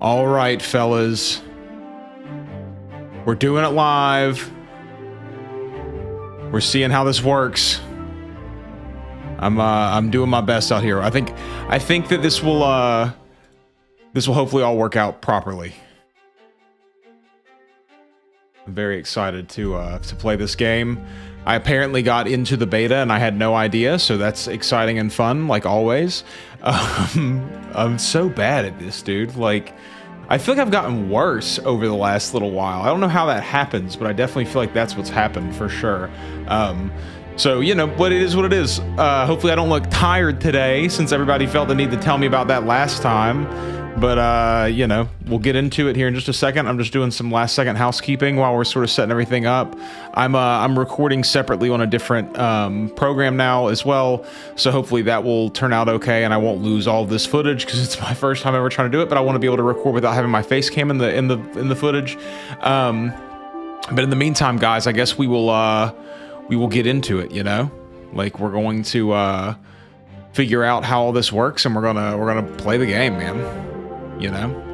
All right, fellas. We're doing it live. We're seeing how this works. I'm doing my best out here. I think that this will hopefully all work out properly. I'm very excited to play this game. I apparently got into the beta and I had no idea, so that's exciting and fun, like always. I'm so bad at this, dude. Like, I feel like I've gotten worse over the last little while. I don't know how that happens, but I definitely feel like that's what's happened for sure. So, you know, but it is what it is. Hopefully I don't look tired today, since everybody felt the need to tell me about that last time. But, you know, we'll get into it here in just a second. I'm just doing some last second housekeeping while we're sort of setting everything up. I'm recording separately on a different program now as well. So hopefully that will turn out okay and I won't lose all of this footage because it's my first time ever trying to do it, but I want to be able to record without having my face cam in the footage. But in the meantime, guys, I guess we will get into it, you know? Like, we're going to figure out how all this works and we're gonna play the game, man. You know,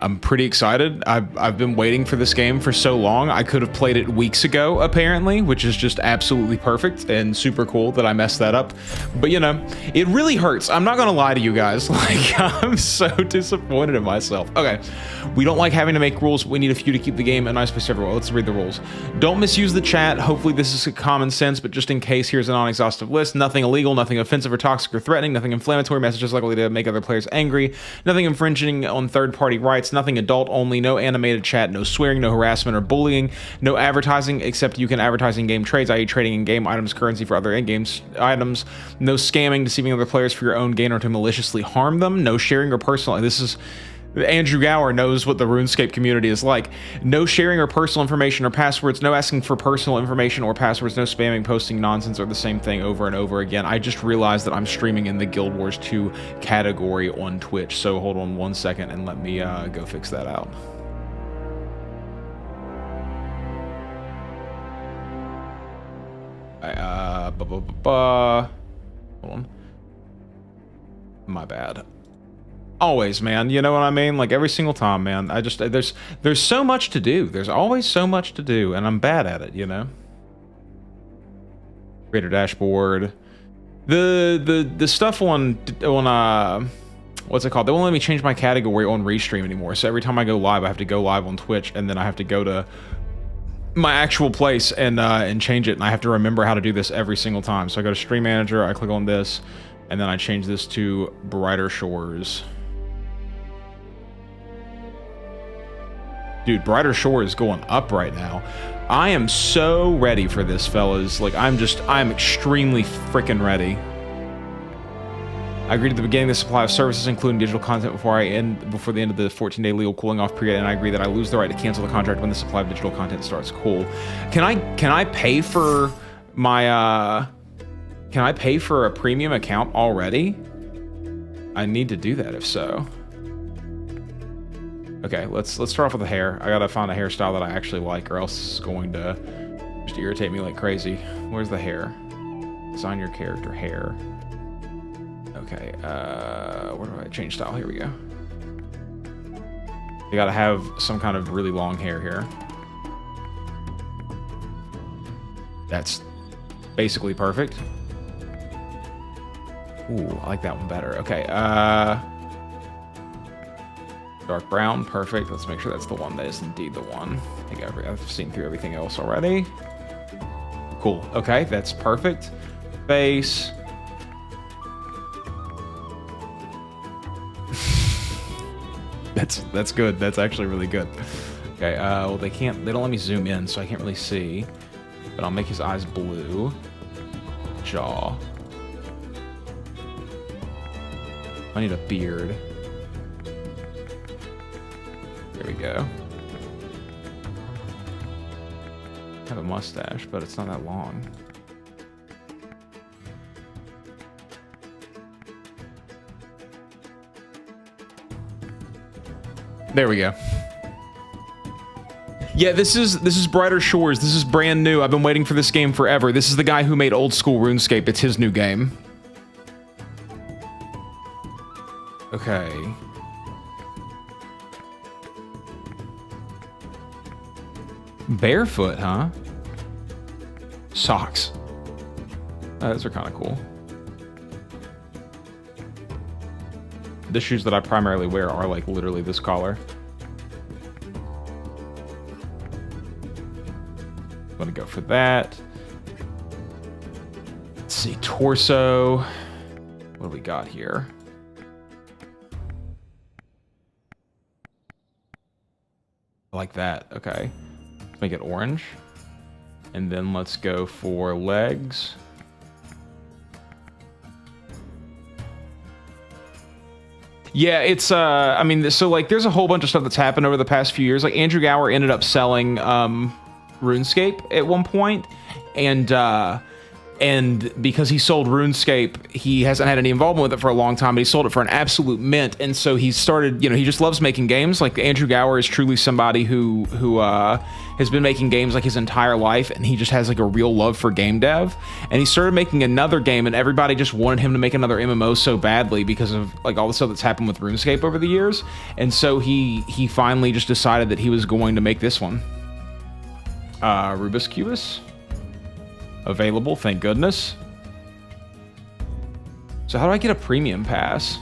I'm pretty excited. I've been waiting for this game for so long. I could have played it weeks ago, apparently, which is just absolutely perfect and super cool that I messed that up. But, you know, it really hurts. I'm not going to lie to you guys. Like, I'm so disappointed in myself. Okay, we don't like having to make rules. We need a few to keep the game a nice place for everyone. Let's read the rules. Don't misuse the chat. Hopefully this is common sense, but just in case, here's a non-exhaustive list. Nothing illegal, nothing offensive or toxic or threatening, nothing inflammatory, messages likely to make other players angry, nothing infringing on third-party rights, nothing adult only, no animated chat, no swearing, no harassment or bullying, no advertising except you can advertise in-game trades, i.e. trading in-game items, currency for other in-game items, no scamming, deceiving other players for your own gain or to maliciously harm them, no sharing or personal, this is Andrew Gower knows what the RuneScape community is like. No sharing or personal information or passwords, no asking for personal information or passwords, no spamming, posting nonsense or the same thing over and over again. I just realized that I'm streaming in the Guild Wars 2 category on Twitch, so hold on one second and let me go fix that out. Hold on. My bad. Always, man, you know what I mean? Like, every single time, man. I just, there's so much to do. There's always so much to do, and I'm bad at it, you know? Creator dashboard. The stuff on what's it called? They won't let me change my category on Restream anymore. So every time I go live, I have to go live on Twitch, and then I have to go to my actual place and change it, and I have to remember how to do this every single time. So I go to Stream Manager, I click on this, and then I change this to Brighter Shores. Dude, Brighter Shore is going up right now. I am so ready for this, fellas. Like, I'm extremely freaking ready. I agreed at the beginning of the supply of services, including digital content, before the end of the 14-day legal cooling off period, and I agree that I lose the right to cancel the contract when the supply of digital content starts. Cool. Can I pay for my can I pay for a premium account already? I need to do that if so. Okay, let's start off with the hair. I gotta find a hairstyle that I actually like, or else it's going to just irritate me like crazy. Where's the hair? Design your character hair. Okay, where do I change style? Here we go. You gotta have some kind of really long hair here. That's basically perfect. Ooh, I like that one better. Okay, dark brown, perfect. Let's make sure that's the one that is indeed the one. I think I've seen through everything else already. Cool, okay, that's perfect. Face. That's good. That's actually really good. Okay, well they don't let me zoom in, so I can't really see. But I'll make his eyes blue. Jaw. I need a beard. There we go. I have a mustache, but it's not that long. There we go. Yeah, this is Brighter Shores. This is brand new. I've been waiting for this game forever. This is the guy who made old school RuneScape. It's his new game. Okay. Barefoot, huh? Socks. Oh, those are kind of cool. The shoes that I primarily wear are like literally this collar. I'm gonna go for that. Let's see, torso. What do we got here? I like that. Okay. Let's make it orange. And then let's go for legs. Yeah, it's I mean, so like there's a whole bunch of stuff that's happened over the past few years. Like Andrew Gower ended up selling RuneScape at one point, and because he sold RuneScape, he hasn't had any involvement with it for a long time, but he sold it for an absolute mint. And so he started, you know, he just loves making games. Like Andrew Gower is truly somebody who has been making games like his entire life, and he just has like a real love for game dev. And he started making another game, and everybody just wanted him to make another MMO so badly because of like all the stuff that's happened with RuneScape over the years. And so he finally just decided that he was going to make this one. Rubus Cubus. Available, thank goodness. So how do I get a premium pass?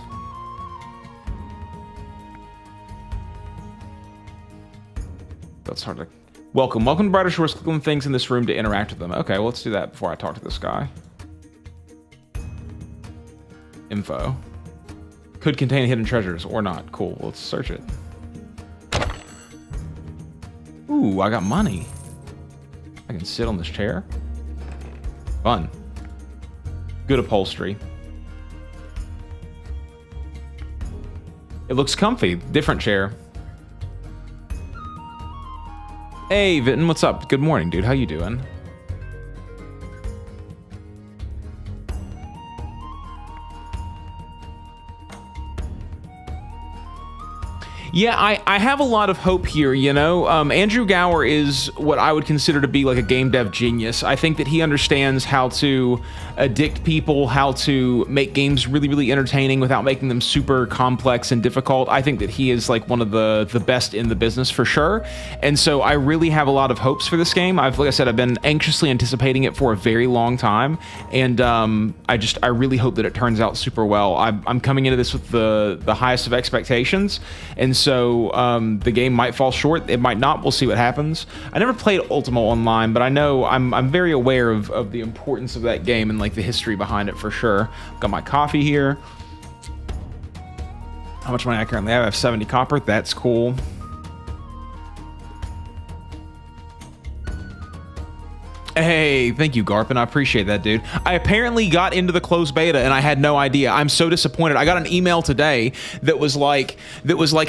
That's hard to... Welcome to Brighter Shores. Click on things in this room to interact with them. Okay, well, let's do that before I talk to this guy. Info. Could contain hidden treasures or not. Cool, let's search it. Ooh, I got money. I can sit on this chair. Fun. Good upholstery. It looks comfy. Different chair. Hey, Vitten, what's up? Good morning, dude. How you doing? Yeah, I have a lot of hope here, you know? Andrew Gower is what I would consider to be like a game dev genius. I think that he understands how to addict people, how to make games really, really entertaining without making them super complex and difficult. I think that he is like one of the best in the business for sure. And so I really have a lot of hopes for this game. Like I said, I've been anxiously anticipating it for a very long time. And I really hope that it turns out super well. I'm coming into this with the highest of expectations. And so the game might fall short. It might not. We'll see what happens. I never played Ultima Online, but I know I'm very aware of the importance of that game and like the history behind it for sure. Got my coffee here. How much money I currently have? I have 70 copper. That's cool. Hey, thank you, Garpin. I appreciate that, dude. I apparently got into the closed beta and I had no idea. I'm so disappointed. I got an email today that was like,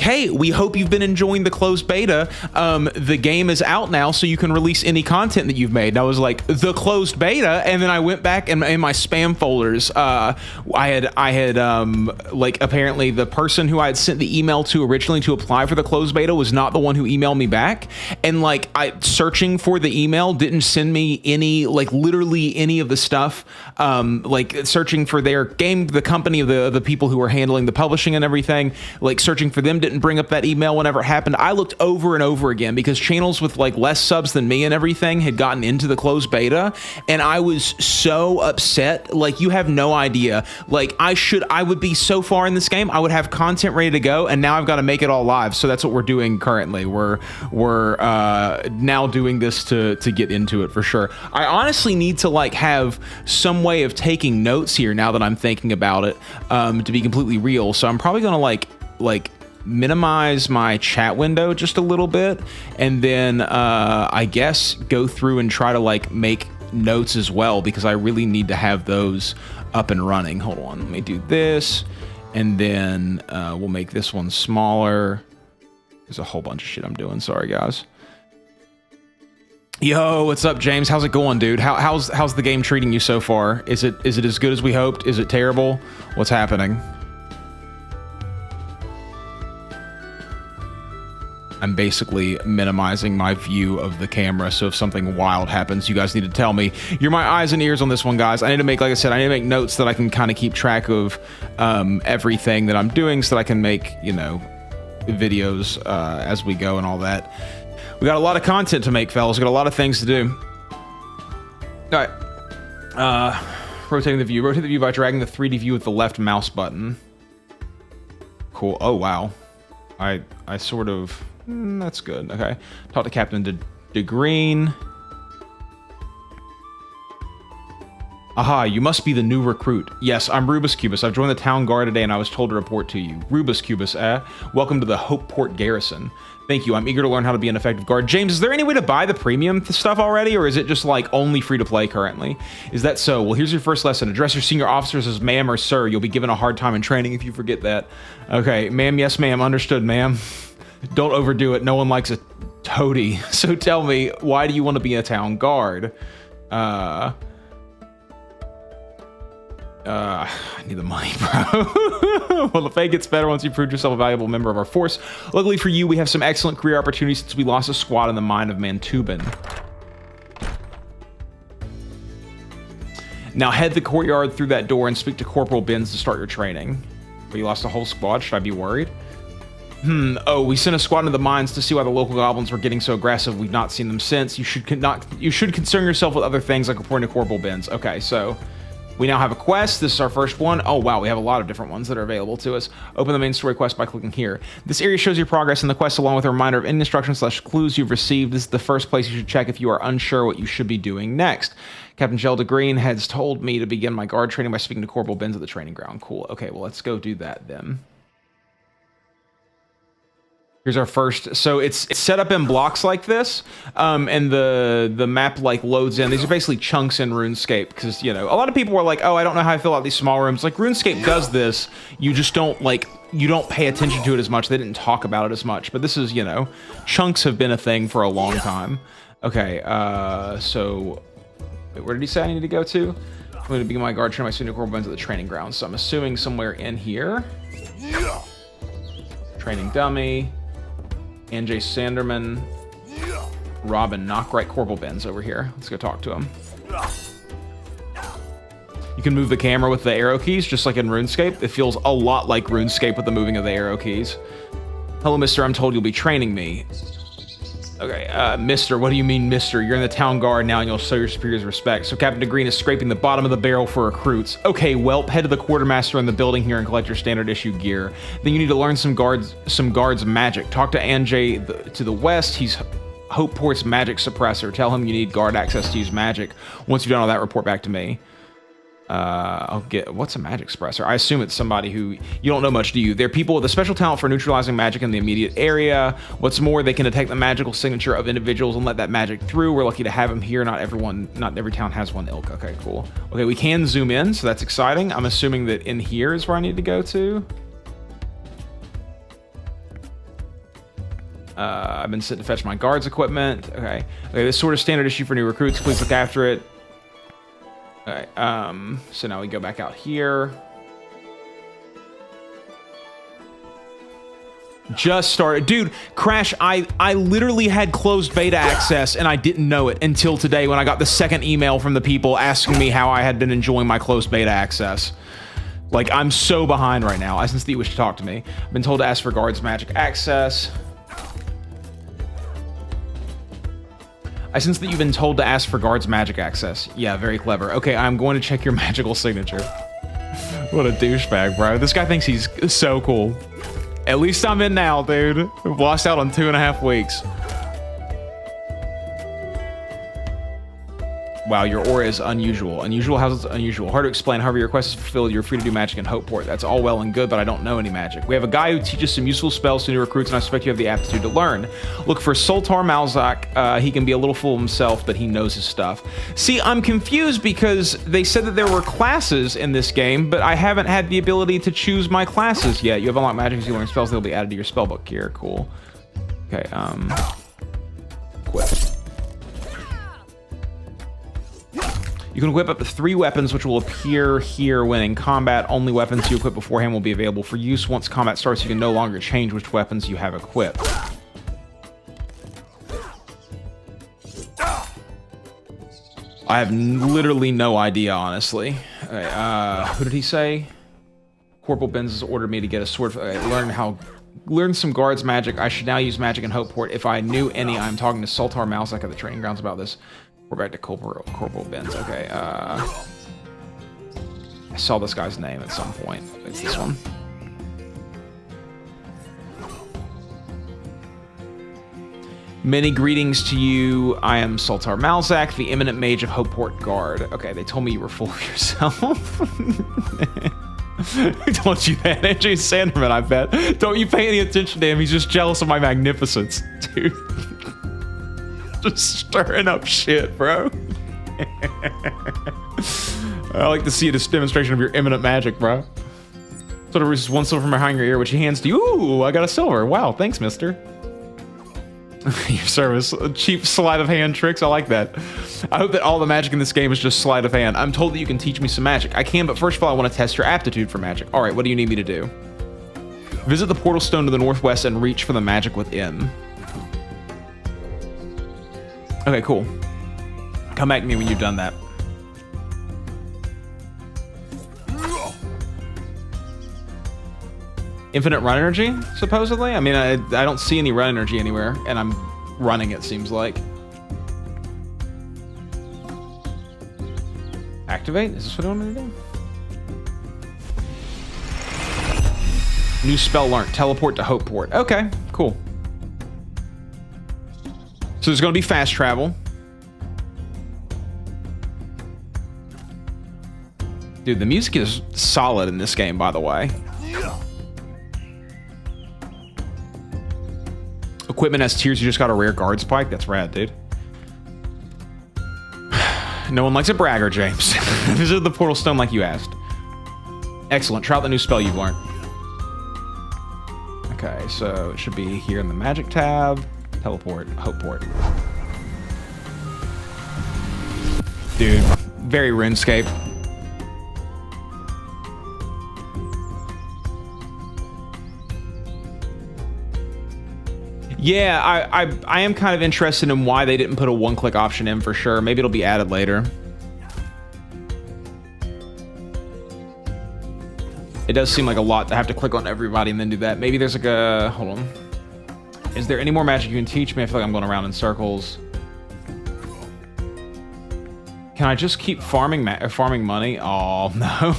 hey, we hope you've been enjoying the closed beta. The game is out now, so you can release any content that you've made. And I was like, the closed beta? And then I went back and in my spam folders, I had like apparently the person who I had sent the email to originally to apply for the closed beta was not the one who emailed me back. And like searching for the email didn't send me any, like literally any of the stuff, like searching for their game, the company of the people who were handling the publishing and everything, like searching for them didn't bring up that email whenever it happened. I looked over and over again because channels with like less subs than me and everything had gotten into the closed beta, and I was so upset. Like, you have no idea. Like, I would be so far in this game, I would have content ready to go, and now I've got to make it all live. So that's what we're doing currently. We're now doing this to get into it for sure. I honestly need to like have some way of taking notes here now that I'm thinking about it, to be completely real. So I'm probably gonna like minimize my chat window just a little bit, and then I guess go through and try to like make notes as well, because I really need to have those up and running. Hold on, let me do this, and then we'll make this one smaller. There's a whole bunch of shit I'm doing. Sorry, guys. Yo, what's up, James? How's it going, dude? How's the game treating you so far? Is it as good as we hoped? Is it terrible? What's happening? I'm basically minimizing my view of the camera, so if something wild happens, you guys need to tell me. You're my eyes and ears on this one, guys. I need to make, like I said, I need to make notes that I can kind of keep track of everything that I'm doing so that I can make, you know, videos as we go and all that. We got a lot of content to make, fellas. We got a lot of things to do. All right. Rotating the view. Rotate the view by dragging the 3D view with the left mouse button. Cool. Oh, wow. I sort of... that's good. Okay. Talk to Captain De Green. Aha, you must be the new recruit. Yes, I'm Rubus Cubus. I've joined the town guard today and I was told to report to you. Rubus Cubus, welcome to the Hopeport garrison. Thank you. I'm eager to learn how to be an effective guard. James, is there any way to buy the premium stuff already, or is it just like only free to play currently? Is that so? Well, here's your first lesson. Address your senior officers as ma'am or sir. You'll be given a hard time in training if you forget that. Okay, ma'am, yes, ma'am. Understood, ma'am. Don't overdo it. No one likes a toady. So tell me, why do you want to be a town guard? I need the money, bro. Well, the pay gets better once you prove yourself a valuable member of our force. Luckily for you, we have some excellent career opportunities since we lost a squad in the mine of Mantubin. Now head the courtyard through that door and speak to Corporal Benz to start your training. But you lost a whole squad. Should I be worried? Oh, we sent a squad into the mines to see why the local goblins were getting so aggressive. We've not seen them since. You should concern yourself with other things like reporting to Corporal Benz. Okay, so we now have a quest. This is our first one. Oh, wow, we have a lot of different ones that are available to us. Open the main story quest by clicking here. This area shows your progress in the quest along with a reminder of any instructions/clues you've received. This is the first place you should check if you are unsure what you should be doing next. Captain Gelda Green has told me to begin my guard training by speaking to Corporal Benz at the training ground. Cool. Okay, well, let's go do that then. Here's our first. So it's set up in blocks like this, and the map like loads in. These are basically chunks in RuneScape because, you know, a lot of people are like, oh, I don't know how I fill out these small rooms. Like RuneScape does this. You just don't you don't pay attention to it as much. They didn't talk about it as much, but this is, you know, chunks have been a thing for a long time. Okay, so wait, where did he say I need to go to? I'm going to begin my guard training by senior corporal Benz at the training ground. So I'm assuming somewhere in here. Training dummy. Anjay Sanderman, Robin Knockright, Corporal Benz over here. Let's go talk to him. You can move the camera with the arrow keys, just like in RuneScape. It feels a lot like RuneScape with the moving of the arrow keys. Hello, mister. I'm told you'll be training me. Okay, mister. What do you mean, mister? You're in the town guard now and you'll show your superiors respect. So Captain DeGreen is scraping the bottom of the barrel for recruits. Okay, whelp, head to the quartermaster in the building here and collect your standard issue gear. Then you need to learn some guards magic. Talk to Anjay to the west. He's Hopeport's magic suppressor. Tell him you need guard access to use magic. Once you've done all that, report back to me. I'll get, what's a magic suppressor? I assume it's somebody who, you don't know much, do you? They're people with a special talent for neutralizing magic in the immediate area. What's more, they can detect the magical signature of individuals and let that magic through. We're lucky to have them here. Not every town has one ilk. Okay, cool. Okay, we can zoom in, so that's exciting. I'm assuming that in here is where I need to go to. I've been sent to fetch my guards equipment. Okay, this sort of standard issue for new recruits. Please look after it. Alright, so now we go back out here. Just started. Dude, Crash, I literally had closed beta access and I didn't know it until today when I got the second email from the people asking me how I had been enjoying my closed beta access. Like, I'm so behind right now. I sense that you wish to talk to me. I've been told to ask for guards magic access. I sense that you've been told to ask for guards magic access. Yeah, very clever. Okay, I'm going to check your magical signature. What a douchebag, bro. This guy thinks he's so cool. At least I'm in now, dude. We've lost out on 2.5 weeks. Wow, your aura is unusual. Unusual? How's it unusual? Hard to explain. However, your request is fulfilled. You're free to do magic in Hopeport. That's all well and good, but I don't know any magic. We have a guy who teaches some useful spells to new recruits, and I suspect you have the aptitude to learn. Look for Sultar Malzak. He can be a little full of himself, but he knows his stuff. See, I'm confused because they said that there were classes in this game, but I haven't had the ability to choose my classes yet. You have unlocked magic as you learn spells. They'll be added to your spellbook here. Cool. Okay, quit. You can equip up to 3 weapons, which will appear here when in combat. Only weapons you equip beforehand will be available for use. Once combat starts, you can no longer change which weapons you have equipped. I have literally no idea, honestly. Okay, who did he say? Corporal Benz has ordered me to get a sword. Learn some guards magic. I should now use magic in Hopeport. If I knew any, I'm talking to Sultar Malzak at the training grounds about this. We're back to Corporal Benz. Okay, I saw this guy's name at some point. It's this one. Many greetings to you. I am Sultar Malzak, the eminent mage of Hopeport Guard. Okay, they told me you were full of yourself. Who told you that? AJ Sanderman, I bet. Don't you pay any attention to him. He's just jealous of my magnificence, dude. Just stirring up shit, bro. I like to see a demonstration of your eminent magic, bro. Sort of receives 1 silver from behind your ear, which he hands to you. Ooh, I got a silver. Wow, thanks, mister. Your service. Cheap sleight of hand tricks. I like that. I hope that all the magic in this game is just sleight of hand. I'm told that you can teach me some magic. I can, but first of all, I want to test your aptitude for magic. All right, what do you need me to do? Visit the portal stone to the northwest and reach for the magic within. Okay, cool. Come back to me when you've done that. Infinite run energy, supposedly? I mean, I don't see any run energy anywhere, and I'm running, it seems like. Activate? Is this what I want me to do? New spell learned. Teleport to Hopeport. Okay, cool. So there's going to be fast travel. Dude, the music is solid in this game, by the way. Equipment has tiers. You just got a rare guard spike. That's rad, dude. No one likes a bragger, James. Visit the portal stone like you asked. Excellent. Try out the new spell you've learned. Okay, so it should be here in the magic tab. Teleport. Hopeport. Dude, very RuneScape. Yeah, I am kind of interested in why they didn't put a one-click option in for sure. Maybe it'll be added later. It does seem like a lot to have to click on everybody and then do that. Maybe there's like a... Hold on. Is there any more magic you can teach me? I feel like I'm going around in circles. Can I just keep farming money? Oh, no.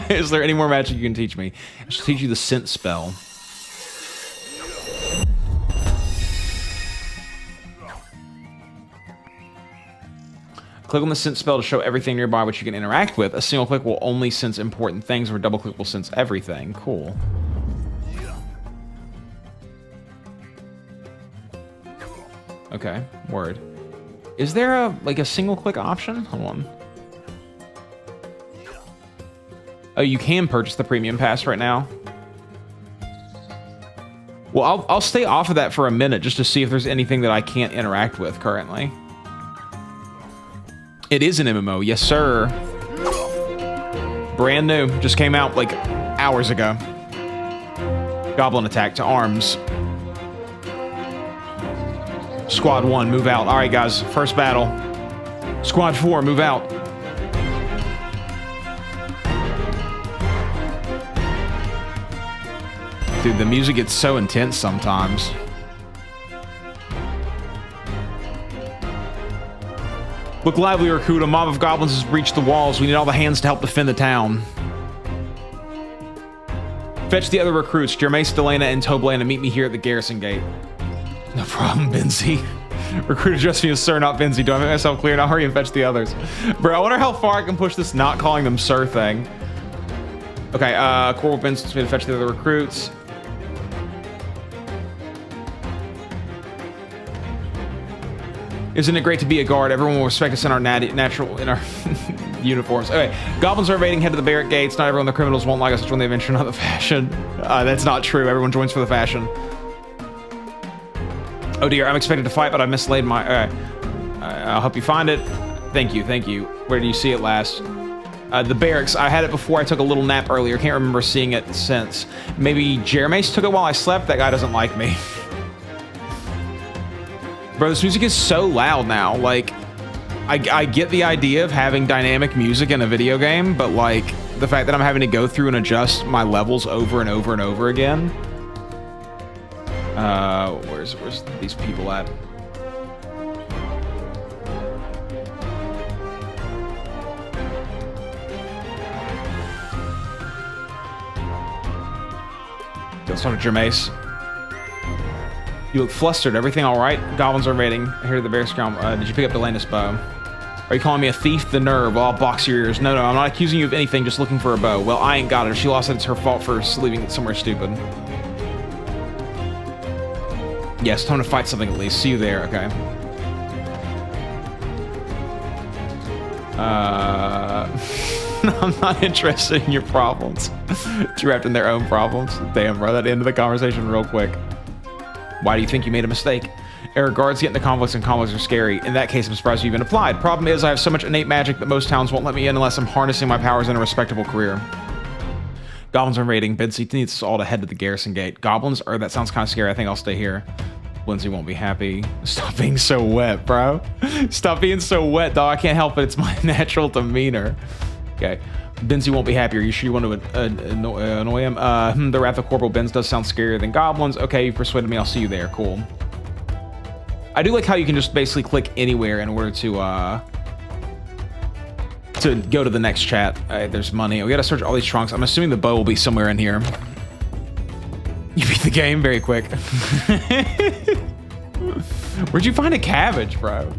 Is there any more magic you can teach me? I should teach you the scent spell. Click on the sense spell to show everything nearby which you can interact with. A single click will only sense important things, or a double click will sense everything. Cool. Okay, word. Is there a single click option? Hold on. Oh, you can purchase the premium pass right now. Well, I'll stay off of that for a minute just to see if there's anything that I can't interact with currently. It is an MMO, yes sir. Brand new, just came out like hours ago. Goblin attack to arms. Squad 1, move out. All right guys, first battle. Squad 4, move out. Dude, the music gets so intense sometimes. Look lively, recruit. A mob of goblins has breached the walls. We need all the hands to help defend the town. Fetch the other recruits, Jermace, Delana, and Toblan, and meet me here at the garrison gate. No problem, Benzie. Recruit address me as sir, not Benzie. Do I make myself clear? Now hurry and fetch the others. Bro, I wonder how far I can push this not calling them sir thing. Okay, Corporal Benz wants me to fetch the other recruits. Isn't it great to be a guard? Everyone will respect us in our natural uniforms. Okay, goblins are invading. Head to the barrack gates. Not everyone, the criminals won't like us. When they venture, not the fashion. That's not true. Everyone joins for the fashion. Oh dear, I'm expected to fight, but I mislaid my... I'll help you find it. Thank you, thank you. Where did you see it last? The barracks. I had it before. I took a little nap earlier. Can't remember seeing it since. Maybe Jermace took it while I slept? That guy doesn't like me. Bro, this music is so loud now. Like, I get the idea of having dynamic music in a video game, but like the fact that I'm having to go through and adjust my levels over and over and over again. Where's these people at? Let's talk to Jermace. You look flustered. Everything all right? Goblins are invading. I hear the bear scrum. Did you pick up Delena's bow? Are you calling me a thief? The nerve. Well, I'll box your ears. No, I'm not accusing you of anything. Just looking for a bow. Well, I ain't got it. If she lost it, it's her fault for leaving it somewhere stupid. Yes, time to fight something at least. See you there. Okay. I'm not interested in your problems. Trapped in their own problems. Damn, bro. That ended the conversation real quick. Why do you think you made a mistake? Air guards get into conflicts, and conflicts are scary. In that case, I'm surprised you even applied. Problem is, I have so much innate magic that most towns won't let me in unless I'm harnessing my powers in a respectable career. Goblins are invading. Bensy needs us all to head to the garrison gate. Goblins? That sounds kind of scary. I think I'll stay here. Lindsay won't be happy. Stop being so wet, bro. Stop being so wet, dog. I can't help it. It's my natural demeanor. Okay. Benzie won't be happy. Are you sure you want to annoy him? The Wrath of Corporal Benz does sound scarier than goblins. Okay, you persuaded me. I'll see you there. Cool. I do like how you can just basically click anywhere in order to go to the next chat. There's money. We gotta search all these trunks. I'm assuming the bow will be somewhere in here. You beat the game very quick. Where'd you find a cabbage, bro?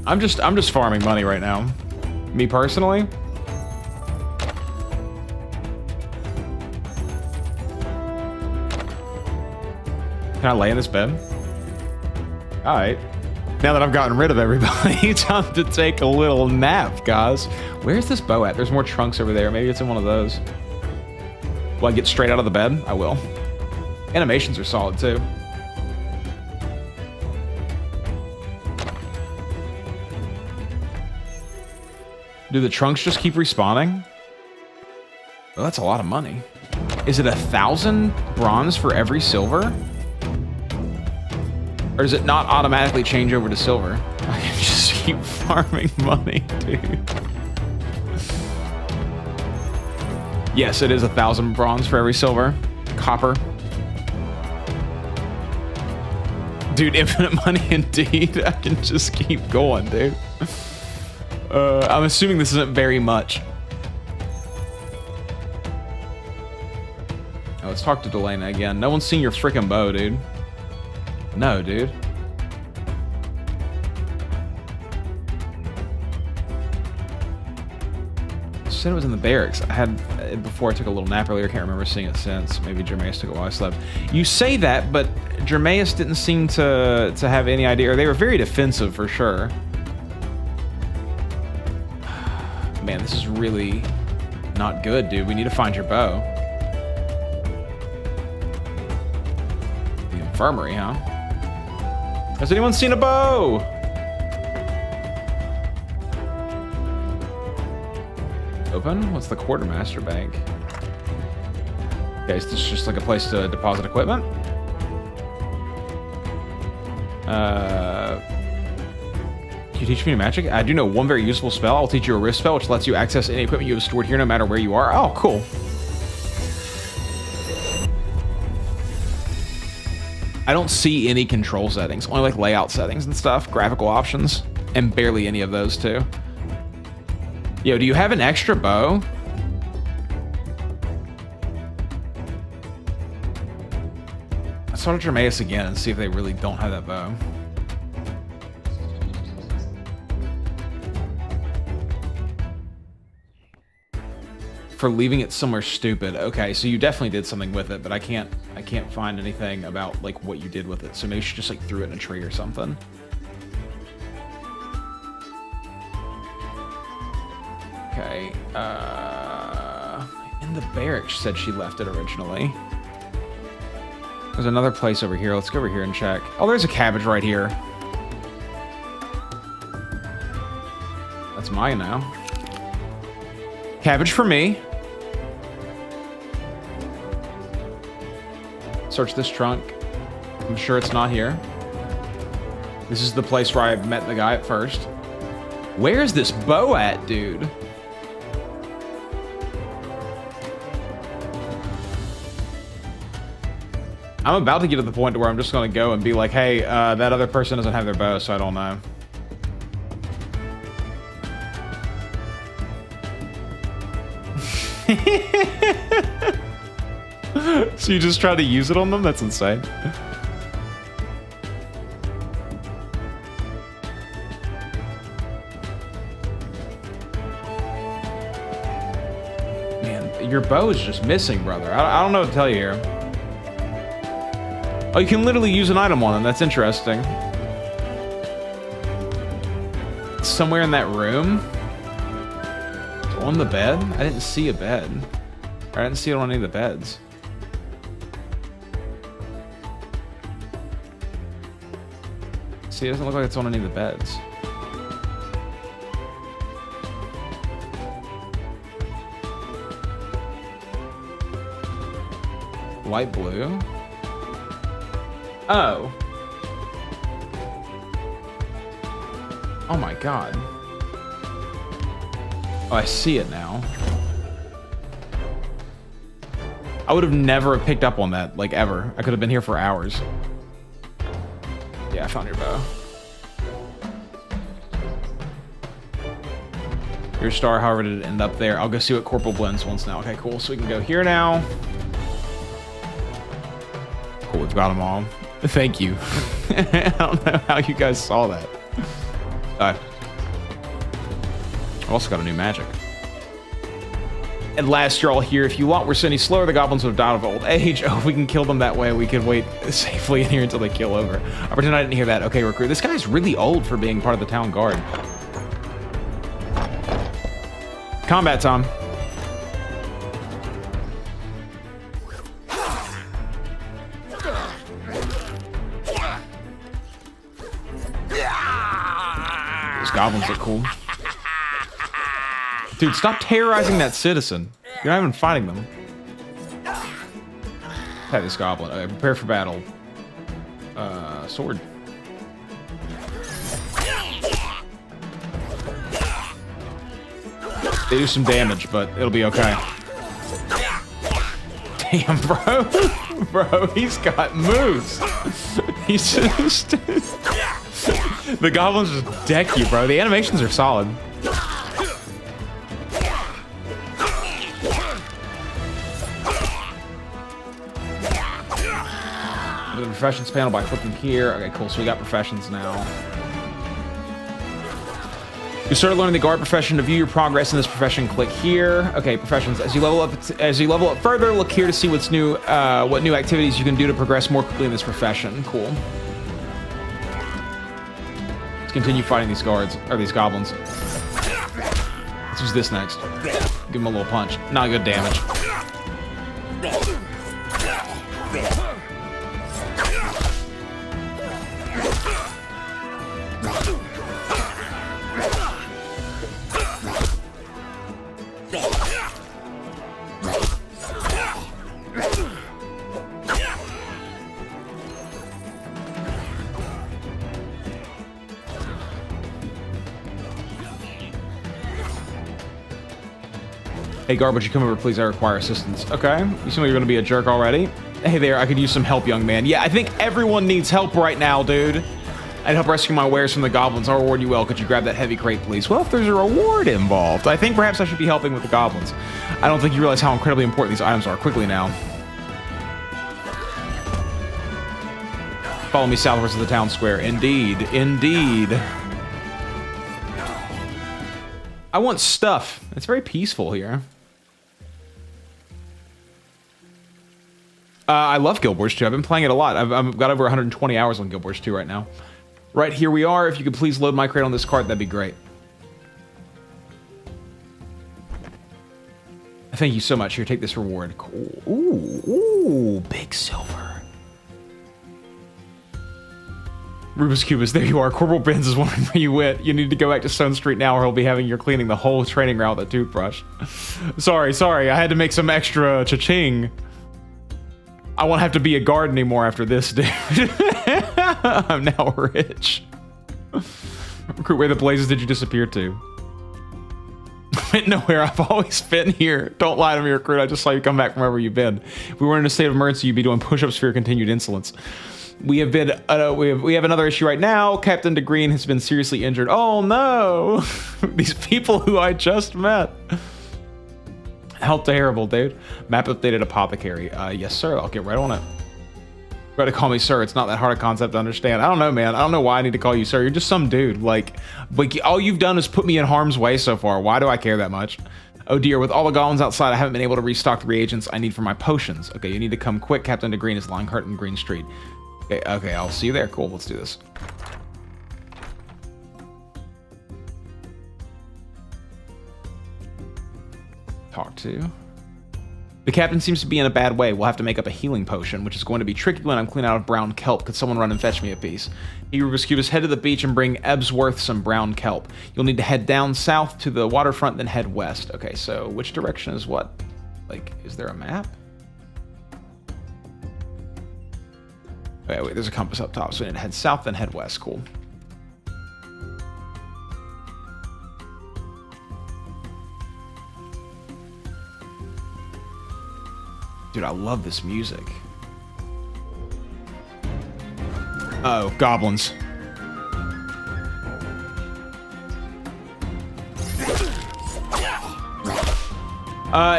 I'm just farming money right now. Me personally. Can I lay in this bed? All right. Now that I've gotten rid of everybody, time to take a little nap, guys. Where's this bow at? There's more trunks over there. Maybe it's in one of those. Will I get straight out of the bed? I will. Animations are solid too. Do the trunks just keep respawning? Well, that's a lot of money. Is it 1,000 bronze for every silver? Or does it not automatically change over to silver? I can just keep farming money, dude. Yes, it is 1,000 bronze for every silver. Copper. Dude, infinite money indeed. I can just keep going, dude. I'm assuming this isn't very much. Oh, let's talk to Delana again. No one's seen your freaking bow, dude. No, dude. Said it was in the barracks. I had it before. I took a little nap earlier. Can't remember seeing it since. Maybe Germaeus took it while I slept. You say that, but Germaeus didn't seem to have any idea. Or they were very defensive for sure. Man, this is really not good, dude. We need to find your bow. The infirmary, huh? Has anyone seen a bow? Open? What's the quartermaster bank? Okay, is this just like a place to deposit equipment? Can you teach me magic? I do know one very useful spell. I'll teach you a rift spell, which lets you access any equipment you have stored here no matter where you are. Oh, cool. I don't see any control settings, only like layout settings and stuff, graphical options, and barely any of those too. Yo, do you have an extra bow? Let's start with Germaeus again and see if they really don't have that bow. For leaving it somewhere stupid. Okay, so you definitely did something with it, but I can't find anything about like what you did with it. So maybe you should just like threw it in a tree or something. Okay, in the barracks said she left it originally. There's another place over here. Let's go over here and check. Oh, there's a cabbage right here. That's mine now. Cabbage for me. Search this trunk. I'm sure it's not here. This is the place where I met the guy at first. Where's this bow at, dude? I'm about to get to the point where I'm just gonna go and be like, hey, that other person doesn't have their bow, so I don't know. So you just try to use it on them? That's insane. Man, your bow is just missing, brother. I don't know what to tell you here. Oh, you can literally use an item on them. That's interesting. Somewhere in that room? On the bed? I didn't see a bed. Or I didn't see it on any of the beds. See, it doesn't look like it's on any of the beds. Light blue? Oh. Oh my god. Oh, I see it now. I would have never picked up on that, like, ever. I could have been here for hours. Yeah, I found your bow. Your star, however, did it end up there. I'll go see what Corporal Blends wants now. Okay, cool. So we can go here now. Cool, we've got them all. Thank you. I don't know how you guys saw that. I've also got a new magic. At last, you're all here. If you lot were any slower, the goblins would have died of old age. Oh, if we can kill them that way, we can wait safely in here until they kill over. I pretend I didn't hear that. Okay, recruit. This guy's really old for being part of the town guard. Combat, Tom. Goblins look cool. Dude, stop terrorizing that citizen. You're not even fighting them. Have this goblin. Okay, prepare for battle. Sword. They do some damage, but it'll be okay. Damn, bro. Bro, he's got moves. He's just... The goblins just deck you, bro. The animations are solid. The professions panel by clicking here. Okay, cool. So we got professions now. You started learning the guard profession. To view your progress in this profession, click here. Okay, professions. As you level up further, look here to see what's new. What new activities you can do to progress more quickly in this profession. Cool. Continue fighting these guards, or these goblins. Let's use this next. Give him a little punch. Not good damage. Hey, guard, would you come over, please? I require assistance. Okay. You seem like you're going to be a jerk already. Hey there, I could use some help, young man. Yeah, I think everyone needs help right now, dude. I'd help rescue my wares from the goblins. I'll reward you well. Could you grab that heavy crate, please? Well, if there's a reward involved, I think perhaps I should be helping with the goblins. I don't think you realize how incredibly important these items are. Quickly now. Follow me southwards to the town square. Indeed. Indeed. I want stuff. It's very peaceful here. I love Guild Wars 2. I've been playing it a lot. I've got over 120 hours on Guild Wars 2 right now. Right, here we are. If you could please load my crate on this cart, that'd be great. Thank you so much. Here, take this reward. Cool. Ooh, big silver. Rubus Cubus, there you are. Corporal Benz is wondering where you went. You need to go back to Stone Street now, or he'll be having you cleaning the whole training route with a toothbrush. Sorry. I had to make some extra cha-ching. I won't have to be a guard anymore after this, dude. I'm now rich. Recruit, where the blazes did you disappear to? Went nowhere. I've always been here. Don't lie to me, recruit. I just saw you come back from wherever you've been. If we weren't in a state of emergency, you'd be doing push-ups for your continued insolence. We have been. We have another issue right now. Captain DeGreen has been seriously injured. Oh no! These people who I just met. How terrible, dude. Map updated Apothecary. Yes, sir. I'll get right on it. Try to call me sir. It's not that hard a concept to understand. I don't know, man. I don't know why I need to call you sir. You're just some dude. Like all you've done is put me in harm's way so far. Why do I care that much? Oh dear, with all the goblins outside, I haven't been able to restock the reagents I need for my potions. Okay, you need to come quick. Captain DeGreen is lying hurt in Green Street. Okay, I'll see you there. Cool, let's do this. Talk to. The captain seems to be in a bad way. We'll have to make up a healing potion, which is going to be tricky when I'm clean out of brown kelp. Could someone run and fetch me a piece? Rubik's Cube, head to the beach and bring Ebsworth some brown kelp. You'll need to head down south to the waterfront, then head west. Okay, so which direction is what? Like, is there a map? Okay, wait, there's a compass up top, so we need to head south, then head west. Cool. Dude, I love this music. Oh, goblins.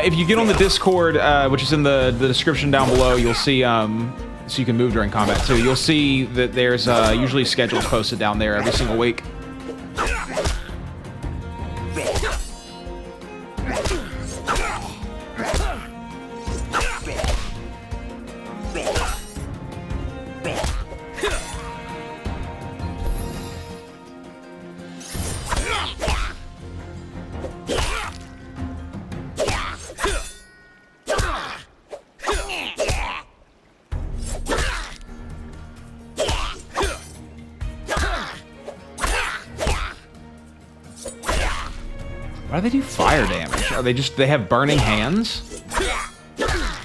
If you get on the Discord, which is in the description down below, you'll see, so you can move during combat too. You'll see that there's usually schedules posted down there every single week. Why do they do fire damage? Are they have burning hands?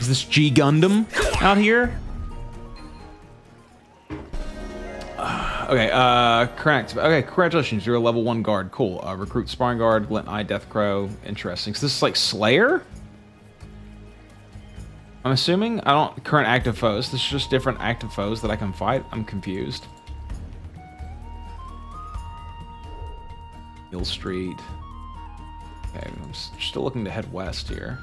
Is this G Gundam out here? Okay, correct. Okay, congratulations, you're a level 1 guard. Cool. Recruit sparring guard, Glint Eye, Death Crow. Interesting. So this is like Slayer? I'm assuming? Current active foes. This is just different active foes that I can fight. I'm confused. Hill Street. Okay, I'm still looking to head west here.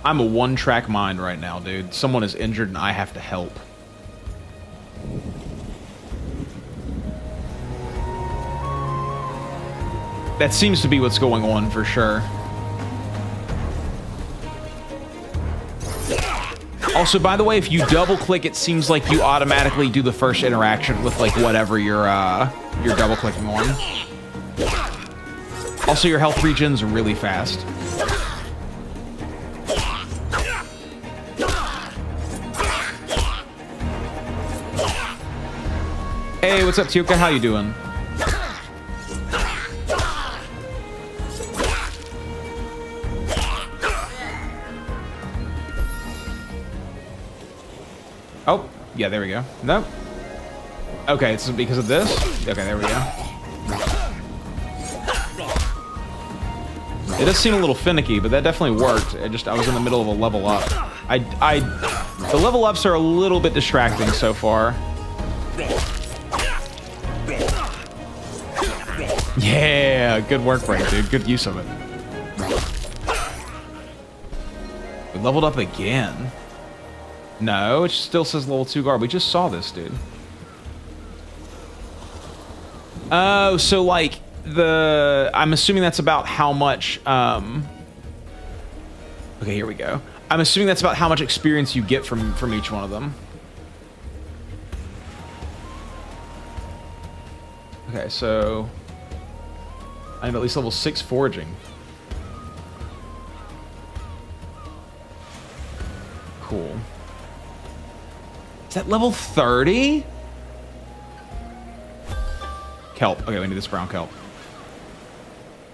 I'm a one-track mind right now, dude. Someone is injured and I have to help. That seems to be what's going on for sure. Also, by the way, if you double-click, it seems like you automatically do the first interaction with like whatever you're double-clicking on. Also, your health regen's really fast. Hey, what's up, Tioka? How you doing? Oh, yeah, there we go. Nope. Okay, it's because of this? Okay, there we go. It does seem a little finicky, but that definitely worked. I was in the middle of a level up. The level ups are a little bit distracting so far. Yeah, good work, Frank, dude. Good use of it. We leveled up again. No, it still says level 2 guard. We just saw this, dude. Oh, so like I'm assuming that's about how much, okay, here we go. I'm assuming that's about how much experience you get from each one of them. Okay, so I need at least level 6 foraging. Cool. Is that level 30? Kelp. Okay, we need this brown kelp.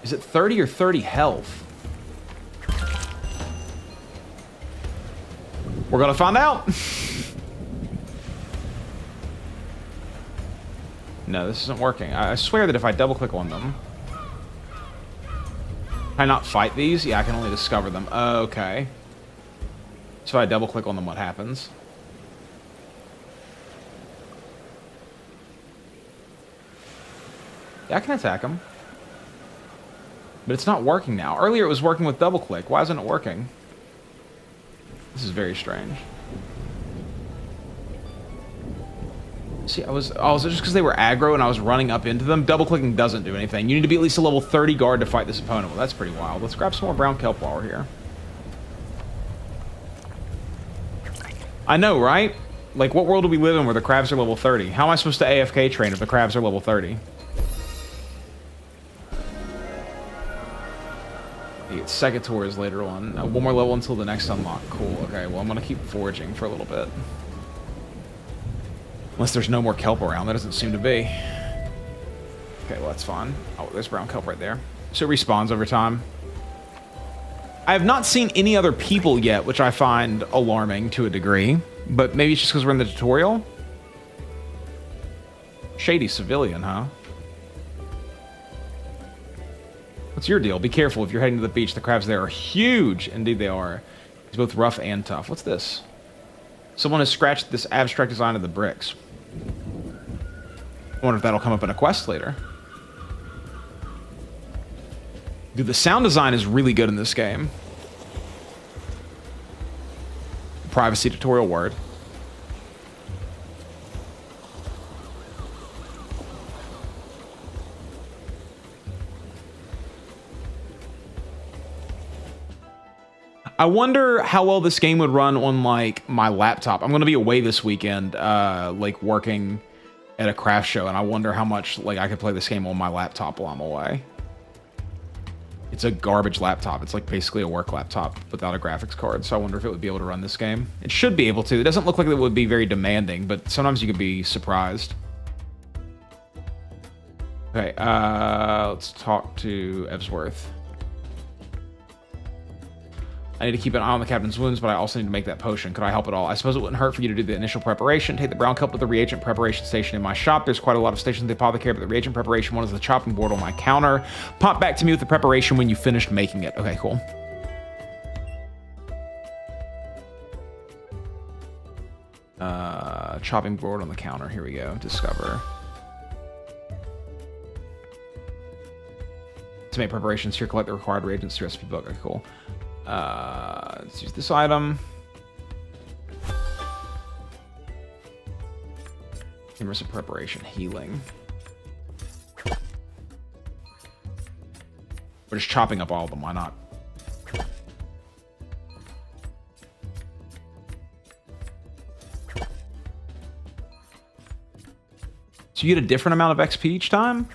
Is it 30 or 30 health? We're gonna find out. No, this isn't working. I swear that if I double-click on them... Can I not fight these? Yeah, I can only discover them. Okay. So if I double-click on them, what happens? Yeah, I can attack them. But it's not working now. Earlier it was working with double-click. Why isn't it working? This is very strange. See, oh, is it just because they were aggro and I was running up into them? Double-clicking doesn't do anything. You need to be at least a level 30 guard to fight this opponent. Well, that's pretty wild. Let's grab some more brown kelp while we're here. I know, right? Like, what world do we live in where the crabs are level 30? How am I supposed to AFK train if the crabs are level 30? You get second tours later on. One more level until the next unlock. Cool. Okay, well, I'm going to keep foraging for a little bit. Unless there's no more kelp around. There doesn't seem to be. Okay, well, that's fine. Oh, there's brown kelp right there. So it respawns over time. I have not seen any other people yet, which I find alarming to a degree. But maybe it's just because we're in the tutorial? Shady civilian, huh? What's your deal? Be careful if you're heading to the beach. The crabs there are huge. Indeed they are. He's both rough and tough. What's this? Someone has scratched this abstract design of the bricks. I wonder if that'll come up in a quest later. Dude, the sound design is really good in this game. Privacy tutorial word. I wonder how well this game would run on, like, my laptop. I'm going to be away this weekend, like, working at a craft show, and I wonder how much, like, I could play this game on my laptop while I'm away. It's a garbage laptop. It's, like, basically a work laptop without a graphics card, so I wonder if it would be able to run this game. It should be able to. It doesn't look like it would be very demanding, but sometimes you could be surprised. Okay, let's talk to Ebsworth. I need to keep an eye on the captain's wounds, but I also need to make that potion. Could I help at all? I suppose it wouldn't hurt for you to do the initial preparation. Take the brown kelp to the reagent preparation station in my shop. There's quite a lot of stations at the Apothecary, but the reagent preparation one is the chopping board on my counter. Pop back to me with the preparation when you finished making it. Okay, cool. Chopping board on the counter. Here we go. Discover. To make preparations here, collect the required reagents to recipe book. Okay, cool. Let's use this item. Chambers of preparation, healing. We're just chopping up all of them, why not? So you get a different amount of XP each time?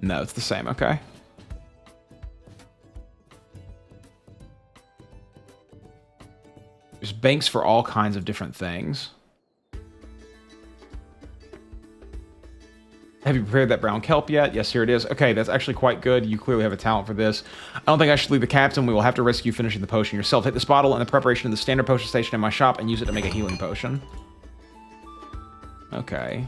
No, it's the same, okay. There's banks for all kinds of different things. Have you prepared that brown kelp yet? Yes, here it is. Okay, that's actually quite good. You clearly have a talent for this. I don't think I should leave the captain. We will have to risk you finishing the potion yourself. Take this bottle and the preparation of the standard potion station in my shop and use it to make a healing potion. Okay.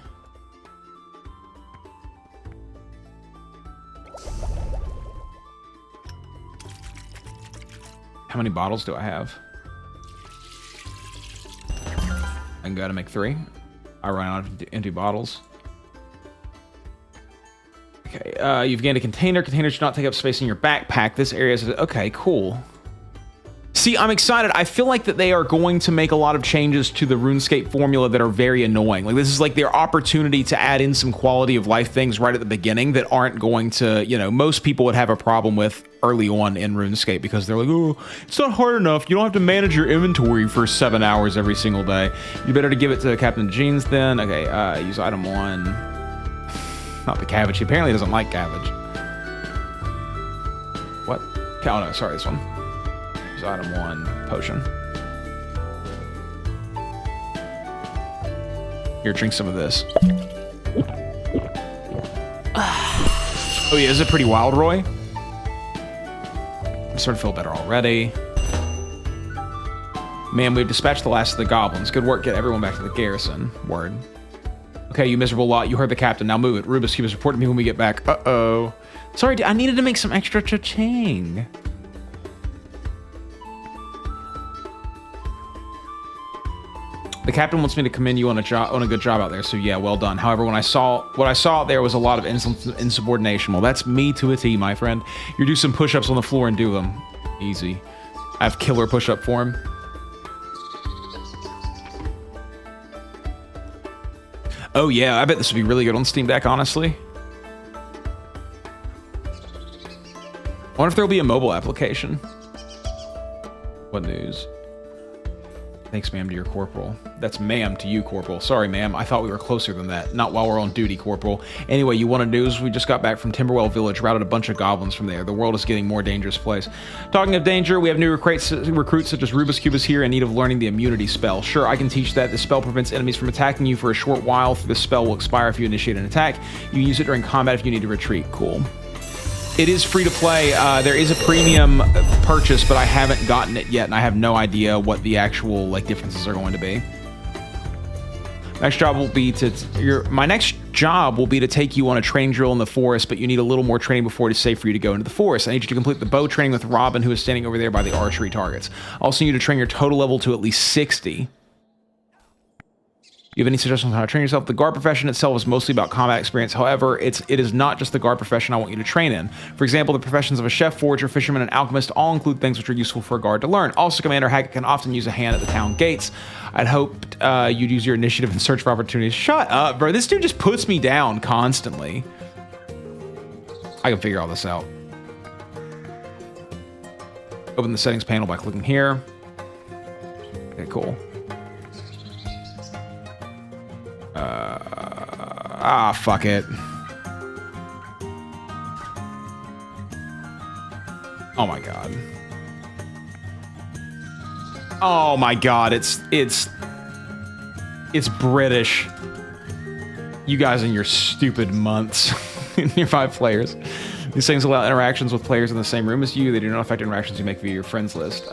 How many bottles do I have? I can go to make 3. I run out of empty bottles. Okay, you've gained a container. Containers should not take up space in your backpack. This area is... Okay, cool. See, I'm excited. I feel like that they are going to make a lot of changes to the RuneScape formula that are very annoying. Like, this is like their opportunity to add in some quality of life things right at the beginning that aren't going to, you know, most people would have a problem with early on in RuneScape because they're like, oh, it's not hard enough. You don't have to manage your inventory for 7 hours every single day. You better to give it to Captain Jeans then. Okay, use item 1. Not the cabbage. He apparently doesn't like cabbage. What? Oh, no, sorry, this one. Use item 1, potion. Here, drink some of this. Oh yeah, is it pretty wild, Roy? I'm starting to feel better already. Man, we've dispatched the last of the goblins. Good work, get everyone back to the garrison. Word. Okay, you miserable lot. You heard the captain. Now move it. Rubus, keep us report to me when we get back. Uh-oh. Sorry, I needed to make some extra cha-ching. The captain wants me to commend you on a good job out there, so yeah, well done. However, what I saw out there was a lot of insubordination. Well, that's me to a T, my friend. You do some push-ups on the floor and do them. Easy. I have killer push-up form. Oh yeah, I bet this would be really good on Steam Deck, honestly. I wonder if there'll be a mobile application. What news? Thanks, ma'am, to your corporal. That's ma'am to you, corporal. Sorry, ma'am. I thought we were closer than that. Not while we're on duty, corporal. Anyway, you wanted news? We just got back from Timberwell Village, routed a bunch of goblins from there. The world is getting more dangerous place. Talking of danger, we have new recruits such as Rubus Cubus here in need of learning the immunity spell. Sure, I can teach that. The spell prevents enemies from attacking you for a short while. The spell will expire if you initiate an attack. You can use it during combat if you need to retreat. Cool. It is free to play. There is a premium purchase, but I haven't gotten it yet, and I have no idea what the actual differences are going to be. My next job will be to take you on a training drill in the forest, but you need a little more training before it is safe for you to go into the forest. I need you to complete the bow training with Robin, who is standing over there by the archery targets. I also need you to train your total level to at least 60. You have any suggestions on how to train yourself? The guard profession itself is mostly about combat experience. However, it is not just the guard profession I want you to train in. For example, the professions of a chef, forger, fisherman, and alchemist all include things which are useful for a guard to learn. Also, Commander Hackett can often use a hand at the town gates. I'd hoped you'd use your initiative and search for opportunities. Shut up, bro. This dude just puts me down constantly. I can figure all this out. Open the settings panel by clicking here. Okay, cool. Fuck it. Oh my god. Oh my god, it's British. You guys and your stupid months. Nearby players. These things allow interactions with players in the same room as you. They do not affect interactions you make via your friends list.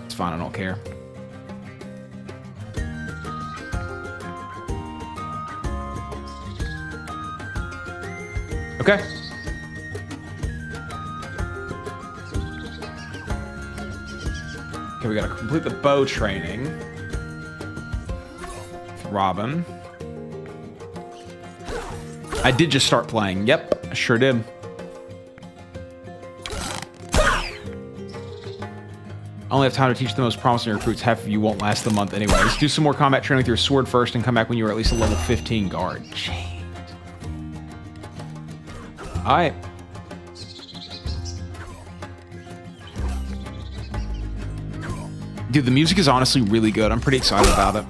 It's fine, I don't care. Okay. Okay, we gotta complete the bow training. Robin. I did just start playing. Yep, I sure did. I only have time to teach the most promising recruits. Half of you won't last the month anyways. Do some more combat training with your sword first and come back when you are at least a level 15 guard. Jeez. Alright. Dude, the music is honestly really good. I'm pretty excited about it.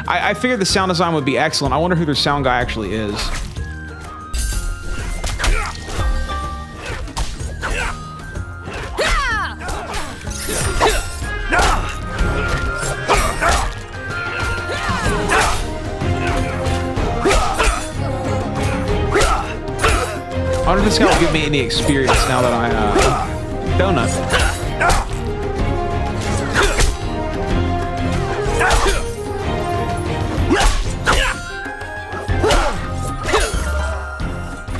I figured the sound design would be excellent. I wonder who their sound guy actually is. I wonder if this guy will give me any experience now that I, donut.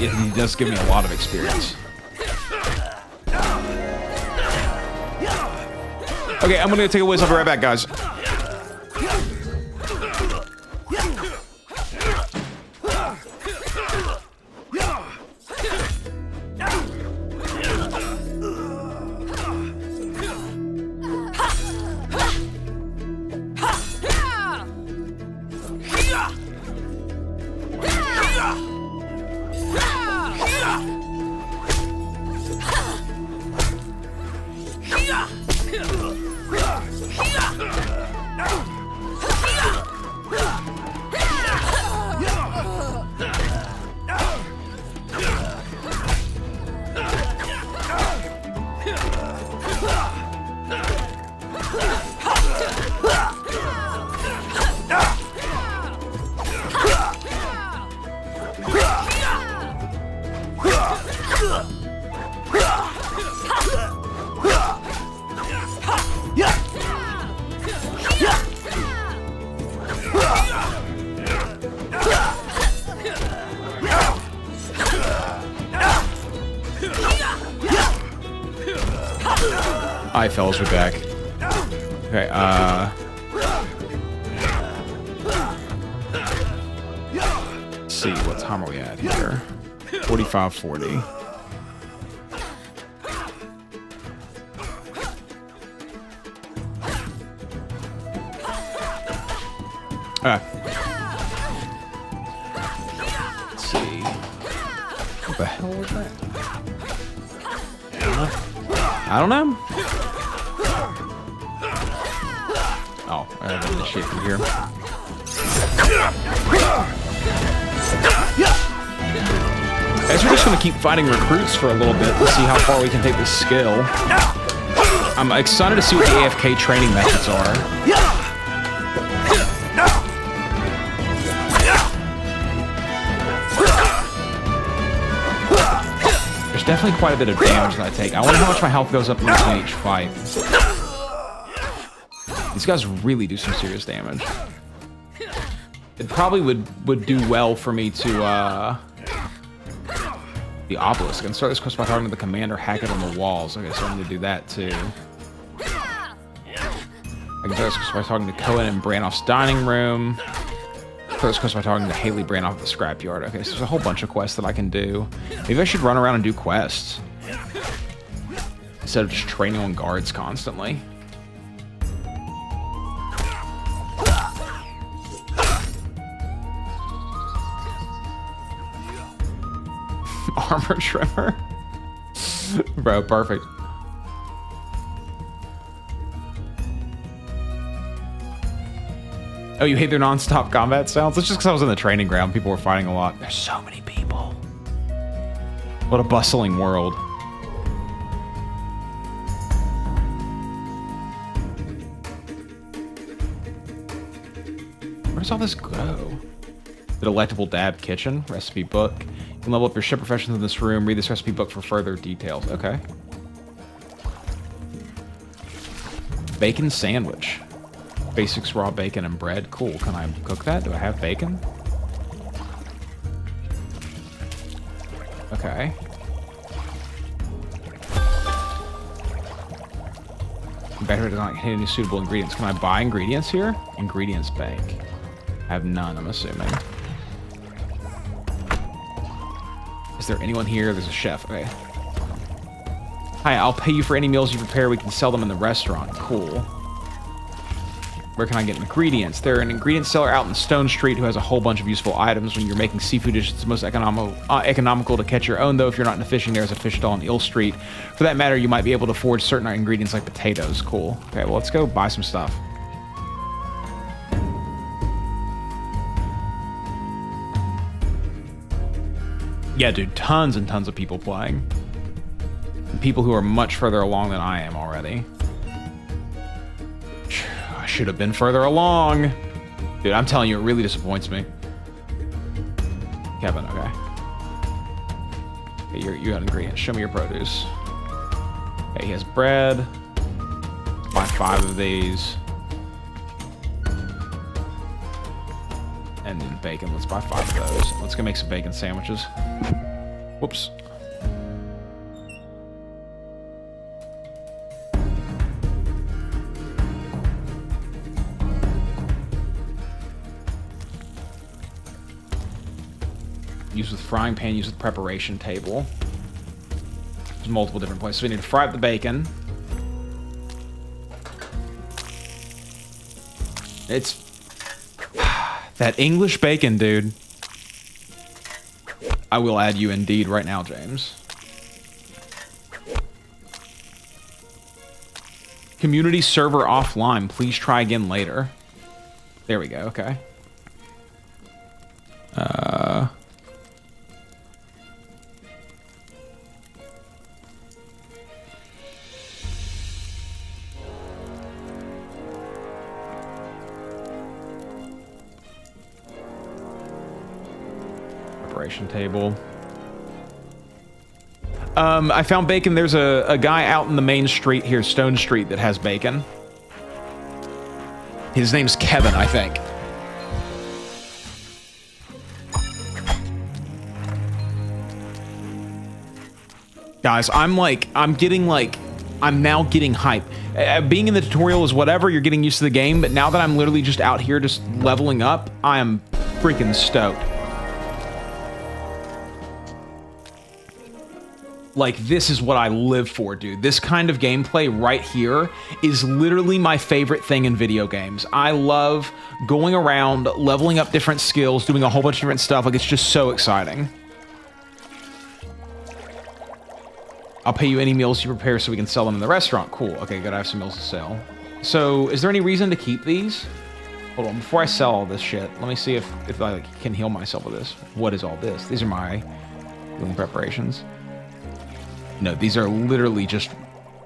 Yeah, he does give me a lot of experience. Okay, I'm gonna take a whiz. I'll be right back, guys. Alright, fellas, we're back. Okay, let's see, what time are we at here? 45:40. Let's see. What the hell was that? I don't know. Oh, I have an initiate from here. I guess we're just going to keep fighting recruits for a little bit to see how far we can take this skill. I'm excited to see what the AFK training methods are. There's definitely quite a bit of damage that I take. I wonder how much my health goes up in between each fight. These guys really do some serious damage. It probably would do well for me to, the Obelisk. And start this quest by talking to the commander, hack it on the walls. Okay, so I'm gonna do that too. I can start this quest by talking to Cohen in Branoff's dining room. Start this quest by talking to Haley Branoff at the scrapyard. Okay, so there's a whole bunch of quests that I can do. Maybe I should run around and do quests instead of just training on guards constantly. Armor trimmer. Bro, perfect. Oh, you hate their non-stop combat sounds? It's just because I was in the training ground. People were fighting a lot. There's so many people. What a bustling world. Where does all this go? The Delectable Dab Kitchen. Recipe book. You can level up your ship professions in this room. Read this recipe book for further details. Okay. Bacon sandwich. Basics, raw bacon and bread. Cool. Can I cook that? Do I have bacon? Okay. Battery does not hit any suitable ingredients. Can I buy ingredients here? Ingredients bank. I have none, I'm assuming. Is there anyone here? There's a chef. Okay. Hi, I'll pay you for any meals you prepare. We can sell them in the restaurant. Cool. Where can I get ingredients? There's an ingredient seller out in Stone Street who has a whole bunch of useful items. When you're making seafood dishes, it's most economical to catch your own, though. If you're not into fishing, there's a fish stall on Eel Street. For that matter, you might be able to forage certain ingredients like potatoes. Cool. Okay, well, let's go buy some stuff. Yeah, dude, tons and tons of people playing. People who are much further along than I am already. I should have been further along. Dude, I'm telling you, it really disappoints me. Kevin, okay. Okay, you got ingredients. Show me your produce. Okay, he has bread. Buy 5 of these. And then bacon. Let's buy 5 of those. Let's go make some bacon sandwiches. Whoops. Use with frying pan, use with preparation table. There's multiple different places. So we need to fry up the bacon. It's that English bacon, dude. I will add you indeed right now, James. Community server offline. Please try again later. There we go. Okay. Table. I found bacon. There's a guy out in the main street here, Stone Street, that has bacon. His name's Kevin, I think. Guys, I'm getting I'm now getting hype. Being in the tutorial is whatever, you're getting used to the game, but now that I'm literally just out here just leveling up, I am freaking stoked. Like, this is what I live for, dude. This kind of gameplay right here is literally my favorite thing in video games. I love going around, leveling up different skills, doing a whole bunch of different stuff. Like, it's just so exciting. I'll pay you any meals you prepare so we can sell them in the restaurant. Cool. Okay, good. I have some meals to sell. So, is there any reason to keep these? Hold on. Before I sell all this shit, let me see if I can heal myself with this. What is all this? These are my healing preparations. No, these are literally just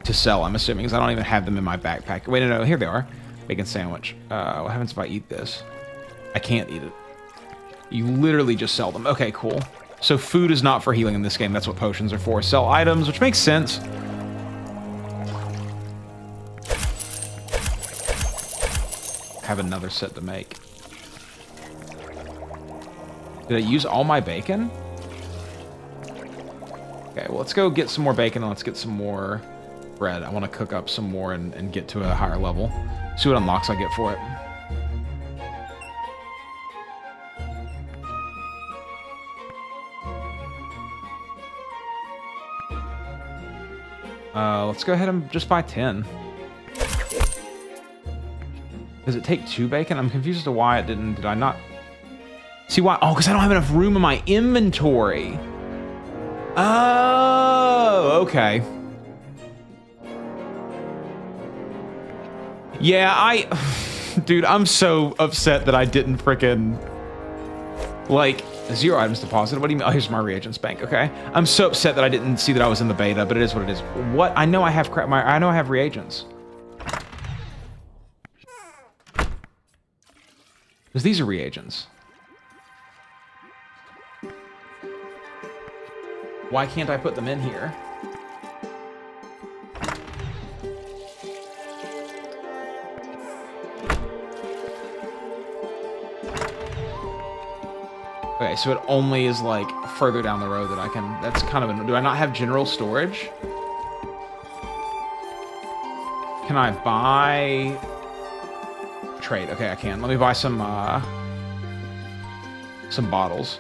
to sell, I'm assuming, because I don't even have them in my backpack. Wait, no, here they are. Bacon sandwich. What happens if I eat this? I can't eat it. You literally just sell them. Okay, cool. So food is not for healing in this game. That's what potions are for. Sell items, which makes sense. Have another set to make. Did I use all my bacon? Okay, well, let's go get some more bacon and let's get some more bread. I want to cook up some more and get to a higher level. See what unlocks I get for it. Let's go ahead and just buy 10. Does it take 2 bacon? I'm confused as to why it didn't. Did I not? See why? Oh, because I don't have enough room in my inventory. Oh, okay. Yeah, dude, I'm so upset that I didn't frickin', like, 0 items deposited. What do you mean? Oh, here's my reagents bank. Okay, I'm so upset that I didn't see that I was in the beta, but it is what it is. What? I know I have crap. I know I have reagents. Because these are reagents. Why can't I put them in here? Okay, so it only is like further down the road that I can. That's kind of. Do I not have general storage? Can I buy trade? Okay, I can. Let me buy some bottles.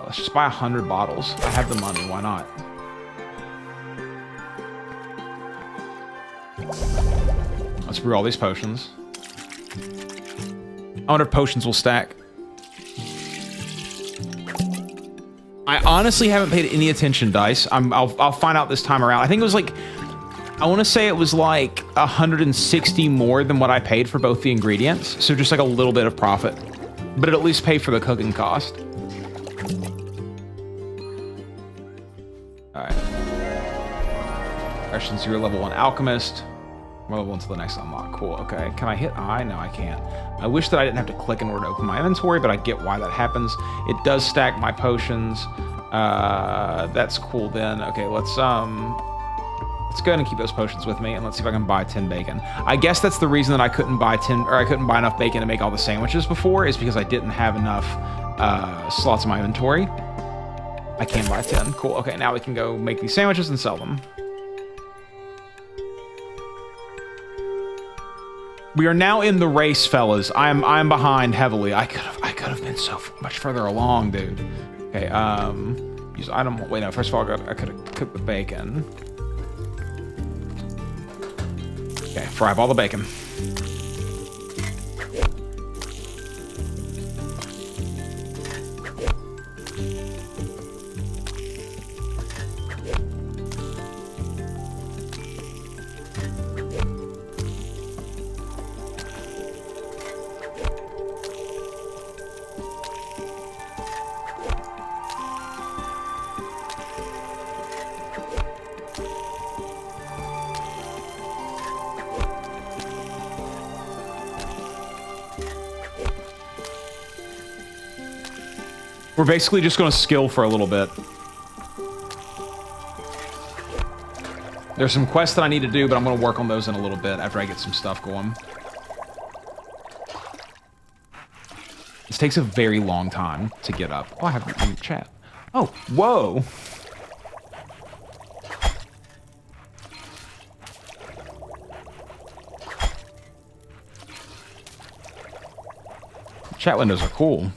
Let's just buy 100 bottles. I have the money. Why not? Let's brew all these potions. I wonder if potions will stack. I honestly haven't paid any attention, Dice. I'll find out this time around. I think it was like, I want to say it was like 160 more than what I paid for both the ingredients. So just like a little bit of profit, but it at least pay for the cooking cost. All right. Since you're level 1 alchemist, we're level 1 to the next unlock. Cool. Okay. Can I hit I? No, I can't. I wish that I didn't have to click in order to open my inventory, but I get why that happens. It does stack my potions. That's cool then. Okay, let's go ahead and keep those potions with me, and let's see if I can buy 10 bacon. I guess that's the reason that I couldn't buy enough bacon to make all the sandwiches before, is because I didn't have enough slots in my inventory. I can buy 10. Cool. Okay, now we can go make these sandwiches and sell them. We are now in the race, fellas. I'm behind heavily. I could have been so much further along, dude. Okay, use item. Wait, no. First of all, I could have cooked the bacon. Okay, fry up all the bacon. We're basically just going to skill for a little bit. There's some quests that I need to do, but I'm going to work on those in a little bit after I get some stuff going. This takes a very long time to get up. Oh, I have a chat. Oh, whoa. Chat windows are cool.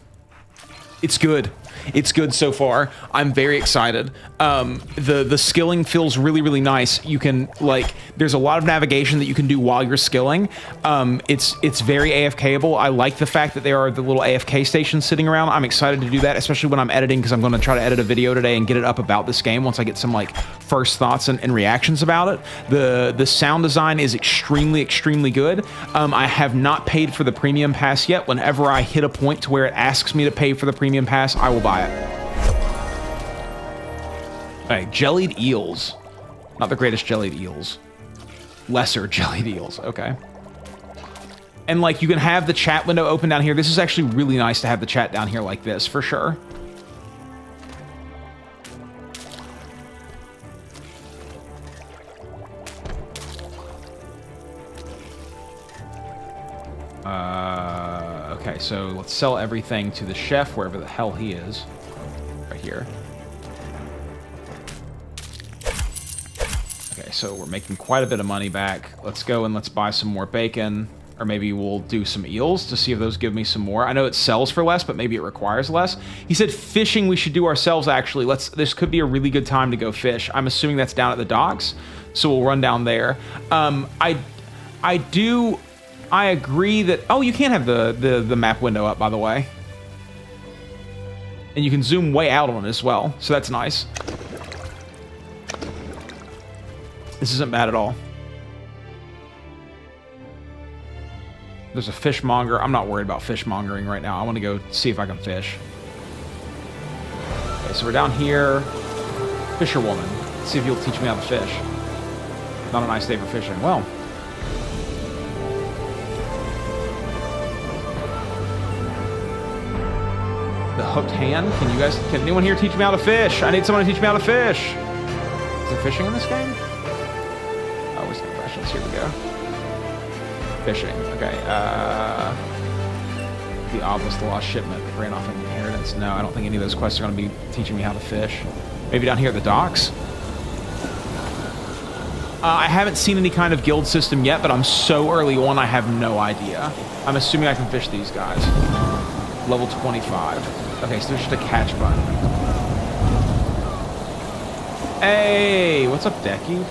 It's good. It's good so far. I'm very excited. The skilling feels really, really nice. You can, like, there's a lot of navigation that you can do while you're skilling. It's very AFK-able. I like the fact that there are the little AFK stations sitting around. I'm excited to do that, especially when I'm editing, because I'm going to try to edit a video today and get it up about this game once I get some, like, first thoughts and reactions about it. The sound design is extremely, extremely good. I have not paid for the premium pass yet. Whenever I hit a point to where it asks me to pay for the premium pass, I will buy it. Alright, jellied eels. Not the greatest jellied eels. Lesser jellied eels, okay. And like, you can have the chat window open down here. This is actually really nice to have the chat down here like this, for sure. Okay, so let's sell everything to the chef, wherever the hell he is. Right here. Okay, so we're making quite a bit of money back. Let's go and let's buy some more bacon. Or maybe we'll do some eels to see if those give me some more. I know it sells for less, but maybe it requires less. He said fishing we should do ourselves, actually. This could be a really good time to go fish. I'm assuming that's down at the docks, so we'll run down there. I agree that... Oh, you can have the map window up, by the way. And you can zoom way out on it as well, so that's nice. This isn't bad at all. There's a fishmonger. I'm not worried about fishmongering right now. I want to go see if I can fish. Okay, so we're down here. Fisherwoman. Let's see if you'll teach me how to fish. Not a nice day for fishing. Well... The hooked hand? Can anyone here teach me how to fish? I need someone to teach me how to fish. Is there fishing in this game? Oh, where's the questions? Here we go. Fishing. Okay. The Obelisk, the lost shipment, ran off an inheritance. No, I don't think any of those quests are going to be teaching me how to fish. Maybe down here at the docks? I haven't seen any kind of guild system yet, but I'm so early on, I have no idea. I'm assuming I can fish these guys. Level 25. Okay, so there's just a catch button. Hey, what's up, Decky?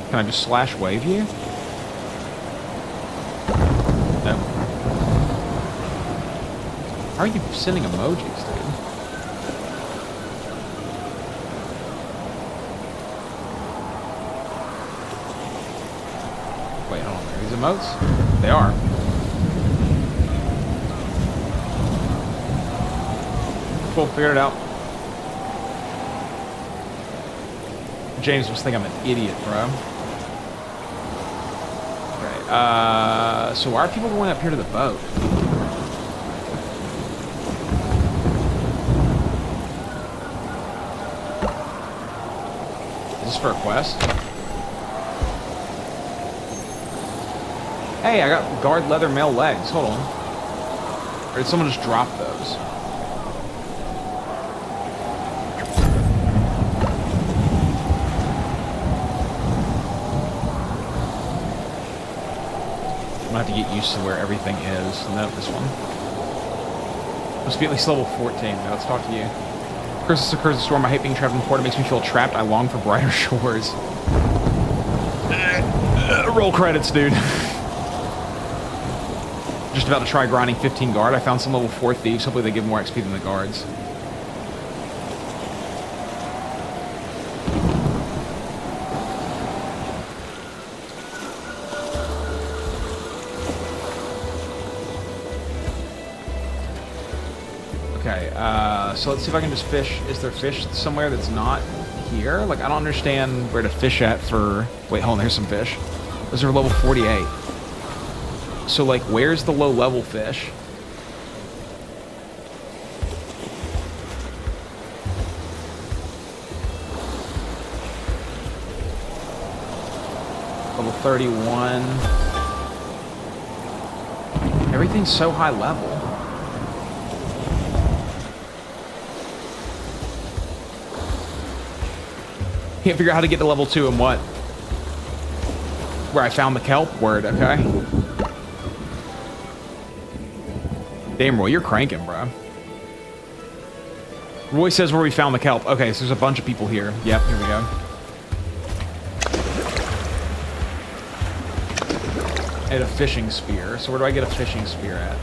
Can I just slash wave you? No. How are you sending emojis, dude? Wait, hold on. Are these emotes? They are. Cool, figured it out. James must think I'm an idiot, bro. Okay, so why are people going up here to the boat? Is this for a quest? Hey, I got guard leather male legs. Hold on. Or did someone just drop those? I'm gonna have to get used to where everything is. No, this one. Must be at least level 14. Now let's talk to you. Curses occurs the storm. I hate being trapped in port. It makes me feel trapped. I long for brighter shores. Roll credits, dude. Just about to try grinding 15 guard. I found some level 4 thieves. Hopefully they give more XP than the guards. So let's see if I can just fish. Is there fish somewhere that's not here? Like, I don't understand where to fish at for... Wait, hold on, here's some fish. Those are level 48. So, like, where's the low-level fish? Level 31. Everything's so high level. Can't figure out how to get to level 2 and what? Where I found the kelp? Word, okay. Damn, Roy, you're cranking, bro. Roy says where we found the kelp. Okay, so there's a bunch of people here. Yep, here we go. I had a fishing spear. So where do I get a fishing spear at?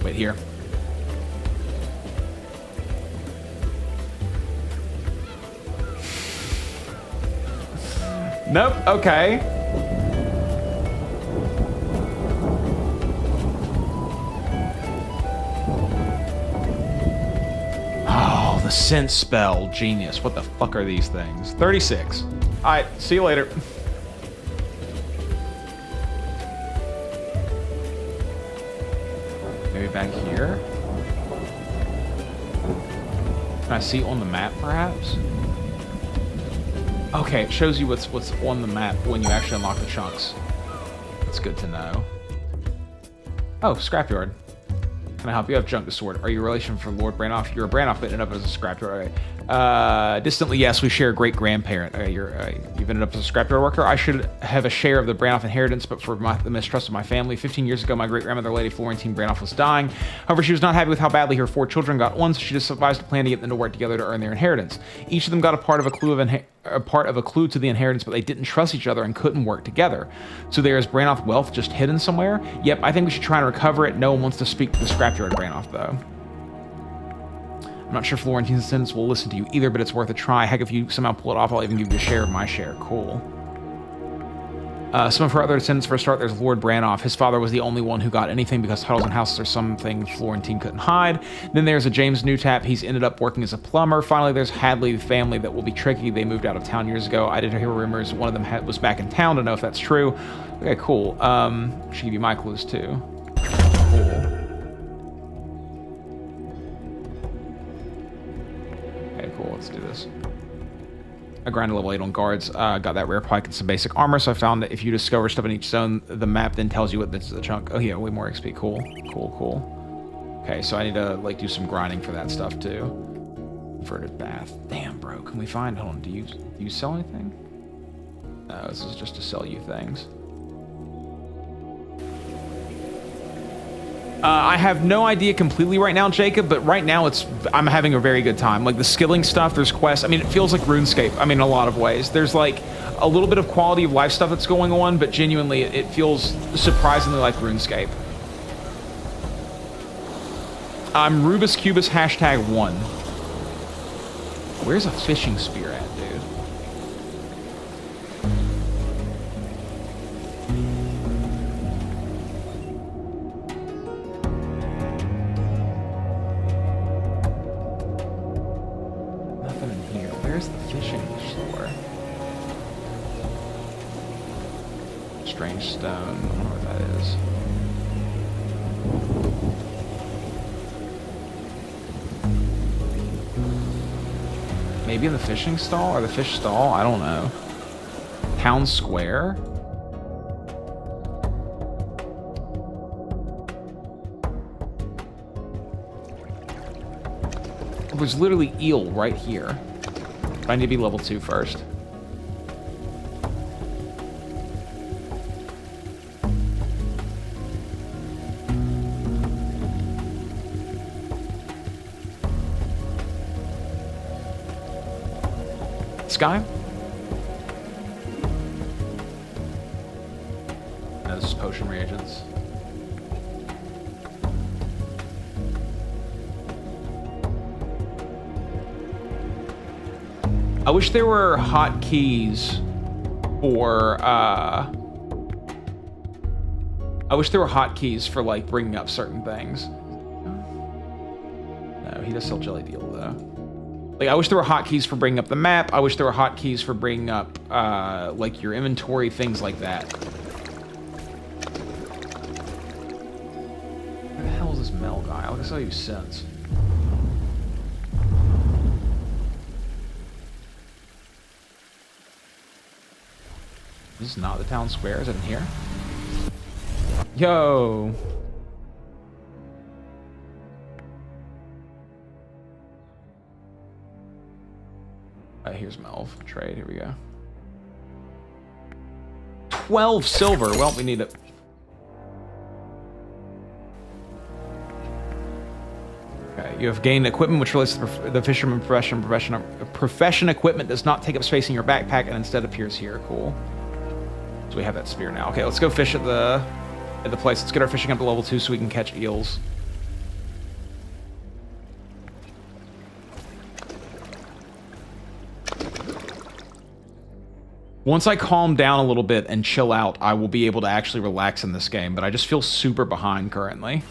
Wait, here. Nope, okay. Oh, the sense spell. Genius. What the fuck are these things? 36. Alright, see you later. Maybe back here? Can I see on the map, perhaps? Okay, it shows you what's on the map when you actually unlock the chunks. That's good to know. Oh, scrapyard. Can I help you? I have junk to sort. Are you a relation for Lord Branoff? You're a Branoff, but ended up as a scrapyard. Okay. Distantly, yes, we share a great-grandparent. You've ended up as a scrapyard worker. I should have a share of the Branoff inheritance, but for the mistrust of my family. 15 years ago, my great-grandmother, Lady Florentine Branoff, was dying. However, she was not happy with how badly her 4 children got on, so she just devised a plan to get them to work together to earn their inheritance. Each of them got a part of a clue to the inheritance, but they didn't trust each other and couldn't work together. So there is Branoff wealth just hidden somewhere? Yep, I think we should try and recover it. No one wants to speak to the scrapyard Branoff, though. I'm not sure Florentine's descendants will listen to you either, but it's worth a try. Heck, if you somehow pull it off, I'll even give you a share of my share. Cool. Some of her other descendants, for a start, there's Lord Branoff. His father was the only one who got anything because titles and houses are something Florentine couldn't hide. Then there's a James Newtap. He's ended up working as a plumber. Finally, there's Hadley family that will be tricky. They moved out of town years ago. I did hear rumors one of them was back in town to know if that's true. Okay, cool. Should give you my clues, too. Cool. Let's do this. I grinded level 8 on guards. Got that rare pike and some basic armor, so I found that if you discover stuff in each zone, the map then tells you what this is a chunk. Oh yeah, way more XP. Cool. Cool, cool. Okay, so I need to like do some grinding for that stuff too. Inverted bath. Damn, bro. Can we find... Hold on, do you sell anything? No, this is just to sell you things. I have no idea completely right now, Jacob, but right now I'm having a very good time. Like the skilling stuff, there's quests. I mean, it feels like RuneScape. I mean, in a lot of ways. There's like a little bit of quality of life stuff that's going on, but genuinely, it feels surprisingly like RuneScape. I'm Rubus Cubus #1. Where's a fishing spear at, dude? Strange stone. I don't know what that is. Maybe in the fishing stall or the fish stall? I don't know. Town Square? There's literally eel right here. I need to be level 2 first. Guy? No, this is potion reagents. I wish there were hotkeys for, I wish there were hotkeys for, like, bringing up certain things. No, he does sell jelly deal, though. Like, I wish there were hotkeys for bringing up the map. I wish there were hotkeys for bringing up, like, your inventory, things like that. Where the hell is this Mel guy? I saw you since. This is not the town square. Is it in here? Yo! Here's my elf trade. Here we go. 12 silver. Well, we need it. Okay, you have gained equipment which relates to the fisherman profession equipment does not take up space in your backpack and instead appears here. Cool. So we have that spear now. Okay, let's go fish at the place. Let's get our fishing up to level 2 so we can catch eels. Once I calm down a little bit and chill out, I will be able to actually relax in this game, but I just feel super behind currently.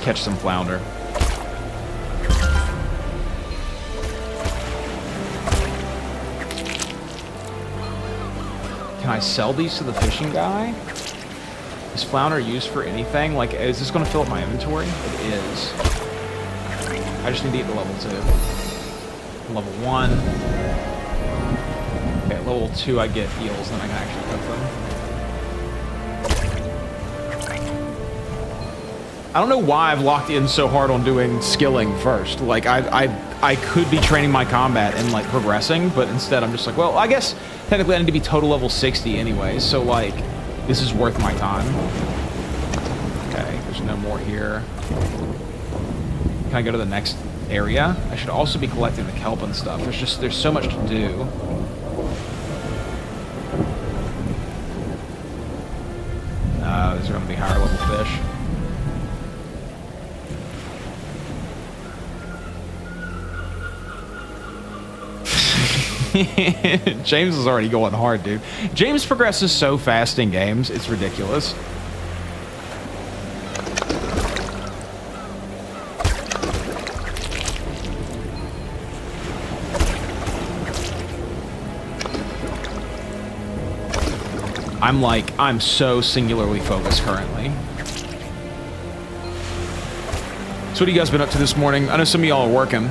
Catch some flounder. Can I sell these to the fishing guy? Is flounder used for anything? Like, is this going to fill up my inventory? It is. I just need to get to level 2. Level 1. Okay, level 2 I get eels, then I can actually cook them. I don't know why I've locked in so hard on doing skilling first. Like, I could be training my combat and, like, progressing, but instead I'm just like, well, I guess technically I need to be total level 60 anyway, so, like, this is worth my time. Okay, there's no more here. Can I go to the next area? I should also be collecting the kelp and stuff. There's so much to do. These are going to be higher level fish. James is already going hard, dude. James progresses so fast in games, it's ridiculous. I'm so singularly focused currently. So what have you guys been up to this morning? I know some of y'all are working.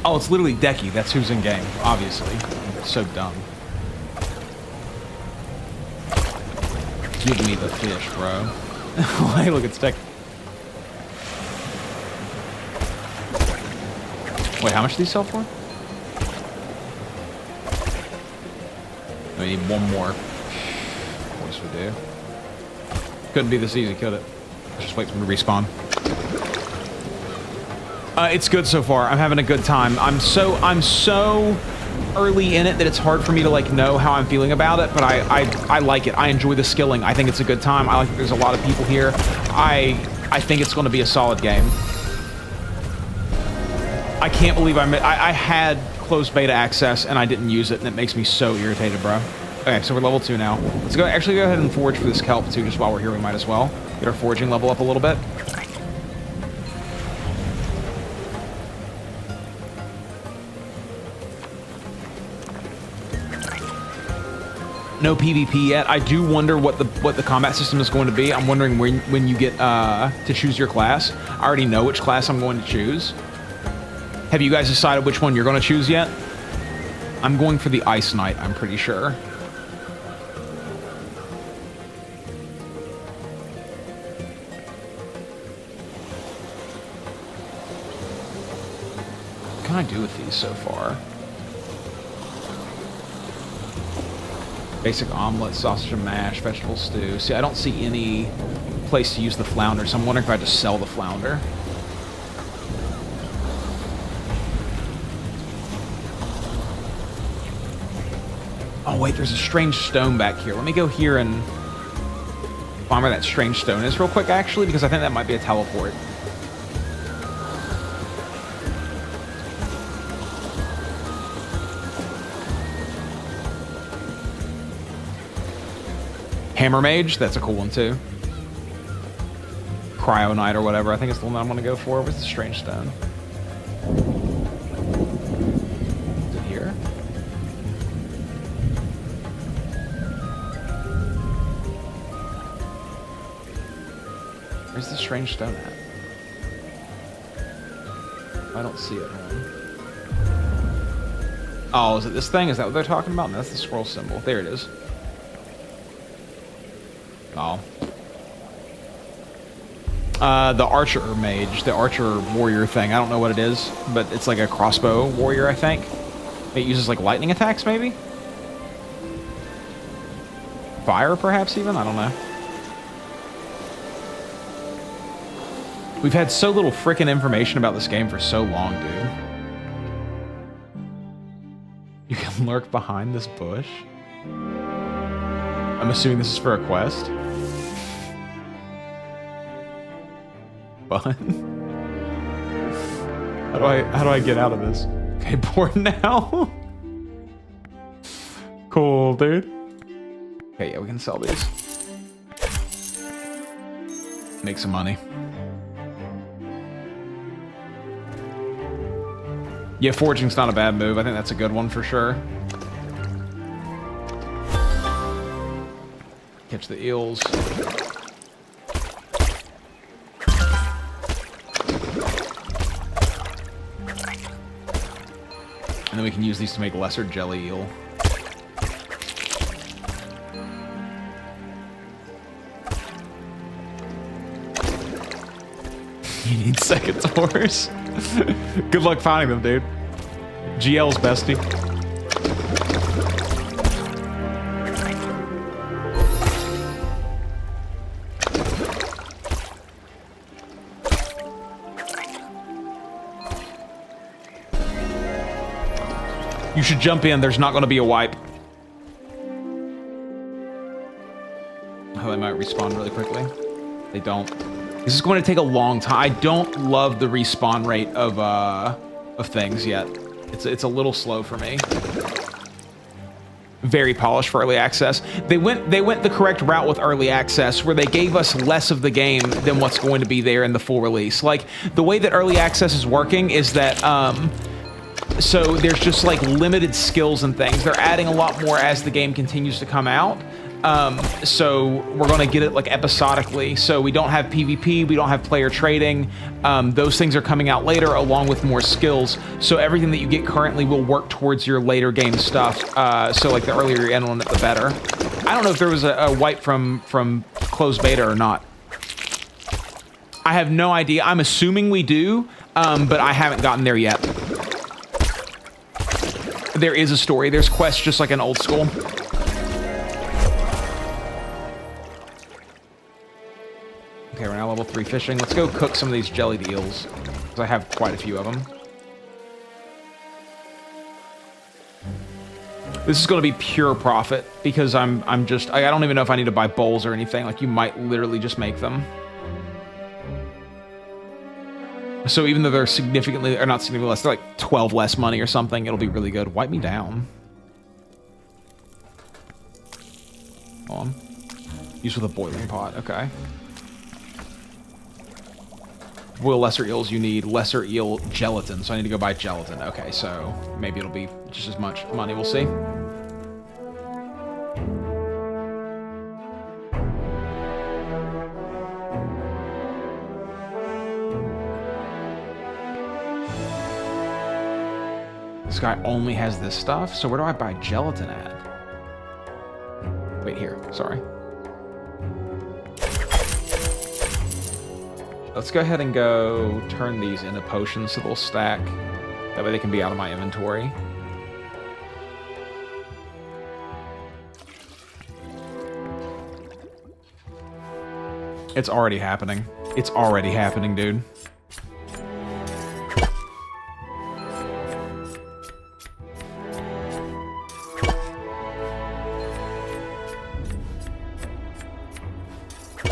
Oh, it's literally Decky. That's who's in game, obviously. It's so dumb. Give me the fish, bro. Hey, look, it's Decky. Wait, how much do these sell for? We need one more. Of course we do. Couldn't be this easy, could it? Let's just wait for them to respawn. It's good so far. I'm having a good time. I'm so early in it that it's hard for me to, like, know how I'm feeling about it, but I like it. I enjoy the skilling. I think it's a good time. I like that there's a lot of people here. I think it's going to be a solid game. I can't believe I had closed beta access and I didn't use it, and it makes me so irritated, bro. Okay, so we're level 2 now. Let's go ahead and forage for this kelp too. Just while we're here, we might as well get our foraging level up a little bit. No PvP yet. I do wonder what the combat system is going to be. I'm wondering when you get to choose your class. I already know which class I'm going to choose. Have you guys decided which one you're going to choose yet? I'm going for the Ice Knight, I'm pretty sure. What can I do with these so far? Basic omelet, sausage and mash, vegetable stew. See, I don't see any place to use the flounder, so I'm wondering if I just sell the flounder. Oh wait, there's a strange stone back here. Let me go here and find where that strange stone is real quick, actually, because I think that might be a teleport. Hammer Mage, that's a cool one too. Cryo Knight or whatever, I think it's the one that I'm gonna go for with the strange stone. Is it here? Where's the strange stone at? I don't see it. Oh, is it this thing? Is that what they're talking about? No, that's the scroll symbol. There it is. Oh. The archer mage, the archer warrior thing. I don't know what it is, but it's like a crossbow warrior, I think. It uses like lightning attacks, maybe? Fire, perhaps, even? I don't know. We've had so little freaking information about this game for so long, dude. You can lurk behind this bush? I'm assuming this is for a quest. Fun. How do I get out of this? Okay, bored now. Cool, dude. Okay, yeah, we can sell these. Make some money. Yeah, foraging's not a bad move. I think that's a good one for sure. Catch the eels. And then we can use these to make lesser jelly eel. You need second tours. Good luck finding them, dude. GL's bestie. You should jump in. There's not going to be a wipe. Oh, they might respawn really quickly. They don't. This is going to take a long time. I don't love the respawn rate of things yet. It's a little slow for me. Very polished for early access. They went the correct route with early access, where they gave us less of the game than what's going to be there in the full release. Like, the way that early access is working is that so there's just like limited skills and things. They're adding a lot more as the game continues to come out. So we're going to get it like episodically. So we don't have PvP, we don't have player trading. Those things are coming out later along with more skills. So everything that you get currently will work towards your later game stuff. So like the earlier you end on it, the better. I don't know if there was a wipe from closed beta or not. I have no idea. I'm assuming we do, but I haven't gotten there yet. There is a story. There's quests just like an old school. Okay, we're now level 3 fishing. Let's go cook some of these jellied eels, because I have quite a few of them. This is going to be pure profit, because I don't even know if I need to buy bowls or anything. Like, you might literally just make them. So even though they're significantly, or not significantly less, they're like 12 less money or something, it'll be really good. Wipe me down. Hold on. Use with a boiling pot, okay. Boil lesser eels, you need lesser eel gelatin, so I need to go buy gelatin. Okay, so maybe it'll be just as much money, we'll see. This guy only has this stuff, so where do I buy gelatin at? Wait, here, sorry. Let's go ahead and go turn these into potions so they'll stack. That way they can be out of my inventory. It's already happening. It's already happening, dude.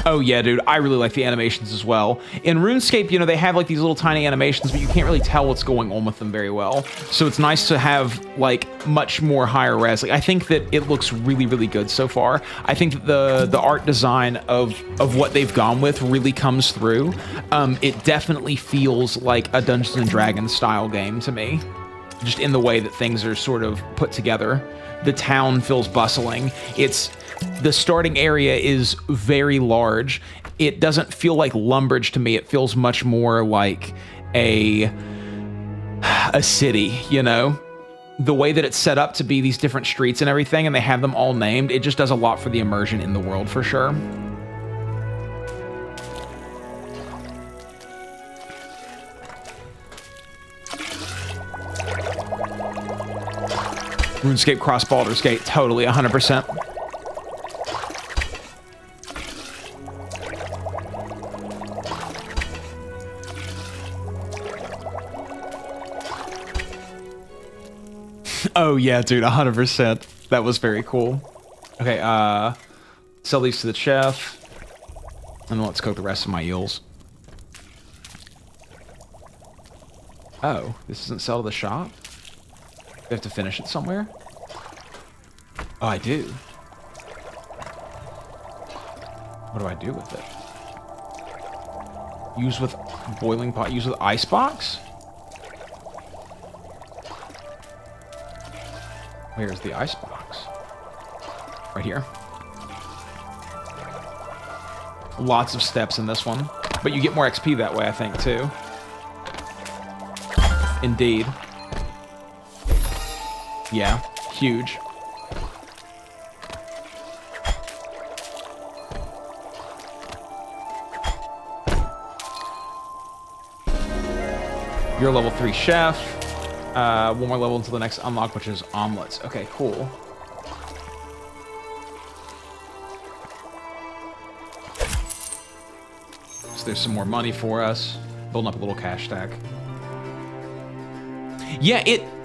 Oh yeah, dude, I really like the animations as well. In RuneScape, you know, they have like these little tiny animations, but you can't really tell what's going on with them very well. So it's nice to have like much more higher res. Like, I think that it looks really, really good so far. I think that the art design of what they've gone with really comes through. It definitely feels like a Dungeons and Dragons style game to me, just in the way that things are sort of put together. The town feels bustling. It's The starting area is very large. It doesn't feel like Lumbridge to me. It feels much more like a city, you know? The way that it's set up to be these different streets and everything, and they have them all named, it just does a lot for the immersion in the world for sure. RuneScape cross Baldur's Gate, totally, 100%. Oh yeah, dude, 100%. That was very cool. Okay, sell these to the chef. And let's cook the rest of my eels. Oh, this doesn't sell to the shop? We have to finish it somewhere? Oh, I do. What do I do with it? Use with boiling pot, use with icebox? Where's the icebox? Right here. Lots of steps in this one. But you get more XP that way, I think, too. Indeed. Yeah, huge. You're a level 3 chef. One more level until the next unlock, which is omelets. Okay, cool. So there's some more money for us. Building up a little cash stack. Yeah,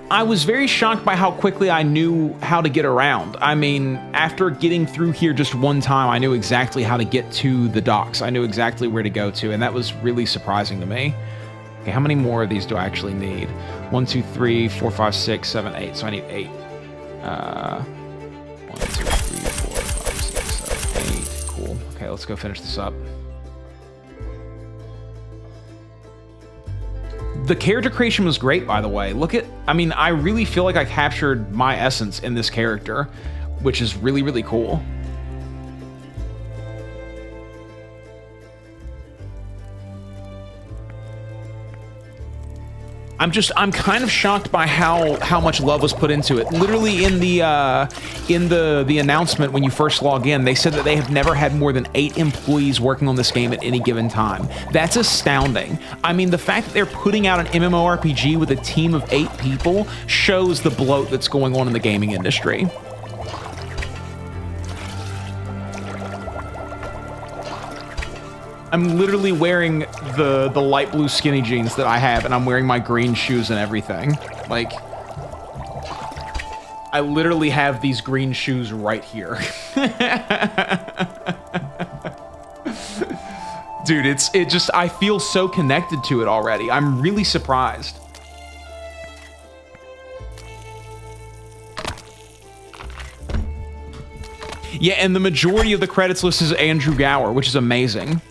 I was very shocked by how quickly I knew how to get around. I mean, after getting through here just one time, I knew exactly how to get to the docks. I knew exactly where to go to, and that was really surprising to me. Okay, how many more of these do I actually need? 1, 2, 3, 4, 5, 6, 7, 8. So I need 8. 1, 2, 3, 4, 5, 6, 7, 8. Cool. Okay, let's go finish this up. The character creation was great, by the way. Look at, I mean, I really feel like I captured my essence in this character, which is really, really cool. I'm kind of shocked by how much love was put into it. Literally in the announcement when you first log in, they said that they have never had more than 8 employees working on this game at any given time. That's astounding. I mean, the fact that they're putting out an MMORPG with a team of 8 people shows the bloat that's going on in the gaming industry. I'm literally wearing the light blue skinny jeans that I have, and I'm wearing my green shoes and everything. Like, I literally have these green shoes right here. Dude, I feel so connected to it already. I'm really surprised. Yeah, and the majority of the credits list is Andrew Gower, which is amazing.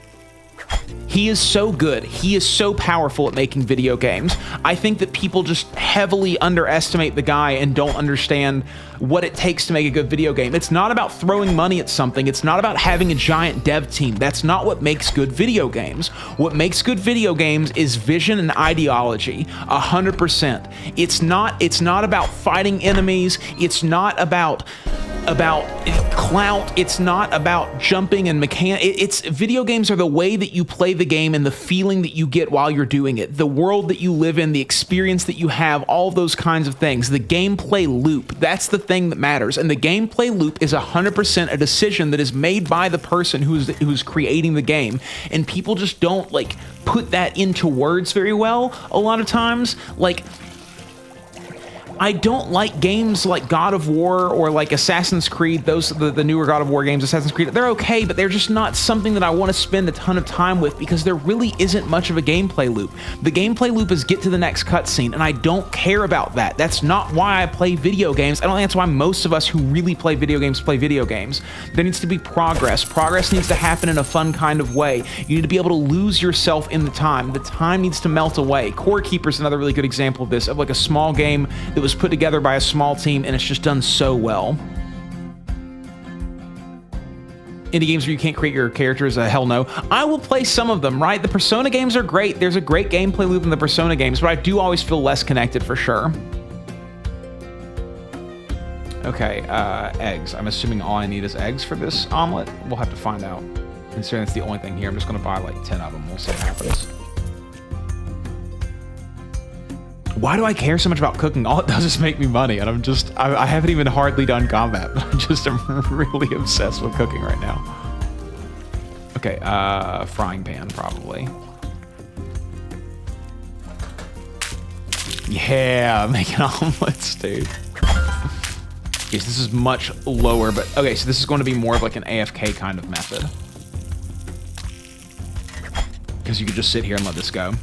He is so good. He is so powerful at making video games. I think that people just heavily underestimate the guy and don't understand what it takes to make a good video game. It's not about throwing money at something. It's not about having a giant dev team. That's not what makes good video games. What makes good video games is vision and ideology, 100%. It's not about fighting enemies. It's not about clout. It's not about jumping and it's video games are the way that you play the game and the feeling that you get while you're doing it, the world that you live in, the experience that you have, all those kinds of things. The gameplay loop, that's the thing that matters. And the gameplay loop is 100% a decision that is made by the person who's creating the game. And people just don't like put that into words very well a lot of times. Like, I don't like games like God of War or like Assassin's Creed, the newer God of War games, Assassin's Creed. They're okay, but they're just not something that I want to spend a ton of time with because there really isn't much of a gameplay loop. The gameplay loop is get to the next cutscene, and I don't care about that. That's not why I play video games. I don't think that's why most of us who really play video games play video games. There needs to be progress. Progress needs to happen in a fun kind of way. You need to be able to lose yourself in the time. The time needs to melt away. Core Keeper's another really good example of this, of like a small game that was put together by a small team and it's just done so well. Indie games where you can't create your characters, hell no. I will play some of them, right? The Persona games are great. There's a great gameplay loop in the Persona games, but I do always feel less connected for sure. Okay, eggs. I'm assuming all I need is eggs for this omelet. We'll have to find out. Considering it's the only thing here, I'm just gonna buy like 10 of them. We'll see what happens. Why do I care so much about cooking? All it does is make me money, and I haven't even hardly done combat, but I'm really obsessed with cooking right now. Okay, frying pan, probably. Yeah, making omelets, dude. Yes, this is much lower, but okay, so this is going to be more of like an AFK kind of method. Because you could just sit here and let this go.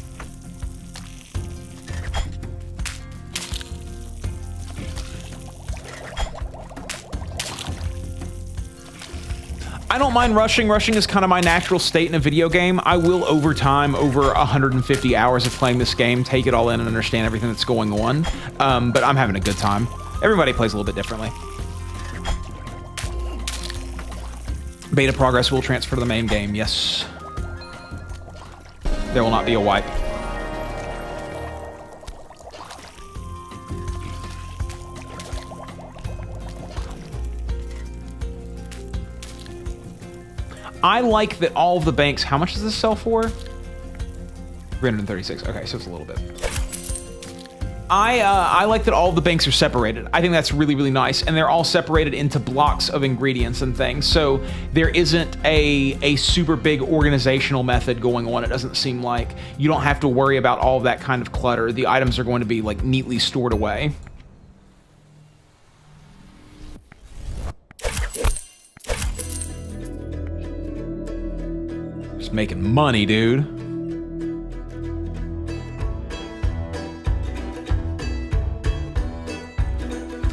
I don't mind rushing. Rushing is kind of my natural state in a video game. I will, over time, over 150 hours of playing this game, take it all in and understand everything that's going on. But I'm having a good time. Everybody plays a little bit differently. Beta progress will transfer to the main game. Yes. There will not be a wipe. I like that all of the banks... How much does this sell for? 336. Okay, so it's a little bit. I like that all of the banks are separated. I think that's really, really nice. And they're all separated into blocks of ingredients and things. So there isn't a super big organizational method going on. It doesn't seem like you don't have to worry about all of that kind of clutter. The items are going to be like neatly stored away. Just making money, dude.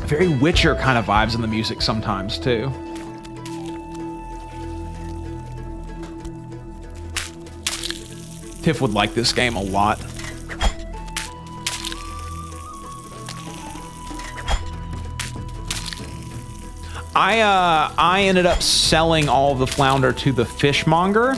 Very Witcher kind of vibes in the music sometimes, too. Tiff would like this game a lot. I ended up selling all of the flounder to the fishmonger.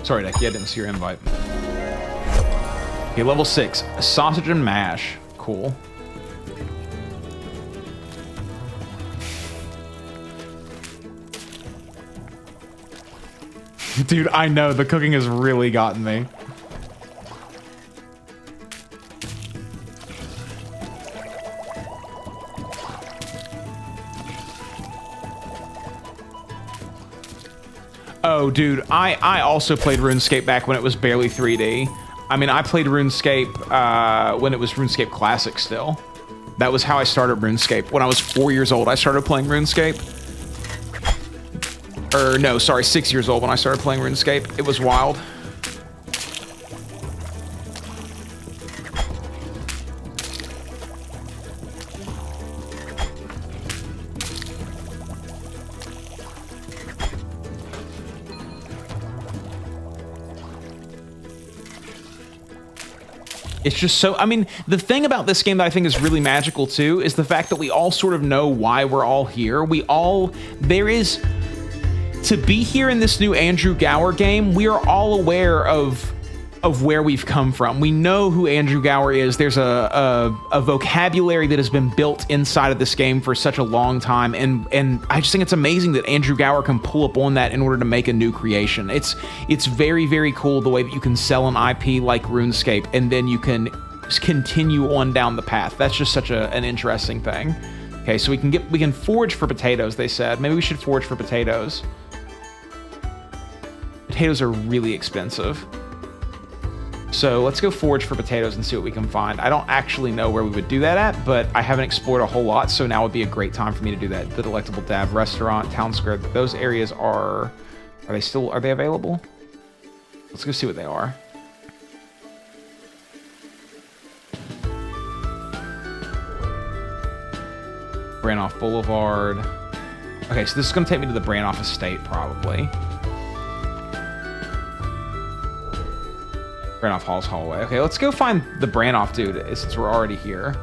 Sorry, Decky, I didn't see your invite. Okay, level 6. Sausage and mash. Cool. Dude, I know. The cooking has really gotten me. Oh, dude, I also played RuneScape back when it was barely 3D. I mean, I played RuneScape when it was RuneScape Classic still. That was how I started RuneScape. When I was 4 years old, I started playing RuneScape. Or, no, sorry, 6 years old when I started playing RuneScape. It was wild. It's just so, I mean, the thing about this game that I think is really magical too is the fact that we all sort of know why we're all here. There is, to be here in this new Andrew Gower game, we are all aware of where we've come from. We know who Andrew Gower is. There's a vocabulary that has been built inside of this game for such a long time, and I just think it's amazing that Andrew Gower can pull up on that in order to make a new creation. It's very, very cool the way that you can sell an IP like RuneScape, and then you can continue on down the path. That's just such an interesting thing. Okay, so we can forage for potatoes, they said. Maybe we should forage for potatoes. Potatoes are really expensive. So let's go forage for potatoes and see what we can find. I don't actually know where we would do that at, but I haven't explored a whole lot, so now would be a great time for me to do that. The Delectable Dab Restaurant, Town Square, those areas are they available? Let's go see what they are. Branoff Boulevard. Okay, so this is going to take me to the Branoff estate, probably. Branoff Hall's hallway. Okay, let's go find the Branoff dude, since we're already here.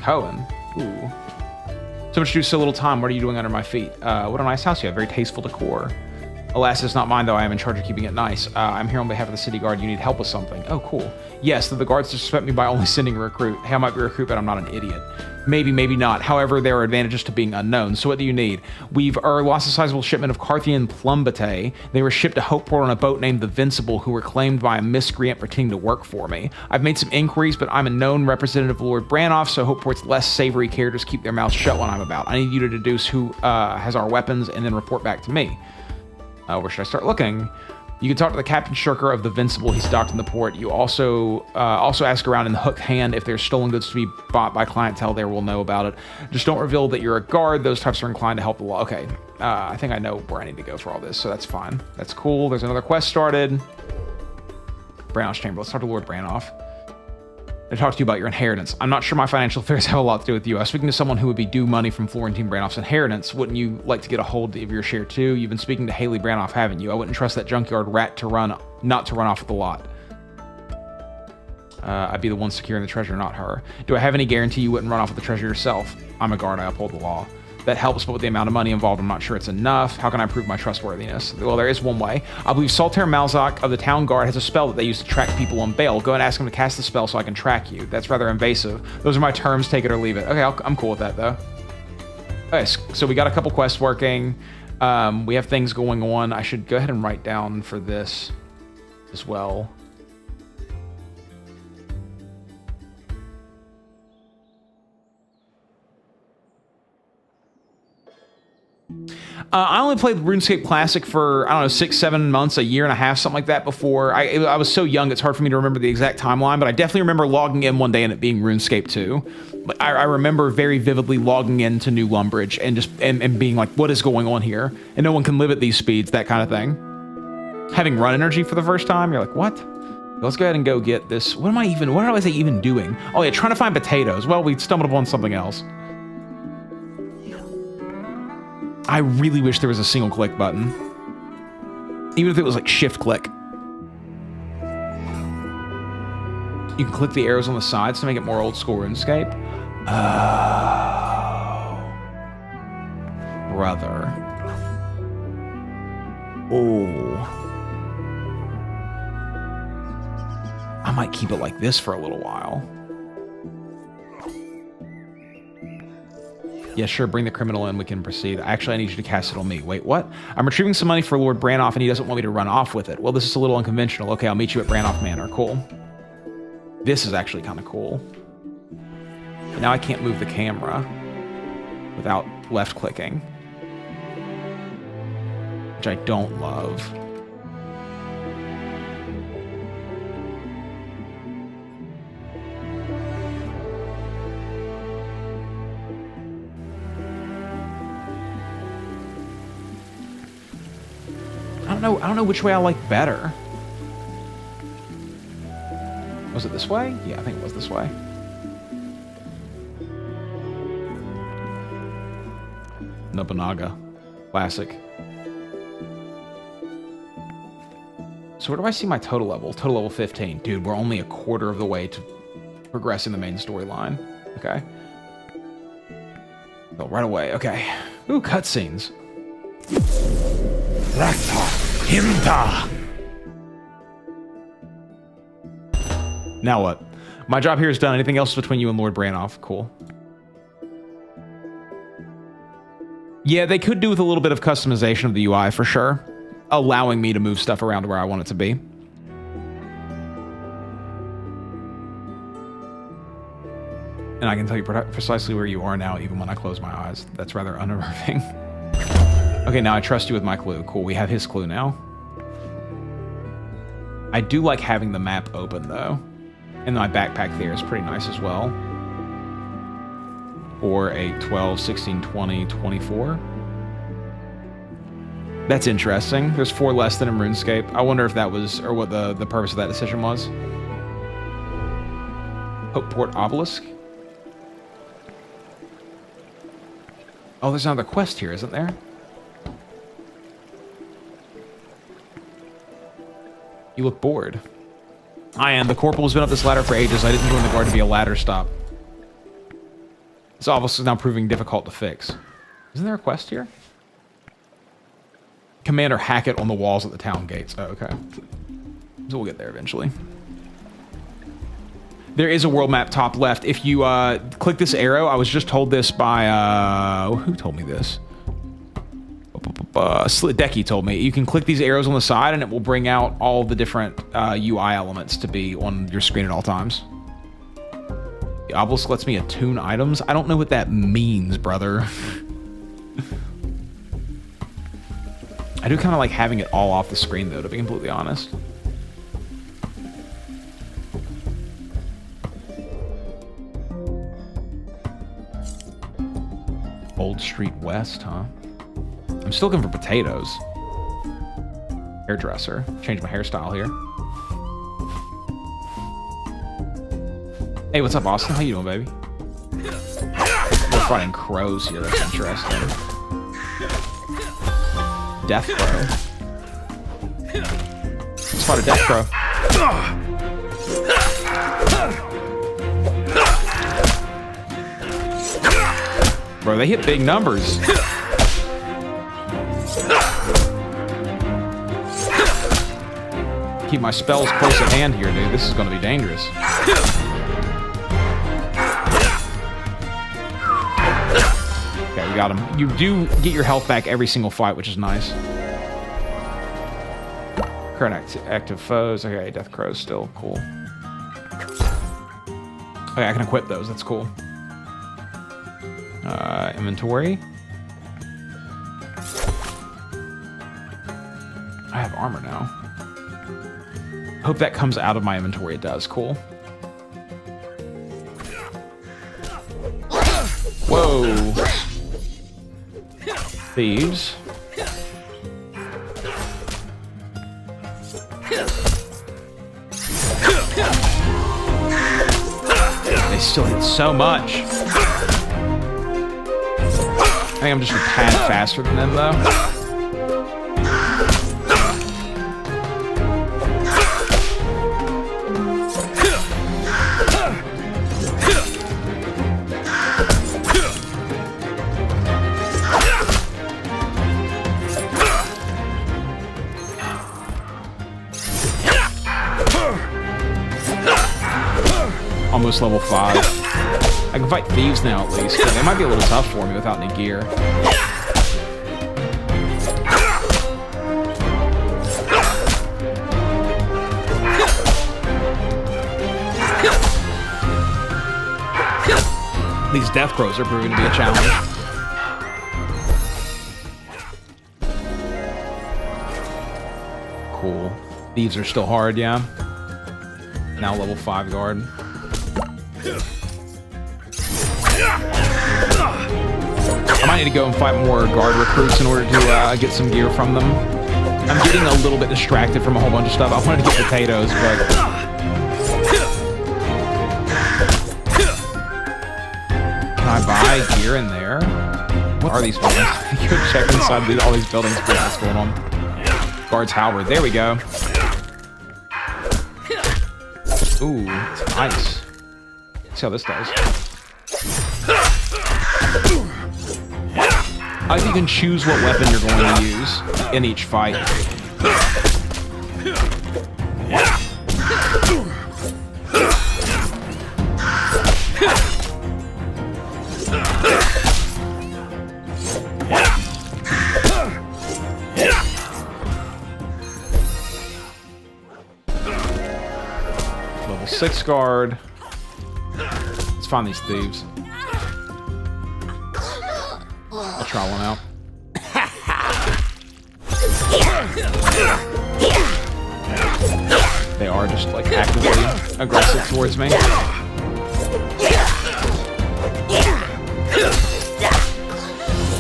Cohen. Ooh. So much to do, so little time. What are you doing under my feet? What a nice house you have. Very tasteful decor. Alas, it's not mine, though. I am in charge of keeping it nice. I'm here on behalf of the city guard. You need help with something. Oh, cool. Yes, the guards disrespect me by only sending a recruit. Hey, I might be a recruit, but I'm not an idiot. Maybe, maybe not. However, there are advantages to being unknown. So what do you need? We've lost a sizable shipment of Carthian plumbate. They were shipped to Hopeport on a boat named the Vincible, who were claimed by a miscreant pretending to work for me. I've made some inquiries, but I'm a known representative of Lord Branoff, so Hopeport's less savory characters keep their mouths shut when I'm about. I need you to deduce who has our weapons and then report back to me. Where should I start looking? You can talk to the Captain Shirker of the Vincible. He's docked in the port. You also ask around in the Hook Hand if there's stolen goods to be bought by clientele. There will know about it. Just don't reveal that you're a guard. Those types are inclined to help the law. Okay, I think I know where I need to go for all this, so that's fine. That's cool. There's another quest started. Branoff's chamber. Let's talk to Lord Branoff. I talk to you about your inheritance. I'm not sure my financial affairs have a lot to do with you. I was speaking to someone who would be due money from Florentine Branoff's inheritance. Wouldn't you like to get a hold of your share too? You've been speaking to Haley Branoff, haven't you? I wouldn't trust that junkyard rat not to run off with the lot. I'd be the one securing the treasure, not her. Do I have any guarantee you wouldn't run off with the treasure yourself? I'm a guard. I uphold the law. That helps, but with the amount of money involved, I'm not sure it's enough. How can I prove my trustworthiness? Well, there is one way. I believe Saltaire Malzak of the town guard has a spell that they use to track people on bail. Go and ask him to cast the spell so I can track you. That's rather invasive. Those are my terms. Take it or leave it. Okay, I'm cool with that, though. Okay, so we got a couple quests working. We have things going on. I should go ahead and write down for this as well. I only played RuneScape Classic for, I don't know, 6-7 months, a year and a half, something like that before. I was so young, it's hard for me to remember the exact timeline, but I definitely remember logging in one day and it being RuneScape 2. I remember very vividly logging into New Lumbridge and just and being like, what is going on here? And no one can live at these speeds, that kind of thing. Having run energy for the first time, you're like, what? Let's go ahead and go get this. What was I even doing? Oh yeah, trying to find potatoes. Well, we stumbled upon something else. I really wish there was a single click button. Even if it was like shift click. You can click the arrows on the sides to make it more old school RuneScape. Oh. Brother. Oh. I might keep it like this for a little while. Yeah, sure, bring the criminal in, we can proceed. Actually, I need you to cast it on me. Wait, what? I'm retrieving some money for Lord Branoff, and he doesn't want me to run off with it. Well, this is a little unconventional. Okay, I'll meet you at Branoff Manor. Cool. This is actually kind of cool. But now I can't move the camera without left-clicking, which I don't love. I don't know which way I like better. Was it this way? Yeah, I think it was this way. Nobunaga. Classic. So where do I see my total level? Total level 15. Dude, we're only a quarter of the way to progressing the main storyline. Okay. Oh, right away. Okay. Ooh, cutscenes. Now what? My job here is done. Anything else between you and Lord Branoff? Cool. Yeah, they could do with a little bit of customization of the UI for sure, allowing me to move stuff around to where I want it to be. And I can tell you precisely where you are now, even when I close my eyes. That's rather unnerving. Okay, now I trust you with my clue. Cool, we have his clue now. I do like having the map open, though. And my backpack there is pretty nice as well. Or a 12, 16, 20, 24. That's interesting. There's 4 less than in RuneScape. I wonder if that was, or what the purpose of that decision was. Hopeport Obelisk. Oh, there's another quest here, isn't there? You look bored. I am. The corporal's been up this ladder for ages. I didn't join the guard to be a ladder stop. This obelisk is now proving difficult to fix. Isn't there a quest here? Commander Hackett on the walls at the town gates. Oh, okay. So we'll get there eventually. There is a world map top left. If you click this arrow, I was just told this by... who told me this? Decky told me. You can click these arrows on the side and it will bring out all the different UI elements to be on your screen at all times. The obelisk lets me attune items. I don't know what that means, brother. I do kind of like having it all off the screen, though, to be completely honest. Old Street West, huh? I'm still looking for potatoes. Hairdresser. Change my hairstyle here. Hey, what's up, Austin? How you doing, baby? We're fighting crows here. That's interesting. Death crow. Let's fight a death crow. Bro, they hit big numbers. Keep my spells close at hand here, dude. This is going to be dangerous. Okay, we got him. You do get your health back every single fight, which is nice. Current active foes. Okay, Death Crow's still cool. Okay, I can equip those. That's cool. Inventory. I have armor now. Hope that comes out of my inventory. It does. Cool. Whoa. Thieves. They still hit so much. I think I'm just a tad faster than them, though. Almost level 5. I can fight thieves now at least, but they might be a little tough for me without any gear. These death crows are proving to be a challenge. Cool. Thieves are still hard, yeah. Now level 5 guard. I might need to go and fight more guard recruits in order to get some gear from them. I'm getting a little bit distracted from a whole bunch of stuff. I wanted to get potatoes, but... Can I buy gear in there? What are these buildings? You could check inside all these buildings, but what's going on. Guard's halberd. There we go. Ooh, it's nice. Let's see how this does. I think you can choose what weapon you're going to use in each fight. Level 6 guard. Let's find these thieves. I'll try one out. They are just like actively aggressive towards me.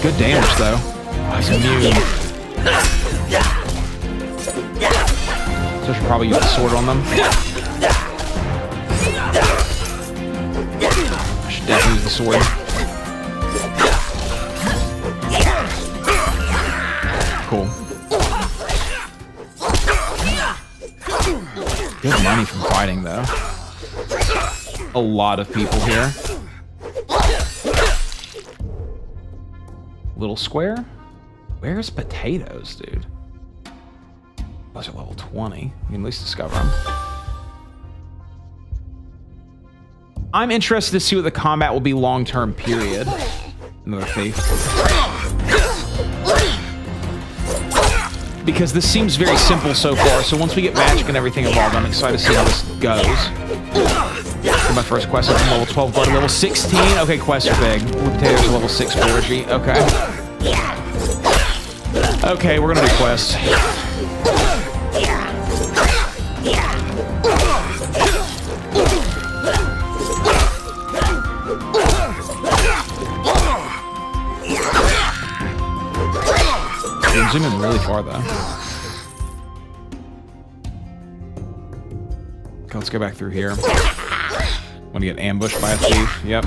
Good damage though. Oh, he's immune. So I should probably use the sword on them. I should definitely use the sword. Cool. Good money from fighting, though. A lot of people here. Little square? Where's potatoes, dude? Those are level 20. You can at least discover them. I'm interested to see what the combat will be long-term, period. Another thief. Because this seems very simple so far, so once we get magic and everything involved, I'm excited to see how this goes. For my first quest, I'm level 12, guard level 16. Okay, quests are big. Potatoes are level 6 foraging. Okay. Okay, we're gonna do quests. I'm zooming really far, though. Okay, let's go back through here. Want to get ambushed by a thief? Yep.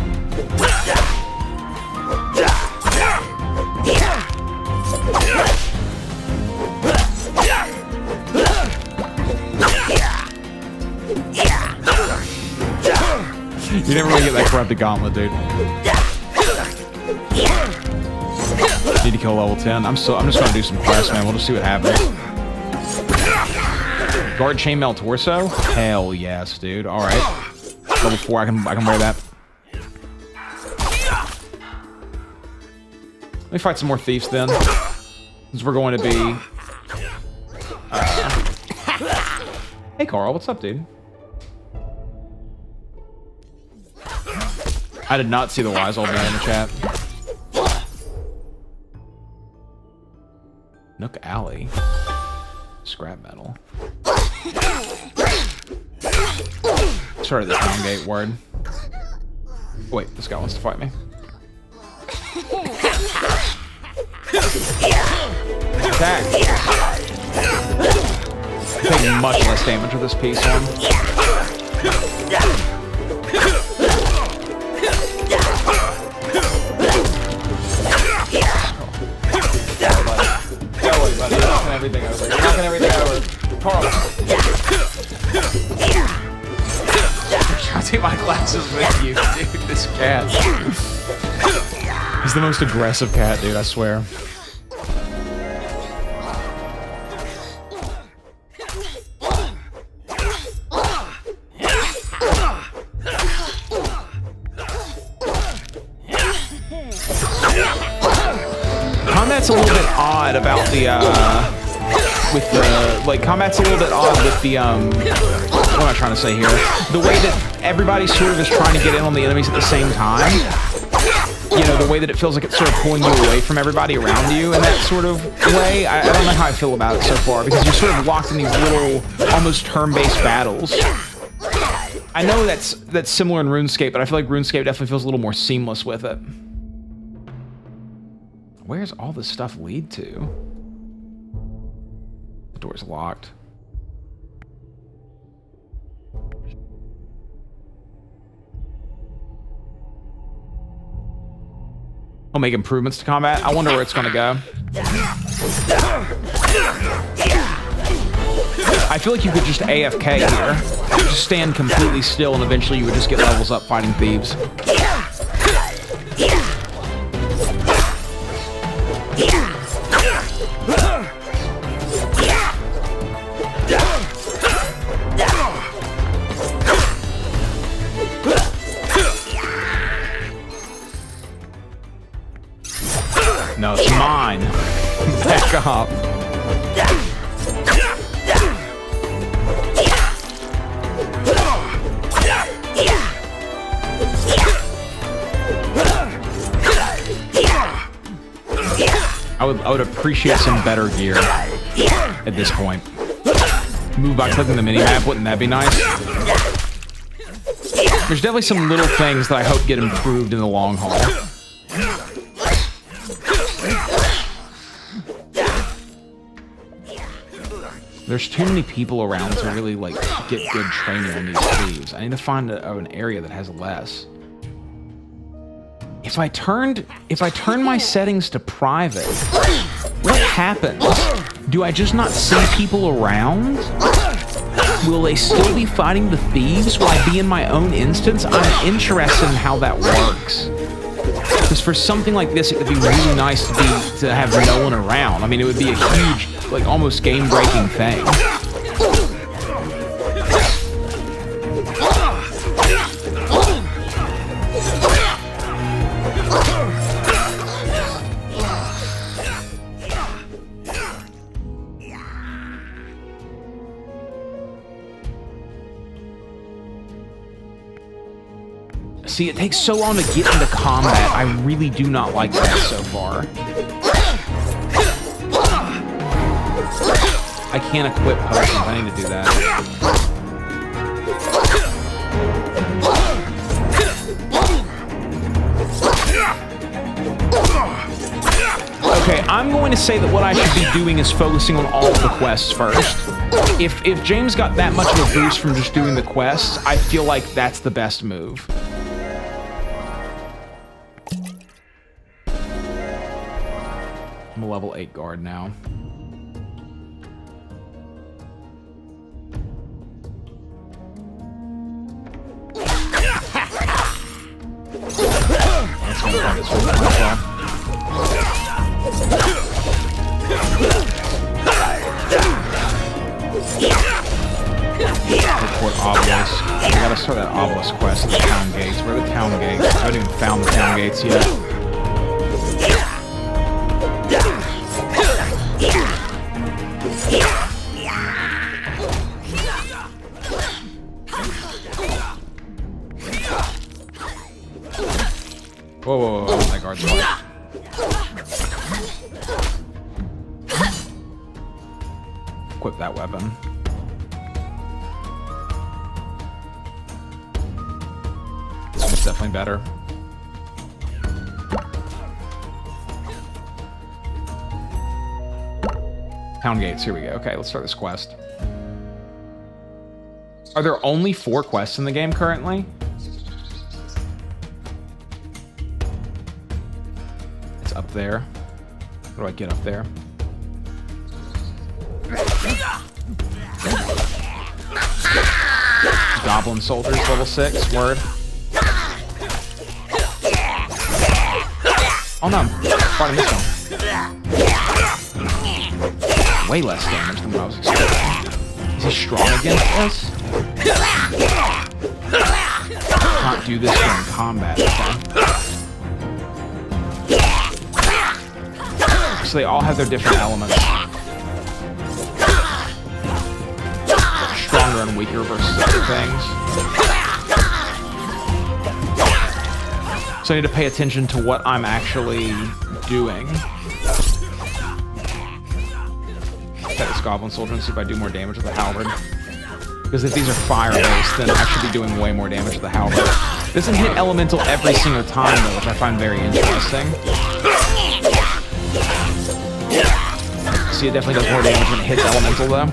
You never really get that corrupted gauntlet, dude. Need to kill level 10. I'm just gonna do some quests, man. We'll just see what happens. Guard chainmail torso? Hell yes, dude. All right. Level 4. I can wear that. Let me fight some more thieves then, since we're going to be. Hey, Carl. What's up, dude? I did not see the wise old man in the chat. Nook Alley. Scrap metal. Started the town gate, word. Wait, this guy wants to fight me. Attack! Taking much less damage with this piece on. Everything over. You're knocking everything over. Carl. I'll take my glasses with you, dude. This cat. He's the most aggressive cat, dude, I swear. Combat's a little bit odd about the, combat's a little bit odd with the, what am I trying to say here? The way that everybody sort of is trying to get in on the enemies at the same time. You know, the way that it feels like it's sort of pulling you away from everybody around you in that sort of way. I don't know how I feel about it so far, because you're sort of locked in these little, almost turn-based battles. I know that's similar in RuneScape, but I feel like RuneScape definitely feels a little more seamless with it. Where's all this stuff lead to? The door's locked. I'll make improvements to combat. I wonder where it's gonna go. I feel like you could just AFK here. Just stand completely still and eventually you would just get levels up fighting thieves. No, it's mine. Back up. I would appreciate some better gear at this point. Move by clicking the mini-map, wouldn't that be nice? There's definitely some little things that I hope get improved in the long haul. There's too many people around to really, like, get good training on these thieves. I need to find an area that has less. If I turn my settings to private, what happens? Do I just not see people around? Will they still be fighting the thieves? Will I be in my own instance? I'm interested in how that works. Because for something like this, it would be really nice to have no one around. I mean, it would be a huge, like, almost game-breaking thing. See, it takes so long to get into combat. I really do not like that so far. I can't equip potions. I need to do that. Okay, I'm going to say that what I should be doing is focusing on all of the quests first. If James got that much of a boost from just doing the quests, I feel like that's the best move. I'm a level 8 guard now. That's gonna find its way as well. Hopeport Obelisk. We gotta start that Obelisk quest at the town gates. Where are the town gates? I haven't even found the town gates yet. Whoa, whoa, whoa, that guard's fine. Equip that weapon. This one's definitely better. Town gates, here we go. Okay, let's start this quest. Are there only 4 quests in the game currently? It's up there. How do I get up there? Goblin soldiers, level 6, word. Oh no, fighting this one. Way less damage than what I was expecting. Is he strong against us? Can't do this during combat, okay. So they all have their different elements. Stronger and weaker versus other things. So I need to pay attention to what I'm actually doing. This Goblin soldier and see if I do more damage with the halberd. Because if these are fire-based, then I should be doing way more damage with the halberd. It doesn't hit elemental every single time, though, which I find very interesting. See, it definitely does more damage when it hits elemental, though.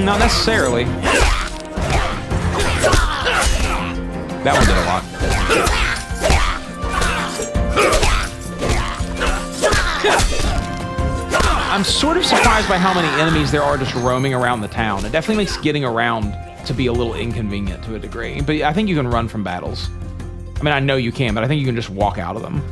Not necessarily. That one did a lot. I'm sort of surprised by how many enemies there are just roaming around the town. It definitely makes getting around to be a little inconvenient to a degree. But I think you can run from battles. I mean, I know you can, but I think you can just walk out of them.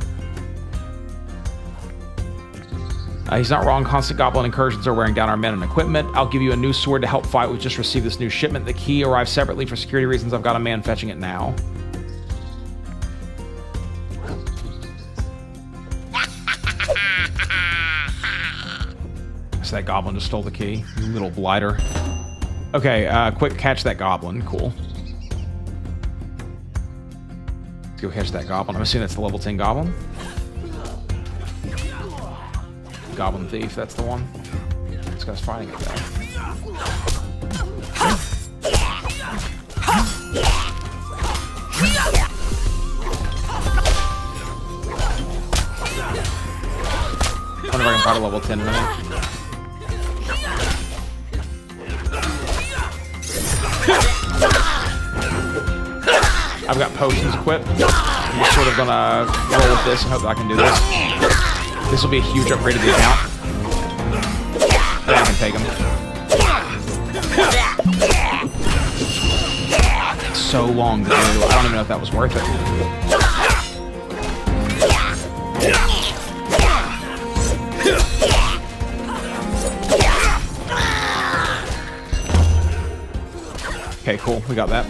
He's not wrong. Constant goblin incursions are wearing down our men and equipment. I'll give you a new sword to help fight. We just received this new shipment. The key arrived separately for security reasons. I've got a man fetching it now. So that goblin just stole the key. You little blighter. Okay, quick catch that goblin. Cool. Let's go catch that goblin. I'm assuming that's the level 10 goblin. Goblin thief, that's the one. This guy's fighting it though. I wonder if I can fight a level 10 enemy. I've got potions equipped. I'm just sort of gonna roll with this and hope that I can do this. This will be a huge upgrade to the account. And I can take him. It's so long to do. I don't even know if that was worth it. Okay, cool. We got that.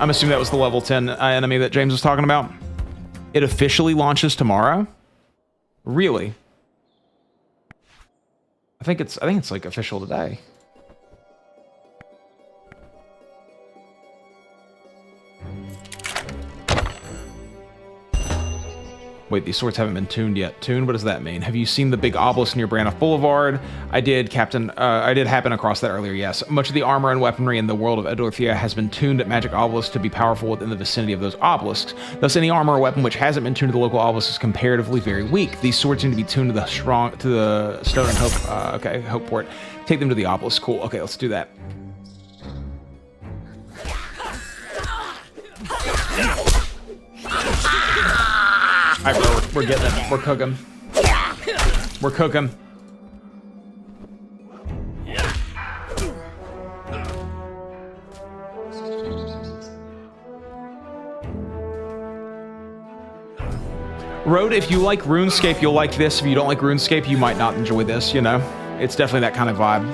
I'm assuming that was the level 10 enemy that James was talking about. It officially launches tomorrow? Really? I think it's like official today. Wait, these swords haven't been tuned yet. Tuned? What does that mean? Have you seen the big obelisk near Branagh Boulevard? I did, Captain. I did happen across that earlier, yes. Much of the armor and weaponry in the world of Edorthia has been tuned at magic obelisks to be powerful within the vicinity of those obelisks. Thus, any armor or weapon which hasn't been tuned to the local obelisk is comparatively very weak. These swords need to be tuned to the Stone and Hope. Okay, Hopeport. Take them to the obelisk. Cool. Okay, let's do that. All right, bro, we're getting it. We're cooking. We're cooking. Road, if you like RuneScape, you'll like this. If you don't like RuneScape, you might not enjoy this, you know? It's definitely that kind of vibe.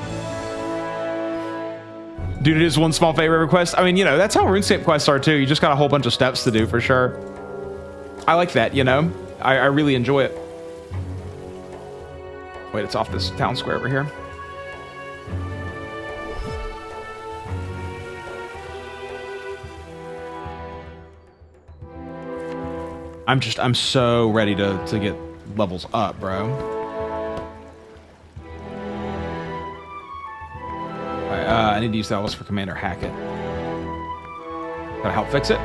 Dude, it is one small favor request. I mean, you know, that's how RuneScape quests are, too. You just got a whole bunch of steps to do, for sure. I like that, you know? I really enjoy it. Wait, it's off this town square over here. I'm so ready to get levels up, bro. Alright, I need to use that list for Commander Hackett. Gotta help fix it.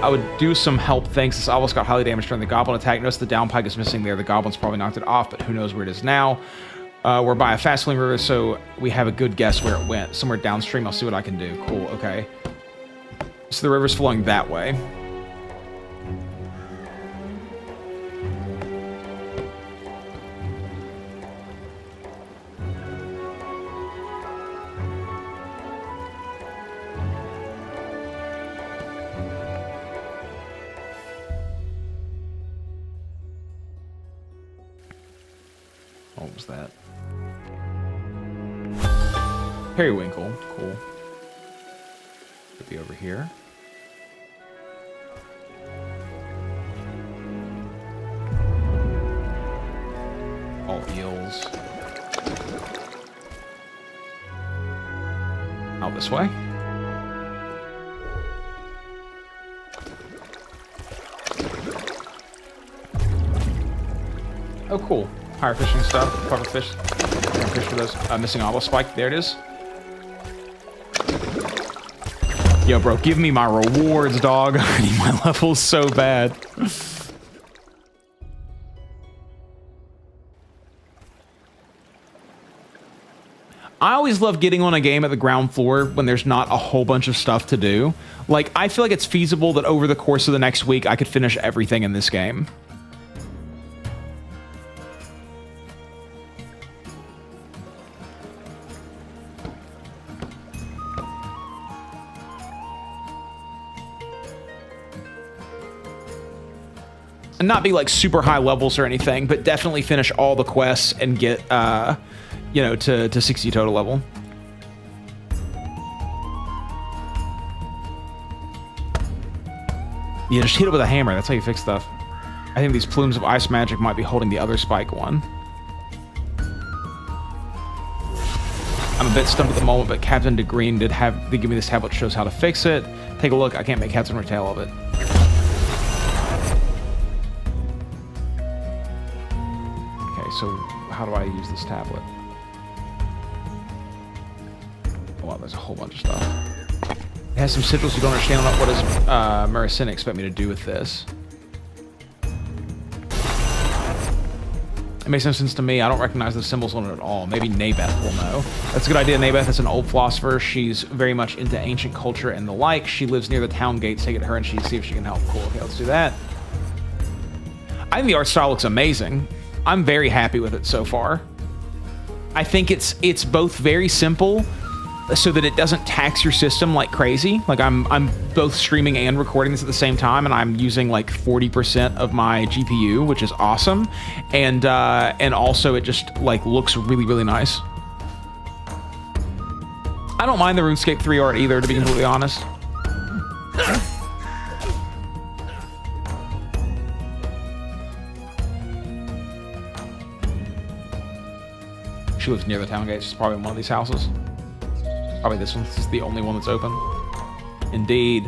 I would do some help, thanks. This obelisk got highly damaged during the Goblin attack. Notice the down pike is missing there. The Goblin's probably knocked it off, but who knows where it is now. We're by a fast-flowing river, so we have a good guess where it went. Somewhere downstream. I'll see what I can do. Cool, okay. So the river's flowing that way. What was that? Periwinkle. Cool. Could be over here. All eels. Out this way. Oh, cool. Higher fishing stuff. Cover fish. Fish for those. Missing obelisk spike. There it is. Yo, bro, give me my rewards, dog. I need my levels so bad. I always love getting on a game at the ground floor when there's not a whole bunch of stuff to do. Like, I feel like it's feasible that over the course of the next week, I could finish everything in this game. And not be like super high levels or anything, but definitely finish all the quests and get, you know, to 60 total level. Yeah, just hit it with a hammer. That's how you fix stuff. I think these plumes of ice magic might be holding the other spike one. I'm a bit stumped at the moment, but Captain DeGreen did give me this tablet that shows how to fix it. Take a look. I can't make heads or tail of it. So how do I use this tablet? Oh, wow, there's a whole bunch of stuff. It has some sigils you don't understand. What does Maricina expect me to do with this? makes no sense to me. I don't recognize the symbols on it at all. Maybe Nabeth will know. That's a good idea. Nabeth is an old philosopher. She's very much into ancient culture and the like. She lives near the town gates. Take it to her and see if she can help. Cool. Okay, let's do that. I think the art style looks amazing. I'm very happy with it so far. I think it's both very simple, so that it doesn't tax your system like crazy. Like I'm both streaming and recording this at the same time, and I'm using like 40% of my GPU, which is awesome. And also it just like looks really, really nice. I don't mind the RuneScape 3 art either, to be completely honest. She lives near the town gates. She's probably in one of these houses. Probably this one. This is the only one that's open. Indeed.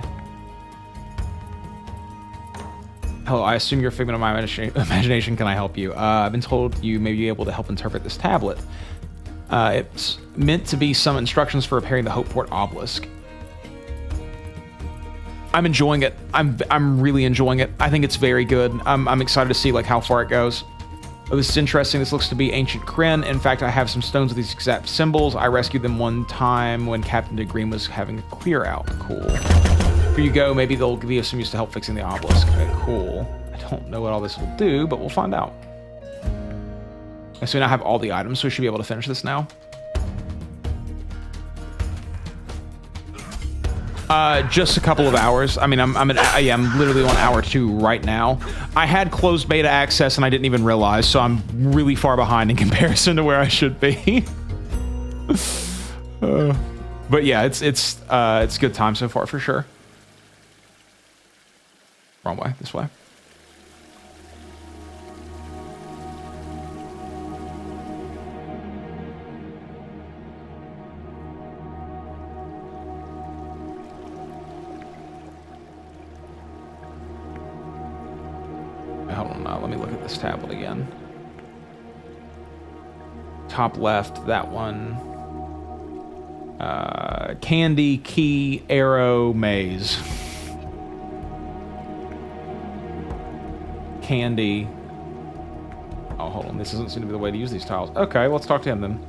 Hello, I assume you're a figment of my imagination. Can I help you? I've been told you may be able to help interpret this tablet. It's meant to be some instructions for repairing the Hopeport Obelisk. I'm enjoying it. I'm really enjoying it. I think it's very good. I'm excited to see like how far it goes. Oh, this is interesting. This looks to be ancient Kryn. In fact, I have some stones with these exact symbols. I rescued them one time when Captain DeGreen was having a clear out. Cool. Here you go. Maybe they'll give you some use to help fixing the obelisk. Okay, cool. I don't know what all this will do, but we'll find out. Okay, so we now have all the items, so we should be able to finish this now. Just a couple of hours. I mean, I'm literally on hour 2 right now. I had closed beta access and I didn't even realize, so I'm really far behind in comparison to where I should be. But yeah, it's good time so far for sure. Wrong way, this way. Hold on now, let me look at this tablet again. Top left, that one. Candy, key, arrow, maze. Candy. Oh, hold on, this doesn't seem to be the way to use these tiles. Okay, let's talk to him then.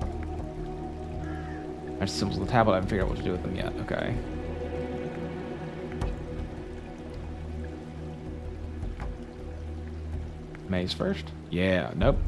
There's symbols on the tablet, I haven't figured out what to do with them yet. Okay. Maze first? Yeah, nope.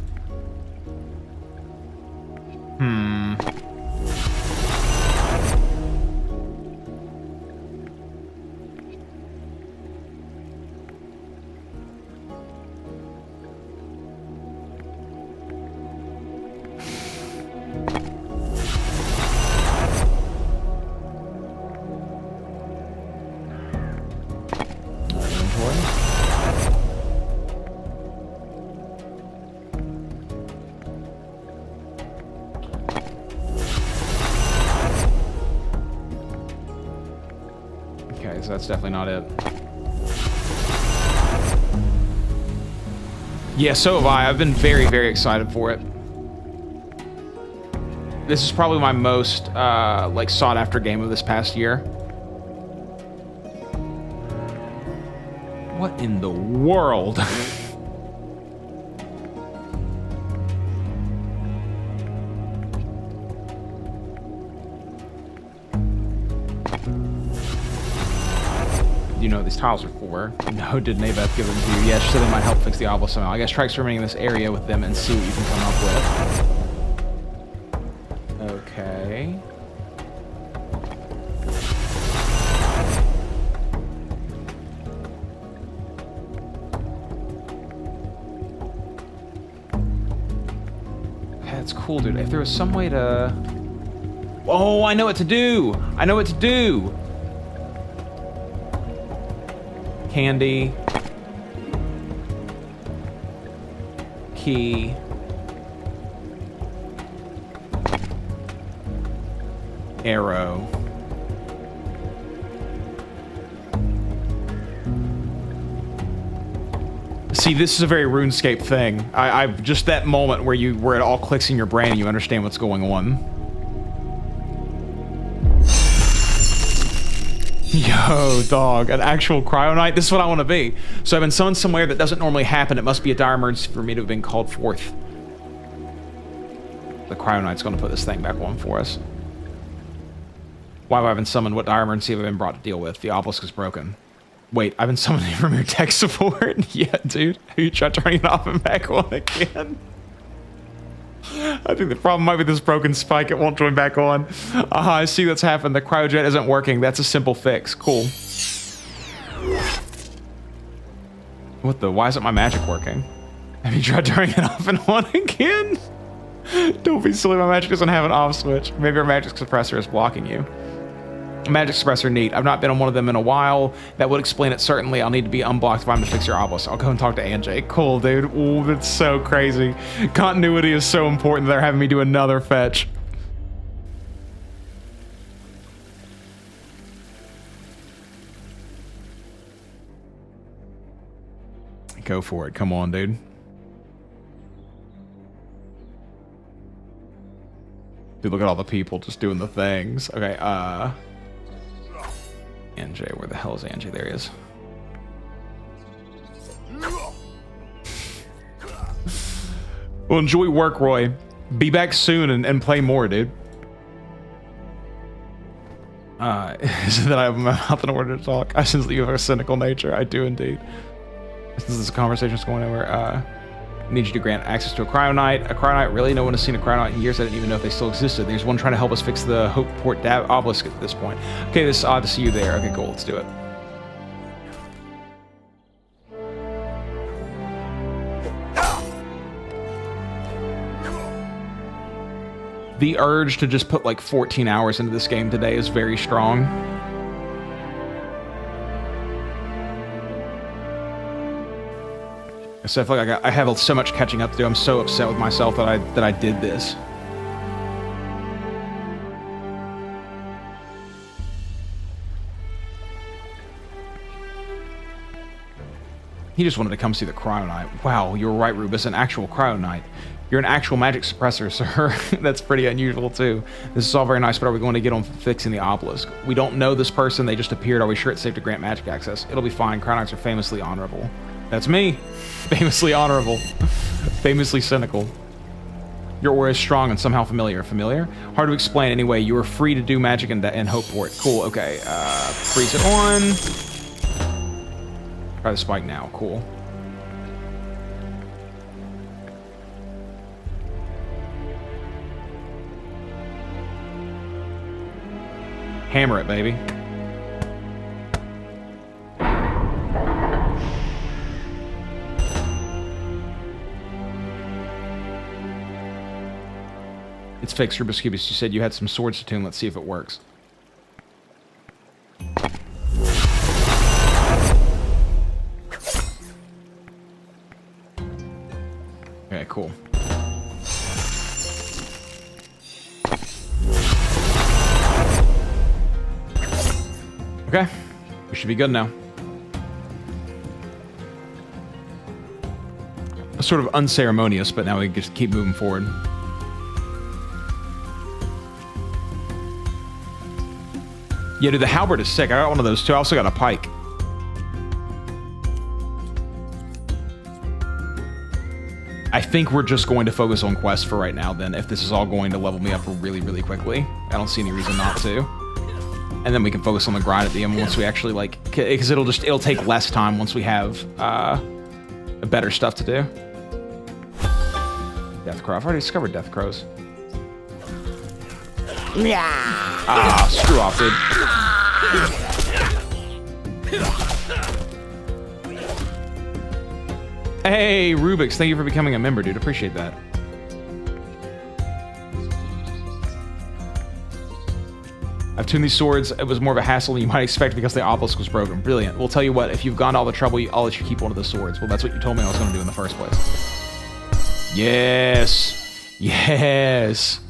So that's definitely not it. Yeah, so have I. I've been very, very excited for it. This is probably my most like sought after game of this past year. What in the world? You know what these tiles are for. No, did Nabeth give them to you? Yeah, she said they might help fix the obelisk somehow. I guess try experimenting in this area with them and see what you can come up with. Okay. That's cool, dude. If there was some way to... Oh, I know what to do! I know what to do! Candy, key, arrow, see, this is a very RuneScape thing. I've just that moment where it all clicks in your brain and you understand what's going on. Yo, dog, an actual Cryo Knight? This is what I want to be. So I've been summoned somewhere that doesn't normally happen. It must be a dire emergency for me to have been called forth. The Cryo Knight's going to put this thing back on for us. Why have I been summoned? What dire emergency have I been brought to deal with? The Obelisk is broken. Wait, I've been summoning from your tech support? Yeah, dude. You tried turning it off and back on again. I think the problem might be this broken spike. It won't join back on. I see that's happened. The cryojet isn't working. That's a simple fix. Cool. What the? Why isn't my magic working? Have you tried turning it off and on again? Don't be silly. My magic doesn't have an off switch. Maybe our magic suppressor is blocking you. Magic suppressor, neat. I've not been on one of them in a while. That would explain it, certainly. I'll need to be unblocked if I'm to fix your obelisk. I'll go and talk to Anjay. Cool, dude. Ooh, that's so crazy. Continuity is so important that they're having me do another fetch. Go for it. Come on, dude. Dude, look at all the people just doing the things. Okay, Anjay, where the hell is Anjay? There he is. Well, enjoy work, Roy. Be back soon and play more, dude. Is it that I have my mouth in order to talk? I sense that you have a cynical nature. I do indeed. Since this conversation's going over, need you to grant access to a Cryo Knight. A Cryo Knight? Really? No one has seen a Cryo Knight in years. I didn't even know if they still existed. There's one trying to help us fix the Hopeport Obelisk at this point. Okay, this is odd to see you there. Okay, cool. Let's do it. The urge to just put like 14 hours into this game today is very strong. So I feel like I have so much catching up to do. I'm so upset with myself that I did this. He just wanted to come see the Cryo Knight. Wow, you were right, Rubus, an actual Cryo Knight. You're an actual magic suppressor, sir. That's pretty unusual, too. This is all very nice, but are we going to get on fixing the obelisk? We don't know this person. They just appeared. Are we sure it's safe to grant magic access? It'll be fine. Cryo Knights are famously honorable. That's me. Famously honorable. Famously cynical. Your aura is strong and somehow familiar. Familiar? Hard to explain. Anyway, you are free to do magic in Hopeport. Cool, okay. Freeze it on. Try the spike now. Cool. Hammer it, baby. It's fixed, Rubus Cubus. You said you had some swords to tune. Let's see if it works. Okay, cool. Okay, we should be good now. Sort of unceremonious, but now we can just keep moving forward. Yeah, dude, the halberd is sick. I got one of those too. I also got a pike. I think we're just going to focus on quests for right now then, if this is all going to level me up really, really quickly. I don't see any reason not to. And then we can focus on the grind at the end once we actually, like, because it'll take less time once we have better stuff to do. Death Crow. I've already discovered Death Crows. Yeah. Ah, screw off, dude. Hey, Rubix, thank you for becoming a member, dude. Appreciate that. I've tuned these swords. It was more of a hassle than you might expect because the obelisk was broken. Brilliant. We'll tell you what, if you've gone to all the trouble, I'll let you keep one of the swords. Well, that's what you told me I was going to do in the first place. Yes. Yes.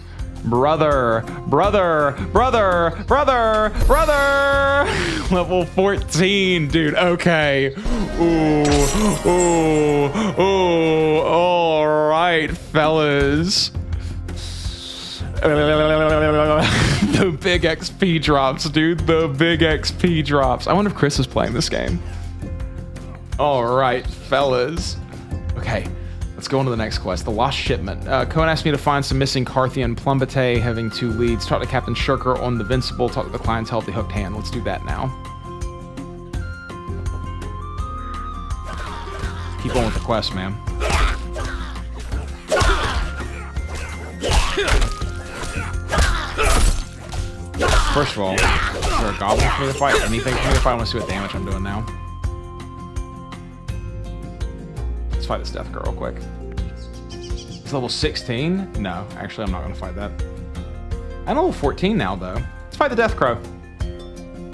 Brother. Level 14, dude. Okay. Ooh. All right, fellas. The big XP drops, dude. The big XP drops. I wonder if Chris is playing this game. All right, fellas. Okay. Let's go on to the next quest. The Lost Shipment. Cohen asked me to find some missing Carthian Plumbate, having 2 leads. Talk to Captain Shirker on the Vincible. Talk to the clientele of the Hooked Hand. Let's do that now. Keep on with the quest, man. First of all, is there a goblin for me to fight? Anything for me to fight? I want to see what damage I'm doing now. Let's fight this Death Girl real quick. It's level 16? No, actually, I'm not going to fight that. I'm level 14 now, though. Let's fight the Death Crow.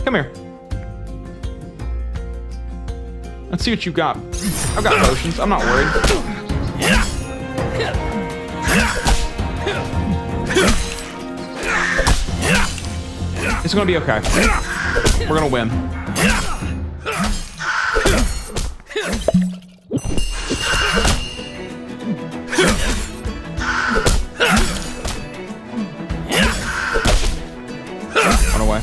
Come here. Let's see what you've got. I've got potions. I'm not worried. It's gonna be okay. We're gonna win. Run away.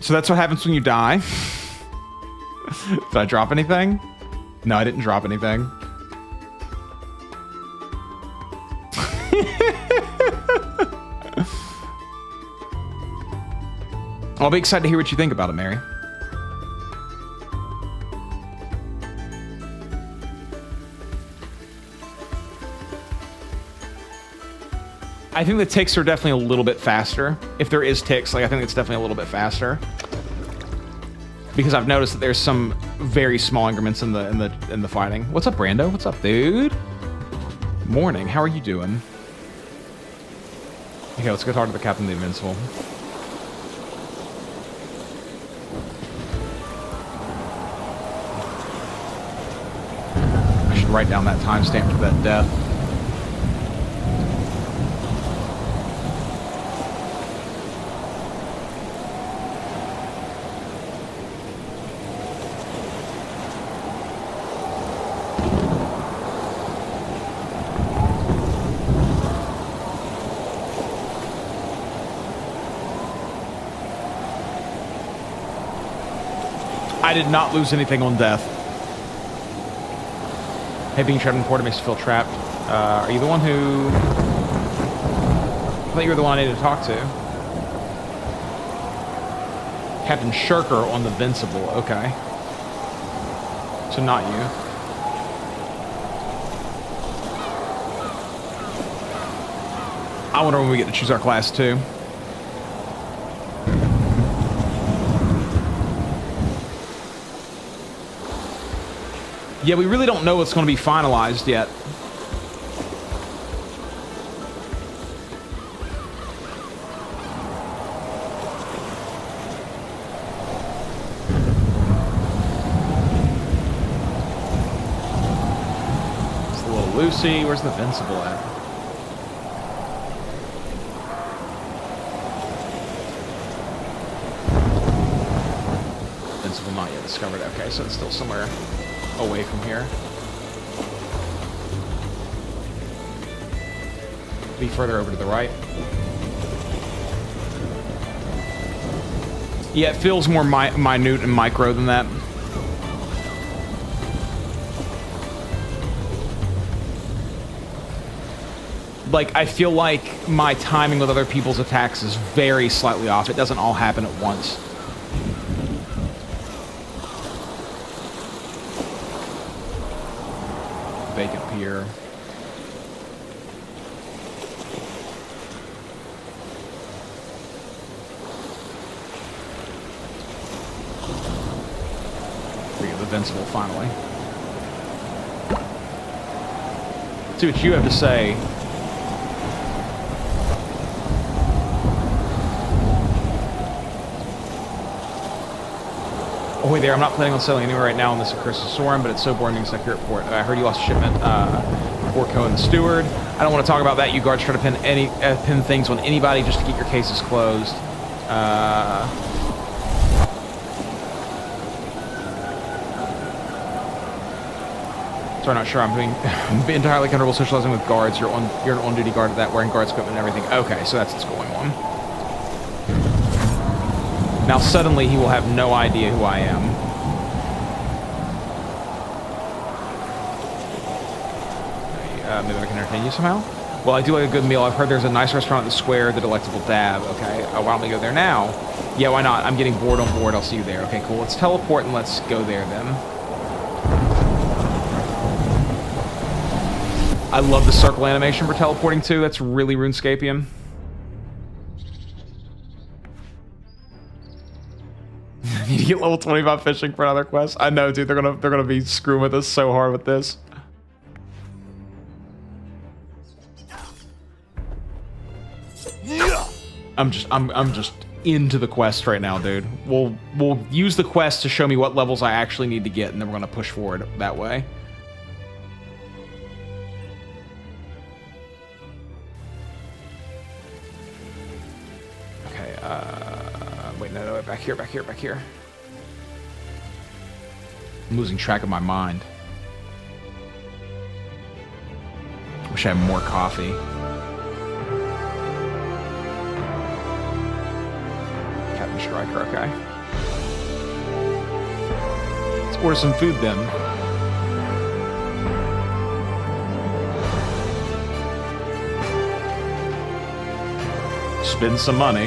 So that's what happens when you die. Did I drop anything? No, I didn't drop anything. I'll be excited to hear what you think about it, Mary. I think the ticks are definitely a little bit faster. If there is ticks, like I think it's definitely a little bit faster. Because I've noticed that there's some very small increments in the fighting. What's up, Brando? What's up, dude? Morning. How are you doing? Okay, let's go talk to the Captain of the Invincible. I should write down that timestamp for that death. I did not lose anything on death. Hey, being trapped in the port makes you feel trapped. Are you the one who... I thought you were the one I needed to talk to. Captain Shirker on the Vincible. Okay. So not you. I wonder when we get to choose our class too. Yeah, we really don't know what's going to be finalized yet. It's a little Lucy. Where's the Vincible at? Vincible not yet discovered. Okay, so it's still somewhere away from here. Be further over to the right. Yeah, it feels more minute and micro than that. Like, I feel like my timing with other people's attacks is very slightly off. It doesn't all happen at once. Vacant pier. We get the Vincible finally. Let's see what you have to say. Oh, wait there. I'm not planning on selling anywhere right now on this accursed Soren, but it's so boring being stuck here at port. I heard you lost a shipment before Cohen the Steward. I don't want to talk about that. You guards try to pin things on anybody just to keep your cases closed. So I'm not sure I'm being entirely comfortable socializing with guards. You're an on-duty guard at that, wearing guards equipment and everything. Okay, so that's what's going on. Now suddenly he will have no idea who I am. Maybe I can entertain you somehow? Well, I do like a good meal. I've heard there's a nice restaurant at the square, the Delectable Dab. Okay, why don't we go there now? Yeah, why not? I'm getting bored on board. I'll see you there. Okay, cool. Let's teleport and let's go there then. I love the circle animation for teleporting too. That's really RuneScapian. Need to get level 25 fishing for another quest. I know, dude. They're gonna be screwing with us so hard with this. I'm just into the quest right now, dude. We'll use the quest to show me what levels I actually need to get, and then we're gonna push forward that way. Okay. Wait, no, back here. I'm losing track of my mind. Wish I had more coffee. Striker, okay. Let's order some food then. Spend some money.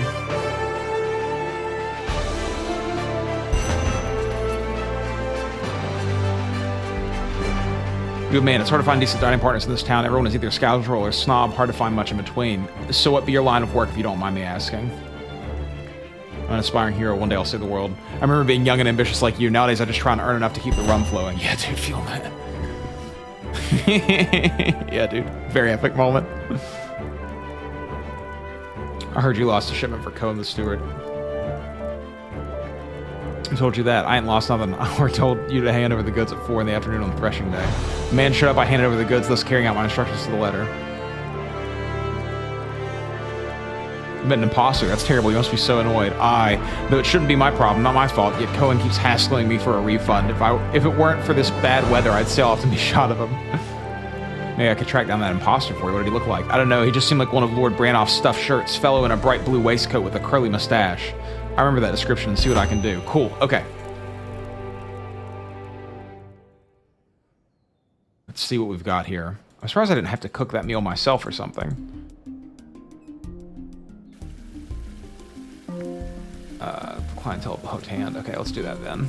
Good man, it's hard to find decent dining partners in this town. Everyone is either a scoundrel or a snob, hard to find much in between. So what be your line of work if you don't mind me asking? I'm an aspiring hero. One day I'll save the world. I remember being young and ambitious like you. Nowadays I just try and earn enough to keep the rum flowing. Yeah, dude, feel that. Yeah, dude. Very epic moment. I heard you lost a shipment for Cohen the steward. Who told you that? I ain't lost nothing. I told you to hand over the goods at 4 in the afternoon on threshing day. The man showed up, I handed over the goods, thus carrying out my instructions to the letter. I've been an imposter. That's terrible. You must be so annoyed. Though it shouldn't be my problem, not my fault, yet Cohen keeps hassling me for a refund. If it weren't for this bad weather, I'd sail off to be shot of him. Maybe I could track down that imposter for you. What did he look like? I don't know. He just seemed like one of Lord Branoff's stuffed shirts. Fellow in a bright blue waistcoat with a curly mustache. I remember that description and see what I can do. Cool. Okay. Let's see what we've got here. I'm surprised I didn't have to cook that meal myself or something. Clientele hooked hand. Okay, let's do that then.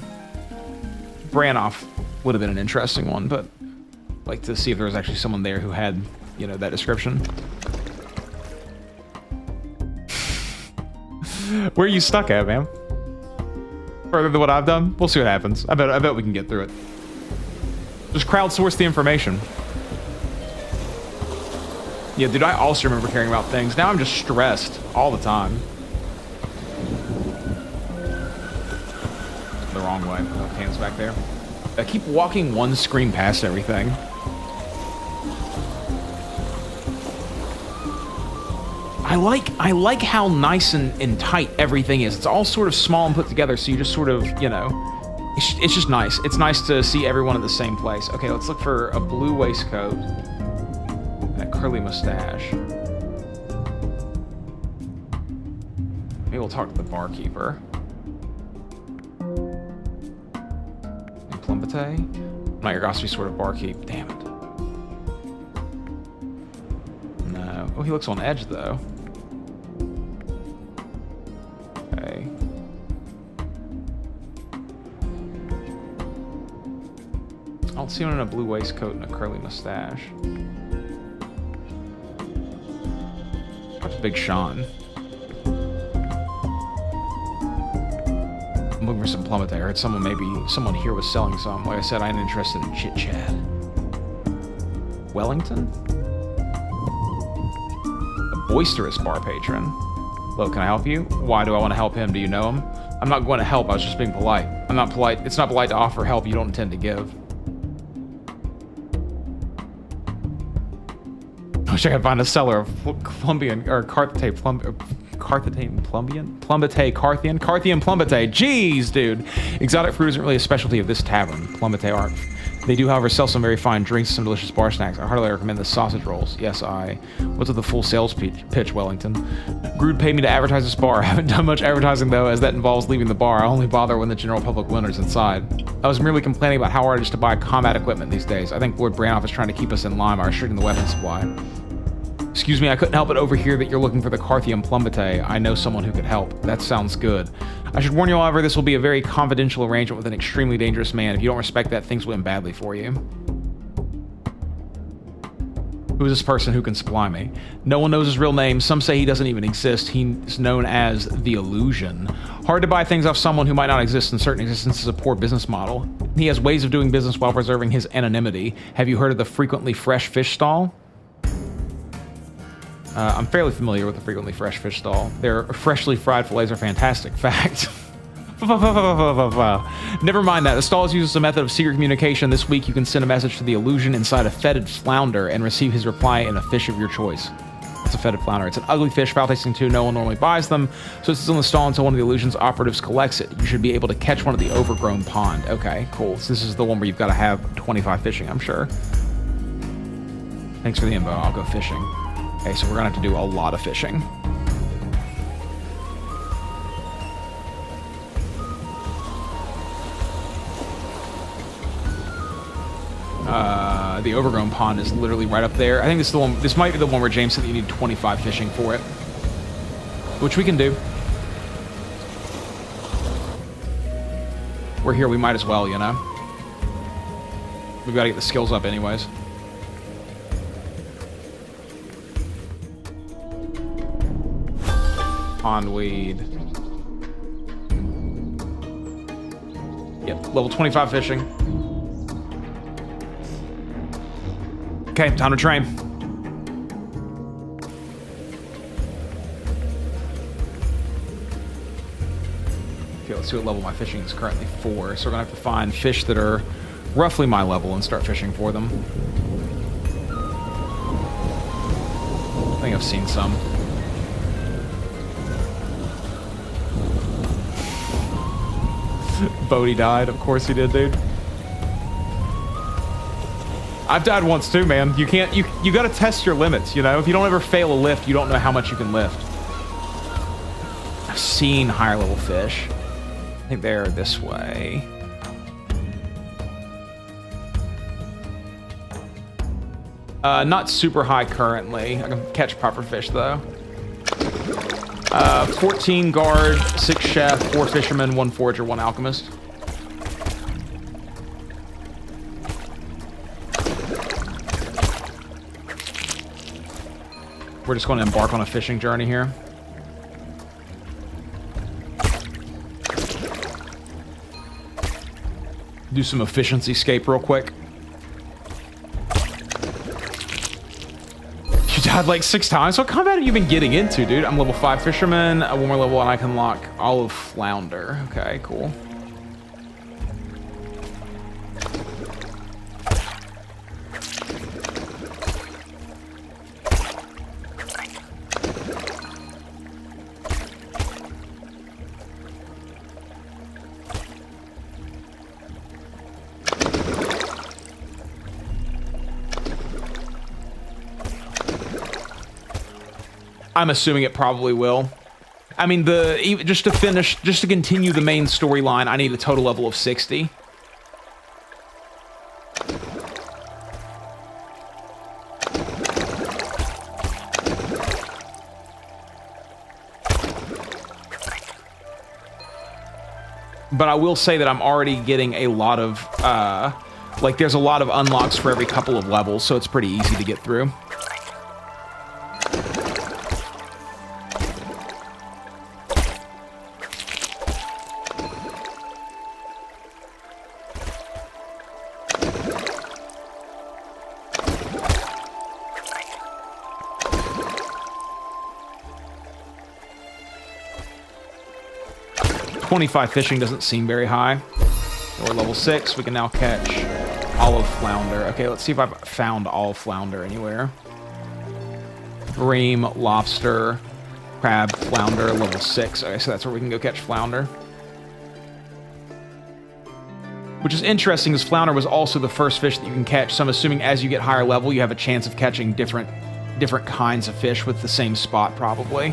Branoff would have been an interesting one, but I'd like to see if there was actually someone there who had, you know, that description. Where are you stuck at, man? Further than what I've done? We'll see what happens. I bet we can get through it. Just crowdsource the information. Yeah, dude, I also remember caring about things. Now I'm just stressed all the time. The wrong way. Oh, hands back there. I keep walking one screen past everything. I like how nice and tight everything is. It's all sort of small and put together, so you just sort of, you know, it's just nice. It's nice to see everyone at the same place. Okay, let's look for a blue waistcoat and a curly mustache. Maybe we'll talk to the barkeeper. And Plumbate? Not your gossipy sort of barkeep. Damn it. No. Oh, he looks on edge, though. Okay. I don't see him in a blue waistcoat and a curly mustache. What's Big Sean? I'm looking for some Plumbate. I heard someone here was selling some. Like I said, I ain't interested in chit-chat. Wellington? A boisterous bar patron. Hello, can I help you? Why do I want to help him? Do you know him? I'm not going to help. I was just being polite. I'm not polite. It's not polite to offer help you don't intend to give. I wish I could find a seller of Colombian or Carthate Plumbian. Plumbate Carthian? Carthian Plumbate. Jeez, dude. Exotic fruit isn't really a specialty of this tavern. Plumbate aren't They do, however, sell some very fine drinks, some delicious bar snacks. I heartily recommend the sausage rolls. Yes, What's with the full sales pitch, Wellington? Grood paid me to advertise this bar. I haven't done much advertising, though, as that involves leaving the bar. I only bother when the general public winters inside. I was merely complaining about how hard it is to buy combat equipment these days. I think Lord Branoff is trying to keep us in line by restricting the weapon supply. Excuse me, I couldn't help but overhear that you're looking for the Carthium Plumbate. I know someone who could help. That sounds good. I should warn you, however, this will be a very confidential arrangement with an extremely dangerous man. If you don't respect that, things will end badly for you. Who is this person who can supply me? No one knows his real name. Some say he doesn't even exist. He's known as the Illusion. Hard to buy things off someone who might not exist, and certain existence is a poor business model. He has ways of doing business while preserving his anonymity. Have you heard of the Frequently Fresh Fish Stall? I'm fairly familiar with the Frequently Fresh Fish Stall. Their freshly fried fillets are fantastic. Fact. Never mind that. The stall uses a method of secret communication. This week you can send a message to the Illusion inside a fetid flounder and receive his reply in a fish of your choice. It's a fetid flounder. It's an ugly fish, foul tasting too. No one normally buys them, so it sits on the stall until one of the Illusion's operatives collects it. You should be able to catch one at the overgrown pond. Okay, cool. So this is the one where you've got to have 25 fishing, I'm sure. Thanks for the info. I'll go fishing. Okay, so we're gonna have to do a lot of fishing. The overgrown pond is literally right up there. I think this is the one. This might be the one where James said that you need 25 fishing for it, which we can do. We're here. We might as well, you know. We've got to get the skills up, anyways. Pondweed. Yep, level 25 fishing. Okay, time to train. Okay, let's see what level my fishing is currently for. So we're gonna have to find fish that are roughly my level and start fishing for them. I think I've seen some. Bodie died. Of course he did, dude. I've died once too, man. You can't, you gotta test your limits, you know? If you don't ever fail a lift, you don't know how much you can lift. I've seen higher level fish. I think they're this way. Not super high currently. I can catch proper fish though. 14 guard, 6 chef, 4 fishermen, 1 forager, 1 alchemist. We're just going to embark on a fishing journey here. Do some efficiency scape real quick. You died like 6 times? What combat have you been getting into, dude? I'm level 5 fisherman, 1 more level, and I can unlock olive flounder. Okay, cool. I'm assuming it probably will. I mean, just to continue the main storyline, I need a total level of 60. But I will say that I'm already getting a lot of, like, there's a lot of unlocks for every couple of levels, so it's pretty easy to get through. .25 fishing doesn't seem very high. We're level 6. We can now catch olive flounder. Okay, let's see if I've found olive flounder anywhere. Bream, lobster, crab, flounder, level 6. Okay, so that's where we can go catch flounder. which is interesting, as flounder was also the first fish that you can catch, so I'm assuming as you get higher level, you have a chance of catching different kinds of fish with the same spot, probably.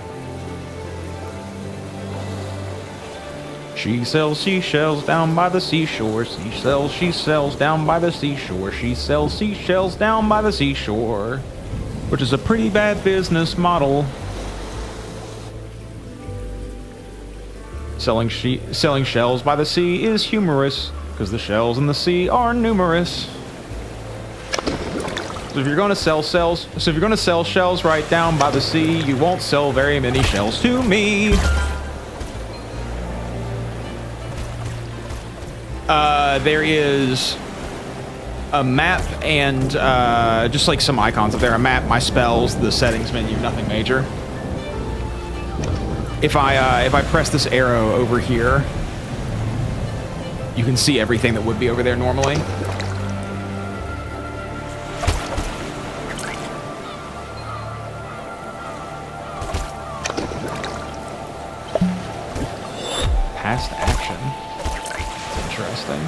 She sells seashells down by the seashore. She sells down by the seashore. She sells seashells down by the seashore. Which is a pretty bad business model. Selling shells by the sea is humorous, because the shells in the sea are numerous. So if you're going to sell shells right down by the sea, you won't sell very many shells to me. There is a map and just like some icons up there. A map, my spells, the settings menu, nothing major. If I press this arrow over here, you can see everything that would be over there normally. Past action. Interesting.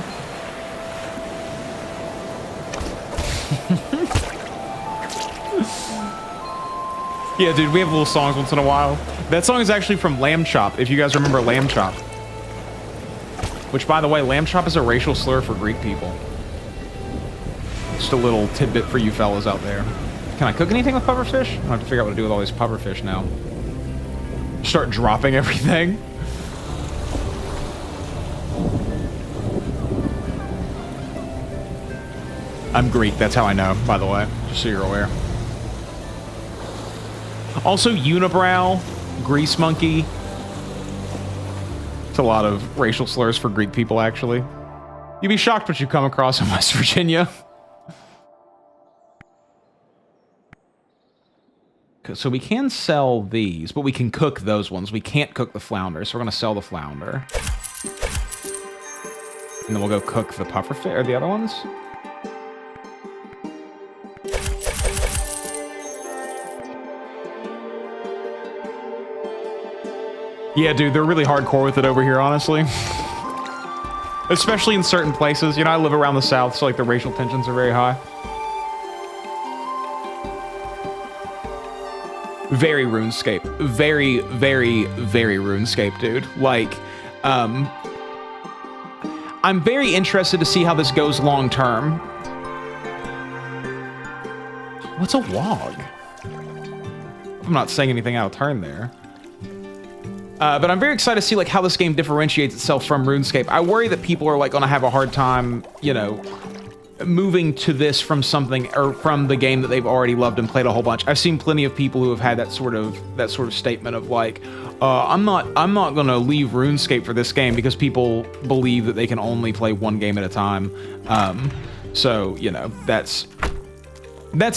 Yeah, dude, we have little songs once in a while. That song is actually from Lamb Chop, if you guys remember Lamb Chop. Which, by the way, Lamb Chop is a racial slur for Greek people. Just a little tidbit for you fellas out there. Can I cook anything with pufferfish? I have to figure out what to do with all these pufferfish now. Start dropping everything. I'm Greek, that's how I know, by the way, just so you're aware. Also, unibrow, grease monkey. It's a lot of racial slurs for Greek people, actually. You'd be shocked what you come across in West Virginia. So we can sell these, but we can cook those ones. We can't cook the flounder, so we're going to sell the flounder. And then we'll go cook the pufferfish, or the other ones. Yeah, dude, they're really hardcore with it over here, honestly. Especially in certain places. You know, I live around the South, so, like, the racial tensions are very high. Very RuneScape. Very, very, very RuneScape, dude. Like, I'm very interested to see how this goes long term. What's a wog? I'm not saying anything out of turn there. But I'm very excited to see like how this game differentiates itself from RuneScape. I worry that people are like going to have a hard time, you know, moving to this from something or from the game that they've already loved and played a whole bunch. I've seen plenty of people who have had that sort of statement of like, I'm not going to leave RuneScape for this game because people believe that they can only play one game at a time. So you know, that's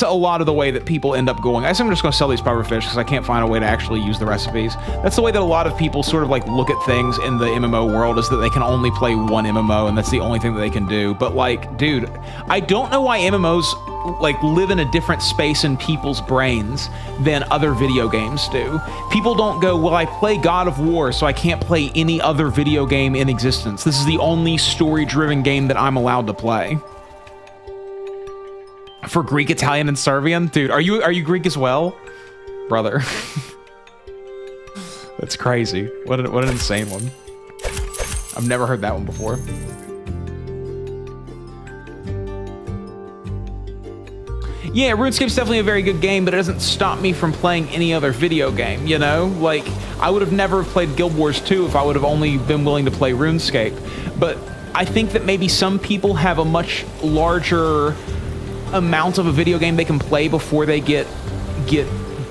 a lot of the way that people end up going. I guess I'm just going to sell these pufferfish because I can't find a way to actually use the recipes. That's the way that a lot of people sort of like look at things in the MMO world, is that they can only play one MMO and that's the only thing that they can do. But like, dude, I don't know why MMOs like live in a different space in people's brains than other video games do. People don't go, well, I play God of War, so I can't play any other video game in existence. This is the only story-driven game that I'm allowed to play. For Greek, Italian, and Serbian? Dude, are you Greek as well? Brother. That's crazy. What an insane one. I've never heard that one before. Yeah, RuneScape's definitely a very good game, but it doesn't stop me from playing any other video game, you know? Like, I would have never played Guild Wars 2 if I would have only been willing to play RuneScape. But I think that maybe some people have a much larger amount of a video game they can play before they get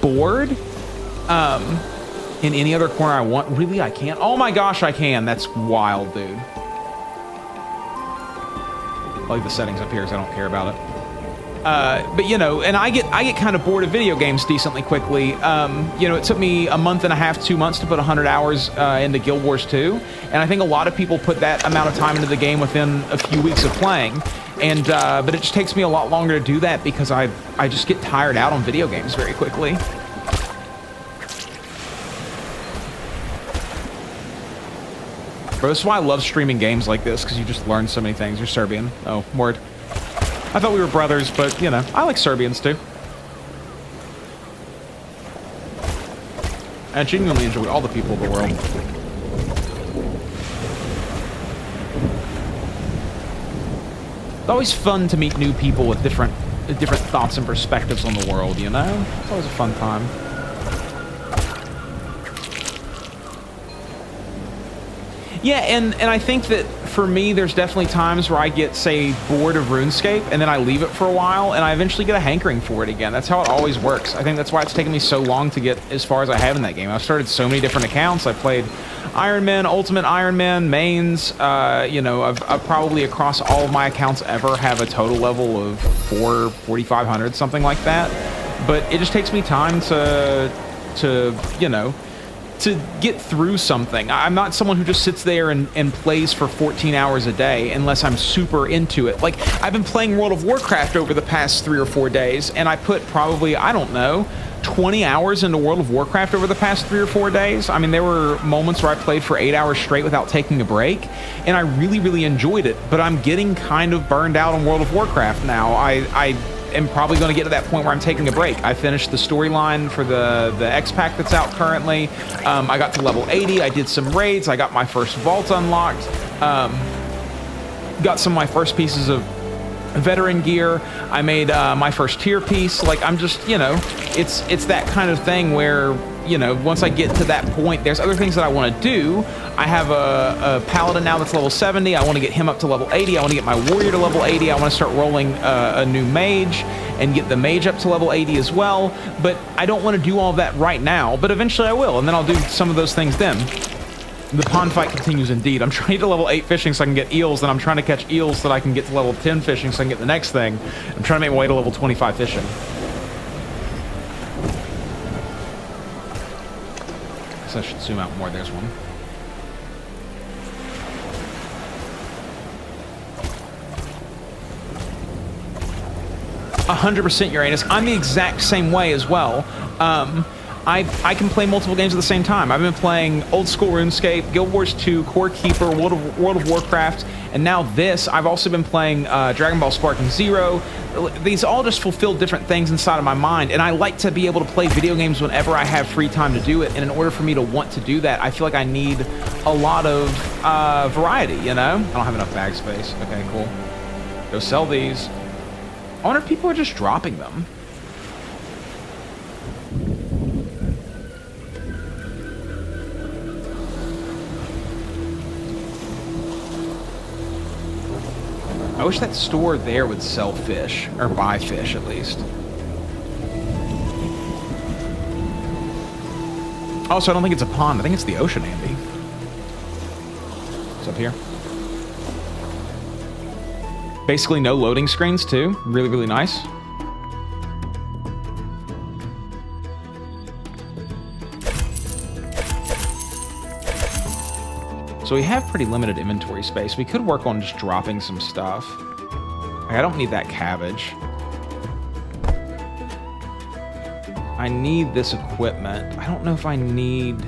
bored. In any other corner I want. Really, I can't? Oh my gosh, I can. That's wild, dude. I like the settings up here because I don't care about it. But you know, and I get kind of bored of video games decently quickly. You know, it took me a month and a half, 2 months to put 100 hours into Guild Wars 2, and I think a lot of people put that amount of time into the game within a few weeks of playing. And but it just takes me a lot longer to do that because I just get tired out on video games very quickly. bro. This is why I love streaming games like this, because you just learn so many things. You're Serbian. Oh, word. I thought we were brothers, but, you know, I like Serbians, too. I genuinely enjoy all the people of the world. It's always fun to meet new people with different thoughts and perspectives on the world, you know? It's always a fun time. Yeah, and I think that for me, there's definitely times where I get, say, bored of RuneScape, and then I leave it for a while, and I eventually get a hankering for it again. That's how it always works. I think that's why it's taken me so long to get as far as I have in that game. I've started so many different accounts. I played Iron Man, Ultimate Iron Man, mains. You know, I've probably across all of my accounts ever have a total level of 4,500, something like that. But it just takes me time to you know, to get through something. I'm not someone who just sits there and plays for 14 hours a day unless I'm super into it. Like, I've been playing World of Warcraft over the past 3 or 4 days, and I put probably, I don't know, 20 hours into World of Warcraft over the past 3 or 4 days. I mean, there were moments where I played for 8 hours straight without taking a break, and I really, really enjoyed it, but I'm getting kind of burned out on World of Warcraft now. I am probably going to get to that point where I'm taking a break. I finished the storyline for the X-Pack that's out currently. I got to level 80. I did some raids. I got my first vault unlocked. Got some of my first pieces of veteran gear. I made my first tier piece. Like, I'm just, you know, it's that kind of thing where, you know, once I get to that point, there's other things that I want to do. I have a paladin now that's level 70. I want to get him up to level 80. I want to get my warrior to level 80. I want to start rolling a new mage and get the mage up to level 80 as well. But I don't want to do all of that right now, but eventually I will, and then I'll do some of those things then. The pond fight continues indeed. I'm trying to get to level 8 fishing so I can get eels, and I'm trying to catch eels so that I can get to level 10 fishing so I can get the next thing. I'm trying to make my way to level 25 fishing. I should zoom out more. There's one. "100% Uranus." I'm the exact same way as well. I can play multiple games at the same time. I've been playing old school RuneScape, Guild Wars 2, Core Keeper, World of Warcraft, and now this. I've also been playing Dragon Ball Sparking Zero. These all just fulfill different things inside of my mind, and I like to be able to play video games whenever I have free time to do it, and in order for me to want to do that, I feel like I need a lot of variety, you know? I don't have enough bag space. Okay, cool. Go sell these. I wonder if people are just dropping them. I wish that store there would sell fish, or buy fish at least. Also, I don't think it's a pond. I think it's the ocean, Andy. What's up here? Basically no loading screens, too. Really, really nice. So we have pretty limited inventory space. We could work on just dropping some stuff. Like, I don't need that cabbage. I need this equipment. I don't know if I need...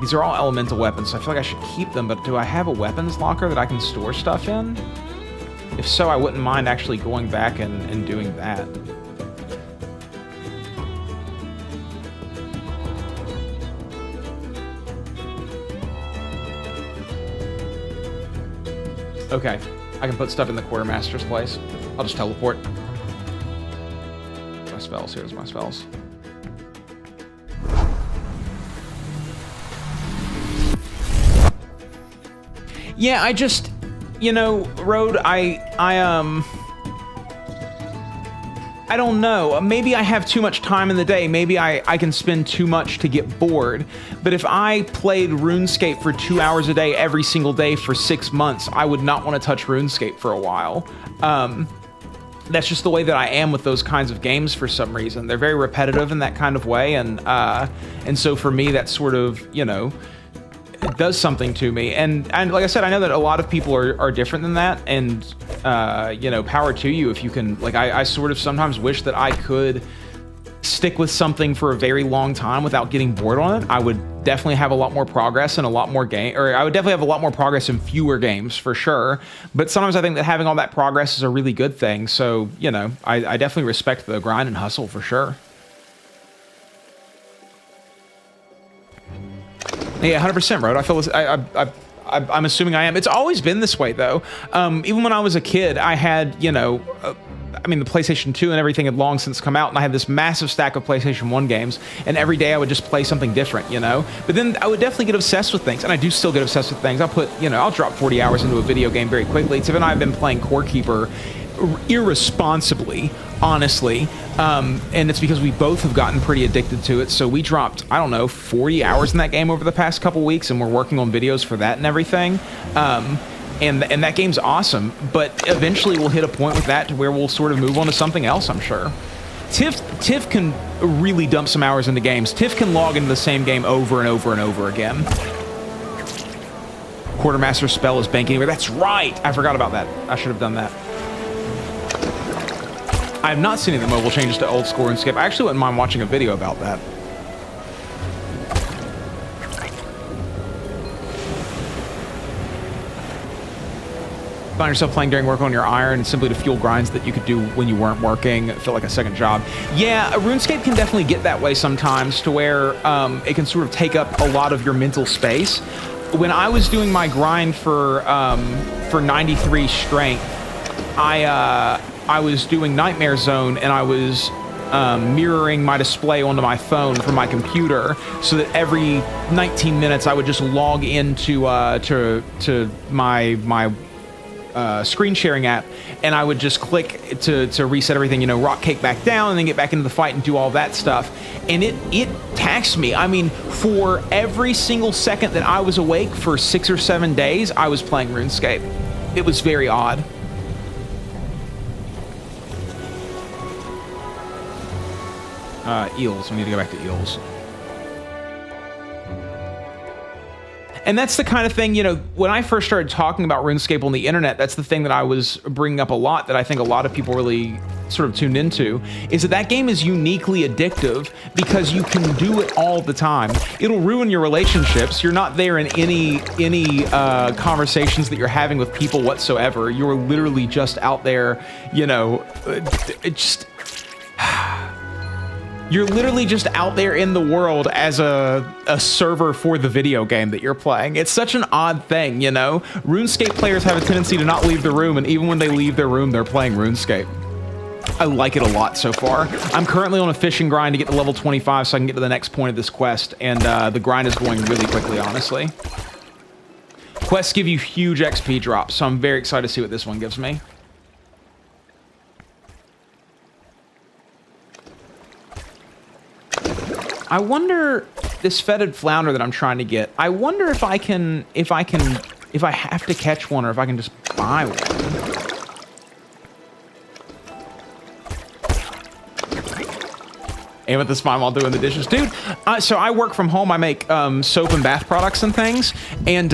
These are all elemental weapons, so I feel like I should keep them, but do I have a weapons locker that I can store stuff in? If so, I wouldn't mind actually going back and doing that. Okay, I can put stuff in the quartermaster's place. I'll just teleport. My spells, here's my spells. Yeah, I just, you know, Road, I don't know. Maybe I have too much time in the day. Maybe I can spend too much to get bored. But if I played RuneScape for 2 hours a day every single day for 6 months, I would not want to touch RuneScape for a while. That's just the way that I am with those kinds of games for some reason. They're very repetitive in that kind of way. And so for me, that sort of, you know, it does something to me. And like I said, I know that a lot of people are different than that. And, you know, power to you if you can. Like, I sort of sometimes wish that I could stick with something for a very long time without getting bored on it, I would definitely have a lot more progress and a lot more I would definitely have a lot more progress in fewer games for sure. But sometimes I think that having all that progress is a really good thing. So, you know, I definitely respect the grind and hustle for sure. Yeah, 100%, Road. I feel this, I'm assuming I am. It's always been this way, though. Even when I was a kid, I had, you know, I mean, the PlayStation 2 and everything had long since come out, and I had this massive stack of PlayStation 1 games, and every day I would just play something different, you know? But then I would definitely get obsessed with things, and I do still get obsessed with things. I'll drop 40 hours into a video game very quickly. Tiff and I have been playing Core Keeper irresponsibly, honestly, and it's because we both have gotten pretty addicted to it. So we dropped, I don't know, 40 hours in that game over the past couple weeks, and we're working on videos for that and everything. And that game's awesome, but eventually we'll hit a point with that to where we'll sort of move on to something else, I'm sure. Tiff can really dump some hours into games. Tiff can log into the same game over and over and over again. Quartermaster spell is bank anywhere. That's right! I forgot about that. I should have done that. I have not seen any of the mobile changes to old school and skip. I actually wouldn't mind watching a video about that. Find yourself playing during work on your iron simply to fuel grinds that you could do when you weren't working. It felt like a second job. Yeah, RuneScape can definitely get that way sometimes, to where it can sort of take up a lot of your mental space. When I was doing my grind for 93 strength, I was doing Nightmare Zone, and I was mirroring my display onto my phone from my computer, so that every 19 minutes I would just log into to my screen sharing app, and I would just click to reset everything, you know, rock cake back down, and then get back into the fight and do all that stuff. And it taxed me. I mean, for every single second that I was awake for 6 or 7 days, I was playing RuneScape. It was very odd. Eels. We need to go back to eels. And that's the kind of thing, you know, when I first started talking about RuneScape on the internet, that's the thing that I was bringing up a lot, that I think a lot of people really sort of tuned into, is that game is uniquely addictive because you can do it all the time. It'll ruin your relationships. You're not there in any conversations that you're having with people whatsoever. You're literally just out there, you know, you're literally just out there in the world as a server for the video game that you're playing. It's such an odd thing, you know? RuneScape players have a tendency to not leave the room, and even when they leave their room, they're playing RuneScape. I like it a lot so far. I'm currently on a fishing grind to get to level 25 so I can get to the next point of this quest, and the grind is going really quickly, honestly. Quests give you huge XP drops, so I'm very excited to see what this one gives me. I wonder, this fetid flounder that I'm trying to get, I wonder if I have to catch one, or if I can just buy one. Aim at the spine while doing the dishes. Dude, so I work from home. I make soap and bath products and things, and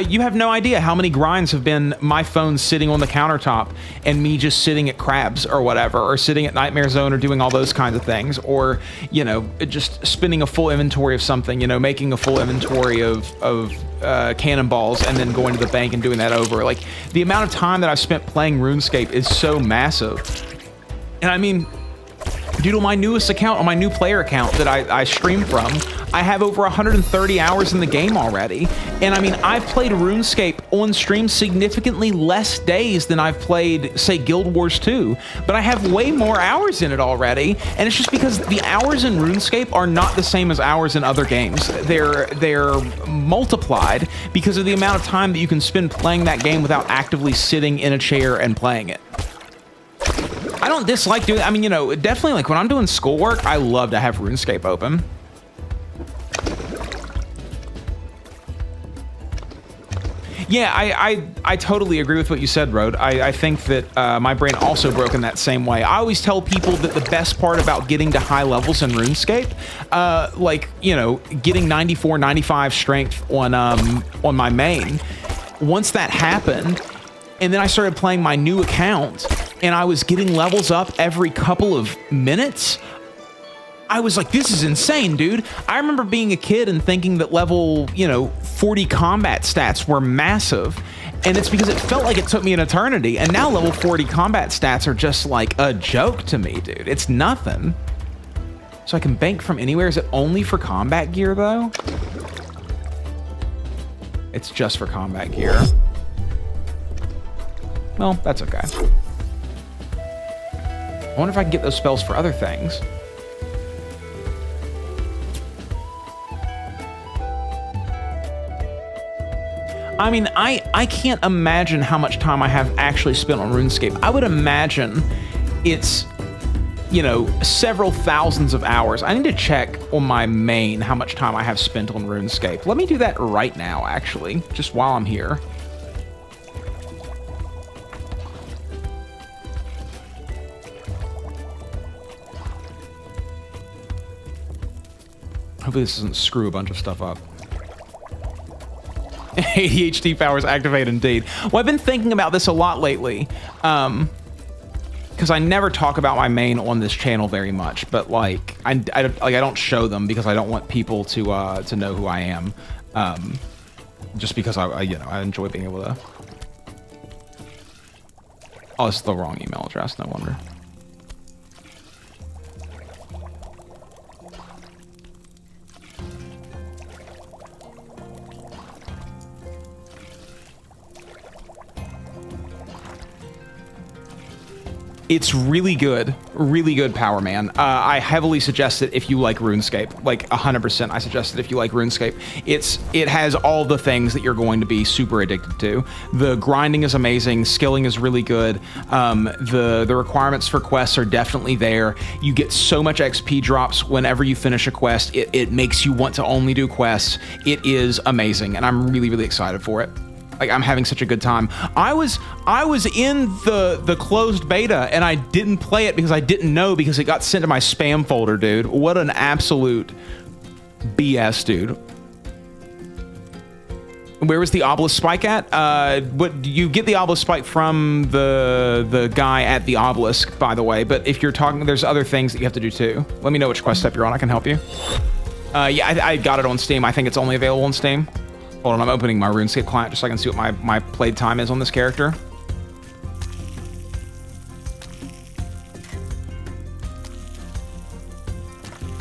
you have no idea how many grinds have been my phone sitting on the countertop and me just sitting at crabs or whatever, or sitting at Nightmare Zone, or doing all those kinds of things, or, you know, just spinning a full inventory of something, you know, making a full inventory of cannonballs, and then going to the bank and doing that over. Like, the amount of time that I've spent playing RuneScape is so massive. And I mean, due to my newest account, on my new player account that I stream from, I have over 130 hours in the game already. And I mean, I've played RuneScape on stream significantly less days than I've played, say, Guild Wars 2, but I have way more hours in it already. And it's just because the hours in RuneScape are not the same as hours in other games. They're multiplied because of the amount of time that you can spend playing that game without actively sitting in a chair and playing it. I don't dislike doing, I mean, you know, definitely, like, when I'm doing schoolwork, I love to have RuneScape open. Yeah, I totally agree with what you said, Road. I think that my brain also broke in that same way. I always tell people that the best part about getting to high levels in RuneScape, like, you know, getting 94, 95 strength on my main, once that happened, and then I started playing my new account, and I was getting levels up every couple of minutes. I was like, this is insane, dude. I remember being a kid and thinking that level, 40 combat stats were massive. And it's because it felt like it took me an eternity. And now level 40 combat stats are just like a joke to me, dude. It's nothing. So I can bank from anywhere. Is it only for combat gear, though? It's just for combat gear. Well, that's okay. I wonder if I can get those spells for other things. I mean, I can't imagine how much time I have actually spent on RuneScape. I would imagine it's, several thousands of hours. I need to check on my main how much time I have spent on RuneScape. Let me do that right now, actually, just while I'm here. Hopefully this doesn't screw a bunch of stuff up. ADHD powers activate indeed. Well, I've been thinking about this a lot lately, because I never talk about my main on this channel very much, but like I don't show them because I don't want people to know who I am, just because I enjoy being able to. Oh, it's the wrong email address. No wonder. It's really good power, man. I heavily suggest it if you like RuneScape, like 100%. I suggest it if you like RuneScape. It has all the things that you're going to be super addicted to. The grinding is amazing, skilling is really good. The requirements for quests are definitely there. You get so much XP drops whenever you finish a quest. It makes you want to only do quests. It is amazing, and I'm really excited for it. Like, I'm having such a good time. I was in the closed beta and I didn't play it because I didn't know, because it got sent to my spam folder, dude. What an absolute BS, dude. Where was the Obelisk spike at? What you get the Obelisk spike from the guy at the Obelisk, by the way. But if you're talking, there's other things that you have to do too. Let me know which quest step you're on. I can help you. Yeah, I got it on Steam. I think it's only available on Steam. Hold on, I'm opening my RuneScape client just so I can see what my played time is on this character.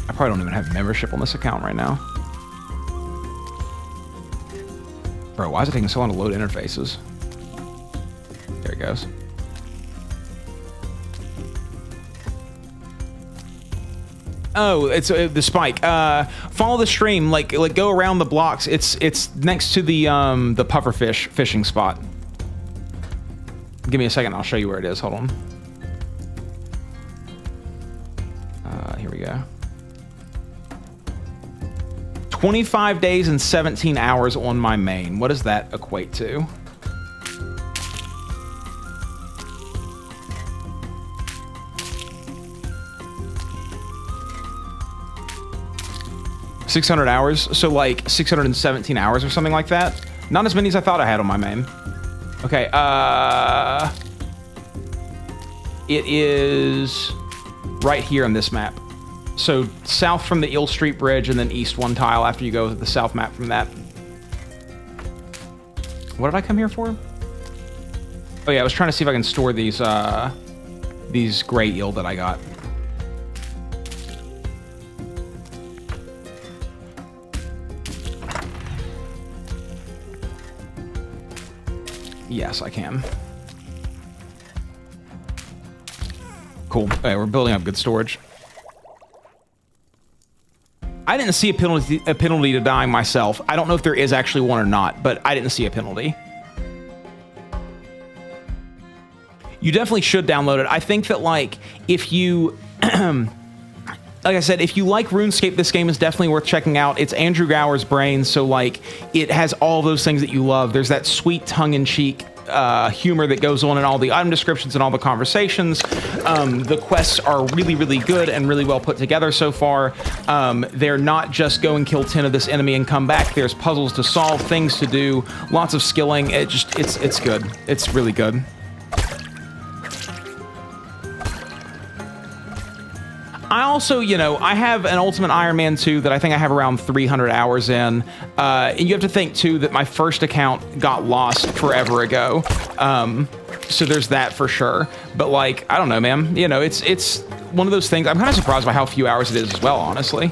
I probably don't even have membership on this account right now. Bro, why is it taking so long to load interfaces? There it goes. Oh, it's the spike. Follow the stream. Like go around the blocks. It's next to the pufferfish fishing spot. Give me a second. I'll show you where it is. Hold on. Here we go. 25 days and 17 hours on my main. What does that equate to? $600 hours, so like 617 hours or something like that. Not as many as I thought I had on my main. Okay, it is right here on this map. So south from the Eel Street Bridge and then east one tile after you go to the south map from that. What did I come here for? Oh yeah, I was trying to see if I can store these gray eel that I got. Yes, I can. Cool. Okay, we're building up good storage. I didn't see a penalty to dying myself. I don't know if there is actually one or not, but I didn't see a penalty. You definitely should download it. I think that, like, if you... like I said, if you like RuneScape, this game is definitely worth checking out. It's Andrew Gower's brain, so like it has all those things that you love. There's that sweet tongue-in-cheek humor that goes on in all the item descriptions and all the conversations. The quests are really good and really well put together so far. They're not just go and kill 10 of this enemy and come back. There's puzzles to solve, things to do, lots of skilling. It's good. It's really good. I also, you know, I have an Ultimate Iron Man 2 that I think I have around 300 hours in. And you have to think, too, that my first account got lost forever ago. So there's that for sure. But, like, I don't know, man. You know, it's one of those things. I'm kind of surprised by how few hours it is as well, honestly.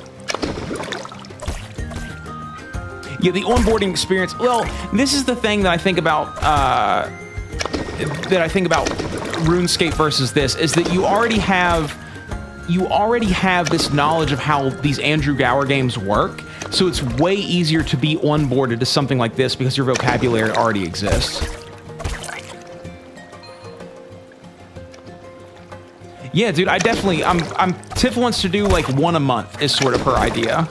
Yeah, the onboarding experience. Well, this is the thing that I think about, RuneScape versus this, is that you already have this knowledge of how these Andrew Gower games work, so it's way easier to be onboarded to something like this because your vocabulary already exists. Yeah, dude, I definitely, Tiff wants to do like one a month is sort of her idea.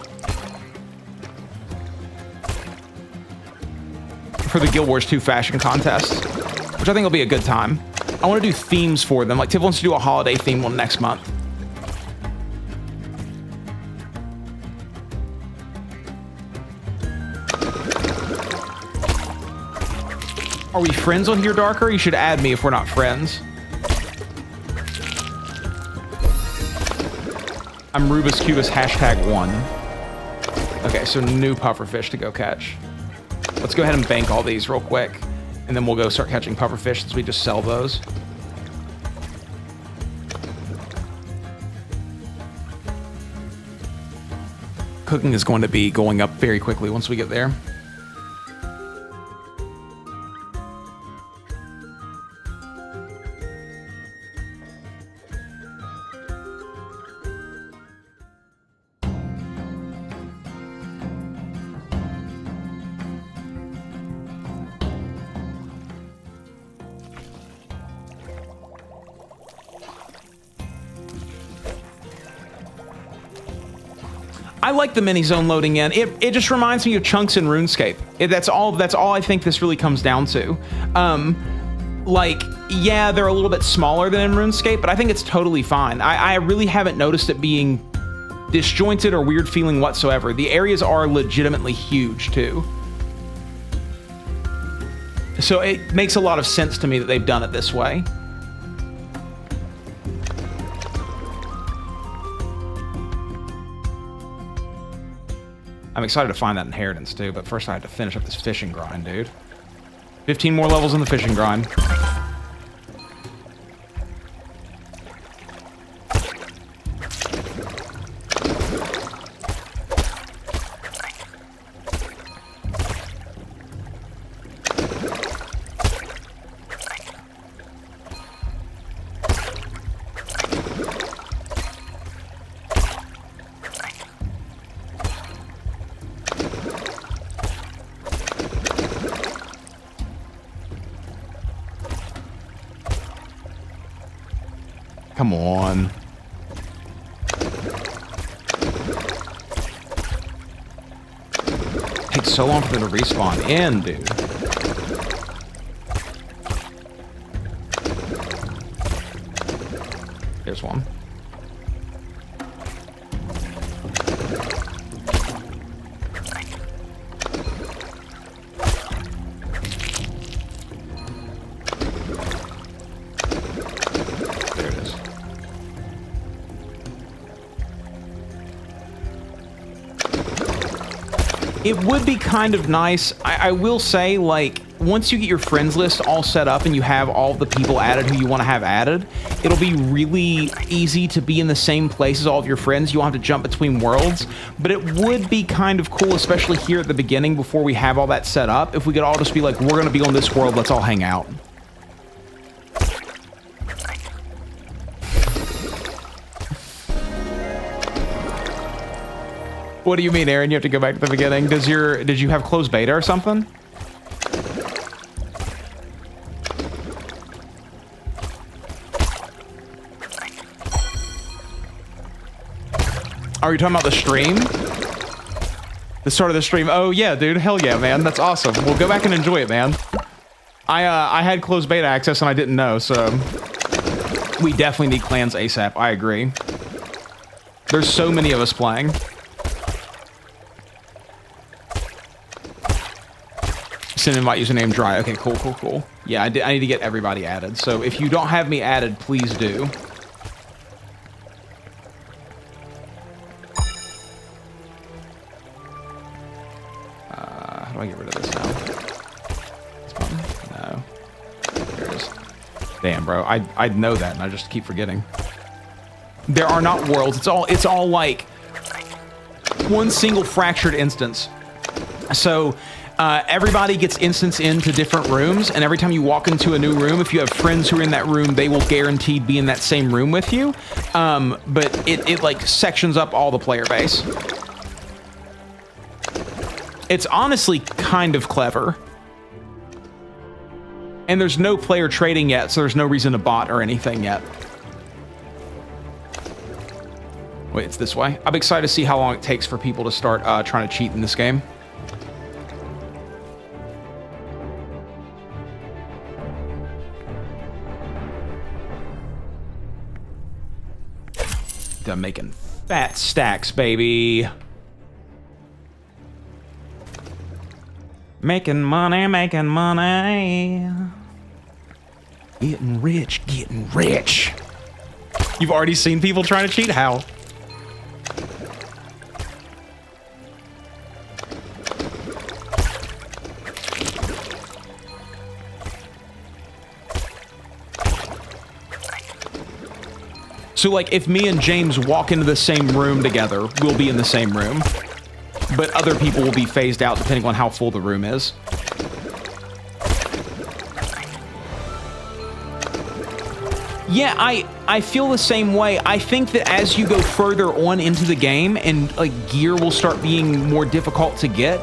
For the Guild Wars 2 fashion contest, which I think will be a good time. I want to do themes for them. Like, Tiff wants to do a holiday theme one next month. Are we friends on here, Darker? You should add me if we're not friends. I'm Rubus Cubus #1. Okay, so new pufferfish to go catch. Let's go ahead and bank all these real quick, and then we'll go start catching pufferfish since we just sell those. Cooking is going to be going up very quickly once we get there. I like the mini zone loading in. It just reminds me of chunks in RuneScape. That's all I think this really comes down to. Like, yeah, they're a little bit smaller than in RuneScape, but I think it's totally fine. I really haven't noticed it being disjointed or weird feeling whatsoever. The areas are legitimately huge too. So it makes a lot of sense to me that they've done it this way. I'm excited to find that inheritance too, but first I have to finish up this fishing grind, dude. 15 more levels in the fishing grind. Come on. Takes so long for them to respawn in, dude. There's one. It would be kind of nice, I will say, like, once you get your friends list all set up and you have all the people added who you want to have added, it'll be really easy to be in the same place as all of your friends. You won't have to jump between worlds, but it would be kind of cool, especially here at the beginning before we have all that set up, if we could all just be like, we're going to be on this world, let's all hang out. What do you mean, Aaron? You have to go back to the beginning. Did you have closed beta or something? Are you talking about the stream? The start of the stream? Oh yeah, dude. Hell yeah, man. That's awesome. Well, go back and enjoy it, man. I had closed beta access and I didn't know, so we definitely need clans ASAP. I agree. There's so many of us playing. Send invite username dry. Okay, cool, cool, cool. Yeah, I need to get everybody added. So if you don't have me added, please do. do I get rid of this now? This button? No. There it is. Damn, bro. I know that, and I just keep forgetting. There are not worlds. It's all like one single fractured instance. So everybody gets instanced into different rooms, and every time you walk into a new room, if you have friends who are in that room, they will guaranteed be in that same room with you. But it like sections up all the player base. It's honestly kind of clever. And there's no player trading yet, so there's no reason to bot or anything yet. Wait, it's this way. I'm excited to see how long it takes for people to start trying to cheat in this game. Done making fat stacks, baby. Making money, making money. Getting rich, getting rich. You've already seen people trying to cheat? How? So, like, if me and James walk into the same room together, we'll be in the same room. But other people will be phased out depending on how full the room is. Yeah, I feel the same way. I think that as you go further on into the game and, like, gear will start being more difficult to get,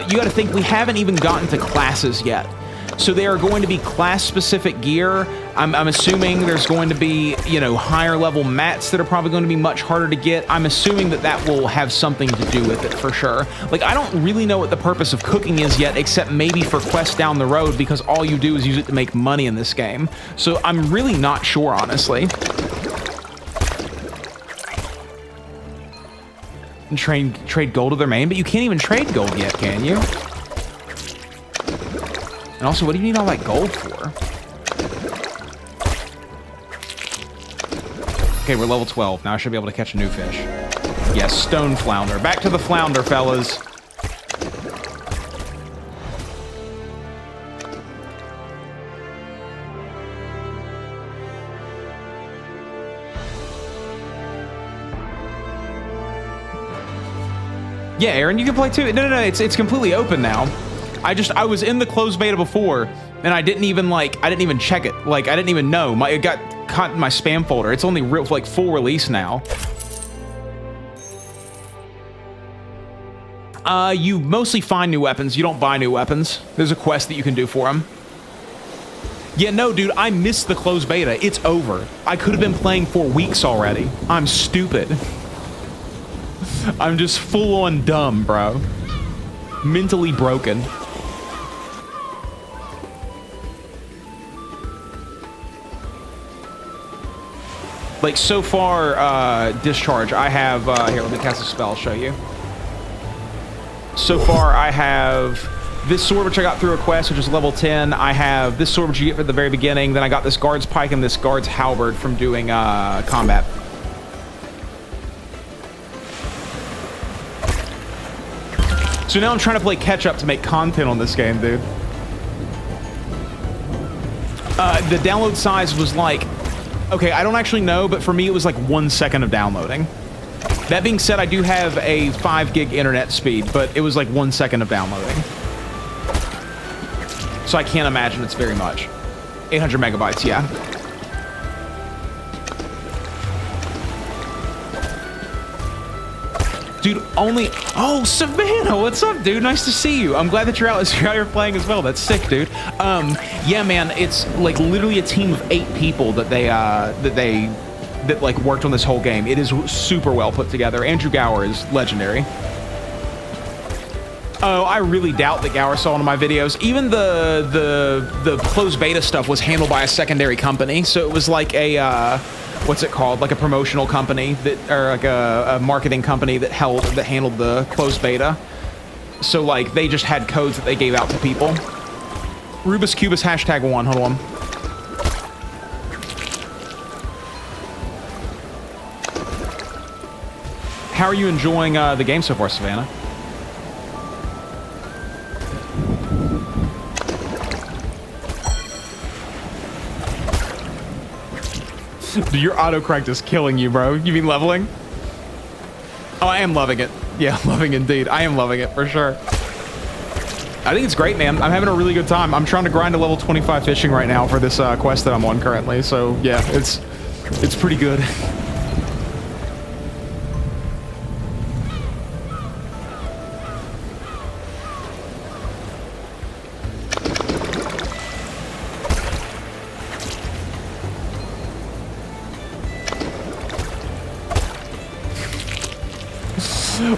you gotta think we haven't even gotten to classes yet. So there are going to be class-specific gear. I'm assuming there's going to be, you know, higher-level mats that are probably going to be much harder to get. I'm assuming that that will have something to do with it for sure. Like, I don't really know what the purpose of cooking is yet, except maybe for quests down the road, because all you do is use it to make money in this game. So I'm really not sure, honestly. And trade gold to their main, but you can't even trade gold yet, can you? And also, what do you need all that gold for? Okay, we're level 12. Now I should be able to catch a new fish. Yes, stone flounder. Back to the flounder, fellas. Yeah, Aaron, you can play too. No, it's completely open now. I was in the closed beta before, and I didn't even check it. Like, I didn't even know. It got caught in my spam folder. It's only like full release now. You mostly find new weapons. You don't buy new weapons. There's a quest that you can do for them. Yeah, no, dude, I missed the closed beta. It's over. I could have been playing for weeks already. I'm stupid. I'm just full on dumb, bro. Mentally broken. Like, so far, Discharge, I have, here, let me cast a spell, I'll show you. So far, I have this sword, which I got through a quest, which is level 10. I have this sword, which you get at the very beginning. Then I got this guard's pike and this guard's halberd from doing, combat. So now I'm trying to play catch-up to make content on this game, dude. The download size was like... Okay, I don't actually know, but for me it was like 1 second of downloading. That being said, I do have a 5 gig internet speed, but it was like 1 second of downloading. So I can't imagine it's very much. 800 megabytes, yeah. Dude, only... Oh, Savannah, what's up, dude? Nice to see you. I'm glad that you're out here playing as well. That's sick, dude. Yeah, man, it's like literally a team of 8 people that like worked on this whole game. It is super well put together. Andrew Gower is legendary. Oh, I really doubt that Gower saw one of my videos. Even the closed beta stuff was handled by a secondary company, so it was like a what's it called? Like a promotional company that, or like a marketing company that handled the closed beta. So like they just had codes that they gave out to people. Rubus Cubus #1. Hold on. How are you enjoying the game so far, Savannah? Dude, your autocorrect is killing you, bro. You mean leveling? Oh, I am loving it. Yeah, loving indeed. I am loving it for sure. I think it's great, man. I'm having a really good time. I'm trying to grind to level 25 fishing right now for this quest that I'm on currently. So yeah, it's pretty good.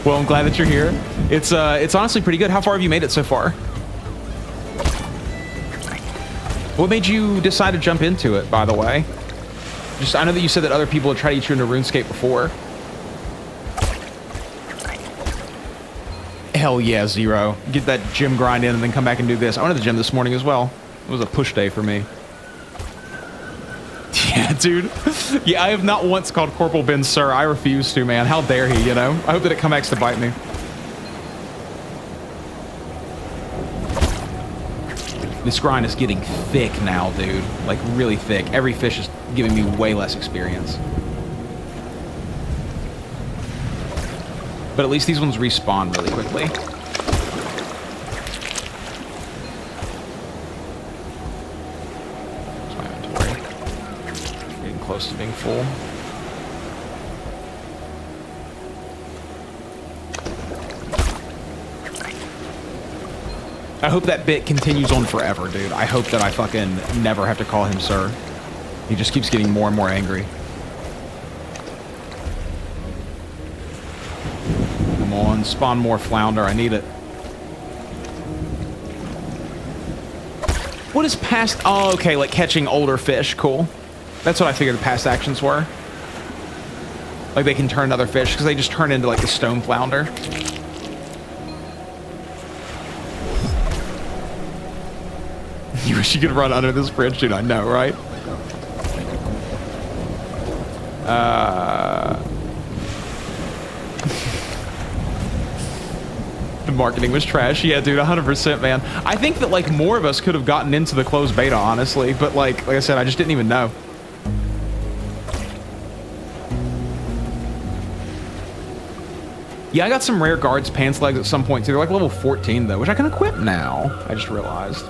Well, I'm glad that you're here. It's honestly pretty good. How far have you made it so far? What made you decide to jump into it, by the way? Just, I know that you said that other people had tried to get you into RuneScape before. Hell yeah, Zero. Get that gym grind in and then come back and do this. I went to the gym this morning as well. It was a push day for me. Yeah, dude. Yeah, I have not once called Corporal Ben sir. I refuse to, man. How dare he, you know? I hope that it comes back to bite me. This grind is getting thick now, dude. Like, really thick. Every fish is giving me way less experience. But at least these ones respawn really quickly. Close to being full. I hope that bit continues on forever, dude. I hope that I fucking never have to call him sir. He just keeps getting more and more angry. Come on, spawn more flounder. I need it. What is past? Oh, okay, like catching older fish. Cool. That's what I figured the past actions were. Like they can turn other fish because they just turn into like the stone flounder. You wish you could run under this bridge, dude. I know, right? The marketing was trash. Yeah, dude, 100%, man. I think that like more of us could have gotten into the closed beta, honestly. But like I said, I just didn't even know. Yeah, I got some rare guards pants legs at some point too. They're like level 14 though, which I can equip now. I just realized.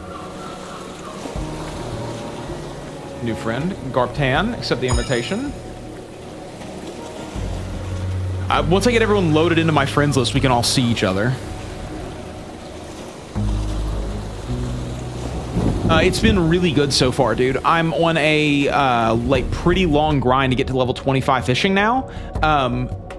New friend, Garptan, accept the invitation. Once I get everyone loaded into my friends list, we can all see each other. It's been really good so far, dude. I'm on a like pretty long grind to get to level 25 fishing now.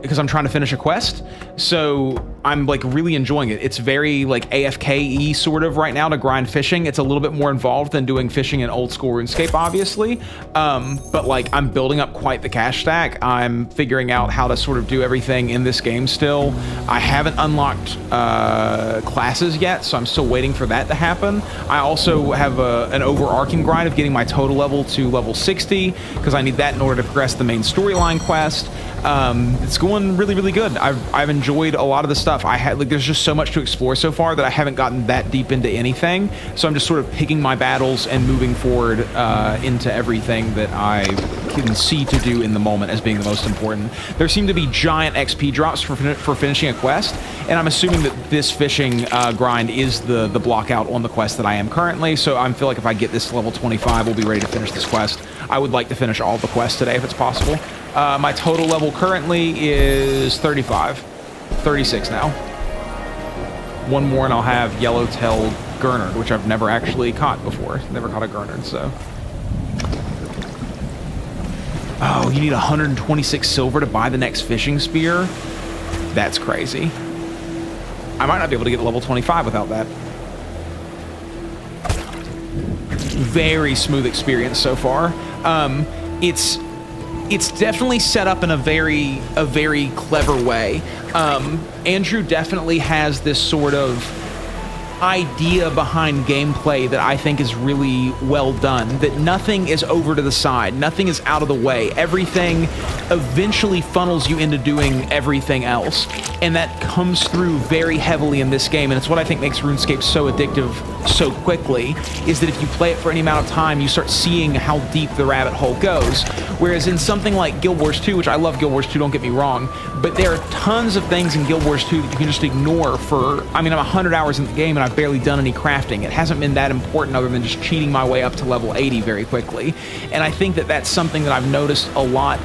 Because I'm trying to finish a quest, so I'm like really enjoying it. It's very like AFK-y sort of right now to grind fishing. It's a little bit more involved than doing fishing in old school RuneScape, obviously. But like I'm building up quite the cash stack. I'm figuring out how to sort of do everything in this game still. I haven't unlocked classes yet, so I'm still waiting for that to happen. I also have an overarching grind of getting my total level to level 60 because I need that in order to progress the main storyline quest. It's going really, really good. I've enjoyed a lot of the stuff. There's just so much to explore so far that I haven't gotten that deep into anything. So I'm just sort of picking my battles and moving forward into everything that I can see to do in the moment as being the most important. There seem to be giant XP drops for finishing a quest, and I'm assuming that this fishing grind is the block out on the quest that I am currently. So I feel like if I get this to level 25, we'll be ready to finish this quest. I would like to finish all the quests today if it's possible. My total level currently is 35. 36 now. One more and I'll have yellow-tailed gurnard, which I've never actually caught before. Never caught a gurnard, so. Oh, you need 126 silver to buy the next fishing spear? That's crazy. I might not be able to get to level 25 without that. Very smooth experience so far. It's definitely set up in a very clever way. Andrew definitely has this sort of idea behind gameplay that I think is really well done, that nothing is over to the side, nothing is out of the way, everything eventually funnels you into doing everything else, and that comes through very heavily in this game. And it's what I think makes RuneScape so addictive so quickly, is that if you play it for any amount of time, you start seeing how deep the rabbit hole goes. Whereas in something like Guild Wars 2, which I love Guild Wars 2, don't get me wrong, but there are tons of things in Guild Wars 2 that you can just ignore for, I mean, I'm 100 hours in the game and I've barely done any crafting. It hasn't been that important other than just cheating my way up to level 80 very quickly. And I think that that's something that I've noticed a lot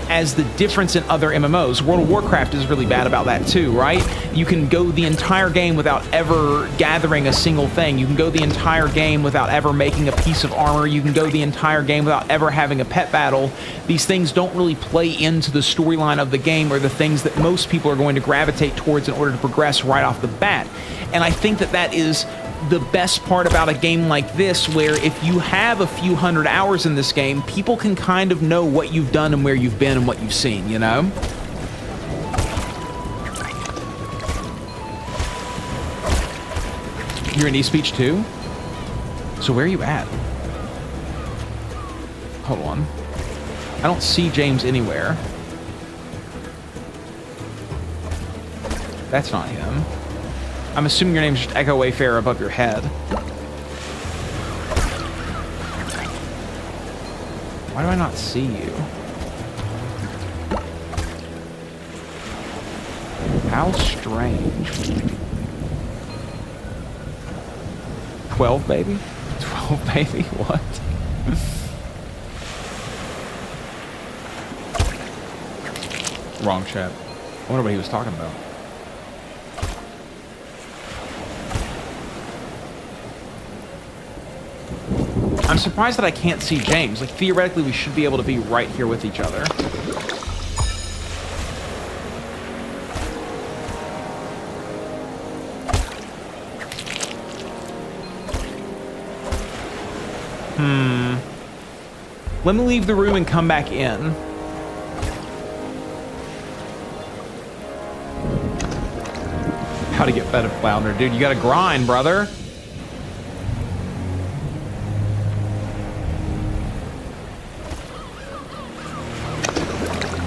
as the difference in other MMOs. World of Warcraft is really bad about that too, right? You can go the entire game without ever gathering a single thing. You can go the entire game without ever making a piece of armor. You can go the entire game without ever having a pet battle. These things don't really play into the storyline of the game or the things that most people are going to gravitate towards in order to progress right off the bat. And I think that that is the best part about a game like this, where if you have a few hundred hours in this game, people can kind of know what you've done and where you've been and what you've seen, you know? You're in East Beach too? So where are you at? Hold on. I don't see James anywhere. That's not him. I'm assuming your name's just Echo Wayfarer above your head. Why do I not see you? How strange. 12, baby? 12, baby? What? Wrong chat. I wonder what he was talking about. I'm surprised that I can't see James. Like, theoretically, we should be able to be right here with each other. Let me leave the room and come back in. How to get fed a flounder. Dude, you gotta grind, brother.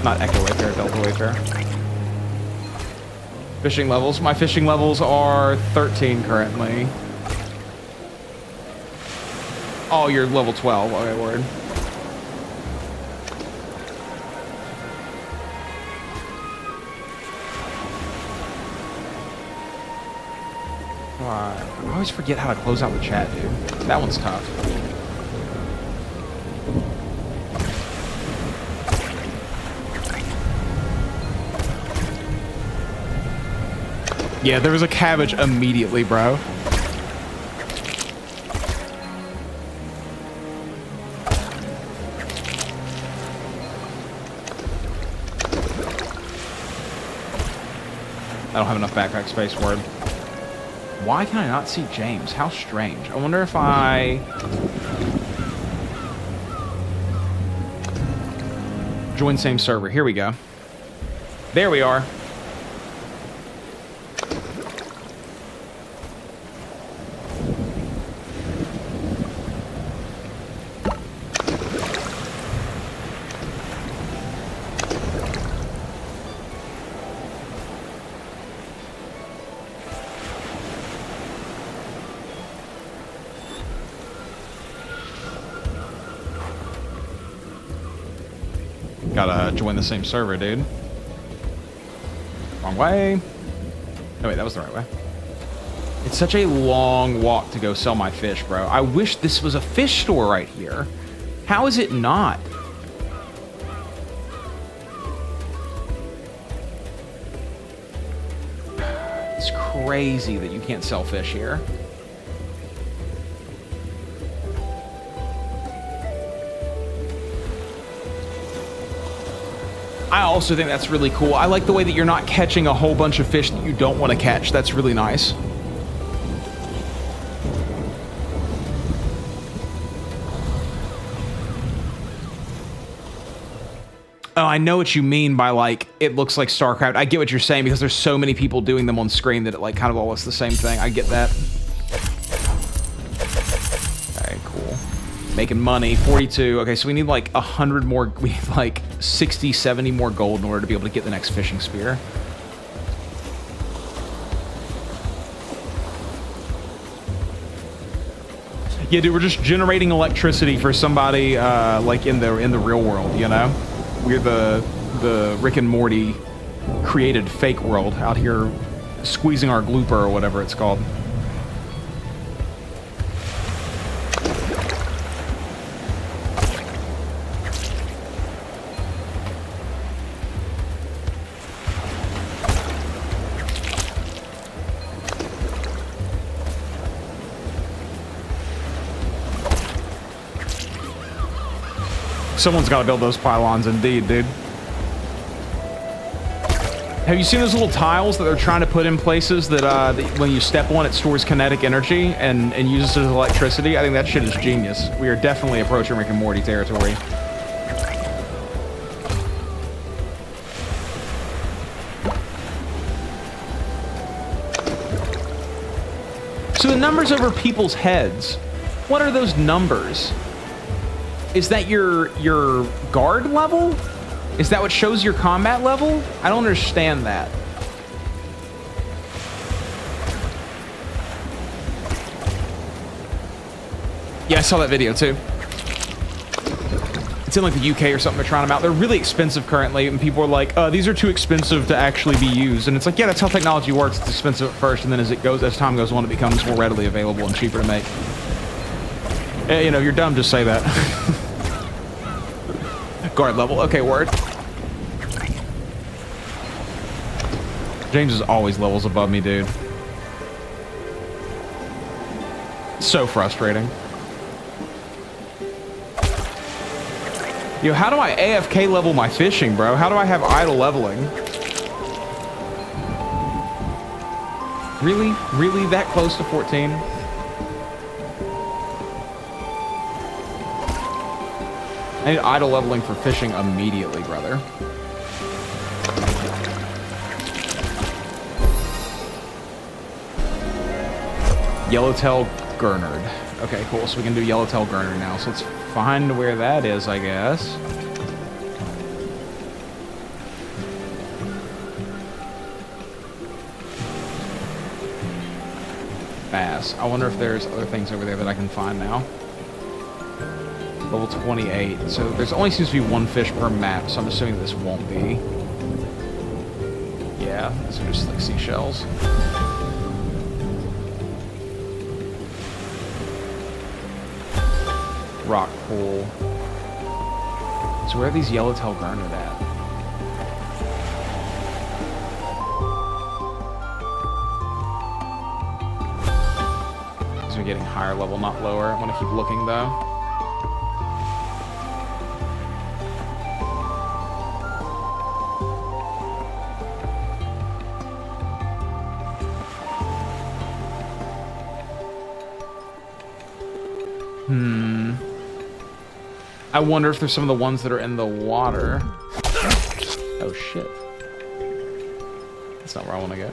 Not Echo Wayfarer, Delta Wayfarer. Fishing levels. My fishing levels are 13 currently. Oh, you're level 12. Okay, word. I always forget how to close out the chat, dude. That one's tough. Yeah, there was a cabbage immediately, bro. I don't have enough backpack space, word. Why can I not see James? How strange. I wonder if I... join same server. Here we go. There we are. Gotta join the same server, dude. Wrong way. Oh, wait, that was the right way. It's such a long walk to go sell my fish, bro. I wish this was a fish store right here. How is it not? It's crazy that you can't sell fish here. I also think that's really cool. I like the way that you're not catching a whole bunch of fish that you don't want to catch. That's really nice. Oh, I know what you mean by, like, it looks like StarCraft. I get what you're saying because there's so many people doing them on screen that it, like, kind of all looks the same thing. I get that. Making money. 42. Okay, so we need like 100 more. We need like 60, 70 more gold in order to be able to get the next fishing spear. Yeah, dude, we're just generating electricity for somebody like in the real world, you know? We're the Rick and Morty created fake world out here squeezing our glooper or whatever it's called. Someone's got to build those pylons, indeed, dude. Have you seen those little tiles that they're trying to put in places that, when you step on it stores kinetic energy and uses it as electricity? I think that shit is genius. We are definitely approaching Rick and Morty territory. So the numbers over people's heads, what are those numbers? Is that your guard level? Is that what shows your combat level? I don't understand that. Yeah, I saw that video too. It's in like the UK or something. They're trying them out. They're really expensive currently, and people are like, these are too expensive to actually be used. And it's like, yeah, that's how technology works. It's expensive at first, and then as time goes on, it becomes more readily available and cheaper to make. You know, you're dumb, just say that. Guard level. Okay, word. James is always levels above me, dude. So frustrating. Yo, how do I AFK level my fishing, bro? How do I have idle leveling? Really? Really that close to 14? I need idle leveling for fishing immediately, brother. Yellowtail Gurnard. Okay, cool. So we can do Yellowtail Gurnard now. So let's find where that is, I guess. Bass. I wonder if there's other things over there that I can find now. Level 28. So there's only seems to be one fish per map, so I'm assuming this won't be. Yeah, these are just like seashells. Rock pool. So where are these Yellowtail Gurnard at? These are getting higher level, not lower. I'm gonna keep looking though. I wonder if there's some of the ones that are in the water. Oh shit. That's not where I want to go.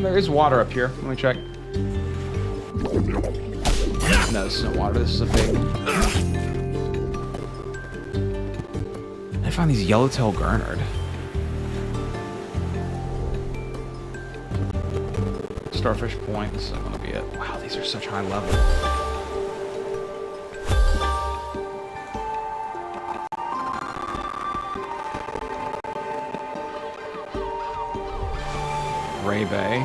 There is water up here. Let me check. No, this isn't water. This is a big... I find these Yellowtail Gurnard. Starfish Point, this is going to be it. Wow, these are such high level. Gray Bay.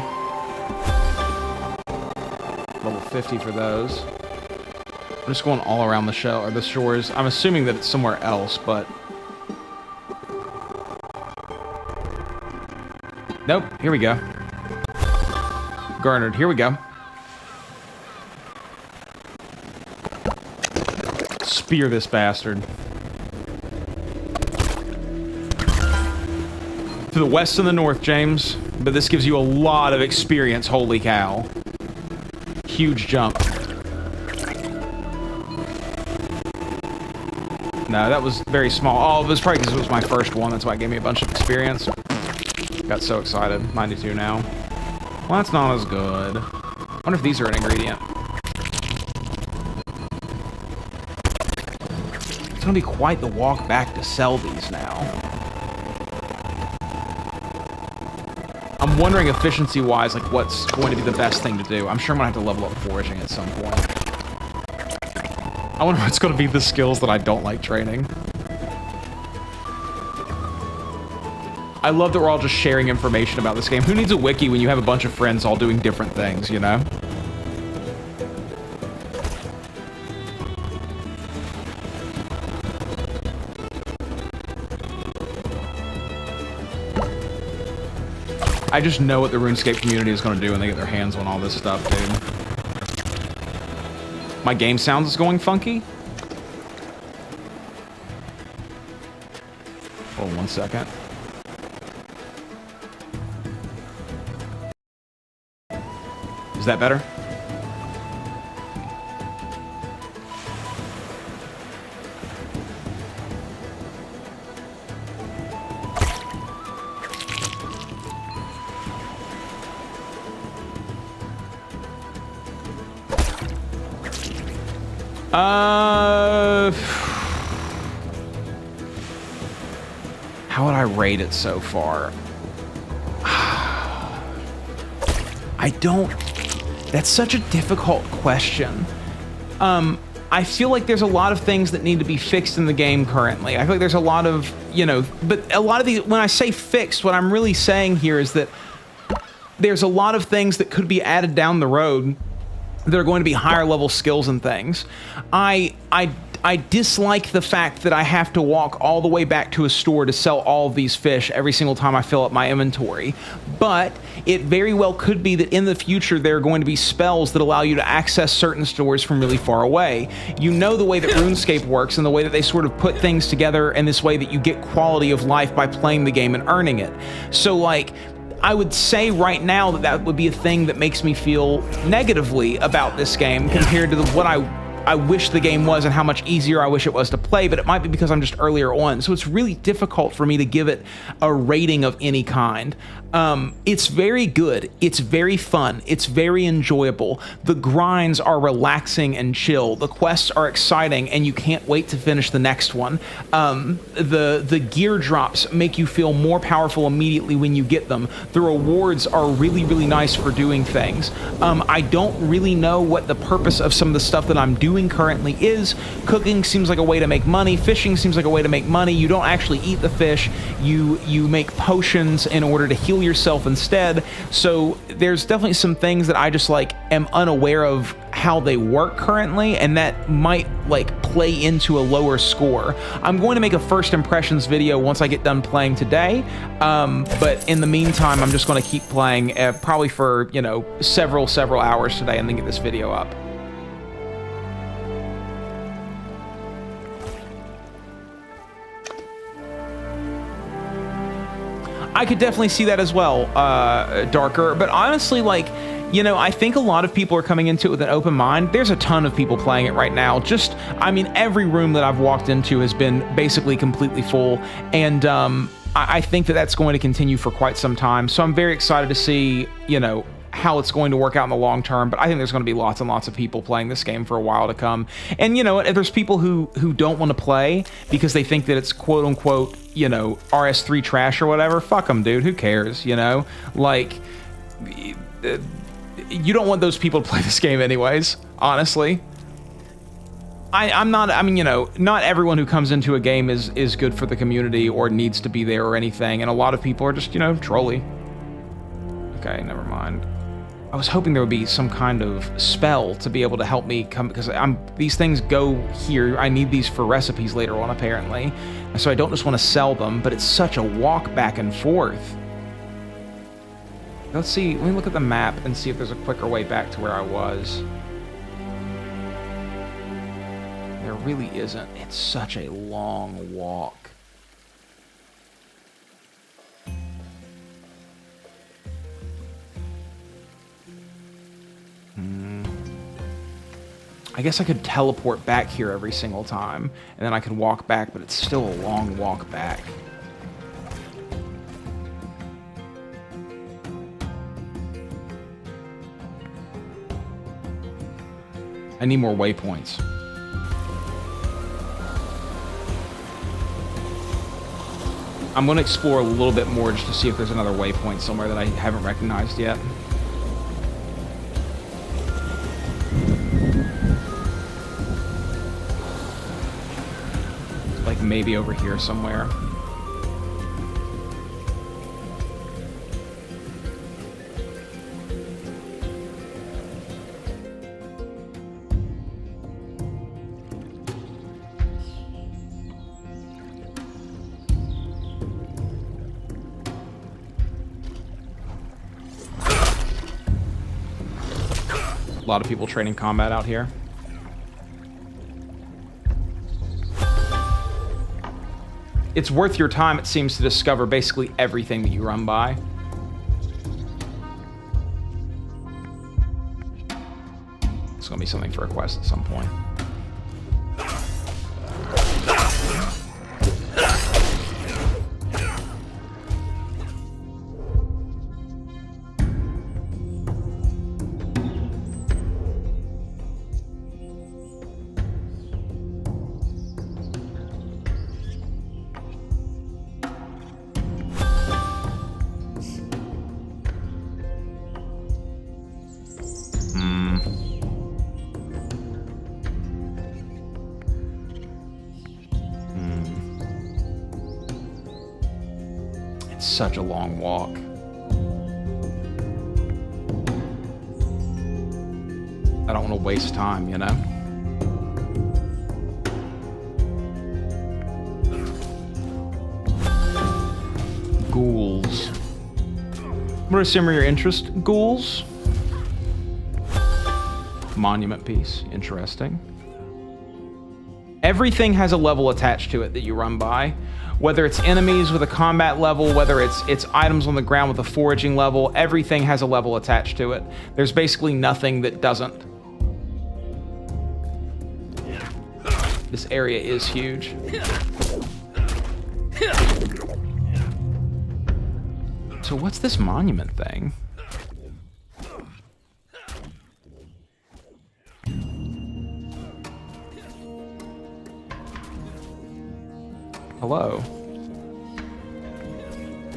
Level 50 for those. I'm just going all around the shell or the shores. I'm assuming that it's somewhere else, but... Nope, here we go. Gurnard, here we go. Spear this bastard. To the west and the north, James. But this gives you a lot of experience, holy cow. Huge jump. No, that was very small. Oh, it was probably because it was my first one. That's why it gave me a bunch of experience. Got so excited. 92 now. Well, that's not as good. I wonder if these are an ingredient. It's gonna be quite the walk back to sell these now. I'm wondering efficiency-wise, like, what's going to be the best thing to do. I'm sure I'm gonna have to level up foraging at some point. I wonder what's gonna be the skills that I don't like training. I love that we're all just sharing information about this game. Who needs a wiki when you have a bunch of friends all doing different things, you know? I just know what the RuneScape community is going to do when they get their hands on all this stuff, dude. My game sounds is going funky. Hold on 1 second. Is that better? How would I rate it so far? I don't... That's such a difficult question. I feel like there's a lot of things that need to be fixed in the game currently. I feel like there's a lot of, you know... But a lot of these... When I say fixed, what I'm really saying here is that there's a lot of things that could be added down the road that are going to be higher level skills and things. I dislike the fact that I have to walk all the way back to a store to sell all of these fish every single time I fill up my inventory. But it very well could be that in the future there are going to be spells that allow you to access certain stores from really far away. You know the way that RuneScape works and the way that they sort of put things together in this way that you get quality of life by playing the game and earning it. So like, I would say right now that that would be a thing that makes me feel negatively about this game compared to what I wish the game was and how much easier I wish it was to play, but it might be because I'm just earlier on. So it's really difficult for me to give it a rating of any kind. It's very good. It's very fun. It's very enjoyable. The grinds are relaxing and chill. The quests are exciting and you can't wait to finish the next one. The gear drops make you feel more powerful immediately when you get them. The rewards are really, really nice for doing things. I don't really know what the purpose of some of the stuff that I'm doing currently is. Cooking seems like a way to make money. Fishing seems like a way to make money. You don't actually eat the fish. You make potions in order to heal yourself instead. So there's definitely some things that I just like am unaware of how they work currently, and that might like play into a lower score. I'm going to make a first impressions video once I get done playing today, but in the meantime I'm just going to keep playing probably for, you know, several hours today and then get this video up. I could definitely see that as well, Darker, but honestly, like, you know, I think a lot of people are coming into it with an open mind. There's a ton of people playing it right now. Just, I mean, every room that I've walked into has been basically completely full, and I think that that's going to continue for quite some time. So I'm very excited to see, you know, how it's going to work out in the long term, but I think there's going to be lots and lots of people playing this game for a while to come. And you know, if there's people who don't want to play because they think that it's quote unquote, you know, RS3 trash or whatever, fuck them, dude. Who cares? You know, like, you don't want those people to play this game anyways, honestly. I mean, you know, not everyone who comes into a game is good for the community or needs to be there or anything, and a lot of people are just, you know, trolly. Okay, never mind. I was hoping there would be some kind of spell to be able to help me come, because these things go here. I need these for recipes later on, apparently. And so I don't just want to sell them, but it's such a walk back and forth. Let's see, let me look at the map and see if there's a quicker way back to where I was. There really isn't. It's such a long walk. I guess I could teleport back here every single time, and then I could walk back, but it's still a long walk back. I need more waypoints. I'm going to explore a little bit more just to see if there's another waypoint somewhere that I haven't recognized yet. Like maybe over here somewhere. A lot of people training combat out here. It's worth your time, it seems, to discover basically everything that you run by. It's gonna be something for a quest at some point. Such a long walk. I don't want to waste time, you know? Ghouls. I'm gonna assume your interest, ghouls? Monument piece, interesting. Everything has a level attached to it that you run by. Whether it's enemies with a combat level, whether it's items on the ground with a foraging level, everything has a level attached to it. There's basically nothing that doesn't. This area is huge. So what's this monument thing? Hello.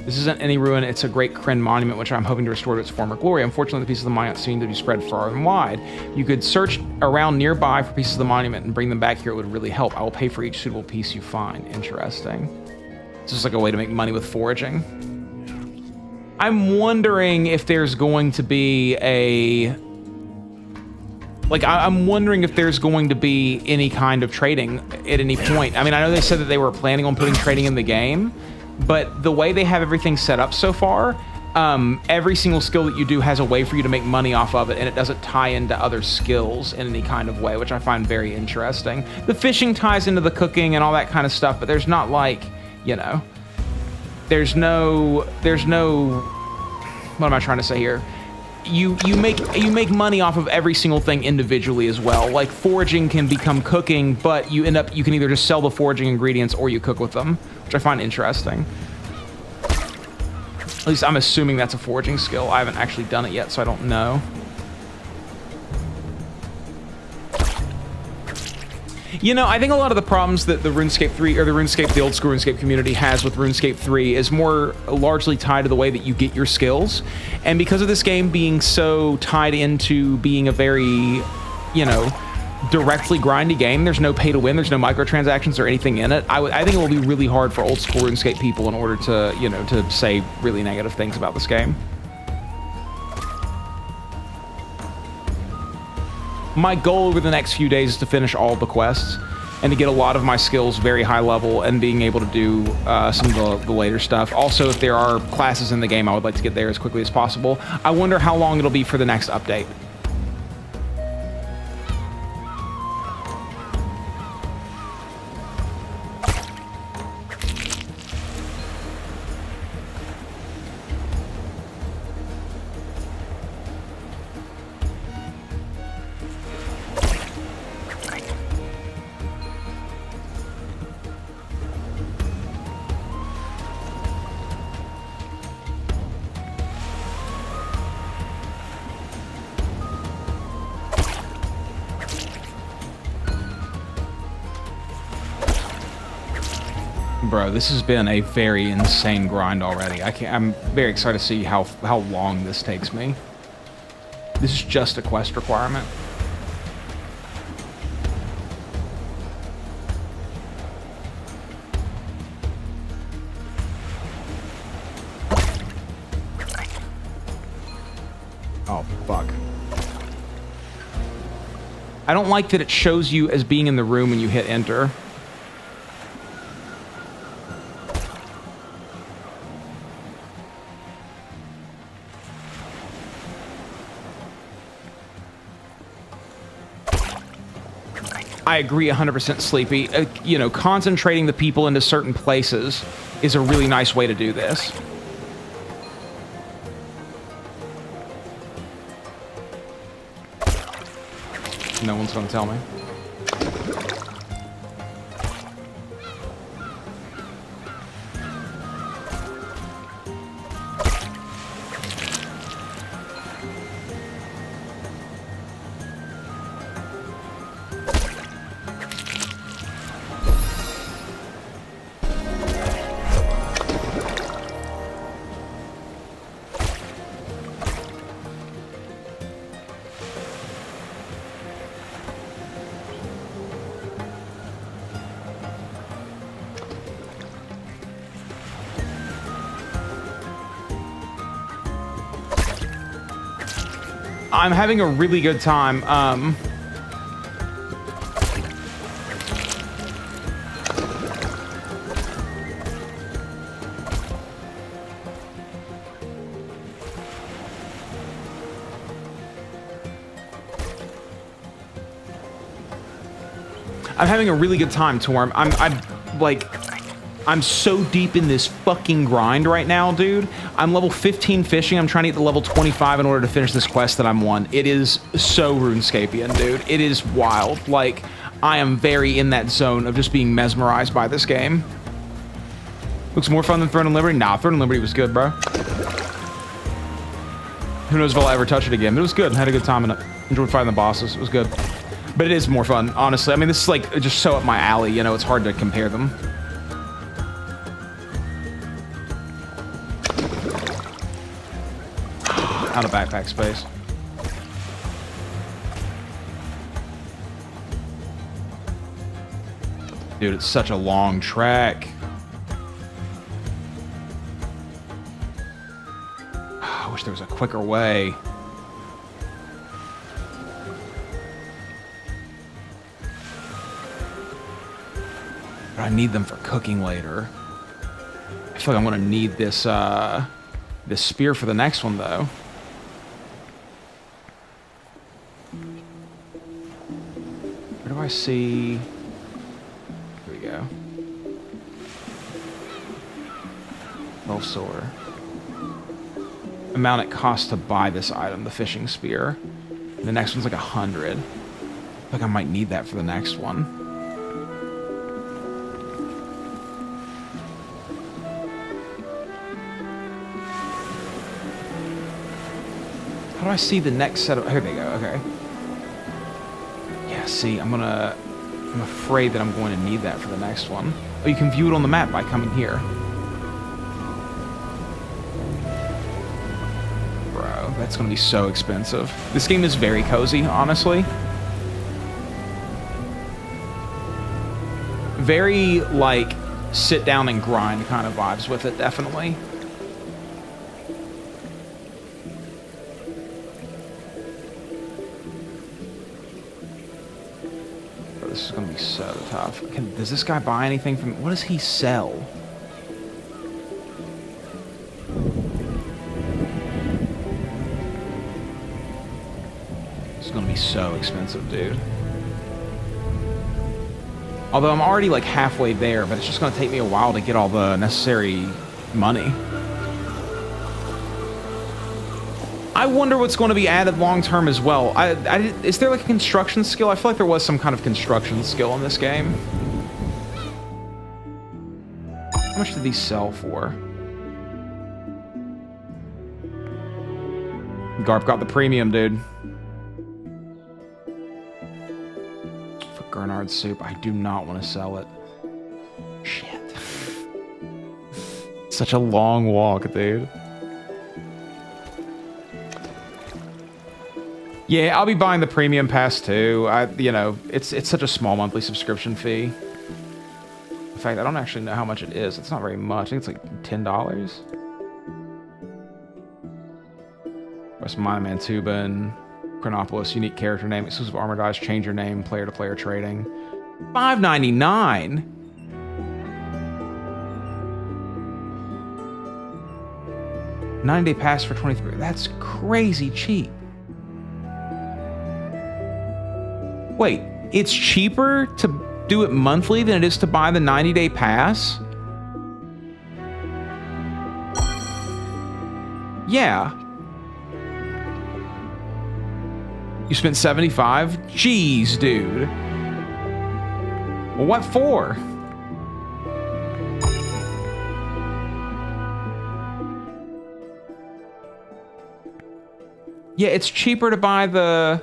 This isn't any ruin, it's a great Kryn monument, which I'm hoping to restore to its former glory. Unfortunately, the pieces of the monument seem to be spread far and wide. You could search around nearby for pieces of the monument and bring them back here. It would really help. I will pay for each suitable piece you find. Interesting. This is like a way to make money with foraging. I'm wondering if there's going to be a... Like, I'm wondering if there's going to be any kind of trading at any point. I mean, I know they said that they were planning on putting trading in the game, but the way they have everything set up so far, every single skill that you do has a way for you to make money off of it, and it doesn't tie into other skills in any kind of way, which I find very interesting. The fishing ties into the cooking and all that kind of stuff, but there's not like, you know, there's no, what am I trying to say here? You make money off of every single thing individually as well. Like foraging can become cooking, but you can either just sell the foraging ingredients or you cook with them, which I find interesting. At least I'm assuming that's a foraging skill. I haven't actually done it yet, so I don't know. You know, I think a lot of the problems that the RuneScape 3, or the old school RuneScape community has with RuneScape 3 is more largely tied to the way that you get your skills. And because of this game being so tied into being a very, you know, directly grindy game, there's no pay to win, there's no microtransactions or anything in it. I think it will be really hard for old school RuneScape people in order to, you know, to say really negative things about this game. My goal over the next few days is to finish all the quests and to get a lot of my skills very high level and being able to do some of the later stuff. Also, if there are classes in the game, I would like to get there as quickly as possible. I wonder how long it'll be for the next update. Bro, this has been a very insane grind already. I'm very excited to see how long this takes me. This is just a quest requirement. Oh, fuck. I don't like that it shows you as being in the room when you hit enter. I agree 100% Sleepy. You know, concentrating the people into certain places is a really nice way to do this. No one's gonna tell me. I'm having a really good time. I'm having a really good time, Torm. I'm so deep in this fucking grind right now, dude. I'm level 15 fishing. I'm trying to get to level 25 in order to finish this quest that I'm on. It is so RuneScapian, dude. It is wild. Like, I am very in that zone of just being mesmerized by this game. Looks more fun than Throne and Liberty? Nah, Throne and Liberty was good, bro. Who knows if I'll ever touch it again, but it was good. I had a good time in it. Enjoyed fighting the bosses. It was good. But it is more fun, honestly. I mean, this is like just so up my alley, you know, it's hard to compare them. Out of backpack space. Dude, it's such a long trek. I wish there was a quicker way. But I need them for cooking later. I feel like I'm gonna need this this spear for the next one though. Where do I see? Here we go. Well, sword. Amount it costs to buy this item, the fishing spear. And the next one's like 100. I feel like I might need that for the next one. How do I see the next set of... Here they go, okay. Yeah, see, I'm afraid that I'm going to need that for the next one. Oh, you can view it on the map by coming here. Bro, that's going to be so expensive. This game is very cozy, honestly. Very, like, sit down and grind kind of vibes with it, definitely. This is gonna be so tough. Does this guy buy anything from... What does he sell? This is gonna be so expensive, dude. Although I'm already like halfway there, but it's just gonna take me a while to get all the necessary money. I wonder what's going to be added long-term as well. Is there like a construction skill? I feel like there was some kind of construction skill in this game. How much did these sell for? Garp got the premium, dude. For Gernard's soup, I do not want to sell it. Shit. such a long walk, dude. Yeah, I'll be buying the premium pass too. You know, it's such a small monthly subscription fee. In fact, I don't actually know how much it is. It's not very much. I think it's like $10. West Mine Mantuban, Chronopolis, unique character name, exclusive armor dice, change your name, player to player trading. $5.99. $90-day pass for 23. That's crazy cheap. Wait, it's cheaper to do it monthly than it is to buy the 90-day pass? Yeah. You spent $75? Jeez, dude. Well, what for? Yeah, it's cheaper to buy the...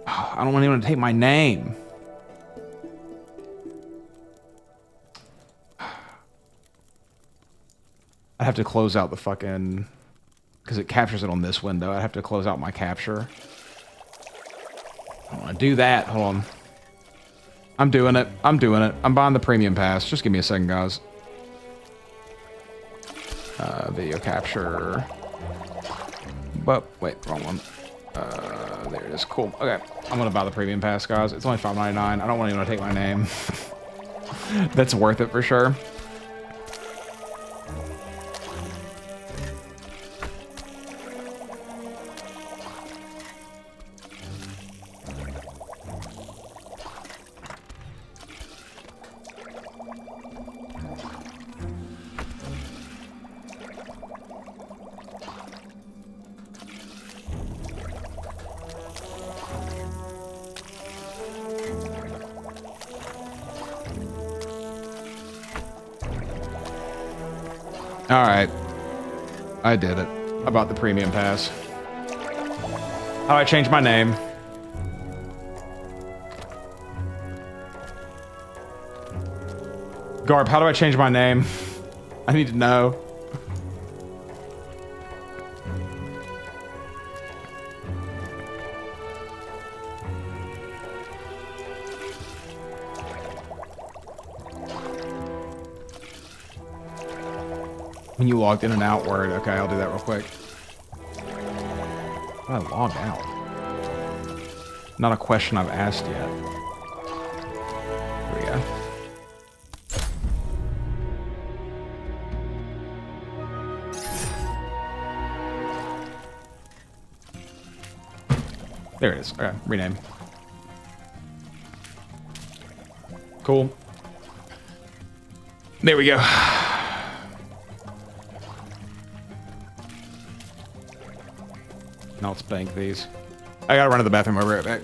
Oh, I don't want anyone to take my name. I have to close out the fucking... Because it captures it on this window. I have to close out my capture. I don't want to do that. Hold on. I'm doing it. I'm doing it. I'm buying the premium pass. Just give me a second, guys. Video capture. But, wait, wrong one. There it is. Cool. Okay. I'm going to buy the premium pass, guys. It's only $5.99. I don't want anyone to take my name. That's worth it for sure. All right, I did it. I bought the premium pass. How do I change my name? Garb, how do I change my name? I need to know. When you logged in and out, word. Okay, I'll do that real quick. How do I log out? Not a question I've asked yet. Here we go. There it is. Okay, rename. Cool. There we go. Now let's bank these. I gotta run to the bathroom. I'll be right back.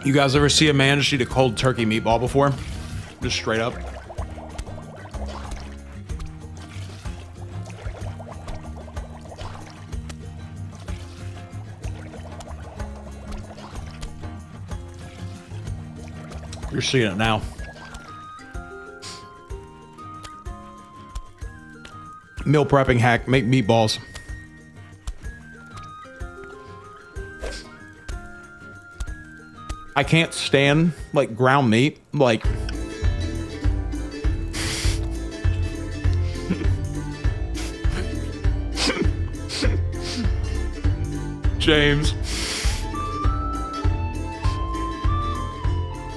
You guys ever see a man just eat a cold turkey meatball before? Just straight up. You're seeing it now. Meal prepping hack, make meatballs. I can't stand like ground meat, like James.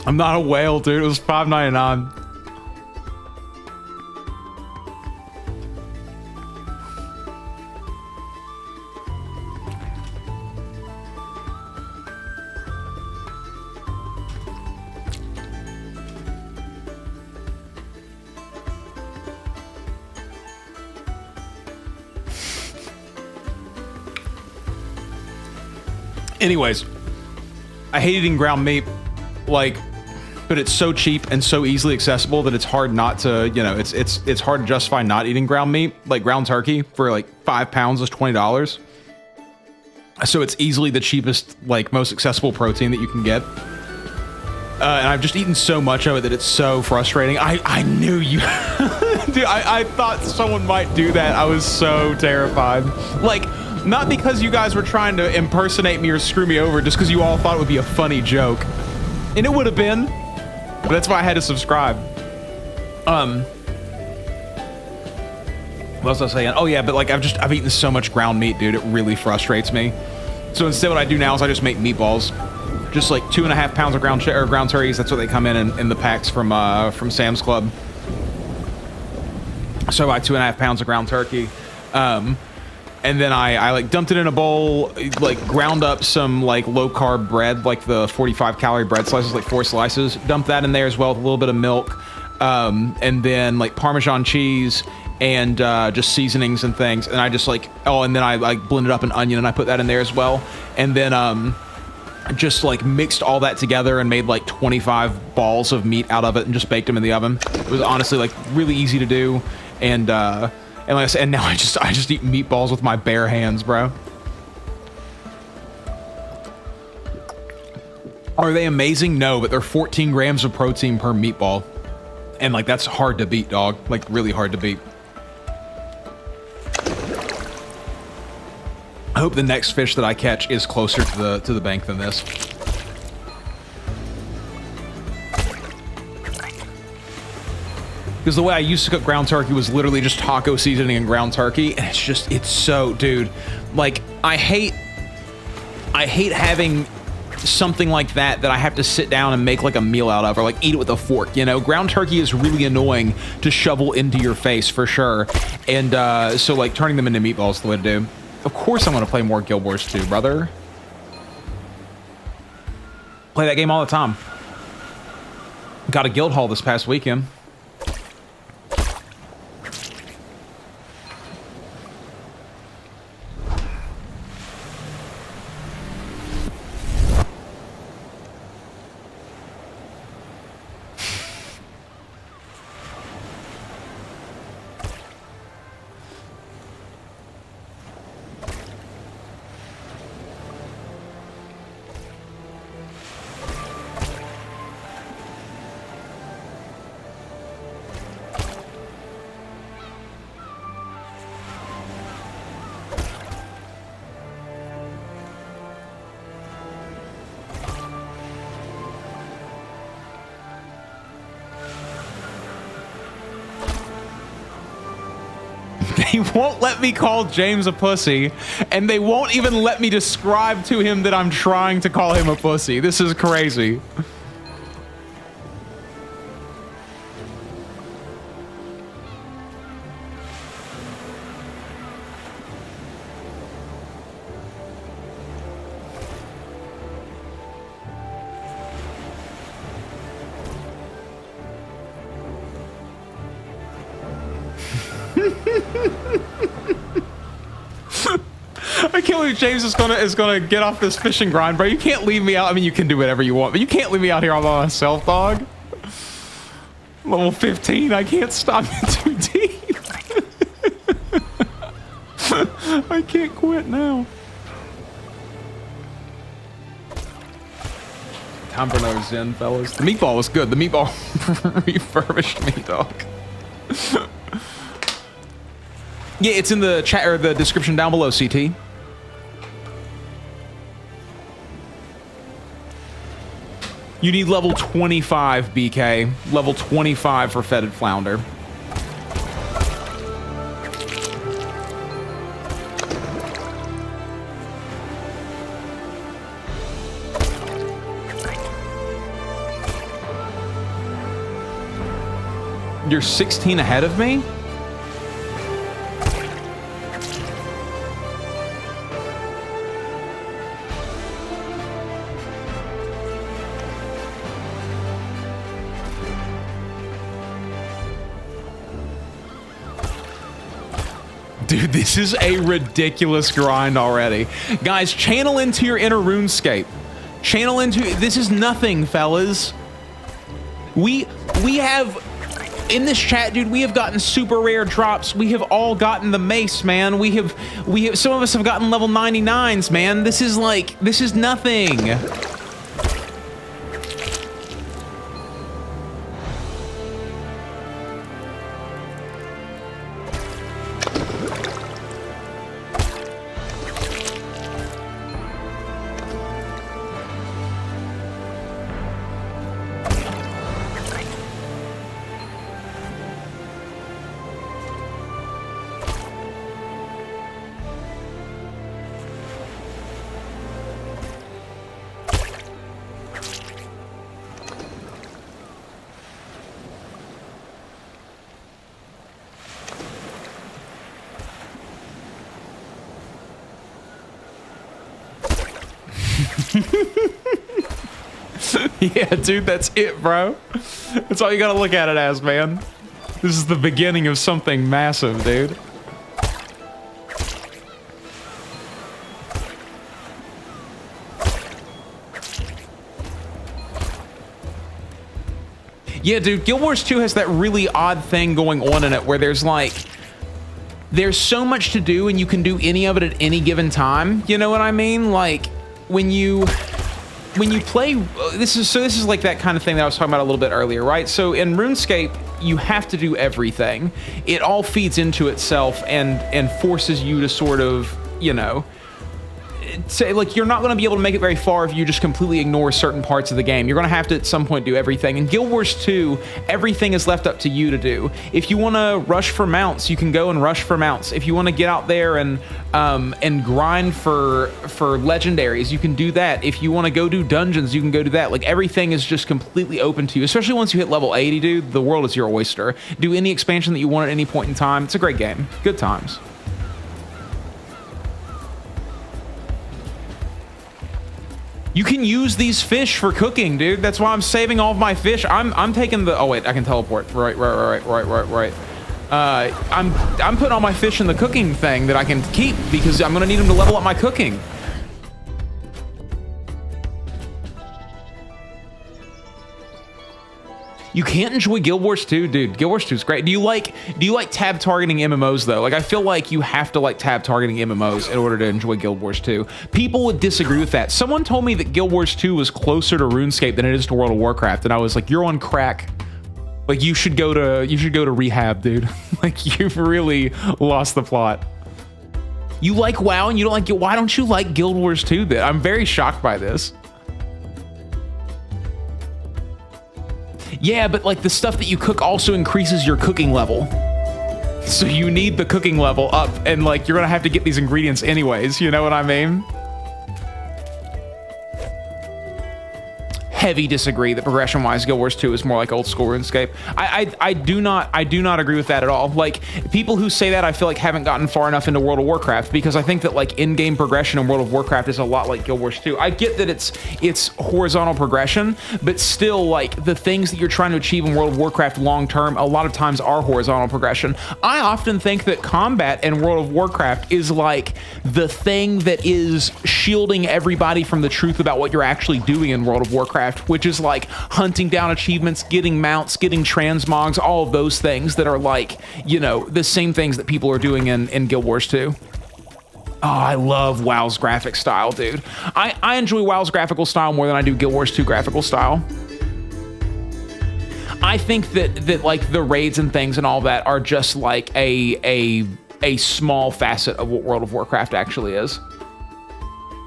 I'm not a whale, dude. It was $5.99. Anyways, I hate eating ground meat, like, but it's so cheap and so easily accessible that it's hard not to, you know, it's hard to justify not eating ground meat. Like ground turkey for like 5 pounds is $20. So it's easily the cheapest, like most accessible protein that you can get. And I've just eaten so much of it that it's so frustrating. I knew you, dude, I thought someone might do that. I was so terrified. Like, not because you guys were trying to impersonate me or screw me over, just because you all thought it would be a funny joke. And it would have been, but that's why I had to subscribe. What was I saying? Oh yeah, but like I've eaten so much ground meat, dude. It really frustrates me. So instead what I do now is I just make meatballs. Just like 2.5 pounds of ground turkeys. That's what they come in the packs from Sam's Club. So I buy 2.5 pounds of ground turkey. And then I like dumped it in a bowl, like ground up some like low carb bread, like the 45 calorie bread slices, like 4 slices, dump that in there as well with a little bit of milk. And then like Parmesan cheese and just seasonings and things. And I just like, oh, and then I like blended up an onion and I put that in there as well. And then just like mixed all that together and made like 25 balls of meat out of it and just baked them in the oven. It was honestly like really easy to do. And like I said, and now I just eat meatballs with my bare hands, bro. Are they amazing? No, but they're 14 grams of protein per meatball. And like, that's hard to beat, dog. Like really hard to beat. I hope the next fish that I catch is closer to the bank than this. Because the way I used to cook ground turkey was literally just taco seasoning and ground turkey, and it's so, dude, like, I hate having something like that I have to sit down and make like a meal out of, or like eat it with a fork, you know? Ground turkey is really annoying to shovel into your face, for sure. And so like turning them into meatballs is the way to do. Of course I'm gonna play more Guild Wars 2, brother. Play that game all the time. Got a guild hall this past weekend. They won't let me call James a pussy, and they won't even let me describe to him that I'm trying to call him a pussy. This is crazy. I can't believe James is gonna get off this fishing grind, bro. You can't leave me out. I mean, you can do whatever you want, but you can't leave me out here all by myself, dog. Level 15, I can't stop you too deep. I can't quit now. Time for another Zen, fellas. The meatball was good. The meatball refurbished me, dog. Yeah, it's in the chat or the description down below, CT. You need level 25, BK. Level 25 for Fetid Flounder. You're 16 ahead of me? Dude, this is a ridiculous grind already. Guys, channel into your inner RuneScape. Channel into... This is nothing, fellas. We have... In this chat, dude, we have gotten super rare drops. We have all gotten the mace, man. We have some of us have gotten level 99s, man. This is like, this is nothing. Yeah, dude, that's it, bro. That's all you gotta look at it as, man. This is the beginning of something massive, dude. Yeah, dude, Guild Wars 2 has that really odd thing going on in it where there's like... There's so much to do and you can do any of it at any given time. You know what I mean? Like, when you play, this is like that kind of thing that I was talking about a little bit earlier, right? So in RuneScape, you have to do everything. It all feeds into itself and forces you to sort of, you know, say, like, you're not going to be able to make it very far if you just completely ignore certain parts of the game. You're going to have to at some point do everything. In Guild Wars 2, everything is left up to you to do. If you want to rush for mounts, you can go and rush for mounts. If you want to get out there and grind for legendaries, you can do that. If you want to go do dungeons, you can go do that. Like, everything is just completely open to you, especially once you hit level 80, dude. The world is your oyster. Do any expansion that you want at any point in time. It's a great game. Good times. You can use these fish for cooking, dude. That's why I'm saving all of my fish. I'm taking the... Oh, wait. I can teleport. Right. I'm putting all my fish in the cooking thing that I can keep because I'm going to need them to level up my cooking. You can't enjoy Guild Wars 2, dude. Guild Wars 2 is great. Do you like tab targeting MMOs though? Like, I feel like you have to like tab targeting MMOs in order to enjoy Guild Wars 2. People would disagree with that. Someone told me that Guild Wars 2 was closer to RuneScape than it is to World of Warcraft, and I was like, you're on crack. Like, you should go to rehab, dude. Like, you've really lost the plot. You like WoW and you don't like it. Why don't you like Guild Wars 2 then? I'm very shocked by this. Yeah, but like the stuff that you cook also increases your cooking level. So you need the cooking level up and like you're gonna have to get these ingredients anyways, you know what I mean? heavy disagree that progression-wise, Guild Wars 2 is more like old school RuneScape. I do not agree with that at all. Like, people who say that, I feel like haven't gotten far enough into World of Warcraft, because I think that like in-game progression in World of Warcraft is a lot like Guild Wars 2. I get that it's horizontal progression, but still, like, the things that you're trying to achieve in World of Warcraft long-term a lot of times are horizontal progression. I often think that combat in World of Warcraft is like the thing that is shielding everybody from the truth about what you're actually doing in World of Warcraft, which is like hunting down achievements, getting mounts, getting transmogs, all of those things that are like, you know, the same things that people are doing in Guild Wars 2. Oh, I love WoW's graphic style, dude. I enjoy WoW's graphical style more than I do Guild Wars 2 graphical style. I think that like the raids and things and all that are just like a small facet of what World of Warcraft actually is.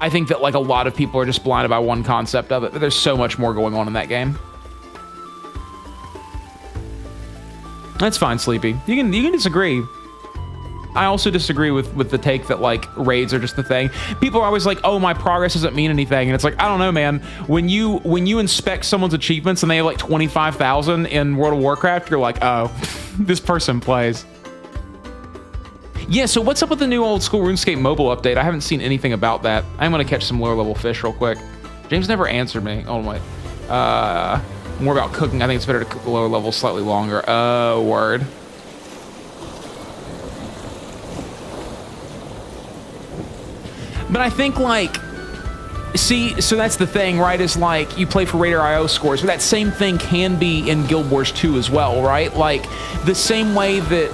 I think that like a lot of people are just blinded by one concept of it, but there's so much more going on in that game. That's fine, Sleepy. You can disagree. I also disagree with the take that like raids are just the thing. People are always like, oh, my progress doesn't mean anything. And it's like, I don't know, man. When you inspect someone's achievements and they have like 25,000 in World of Warcraft, you're like, oh, this person plays. Yeah, so what's up with the new old school RuneScape mobile update? I haven't seen anything about that. I'm gonna catch some lower level fish real quick. James never answered me. Oh, wait. More about cooking. I think it's better to cook lower level slightly longer. Word. But I think, like, see, so that's the thing, right? Is like you play for Raider.io scores, but that same thing can be in Guild Wars 2 as well, right? Like the same way that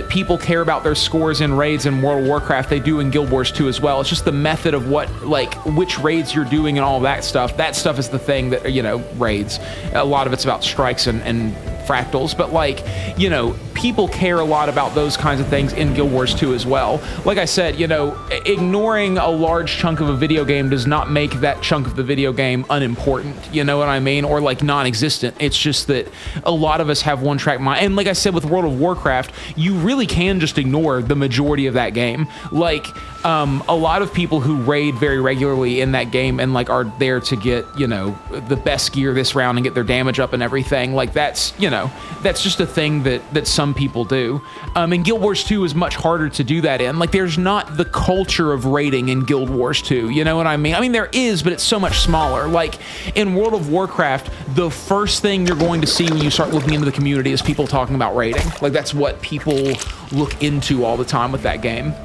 people care about their scores in raids in World of Warcraft, they do in Guild Wars 2 as well. It's just the method of what, like, which raids you're doing and all that stuff. That stuff is the thing that, you know, raids. A lot of it's about strikes and fractals, but like, you know, people care a lot about those kinds of things in Guild Wars 2 as well. Like I said, you know, ignoring a large chunk of a video game does not make that chunk of the video game unimportant, you know what I mean? Or like non-existent. It's just that a lot of us have one track mind. And like I said, with World of Warcraft, you really can just ignore the majority of that game. Like, a lot of people who raid very regularly in that game and like are there to get, you know, the best gear this round and get their damage up and everything, like that's, you know, that's just a thing that some people do. And Guild Wars 2 is much harder to do that in. Like, there's not the culture of raiding in Guild Wars 2, you know what I mean? I mean, there is, but it's so much smaller. Like, in World of Warcraft, the first thing you're going to see when you start looking into the community is people talking about raiding. Like, that's what people look into all the time with that game.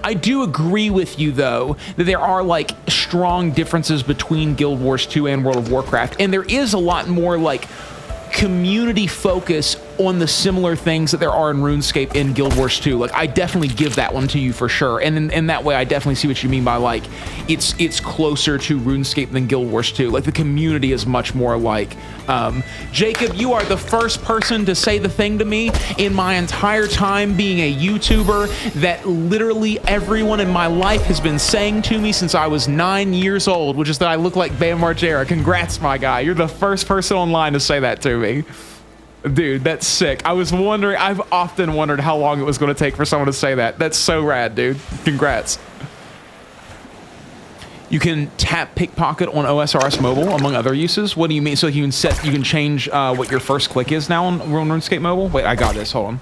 I do agree with you, though, that there are, like, strong differences between Guild Wars 2 and World of Warcraft, and there is a lot more, like, community focus on the similar things that there are in RuneScape in Guild Wars 2. Like, I definitely give that one to you for sure. And in that way, I definitely see what you mean by, like, it's closer to RuneScape than Guild Wars 2. Like, the community is much more like, Jacob, you are the first person to say the thing to me in my entire time being a YouTuber that literally everyone in my life has been saying to me since I was 9 years old, which is that I look like Bam Margera. Congrats, my guy. You're the first person online to say that to me. Dude, that's sick. I've often wondered how long it was going to take for someone to say that. That's so rad, dude. Congrats. You can tap pickpocket on OSRS mobile, among other uses. What do you mean? So you can change what your first click is now on RuneScape mobile? Wait, I got this. Hold on.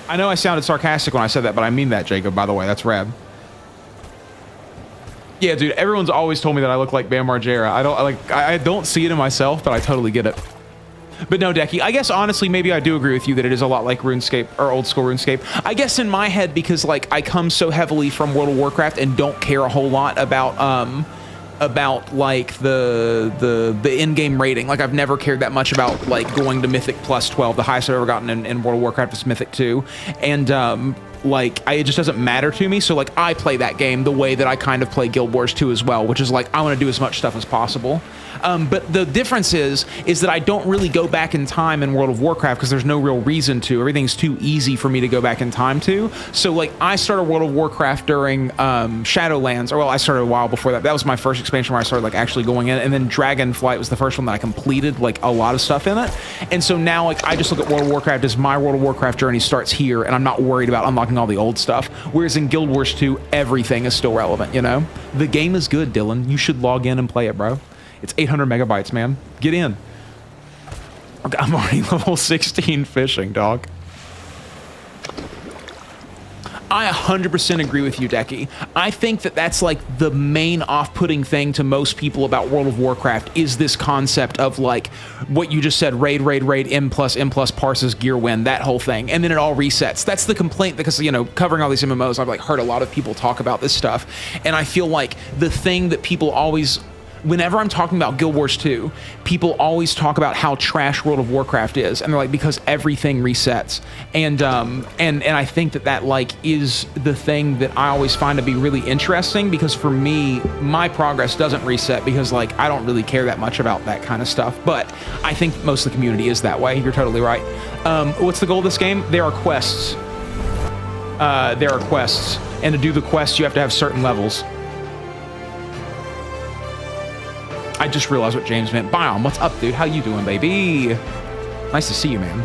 I know I sounded sarcastic when I said that, but I mean that, Jacob, by the way. That's rad. Yeah, dude, everyone's always told me that I look like Bam Margera. I don't see it in myself, but I totally get it. But no, Decky, I guess honestly, maybe I do agree with you that it is a lot like RuneScape or old school RuneScape. I guess in my head, because like I come so heavily from World of Warcraft and don't care a whole lot about like the in-game rating. Like, I've never cared that much about like going to Mythic plus 12. The highest I've ever gotten in World of Warcraft is Mythic 2. And like, it just doesn't matter to me. So like, I play that game the way that I kind of play Guild Wars 2 as well, which is like, I want to do as much stuff as possible. But the difference is that I don't really go back in time in World of Warcraft because there's no real reason to. Everything's too easy for me to go back in time to. So like, I started World of Warcraft during Shadowlands, or well, I started a while before that. That was my first expansion where I started like actually going in, and then Dragonflight was the first one that I completed like a lot of stuff in it. And so now like, I just look at World of Warcraft as my World of Warcraft journey starts here, and I'm not worried about unlocking all the old stuff. Whereas in Guild Wars 2, everything is still relevant, you know? The game is good, Dylan. You should log in and play it, bro. It's 800 megabytes, man. Get in. Okay, I'm already level 16 fishing, dog. I 100% agree with you, Decky. I think that that's like the main off-putting thing to most people about World of Warcraft is this concept of like what you just said, raid, M plus parses, gear win, that whole thing. And then it all resets. That's the complaint because, you know, covering all these MMOs, I've like heard a lot of people talk about this stuff. And I feel like the thing that people always... Whenever I'm talking about Guild Wars 2, people always talk about how trash World of Warcraft is, and they're like, because everything resets. And I think that like is the thing that I always find to be really interesting, because for me, my progress doesn't reset because like I don't really care that much about that kind of stuff. But I think most of the community is that way. You're totally right. What's the goal of this game? There are quests. And to do the quests, you have to have certain levels. I just realized what James meant. Biom, what's up, dude? How you doing, baby? Nice to see you, man.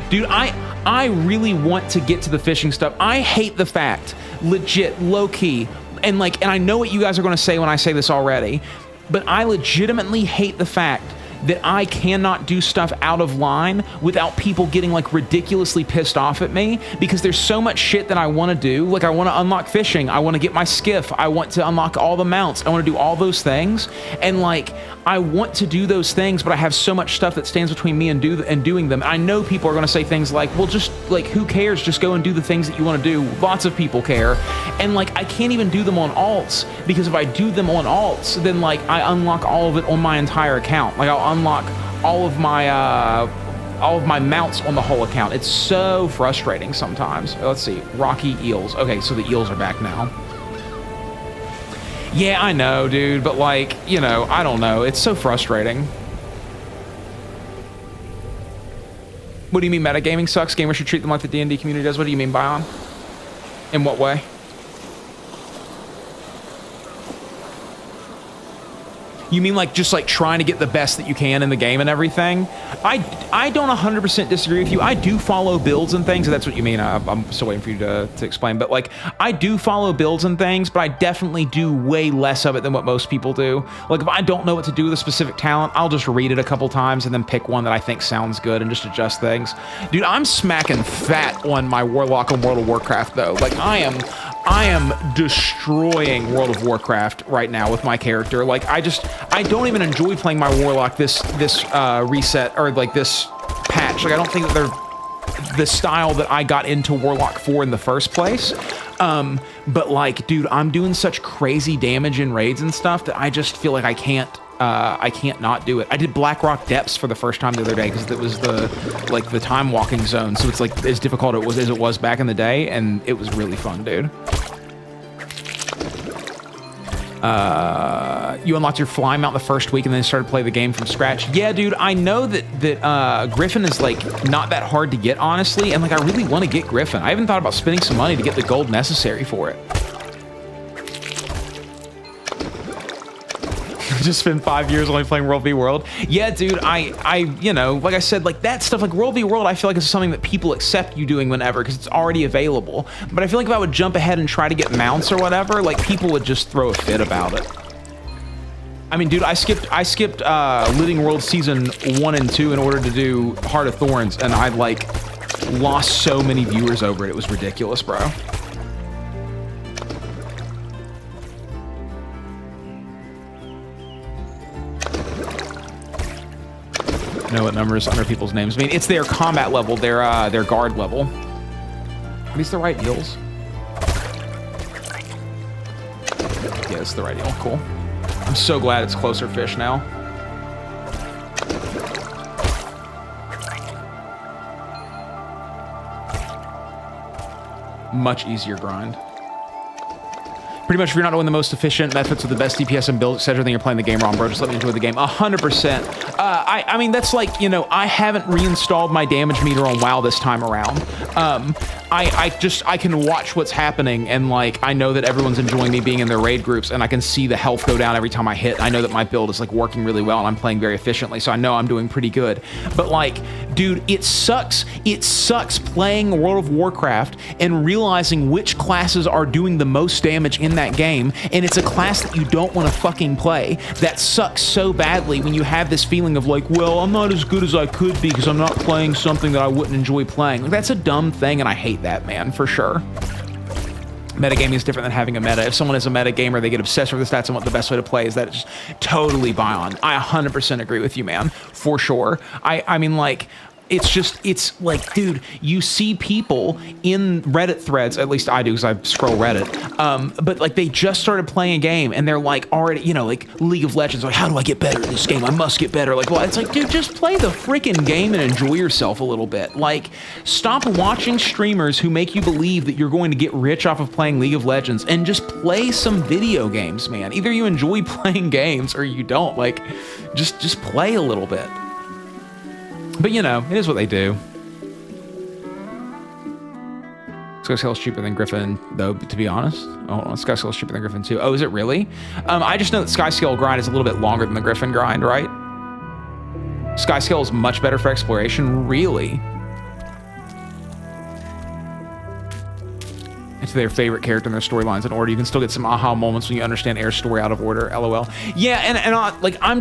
Dude, I really want to get to the fishing stuff. I hate the fact, legit, low-key, and I know what you guys are going to say when I say this already, but I legitimately hate the fact that I cannot do stuff out of line without people getting like ridiculously pissed off at me, because there's so much shit that I want to do. Like I want to unlock fishing, I want to get my skiff, I want to unlock all the mounts, I want to do all those things, and like I want to do those things, but I have so much stuff that stands between me and doing them. I know people are going to say things like, well, just like, who cares, just go and do the things that you want to do. Lots of people care, and like I can't even do them on alts, because if I do them on alts, then like I unlock all of it on my entire account. Like I'll unlock all of my mounts on the whole account. It's so frustrating sometimes. Let's see, rocky eels. Okay, so the eels are back now. Yeah, I know, dude, but like, you know, I don't know. It's so frustrating. What do you mean metagaming sucks? Gamers should treat them like the D&D community does. What do you mean, Bion? In what way? You mean like just like trying to get the best that you can in the game and everything? I don't 100% disagree with you. I do follow builds and things. If that's what you mean. I'm still waiting for you to explain. But like I do follow builds and things, but I definitely do way less of it than what most people do. Like if I don't know what to do with a specific talent, I'll just read it a couple times and then pick one that I think sounds good and just adjust things. Dude, I'm smacking fat on my Warlock on World of Warcraft though. Like I am destroying World of Warcraft right now with my character. Like I don't even enjoy playing my Warlock this reset or like this patch. Like I don't think that they're the style that I got into Warlock for in the first place. But like, dude, I'm doing such crazy damage in raids and stuff that I just feel like I can't not do it. I did Blackrock Depths for the first time the other day because it was the time walking zone, so it's like as difficult as it was back in the day, and it was really fun, dude. You unlocked your fly mount the first week and then started to play the game from scratch. Yeah, dude, I know that Griffin is like not that hard to get, honestly, and like I really want to get Griffin. I haven't thought about spending some money to get the gold necessary for it. Just spent 5 years only playing World v World. Yeah, dude, I you know, like I said, like that stuff, like World v World, I feel like it's something that people accept you doing whenever because it's already available. But I feel like if I would jump ahead and try to get mounts or whatever, like people would just throw a fit about it. I mean, dude, I skipped Living World Season 1 and 2 in order to do Heart of Thorns, and I like lost so many viewers over it. It was ridiculous, bro. Know what numbers under people's names mean. It's their combat level, their guard level. Are these the right eels? Yeah, it's the right eel. Cool. I'm so glad it's closer fish now. Much easier grind. Pretty much, if you're not knowing the most efficient methods with the best DPS and builds, etc., then you're playing the game wrong, bro. Just let me enjoy the game. 100%. I mean, that's like, you know, I haven't reinstalled my damage meter on WoW this time around. I can watch what's happening, and like, I know that everyone's enjoying me being in their raid groups, and I can see the health go down every time I hit. I know that my build is like working really well, and I'm playing very efficiently, so I know I'm doing pretty good. But like, dude, it sucks. It sucks playing World of Warcraft and realizing which classes are doing the most damage in that game, and it's a class that you don't want to fucking play. That sucks so badly when you have this feeling of like, well, I'm not as good as I could be because I'm not playing something that I wouldn't enjoy playing. Like, that's a dumb thing, and I hate that, man, for sure. Metagaming is different than having a meta. If someone is a meta gamer, they get obsessed with the stats and what the best way to play is. That is totally buy on. I 100% agree with you, man, for sure. I mean, like, it's like, dude, you see people in Reddit threads, at least I do because I scroll Reddit, but like they just started playing a game and they're like already, you know, like League of Legends, like, how do I get better at this game? I must get better. Like, well, it's like, dude, just play the freaking game and enjoy yourself a little bit. Like, stop watching streamers who make you believe that you're going to get rich off of playing League of Legends and just play some video games, man. Either you enjoy playing games or you don't. Like, just play a little bit. But, you know, it is what they do. Skyscale is cheaper than Griffin, though, to be honest. Oh, hold on. Skyscale is cheaper than Griffin, too. Oh, is it really? I just know that Skyscale grind is a little bit longer than the Griffin grind, right? Skyscale is much better for exploration. Really? It's their favorite character in their storylines in order. You can still get some aha moments when you understand Air's story out of order. LOL. Yeah, and like, I'm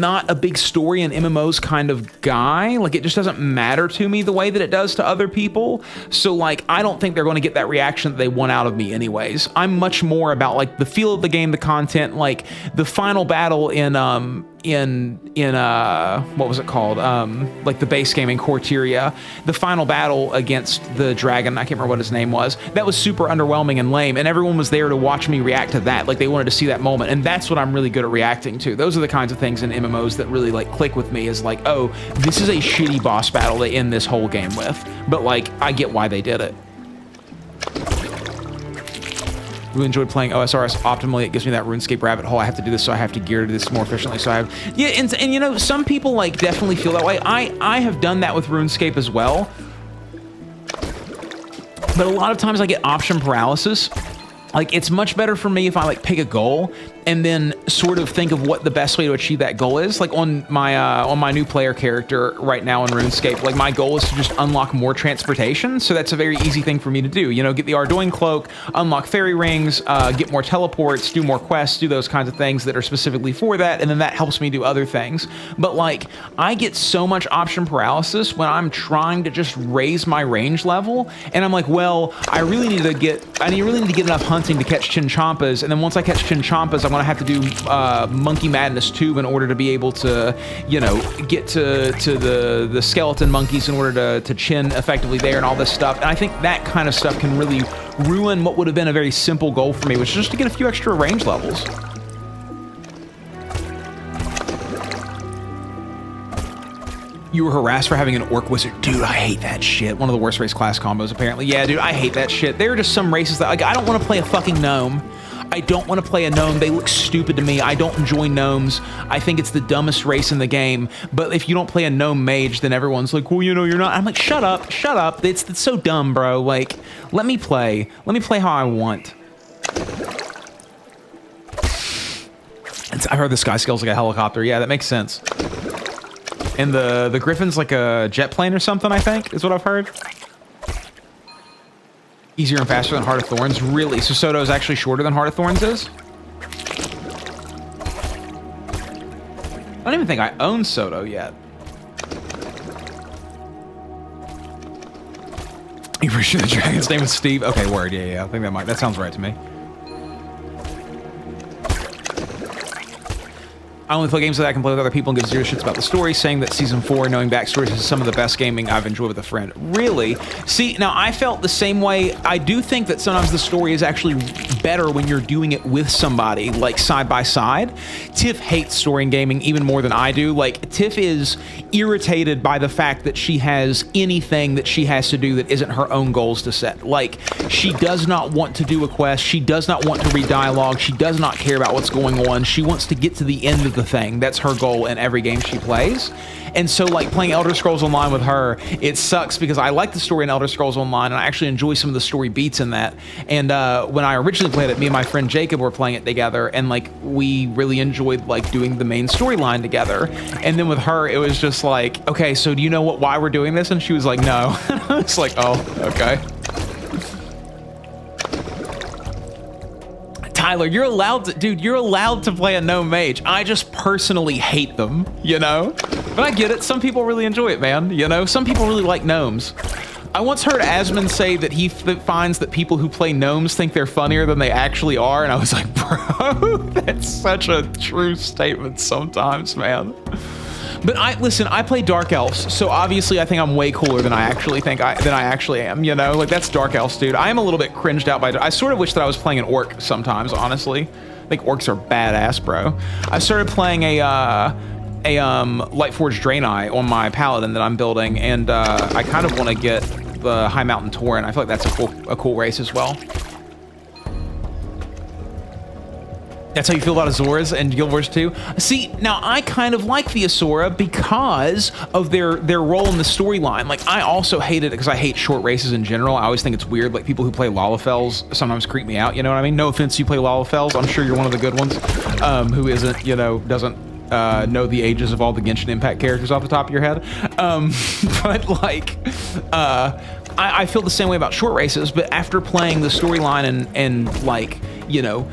not a big story and MMOs kind of guy. Like, it just doesn't matter to me the way that it does to other people. So, like, I don't think they're going to get that reaction that they want out of me anyways. I'm much more about, like, the feel of the game, the content, like, the final battle in what was it called? Like the base game in Corteria, the final battle against the dragon, I can't remember what his name was. That was super underwhelming and lame, and everyone was there to watch me react to that. Like, they wanted to see that moment, and that's what I'm really good at reacting to. Those are the kinds of things in MMOs that really like click with me, is like, oh, this is a shitty boss battle to end this whole game with, but like, I get why they did it. Really enjoyed playing OSRS optimally. It gives me that RuneScape rabbit hole. I have to do this, so I have to gear to this more efficiently. So I have, yeah, and you know, some people like definitely feel that way. I have done that with RuneScape as well, but a lot of times I get option paralysis. Like, it's much better for me if I like pick a goal and then sort of think of what the best way to achieve that goal is. Like on my new player character right now in RuneScape, like my goal is to just unlock more transportation. So that's a very easy thing for me to do. You know, get the Ardoin cloak, unlock fairy rings, get more teleports, do more quests, do those kinds of things that are specifically for that. And then that helps me do other things. But like, I get so much option paralysis when I'm trying to just raise my range level. And I'm like, well, I really need to get enough hunting to catch Chinchampas. And then once I catch Chinchampas, I'm gonna have to do Monkey Madness tube in order to be able to, you know, get to the skeleton monkeys in order to chin effectively there and all this stuff. And I think that kind of stuff can really ruin what would have been a very simple goal for me, which is just to get a few extra range levels. You were harassed for having an orc wizard. Dude, I hate that shit. One of the worst race class combos, apparently. Yeah, dude, I hate that shit. There are just some races that, like, I don't want to play a fucking gnome. I don't want to play a gnome. They look stupid to me. I don't enjoy gnomes. I think it's the dumbest race in the game. But if you don't play a gnome mage, then everyone's like, well, you know, you're not. I'm like, shut up, shut up. It's so dumb, bro. Like, let me play. Let me play how I want. I heard the sky scale's like a helicopter. Yeah, that makes sense. And the Griffin's like a jet plane or something, I think, is what I've heard. Easier and faster than Heart of Thorns? Really? So Soto is actually shorter than Heart of Thorns is? I don't even think I own Soto yet. You pretty sure the dragon's name is Steve? Okay, word, yeah. I think that sounds right to me. I only play games that I can play with other people and give zero shits about the story, saying that Season 4, knowing backstories, is some of the best gaming I've enjoyed with a friend. Really? See, now I felt the same way. I do think that sometimes the story is actually better when you're doing it with somebody, like side by side. Tiff hates story in gaming even more than I do. Like, Tiff is irritated by the fact that she has anything that she has to do that isn't her own goals to set. Like, she does not want to do a quest. She does not want to read dialogue. She does not care about what's going on. She wants to get to the end of the thing. That's her goal in every game she plays. And so, like, playing Elder Scrolls Online with her, it sucks because I like the story in Elder Scrolls Online, and I actually enjoy some of the story beats in that. And when I originally played it, me and my friend Jacob were playing it together, and like, we really enjoyed like doing the main storyline together. And then with her, it was just like, okay, so do you know why we're doing this? And she was like, no. And I was like, oh, okay. Tyler, you're allowed to, dude, you're allowed to play a gnome mage. I just personally hate them, you know? But I get it. Some people really enjoy it, man. You know, some people really like gnomes. I once heard Asmund say that he finds that people who play gnomes think they're funnier than they actually are. And I was like, bro, that's such a true statement sometimes, man. But listen, I play Dark Elves, so obviously I think I'm way cooler than I actually am, you know? Like, that's Dark Elves, dude. I am a little bit cringed out by I sort of wish that I was playing an orc sometimes, honestly. I think orcs are badass, bro. I started playing a Lightforged Draenei on my paladin that I'm building, and I kind of want to get the High Mountain Tauren. I feel like that's a cool race as well. That's how you feel about Azoras and Guild Wars 2? See, now I kind of like the Asura because of their role in the storyline. Like, I also hate it because I hate short races in general. I always think it's weird. Like, people who play Lalafels sometimes creep me out, you know what I mean? No offense, you play Lalafels. I'm sure you're one of the good ones who isn't, you know, doesn't know the ages of all the Genshin Impact characters off the top of your head. But, like, I feel the same way about short races, but after playing the storyline and like, you know,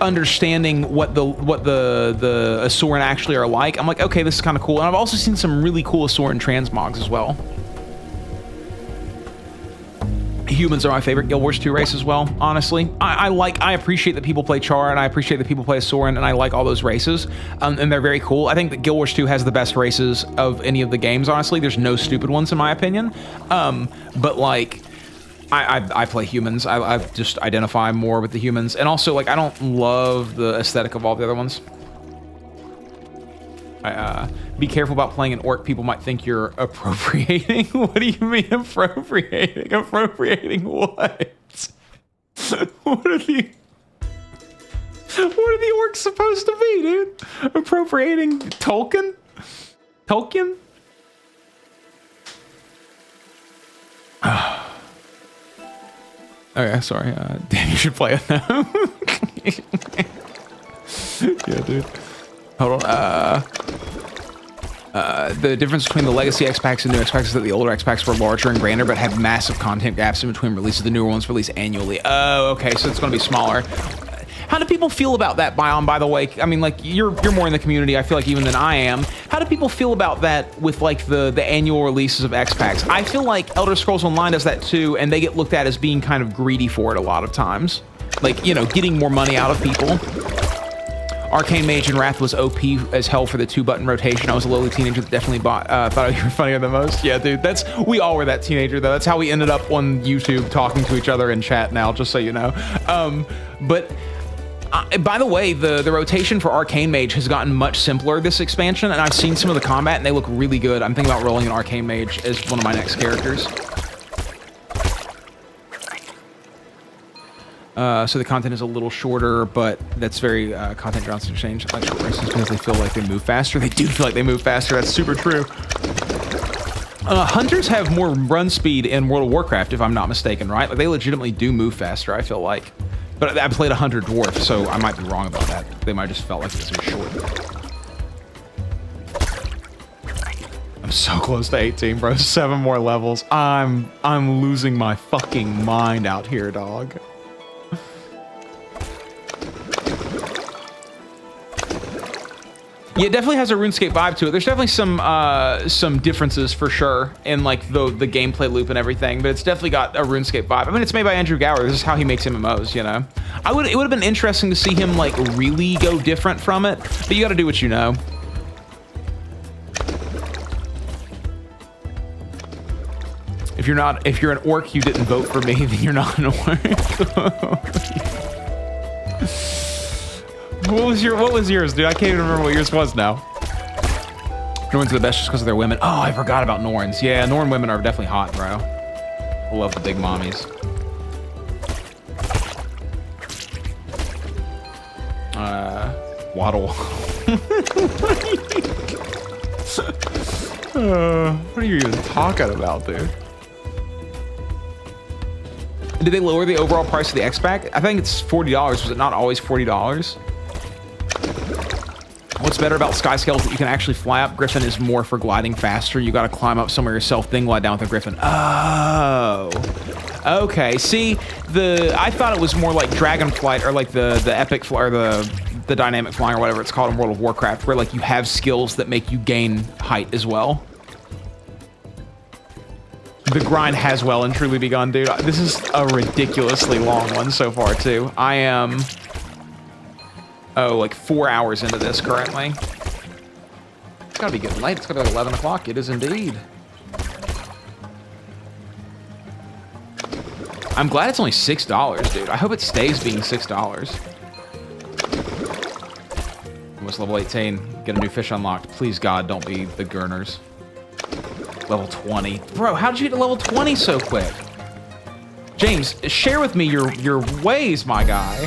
understanding what the Asuran actually are like, I'm like, okay, this is kind of cool. And I've also seen some really cool Asuran transmogs as well. Humans are my favorite Guild Wars 2 race as well, honestly. I appreciate that people play Char, and I appreciate that people play Asuran, and I like all those races, and they're very cool. I think that Guild Wars 2 has the best races of any of the games, honestly. There's no stupid ones in my opinion. But like, I play humans. I just identify more with the humans. And also, like, I don't love the aesthetic of all the other ones. Be careful about playing an orc. People might think you're appropriating. What do you mean appropriating? Appropriating what? What are the orcs supposed to be, dude? Appropriating Tolkien? Tolkien? Okay, sorry. Damn, you should play it now. Yeah, dude. Hold on. The difference between the legacy X-Packs and new X-Packs is that the older X-Packs were larger and grander, but had massive content gaps in between releases. The newer ones release annually. Oh, okay, so it's going to be smaller. How do people feel about that, Bion, by the way? I mean, like, you're more in the community, I feel like, even than I am. How do people feel about that with, like, the annual releases of X-Packs? I feel like Elder Scrolls Online does that, too, and they get looked at as being kind of greedy for it a lot of times. Like, you know, getting more money out of people. Arcane Mage and Wrath was OP as hell for the 2-button rotation. I was a lowly teenager that definitely thought you were funnier than most. Yeah, dude, we all were that teenager, though. That's how we ended up on YouTube talking to each other in chat now, just so you know. By the way, the rotation for Arcane Mage has gotten much simpler this expansion, and I've seen some of the combat, and they look really good. I'm thinking about rolling an Arcane Mage as one of my next characters. So the content is a little shorter, but that's very content drops exchange. I like short races because they feel like they move faster. They do feel like they move faster. That's super true. Hunters have more run speed in World of Warcraft, if I'm not mistaken, right? Like, they legitimately do move faster, I feel like. But I played a Hunter Dwarf, so I might be wrong about that. They might have just felt like it was short. I'm so close to 18, bro. 7 more levels. I'm losing my fucking mind out here, dog. Yeah, it definitely has a RuneScape vibe to it. There's definitely some differences for sure in like the gameplay loop and everything, but it's definitely got a RuneScape vibe. I mean, it's made by Andrew Gower. This is how he makes MMOs, you know. It would have been interesting to see him like really go different from it, but you got to do what you know. If you're an orc, you didn't vote for me, then you're not an orc. What was yours, dude? I can't even remember what yours was now. Norns are the best just because of their women. Oh, I forgot about Norns. Yeah, Norn women are definitely hot, bro. I love the big mommies. Waddle. What are you even talking about, dude? Did they lower the overall price of the X-Pack? I think it's $40. Was it not always $40? What's better about Skyscale is that you can actually fly up. Griffin is more for gliding faster. You got to climb up somewhere yourself, then glide down with a Griffin. Oh. Okay. See, I thought it was more like Dragon Flight or like the epic fly or the dynamic flying or whatever it's called in World of Warcraft, where like you have skills that make you gain height as well. The grind has well and truly begun, dude. This is a ridiculously long one so far, too. I am, like 4 hours into this currently. It's gotta be getting late. It's gotta be like 11 o'clock. It is indeed. I'm glad it's only $6, dude. I hope it stays being $6. Almost level 18. Get a new fish unlocked. Please, God, don't be the Gurners. Level 20. Bro, how did you get to level 20 so quick? James, share with me your ways, my guy.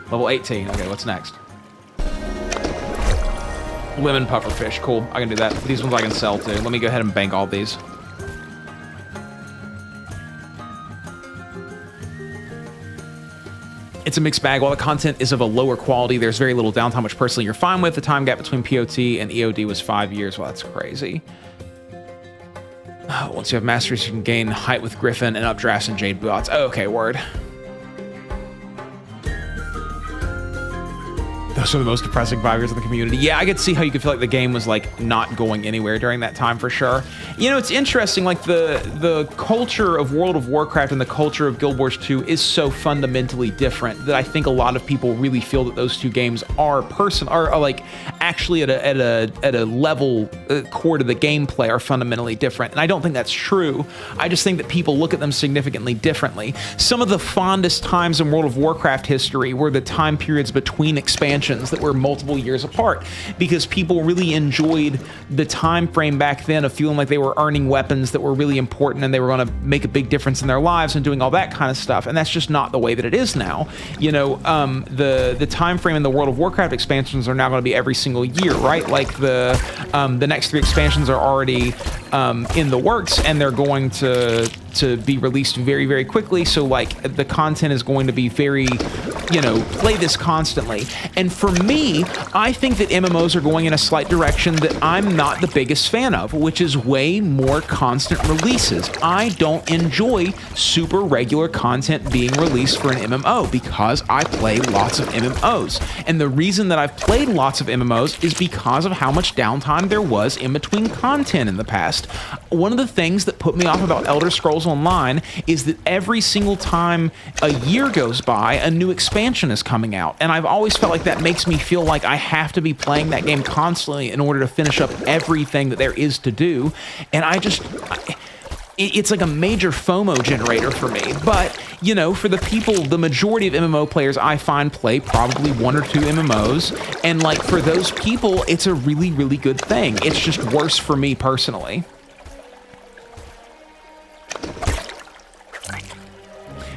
Level 18. Okay, what's next? Lemon pufferfish. Cool. I can do that. These ones I can sell too. Let me go ahead and bank all these. It's a mixed bag. While the content is of a lower quality, there's very little downtime, which personally you're fine with. The time gap between POT and EOD was 5 years. Well, that's crazy. Once you have masteries, you can gain height with Griffin and updrafts and Jade Bots. Oh, okay, word. Those are the most depressing 5 years of the community. Yeah, I could see how you could feel like the game was like not going anywhere during that time for sure. You know, it's interesting, like the culture of World of Warcraft and the culture of Guild Wars 2 is so fundamentally different that I think a lot of people really feel that those two games are like actually at a level core to the gameplay are fundamentally different. And I don't think that's true. I just think that people look at them significantly differently. Some of the fondest times in World of Warcraft history were the time periods between expansions that were multiple years apart, because people really enjoyed the time frame back then of feeling like they were earning weapons that were really important and they were going to make a big difference in their lives and doing all that kind of stuff. And that's just not the way that it is now. You know, the time frame in the World of Warcraft expansions are now going to be every single year, right? Like the next 3 expansions are already in the works and they're going to be released very, very quickly. So like the content is going to be very, you know, play this constantly. And for me, I think that MMOs are going in a slight direction that I'm not the biggest fan of, which is way more constant releases. I don't enjoy super regular content being released for an MMO because I play lots of MMOs. And the reason that I've played lots of MMOs is because of how much downtime there was in between content in the past. One of the things that put me off about Elder Scrolls Online is that every single time a year goes by, a new expansion is coming out. And I've always felt like that makes me feel like I have to be playing that game constantly in order to finish up everything that there is to do. And it's like a major FOMO generator for me. But, you know, for the people, the majority of MMO players I find play probably 1 or 2 MMOs. And like for those people, it's a really, really good thing. It's just worse for me personally.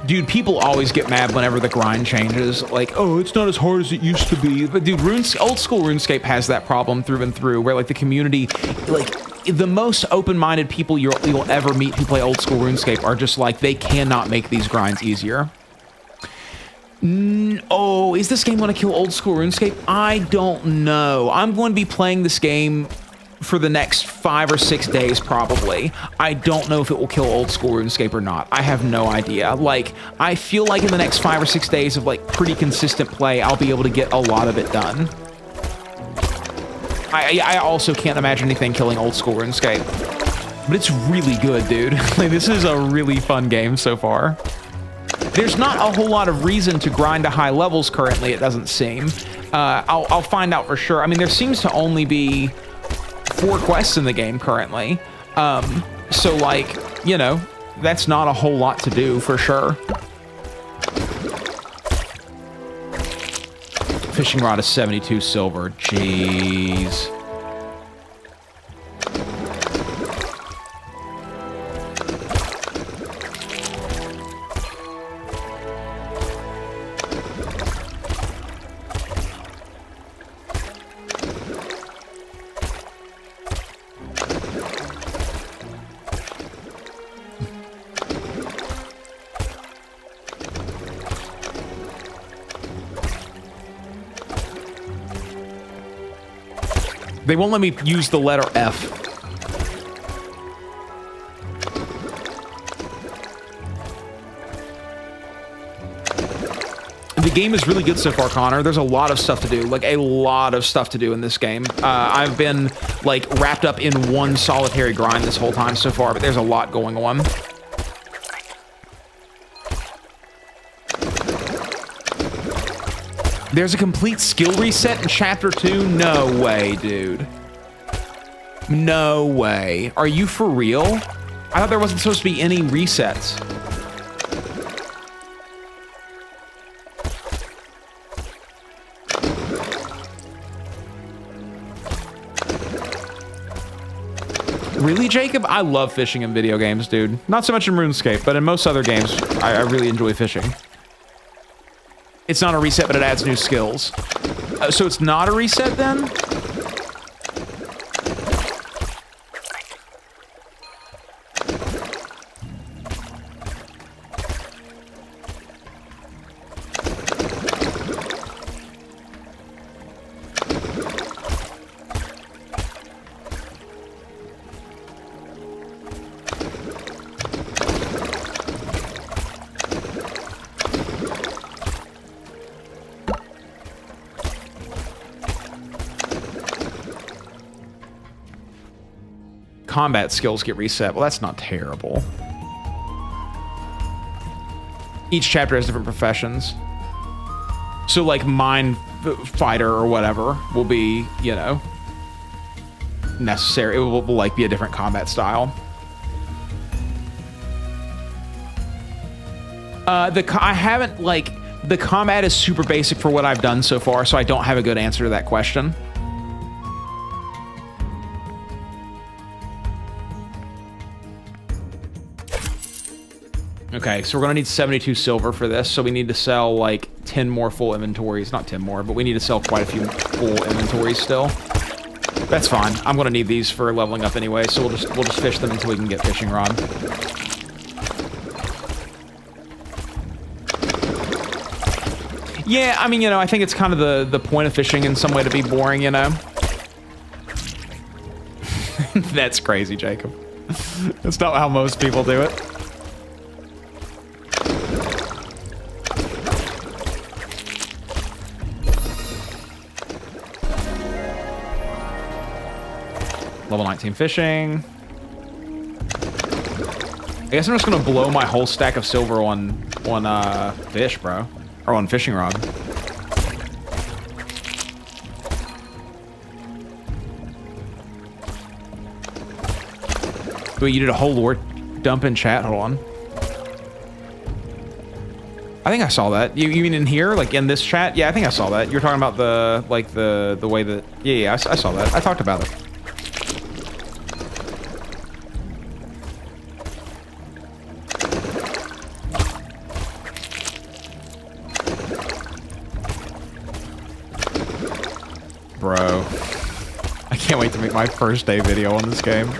Dude, people always get mad whenever the grind changes. Like, oh, it's not as hard as it used to be. But dude, old school RuneScape has that problem through and through, where like the community, like the most open-minded people you'll ever meet who play old school RuneScape are just like, they cannot make these grinds easier. Oh, is this game going to kill old school RuneScape? I don't know. I'm going to be playing this game for the next 5 or 6 days, probably. I don't know if it will kill old school RuneScape or not. I have no idea. Like, I feel like in the next 5 or 6 days of like pretty consistent play, I'll be able to get a lot of it done. I also can't imagine anything killing old school RuneScape. But it's really good, dude. Like, this is a really fun game so far. There's not a whole lot of reason to grind to high levels currently, it doesn't seem. I'll find out for sure. I mean, there seems to only be 4 quests in the game currently. So, like, you know, that's not a whole lot to do for sure. Fishing rod is 72 silver. Jeez. They won't let me use the letter F. The game is really good so far, Connor. There's a lot of stuff to do, like a lot of stuff to do in this game. I've been like wrapped up in one solitary grind this whole time so far, but there's a lot going on. There's a complete skill reset in Chapter 2? No way, dude. No way. Are you for real? I thought there wasn't supposed to be any resets. Really, Jacob? I love fishing in video games, dude. Not so much in RuneScape, but in most other games, I really enjoy fishing. It's not a reset, but it adds new skills. So it's not a reset then? Combat skills get reset. Well, that's not terrible. Each chapter has different professions. So, like, mine fighter or whatever will be, you know, necessary. It will like, be a different combat style. I haven't, like, the combat is super basic for what I've done so far, so I don't have a good answer to that question. Okay, so we're gonna need 72 silver for this, so we need to sell like 10 more full inventories. Not 10 more, but we need to sell quite a few full inventories still. That's fine. I'm gonna need these for leveling up anyway, so we'll just fish them until we can get fishing rod. Yeah, I mean, you know, I think it's kind of the point of fishing in some way to be boring, you know? That's crazy, Jacob. That's not how most people do it. Level 19 fishing. I guess I'm just gonna blow my whole stack of silver on fish, bro. Or on fishing rod. Wait, you did a whole lore dump in chat? Hold on. I think I saw that. You mean in here? Like in this chat? Yeah, I think I saw that. You're talking about the way that... Yeah, I saw that. I talked about it. Bro, I can't wait to make my first day video on this game.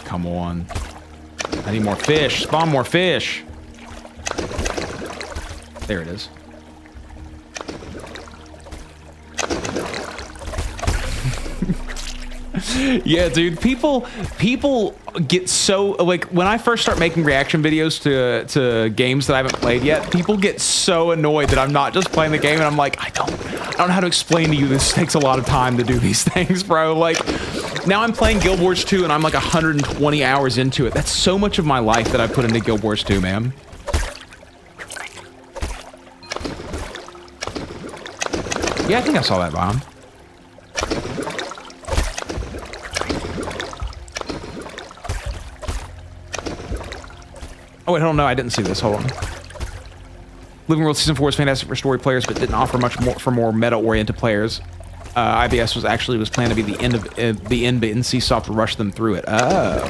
Come on. I need more fish. Spawn more fish. There it is. Yeah, dude, people get so, like, when I first start making reaction videos to games that I haven't played yet, people get so annoyed that I'm not just playing the game, and I'm like, I don't know how to explain to you, this takes a lot of time to do these things, bro. Like, now I'm playing Guild Wars 2 and I'm like 120 hours into it. That's so much of my life that I put into Guild Wars 2, man. Yeah, I think I saw that bomb. Oh, wait, hold on. No, I didn't see this. Hold on. Living World Season 4 was fantastic for story players, but didn't offer much more for more meta-oriented players. IBS was planned to be the end, but NCSoft rushed them through it. Oh.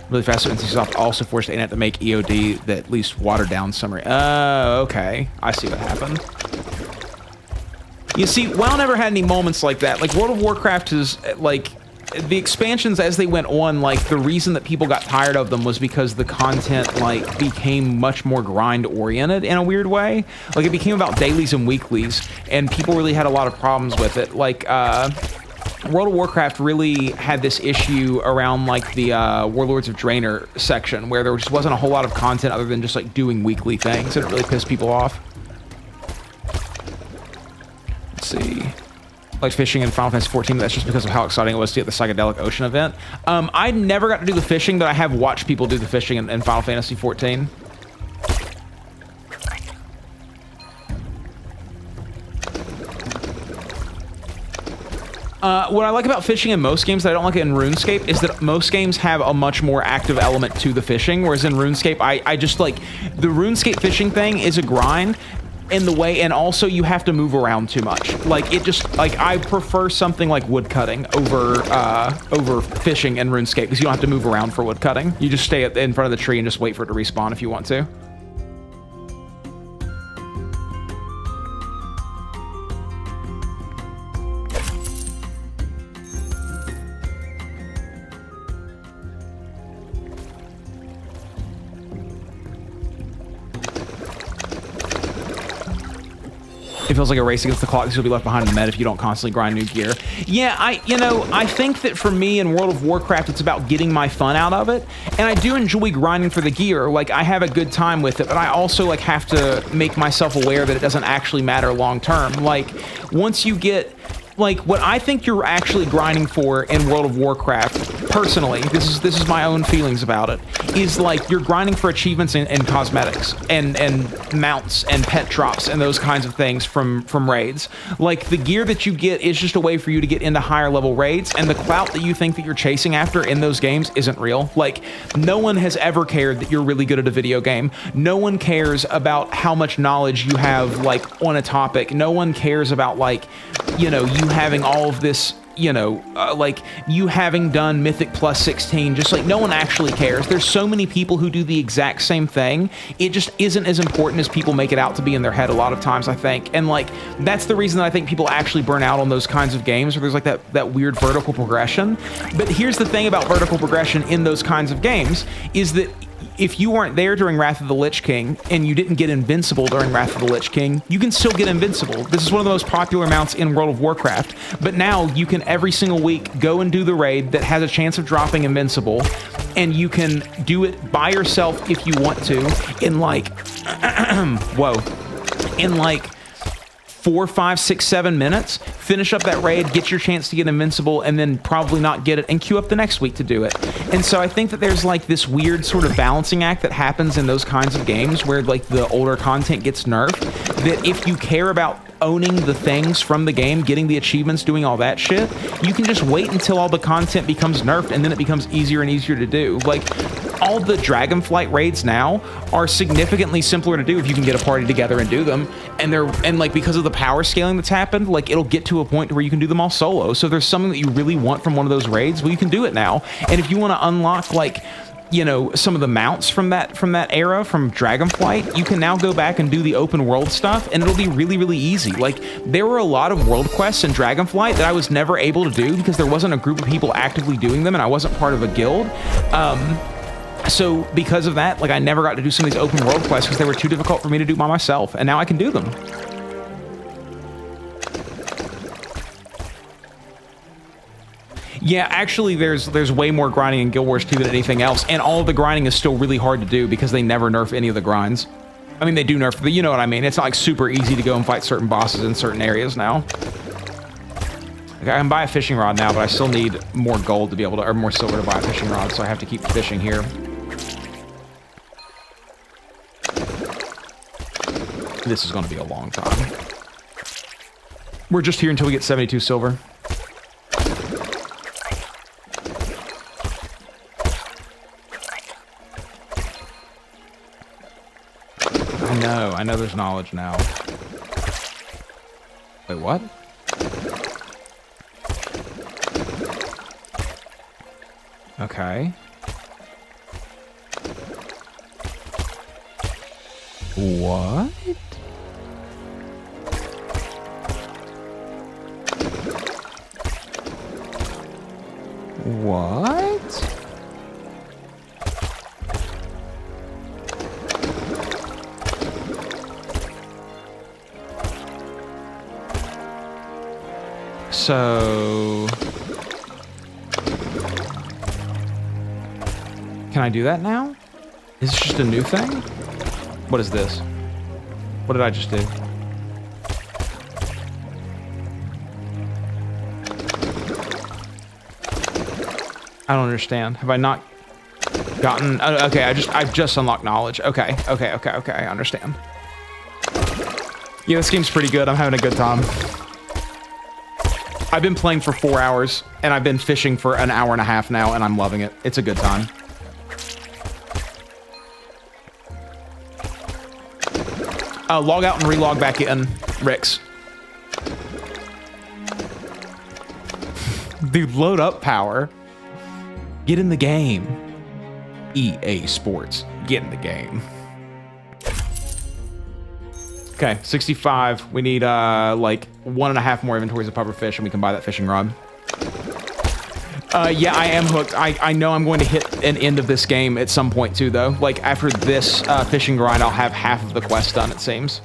Really fast, so NCSoft also forced ANET to make EOD that at least watered down summary. Oh, okay. I see what happened. You see, WoW never had any moments like that. Like, World of Warcraft is, like, the expansions as they went on, like, the reason that people got tired of them was because the content, like, became much more grind-oriented in a weird way. Like, it became about dailies and weeklies, and people really had a lot of problems with it. Like, World of Warcraft really had this issue around, like, the Warlords of Draenor section, where there just wasn't a whole lot of content other than just, like, doing weekly things, and it really pissed people off. Let's see. Like fishing in Final Fantasy 14, that's just because of how exciting it was to get the Psychedelic Ocean event. I never got to do the fishing, but I have watched people do the fishing in Final Fantasy 14. What I like about fishing in most games that I don't like in RuneScape is that most games have a much more active element to the fishing, whereas in RuneScape, I just like, the RuneScape fishing thing is a grind in the way, and also you have to move around too much. Like, it just, like, I prefer something like wood cutting over fishing in RuneScape, because you don't have to move around for wood cutting. You just stay in front of the tree and just wait for it to respawn if you want to. It feels like a race against the clock, because you'll be left behind in the meta if you don't constantly grind new gear. Yeah, I think that for me in World of Warcraft, it's about getting my fun out of it, and I do enjoy grinding for the gear. Like, I have a good time with it, but I also, like, have to make myself aware that it doesn't actually matter long term. Like, once you get, like, what I think you're actually grinding for in World of Warcraft, personally, this is my own feelings about it, is like you're grinding for achievements and cosmetics and mounts and pet drops and those kinds of things from raids. Like, the gear that you get is just a way for you to get into higher level raids, and the clout that you think that you're chasing after in those games isn't real. Like, no one has ever cared that you're really good at a video game. No one cares about how much knowledge you have, like, on a topic. No one cares about, like, you know, you having all of this, you know, like, you having done Mythic plus 16, just, like, no one actually cares. There's so many people who do the exact same thing. It just isn't as important as people make it out to be in their head a lot of times, I think. And, like, that's the reason that I think people actually burn out on those kinds of games, where there's, like, that weird vertical progression. But here's the thing about vertical progression in those kinds of games, is that if you weren't there during Wrath of the Lich King, and you didn't get invincible during Wrath of the Lich King, you can still get invincible. This is one of the most popular mounts in World of Warcraft, but now you can every single week go and do the raid that has a chance of dropping invincible, and you can do it by yourself if you want to, in like, whoa, in like 4, 5, 6, 7 minutes, finish up that raid, get your chance to get invincible, and then probably not get it, and queue up the next week to do it. And so I think that there's like this weird sort of balancing act that happens in those kinds of games where like the older content gets nerfed, that if you care about owning the things from the game, getting the achievements, doing all that shit, you can just wait until all the content becomes nerfed, and then it becomes easier and easier to do. Like, all the Dragonflight raids now are significantly simpler to do if you can get a party together and do them. And like, because of the power scaling that's happened, like, it'll get to a point where you can do them all solo. So if there's something that you really want from one of those raids, well, you can do it now. And if you want to unlock, like, you know, some of the mounts from that era, from Dragonflight, you can now go back and do the open world stuff, and it'll be really, really easy. Like, there were a lot of world quests in Dragonflight that I was never able to do because there wasn't a group of people actively doing them, and I wasn't part of a guild. So because of that, like, I never got to do some of these open world quests because they were too difficult for me to do by myself, and now I can do them. Yeah, actually, there's way more grinding in Guild Wars 2 than anything else, and all of the grinding is still really hard to do because they never nerf any of the grinds. I mean, they do nerf, but you know what I mean. It's not like super easy to go and fight certain bosses in certain areas now. Okay, I can buy a fishing rod now, but I still need more gold to be able to, or more silver to buy a fishing rod, so I have to keep fishing here. This is going to be a long time. We're just here until we get 72 silver. I know there's knowledge now. Wait, what? Okay. What? What? So... Can I do that now? Is this just a new thing? What is this? What did I just do? I don't understand. Have I not gotten... okay, I've just unlocked knowledge. Okay, I understand. Yeah, this game's pretty good. I'm having a good time. I've been playing for 4 hours, and I've been fishing for an hour and a half now, and I'm loving it. It's a good time. Log out and relog back in, Rix. Dude, load up power. Get in the game. EA Sports. Get in the game. Okay, 65. We need, like, 1.5 more inventories of puffer fish, and we can buy that fishing rod. Yeah, I am hooked. I know I'm going to hit an end of this game at some point, too, though. Like, after this fishing grind, I'll have half of the quest done, it seems.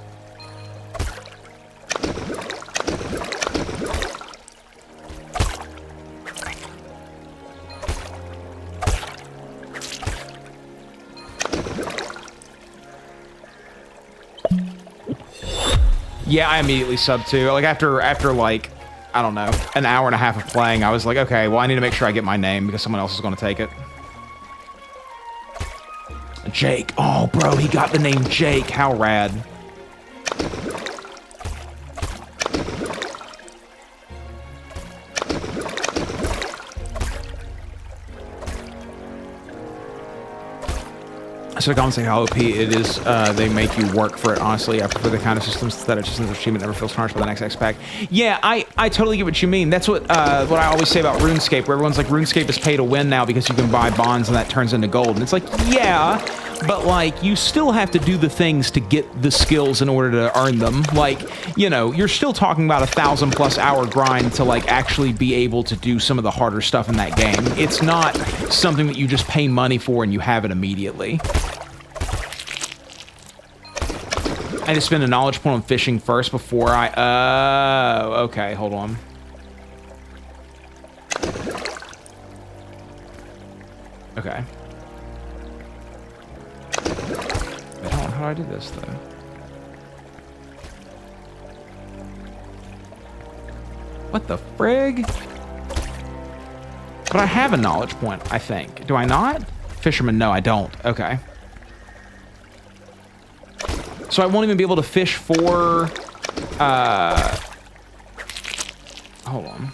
Yeah, I immediately subbed too. Like after like, I don't know, an hour and a half of playing, I was like, okay, well, I need to make sure I get my name because someone else is going to take it. Jake. Oh, bro, he got the name Jake. How rad. So I can't say how OP it is. They make you work for it, honestly. I prefer the kind of systems that are just the achievement never feels tarnished by the next X pack. Yeah, I totally get what you mean. That's what I always say about RuneScape, where everyone's like, RuneScape is pay to win now because you can buy bonds and that turns into gold. And it's like, yeah, but like, you still have to do the things to get the skills in order to earn them. Like, you know, you're still talking about 1,000+ hour grind to like actually be able to do some of the harder stuff in that game. It's not something that you just pay money for and you have it immediately. I had to spend a knowledge point on fishing first before I... okay, hold on. Okay. Wait, hold on, how do I do this, though? What the frig? But I have a knowledge point, I think. Do I not? Fisherman, no, I don't. Okay. So I won't even be able to fish for, hold on.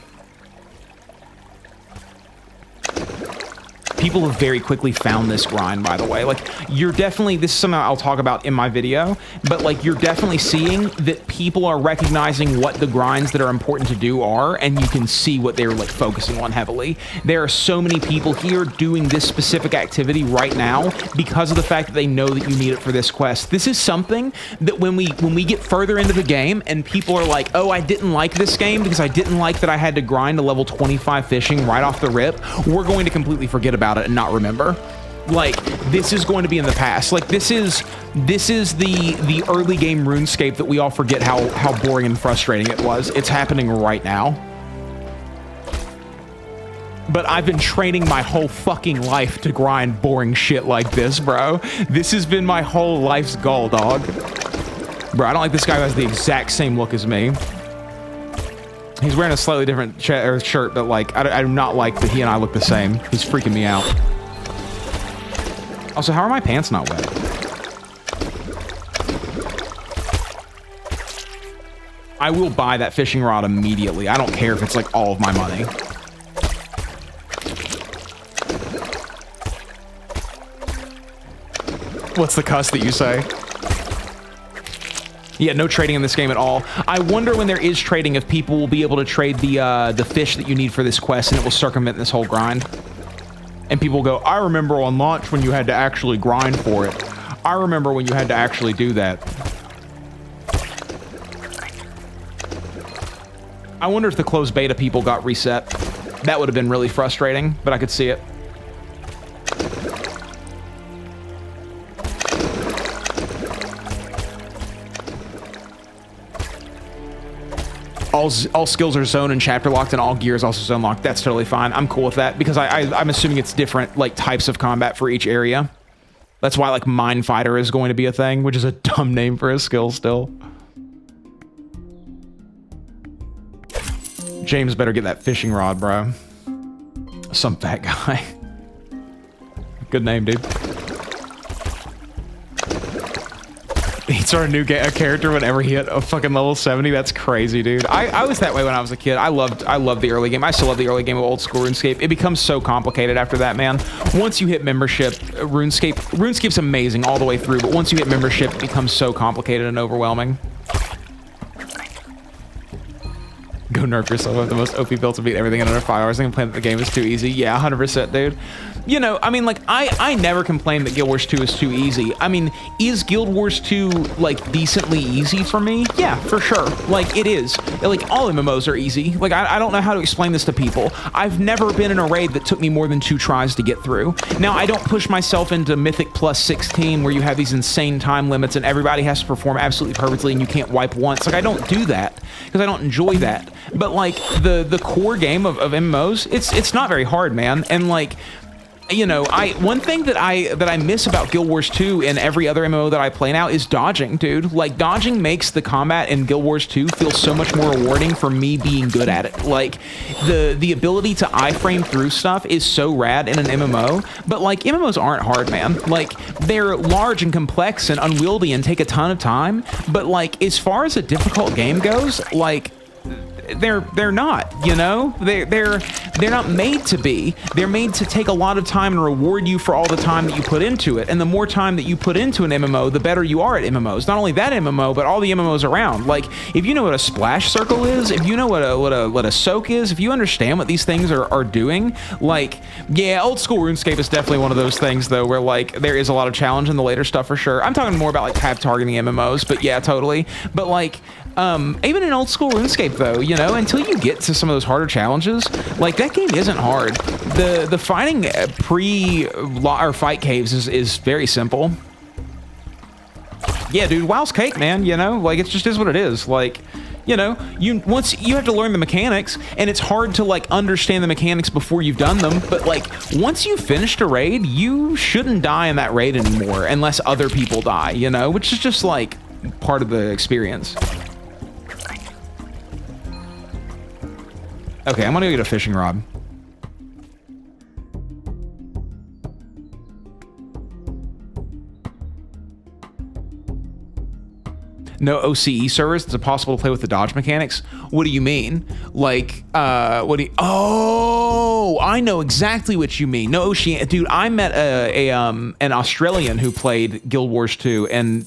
People have very quickly found this grind, by the way. Like, you're definitely, this is something I'll talk about in my video, but like, you're definitely seeing that people are recognizing what the grinds that are important to do are, and you can see what they're like focusing on heavily. There are so many people here doing this specific activity right now because of the fact that they know that you need it for this quest. This is something that when we get further into the game and people are like, oh, I didn't like this game because I didn't like that I had to grind a level 25 fishing right off the rip, we're going to completely forget about it and not remember. Like, this is going to be in the past. Like, this is the early game RuneScape that we all forget how boring and frustrating it was. It's happening right now. but I've been training my whole fucking life to grind boring shit like this, bro. This has been my whole life's goal, dog. Bro, I don't like this guy who has the exact same look as me. He's wearing a slightly different shirt, but like, I do not like that he and I look the same. He's freaking me out. Also, how are my pants not wet? I will buy that fishing rod immediately. I don't care if it's like all of my money. What's the cuss that you say? Yeah, no trading in this game at all. I wonder when there is trading if people will be able to trade the fish that you need for this quest and it will circumvent this whole grind. And people go, I remember on launch when you had to actually grind for it. I remember when you had to actually do that. I wonder if the closed beta people got reset. That would have been really frustrating, but I could see it. All skills are zone and chapter locked, and all gear is also zone locked. That's totally fine. I'm cool with that because I'm assuming it's different like types of combat for each area. That's why like Mine Fighter is going to be a thing, which is a dumb name for a skill still. James better get that fishing rod, bro. Some fat guy. Good name, dude. He started a new character whenever he hit a fucking level 70. That's crazy, dude. I was that way when I was a kid. I loved the early game. I still love the early game of old school RuneScape. It becomes so complicated after that, man. Once you hit membership, RuneScape's amazing all the way through, but once you hit membership, it becomes so complicated and overwhelming. Go nerf yourself with the most OP build to beat everything in under 5 hours. I complain that the game is too easy. Yeah, 100%, dude. You know, I mean, like, I never complain that Guild Wars 2 is too easy. I mean, is Guild Wars 2, like, decently easy for me? Yeah, for sure. Like, it is. Like, all MMOs are easy. Like, I don't know how to explain this to people. I've never been in a raid that took me more than 2 tries to get through. Now, I don't push myself into Mythic plus 16 where you have these insane time limits and everybody has to perform absolutely perfectly and you can't wipe once. Like, I don't do that because I don't enjoy that. But, like, the core game of MMOs, it's not very hard, man. And, like, you know, one thing that I miss about Guild Wars 2 and every other MMO that I play now is dodging, dude. Like, dodging makes the combat in Guild Wars 2 feel so much more rewarding for me being good at it. Like, the ability to iframe through stuff is so rad in an MMO, but, like, MMOs aren't hard, man. Like, they're large and complex and unwieldy and take a ton of time, but, like, as far as a difficult game goes, like, they're not, you know? They're not made to be. They're made to take a lot of time and reward you for all the time that you put into it. And the more time that you put into an MMO, the better you are at MMOs. Not only that MMO, but all the MMOs around. Like, if you know what a splash circle is, if you know what a soak is, if you understand what these things are doing, like, yeah, old school RuneScape is definitely one of those things though, where like there is a lot of challenge in the later stuff for sure. I'm talking more about like tab targeting MMOs, but yeah, totally. But like, even in old school RuneScape though, you know, until you get to some of those harder challenges, like that game isn't hard. The fighting or fight caves is very simple. Yeah, dude, WoW's cake, man, you know, like it just is what it is. Like, you know, once you have to learn the mechanics, and it's hard to like understand the mechanics before you've done them, but like once you've finished a raid, you shouldn't die in that raid anymore unless other people die, you know, which is just like part of the experience. Okay, I'm gonna go get a fishing rod. No OCE servers, it's impossible to play with the dodge mechanics. What do you mean? Like, oh, I know exactly what you mean. No Oceania, dude, I met an Australian who played Guild Wars 2, and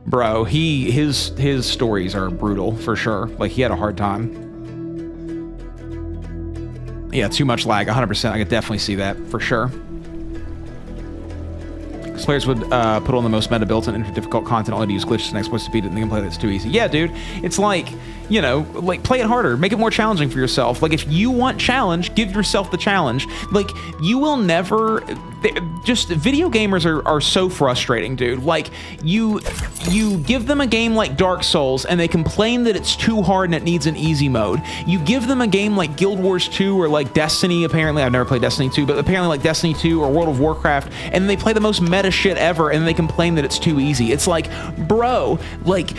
bro, his stories are brutal for sure. Like, he had a hard time. Yeah, too much lag, 100%. I could definitely see that, for sure. Because players would put on the most meta builds and enter difficult content only to use glitches and exploits to beat it, and they can play that's too easy. Yeah, dude, it's like, you know, like, play it harder. Make it more challenging for yourself. Like, if you want challenge, give yourself the challenge. Like, you will never just video gamers are so frustrating, dude. Like, you give them a game like Dark Souls and they complain that it's too hard and it needs an easy mode. You give them a game like Guild Wars 2 or like Destiny, apparently, I've never played Destiny 2, but apparently like Destiny 2 or World of Warcraft, and they play the most meta shit ever and they complain that it's too easy. It's like, bro, like,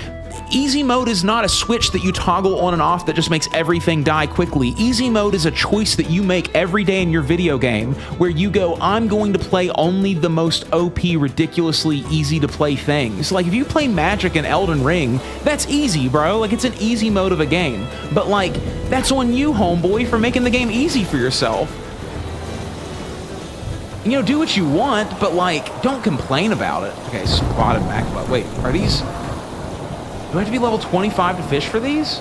easy mode is not a switch that you toggle on and off that just makes everything die quickly. Easy mode is a choice that you make every day in your video game where you go, I'm going to play only the most OP, ridiculously easy to play things. Like, if you play Magic and Elden Ring, that's easy, bro. Like, it's an easy mode of a game. But, like, that's on you, homeboy, for making the game easy for yourself. You know, do what you want, but, like, don't complain about it. Okay, spotted mackerel. Wait, are these... Do I have to be level 25 to fish for these?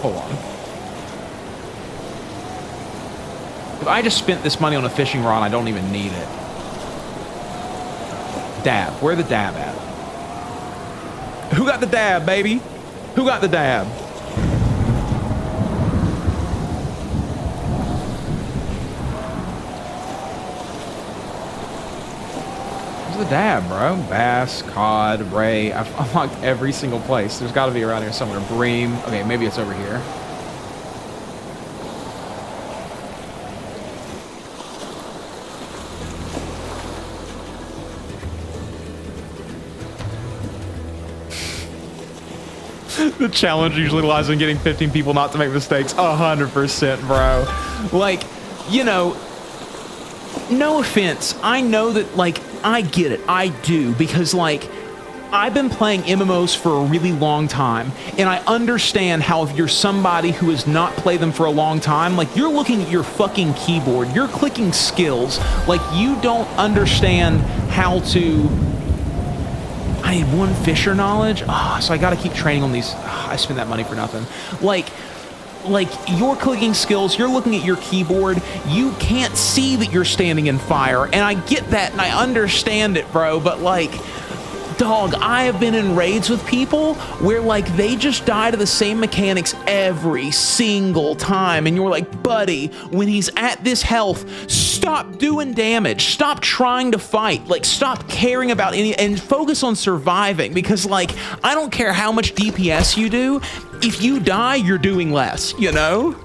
Hold on. If I just spent this money on a fishing rod, I don't even need it. Dab. Where the dab at? Who got the dab, baby? Who got the dab? The dab, bro. Bass, cod, ray. I've unlocked every single place. There's got to be around here somewhere. Bream. Okay, maybe it's over here. The challenge usually lies in getting 15 people not to make mistakes. 100%, bro. Like, you know, no offense. I know that, like, I get it. I do. Because, like, I've been playing MMOs for a really long time, and I understand how if you're somebody who has not played them for a long time, like, you're looking at your fucking keyboard, you're clicking skills, like, you don't understand how to... I need one fisher knowledge? So I gotta keep training on these. I spend that money for nothing. Like, your clicking skills, you're looking at your keyboard, you can't see that you're standing in fire, and I get that and I understand it, bro, but like, dog, I have been in raids with people where, like, they just die to the same mechanics every single time, and you're like, buddy, when he's at this health, stop doing damage, stop trying to fight, like, stop caring about any, and focus on surviving, because, like, I don't care how much DPS you do, if you die, you're doing less, you know?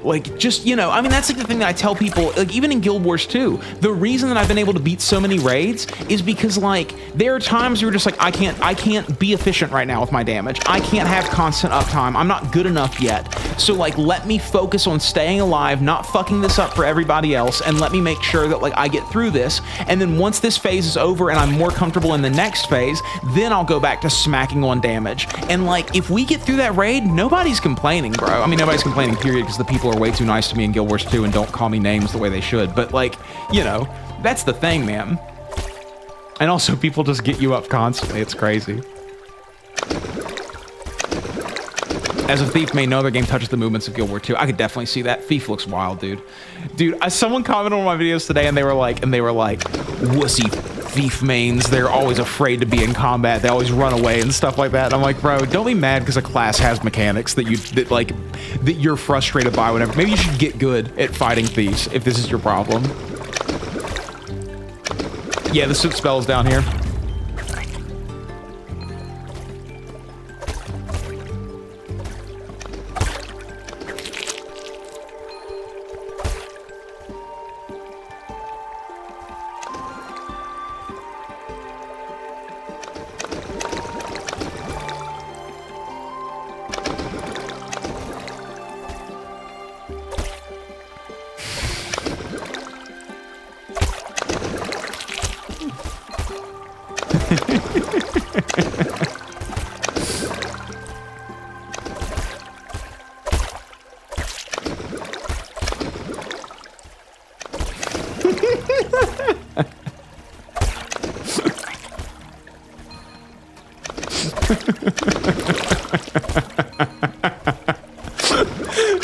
Like, just, you know, I mean, that's like the thing that I tell people, like, even in Guild Wars 2, the reason that I've been able to beat so many raids is because, like, there are times where you're just like, I can't be efficient right now with my damage. I can't have constant uptime. I'm not good enough yet. So, like, let me focus on staying alive, not fucking this up for everybody else, and let me make sure that, like, I get through this. And then once this phase is over and I'm more comfortable in the next phase, then I'll go back to smacking on damage. And, like, if we get through that raid, nobody's complaining, bro. I mean, nobody's complaining, period, because the people are way too nice to me in Guild Wars 2 and don't call me names the way they should. But, like, you know, that's the thing, man. And also, people just get you up constantly. It's crazy. As a thief may, no other game touches the movements of Guild Wars 2. I could definitely see that. Thief looks wild, dude. Dude, someone commented on my videos today, and they were like, wussy thief mains, they're always afraid to be in combat, they always run away and stuff like that. And I'm like, bro, don't be mad because a class has mechanics that you're frustrated by, whatever. Maybe you should get good at fighting thieves if this is your problem. Yeah, the soot spell's down here.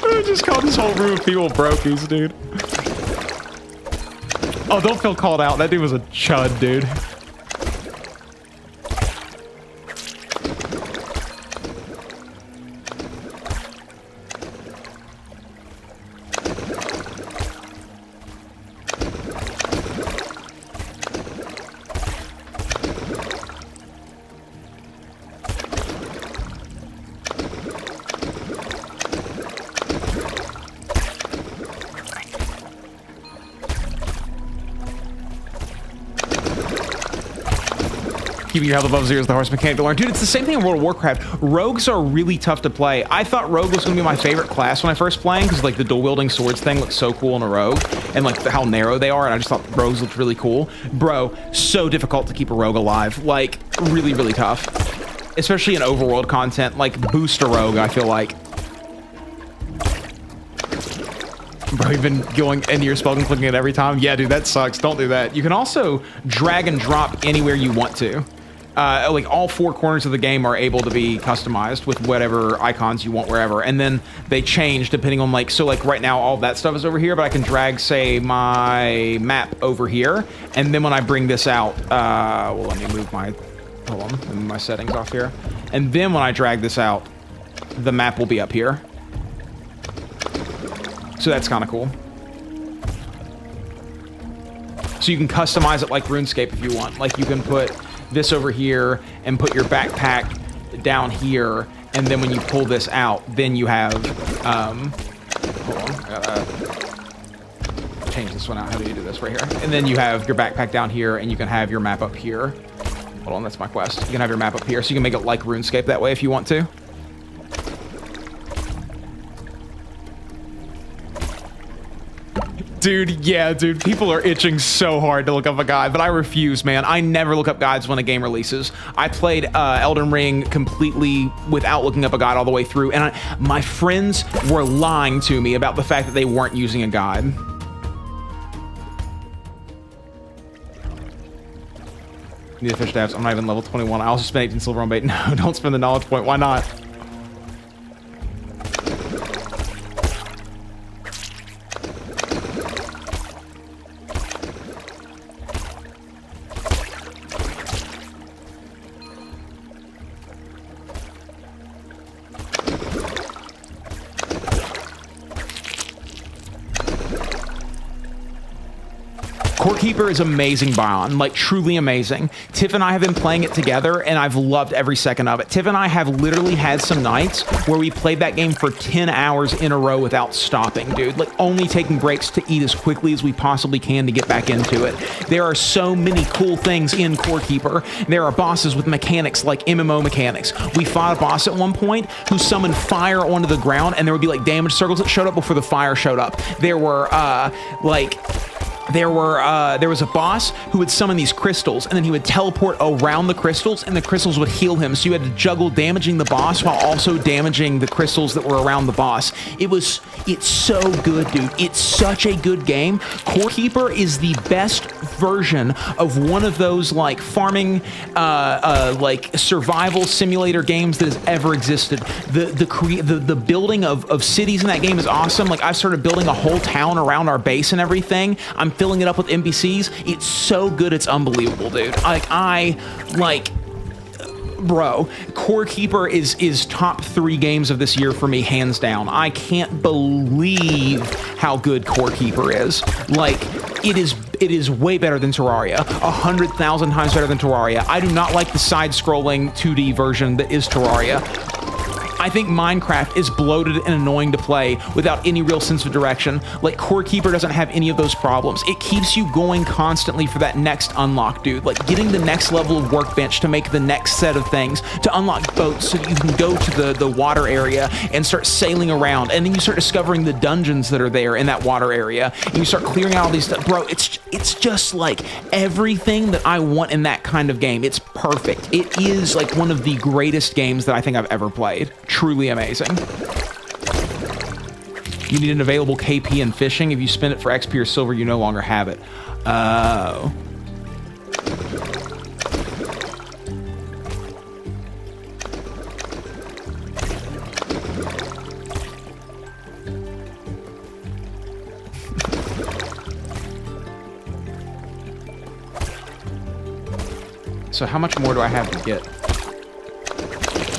I just called this whole room of people brokies, dude. Oh, don't feel called out. That dude was a chud, dude. keeping your health above zero is the hardest mechanic to learn. Dude, it's the same thing in World of Warcraft. Rogues are really tough to play. I thought Rogue was going to be my favorite class when I first playing, because like the dual-wielding swords thing looks so cool in a Rogue, and like how narrow they are, and I just thought Rogues looked really cool. Bro, so difficult to keep a Rogue alive. Like, really, really tough. Especially in overworld content, like boost a Rogue, I feel like. Bro, you've been going into your spell and clicking it every time? Yeah, dude, that sucks. Don't do that. You can also drag and drop anywhere you want to. Like all four corners of the game are able to be customized with whatever icons you want wherever. And then they change depending on like, so like right now all that stuff is over here, but I can drag, say, my map over here. And then when I bring this out, well, let me move my, hold on, let me move my settings off here. And then when I drag this out, the map will be up here. So that's kind of cool. So you can customize it like RuneScape if you want. Like you can put this over here and put your backpack down here, and then when you pull this out, then you have, hold on, I gotta change this one out. How do you do this? Right here. And then you have your backpack down here, and you can have your map up here. Hold on, that's my quest. You can have your map up here, so you can make it like RuneScape that way if you want to. Dude, yeah, dude, people are itching so hard to look up a guide, but I refuse, man. I never look up guides when a game releases. I played Elden Ring completely without looking up a guide all the way through, and my friends were lying to me about the fact that they weren't using a guide. Need to fish dabs. I'm not even level 21. I also spent 18 silver on bait. No, don't spend the knowledge point. Why not? Corekeeper is amazing biome, like truly amazing. Tiff and I have been playing it together, and I've loved every second of it. Tiff and I have literally had some nights where we played that game for 10 hours in a row without stopping, dude. Like only taking breaks to eat as quickly as we possibly can to get back into it. There are so many cool things in Corekeeper. There are bosses with mechanics like MMO mechanics. We fought a boss at one point who summoned fire onto the ground, and there would be like damage circles that showed up before the fire showed up. There were there was a boss who would summon these crystals, and then he would teleport around the crystals, and the crystals would heal him. So you had to juggle damaging the boss while also damaging the crystals that were around the boss. It's so good, dude. It's such a good game. Corekeeper is the best version of one of those like farming, like survival simulator games that has ever existed. The building of cities in that game is awesome. Like I've started building a whole town around our base and everything. I'm filling it up with NPCs. It's so good, it's unbelievable, dude. Bro, Corekeeper is top 3 games of this year for me, hands down. I can't believe how good Corekeeper is. Like, it is way better than Terraria, 100,000 times better than Terraria. I do not like the side-scrolling 2D version that is Terraria. I think Minecraft is bloated and annoying to play without any real sense of direction. Like, Corekeeper doesn't have any of those problems. It keeps you going constantly for that next unlock, dude. Like, getting the next level of workbench to make the next set of things, to unlock boats so that you can go to the water area and start sailing around. And then you start discovering the dungeons that are there in that water area. And you start clearing out all these stuff. Bro, it's just like everything that I want in that kind of game. It's perfect. It is like one of the greatest games that I think I've ever played. Truly amazing. You need an available KP in fishing. If you spend it for XP or silver, you no longer have it. Oh. So how much more do I have to get?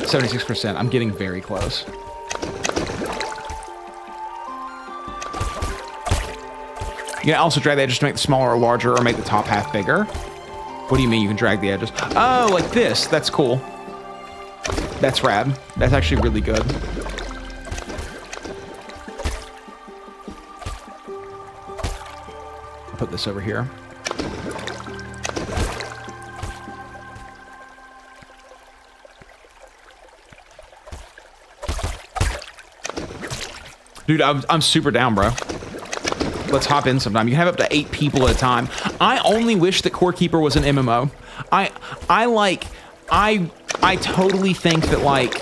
76%. I'm getting very close. You can also drag the edges to make the smaller or larger, or make the top half bigger. What do you mean you can drag the edges? Oh, like this. That's cool. That's rad. That's actually really good. I'll put this over here. Dude, I'm super down, bro. Let's hop in sometime. You can have up to 8 people at a time. I only wish that Core Keeper was an MMO. I totally think that like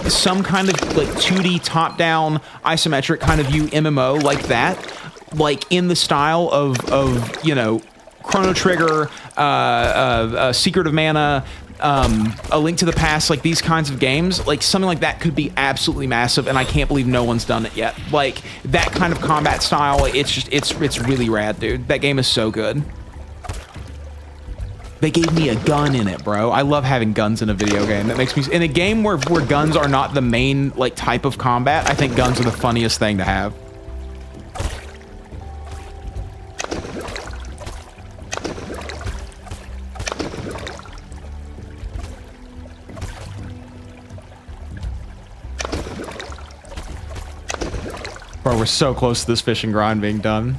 some kind of like 2D top-down isometric kind of view MMO like that, like in the style of you know, Chrono Trigger, Secret of Mana, A Link to the Past, like these kinds of games, like something like that could be absolutely massive, and I can't believe no one's done it yet. Like that kind of combat style, it's really rad, dude. That game is so good. They gave me a gun in it, bro. I love having guns in a video game. That makes me, in a game where guns are not the main like type of combat, I think guns are the funniest thing to have. Bro, we're so close to this fishing grind being done.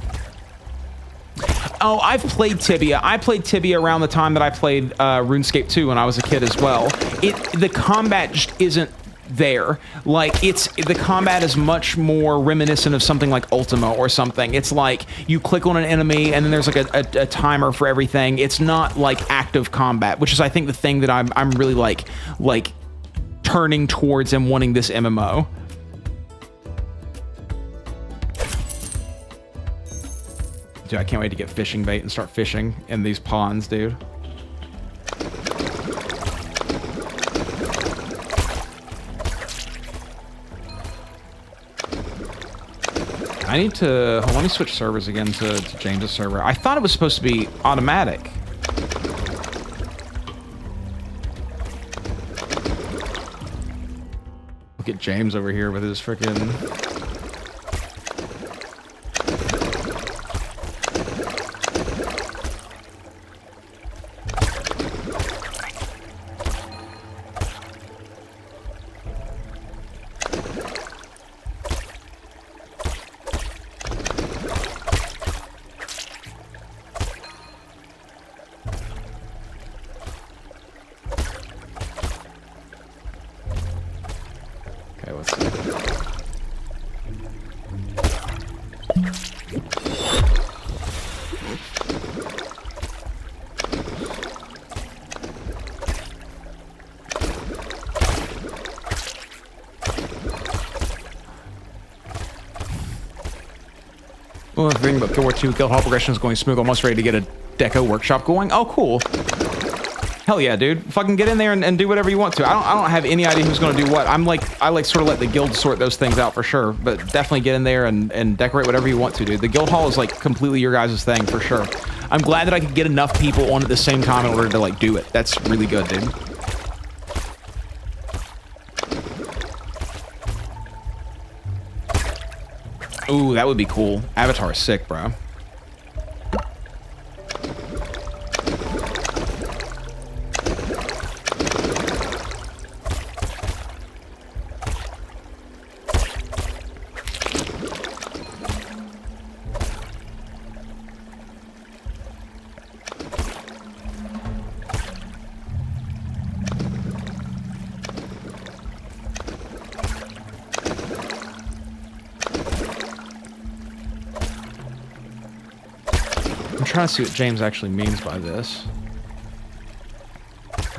Oh, I've played Tibia. I played Tibia around the time that I played RuneScape 2 when I was a kid as well. The combat just isn't there. Like, the combat is much more reminiscent of something like Ultima or something. It's like you click on an enemy and then there's like a timer for everything. It's not like active combat, which is I think the thing that I'm really like turning towards and wanting this MMO. Dude, I can't wait to get fishing bait and start fishing in these ponds, dude. I need to... Hold on, let me switch servers again to James's server. I thought it was supposed to be automatic. Look at James over here with his freaking... Thing about Guild War 2, guild hall progression is going smooth, almost ready to get a deco workshop going. Oh, cool. Hell yeah, dude. Fucking get in there and do whatever you want to. I don't have any idea who's going to do what. I sort of let the guild sort those things out for sure, but definitely get in there and decorate whatever you want to, dude. The guild hall is like completely your guys' thing for sure. I'm glad that I could get enough people on at the same time in order to like do it. That's really good, dude. Ooh, that would be cool. Avatar is sick, bro. I'm trying to see what James actually means by this.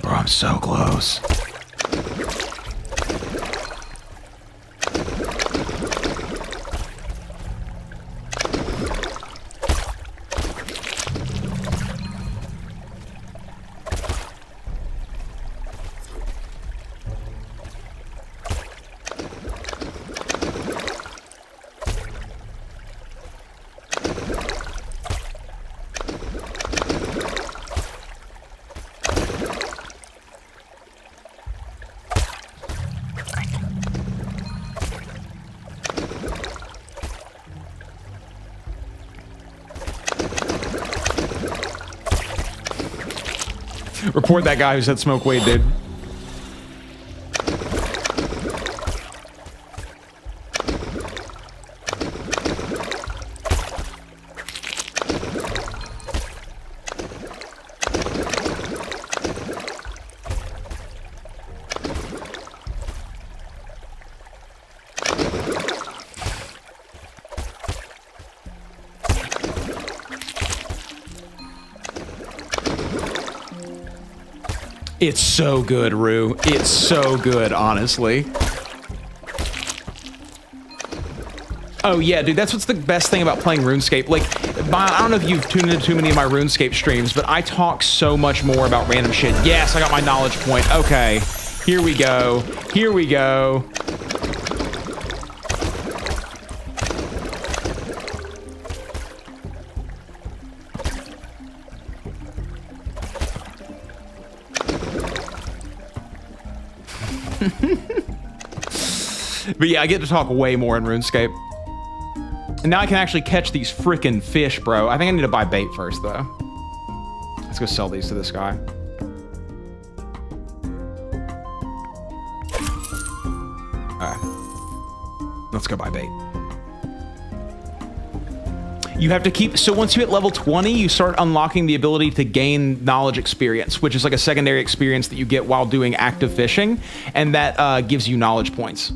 Bro, I'm so close. Report that guy who said smoke weed, dude. It's so good, Rue. It's so good, honestly. Oh yeah, dude, that's what's the best thing about playing RuneScape. Like, I don't know if you've tuned into too many of my RuneScape streams, but I talk so much more about random shit. Yes, I got my knowledge point. Okay, here we go. Here we go. But yeah, I get to talk way more in RuneScape. And now I can actually catch these freaking fish, bro. I think I need to buy bait first, though. Let's go sell these to this guy. Alright. Let's go buy bait. You have to keep... So once you hit level 20, you start unlocking the ability to gain knowledge experience, which is like a secondary experience that you get while doing active fishing. And that gives you knowledge points.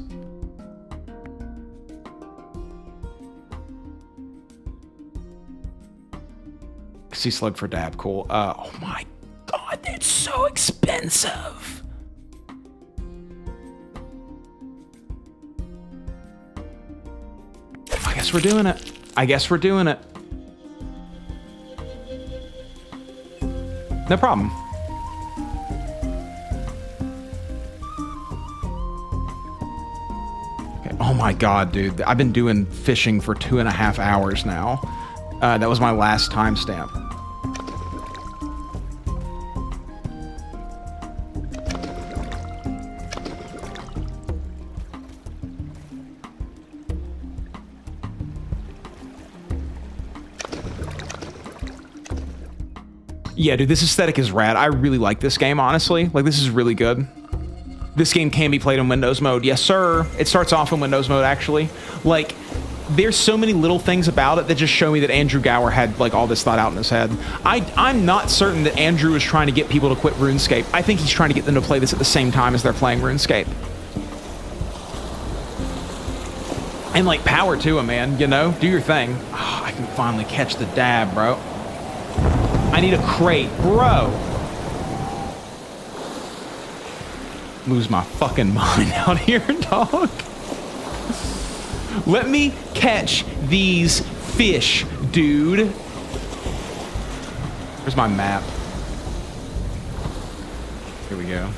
Sea slug for dab, cool. Oh my god, that's so expensive. I guess we're doing it. I guess we're doing it. No problem. Okay. Oh my god, dude. I've been doing fishing for 2.5 hours now. That was my last timestamp. Yeah, dude, this aesthetic is rad. I really like this game, honestly. Like, this is really good. This game can be played in Windows mode. Yes, sir. It starts off in Windows mode, actually. Like, there's so many little things about it that just show me that Andrew Gower had, like, all this thought out in his head. I'm not certain that Andrew is trying to get people to quit RuneScape. I think he's trying to get them to play this at the same time as they're playing RuneScape. And, like, power to him, man. You know? Do your thing. Oh, I can finally catch the dab, bro. I need a crate, bro. Lose my fucking mind out here, dog. Let me catch these fish, dude. Where's my map? Here we go.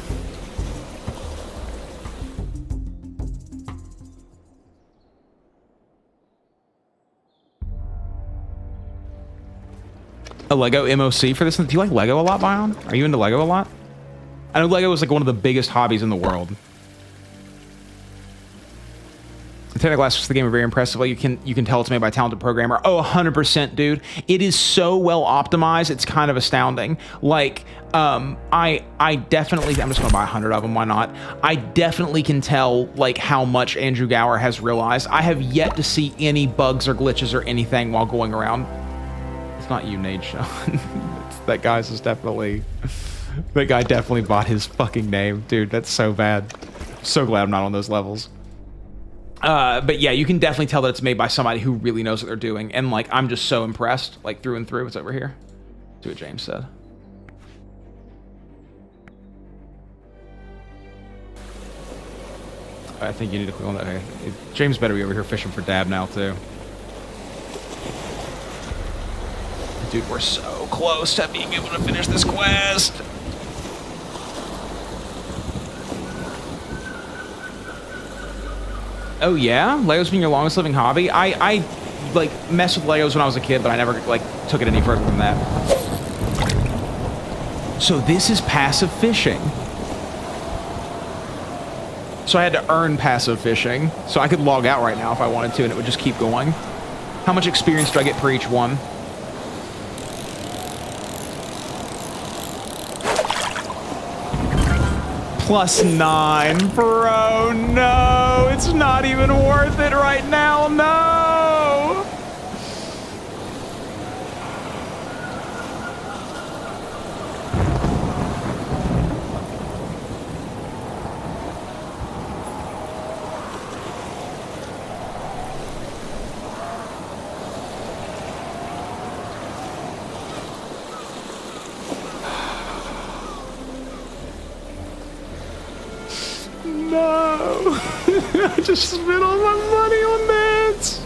A Lego MOC for this? Do you like Lego a lot, Bion? Are you into Lego a lot? I know Lego is like one of the biggest hobbies in the world. The technical aspects of the game are very impressive. Like you can tell it's made by a talented programmer. Oh, 100%, dude. It is so well optimized. It's kind of astounding. Like, I definitely, I'm just gonna buy 100 of them. Why not? I definitely can tell like how much Andrew Gower has realized. I have yet to see any bugs or glitches or anything while going around. It's not you, Nate Sean. That guy's is definitely... That guy definitely bought his fucking name. Dude, that's so bad. So glad I'm not on those levels. But yeah, you can definitely tell that it's made by somebody who really knows what they're doing. And like, I'm just so impressed, like through and through. What's over here? See what James said. I think you need to click on that. Okay. James better be over here fishing for dab now too. Dude, we're so close to being able to finish this quest. Oh yeah? Lego's been your longest living hobby? I like messed with Legos when I was a kid, but I never like took it any further than that. So this is passive fishing. So I had to earn passive fishing. So I could log out right now if I wanted to and it would just keep going. How much experience do I get per each one? +9, bro, no, it's not even worth it right now, no! I just spent all my money on that.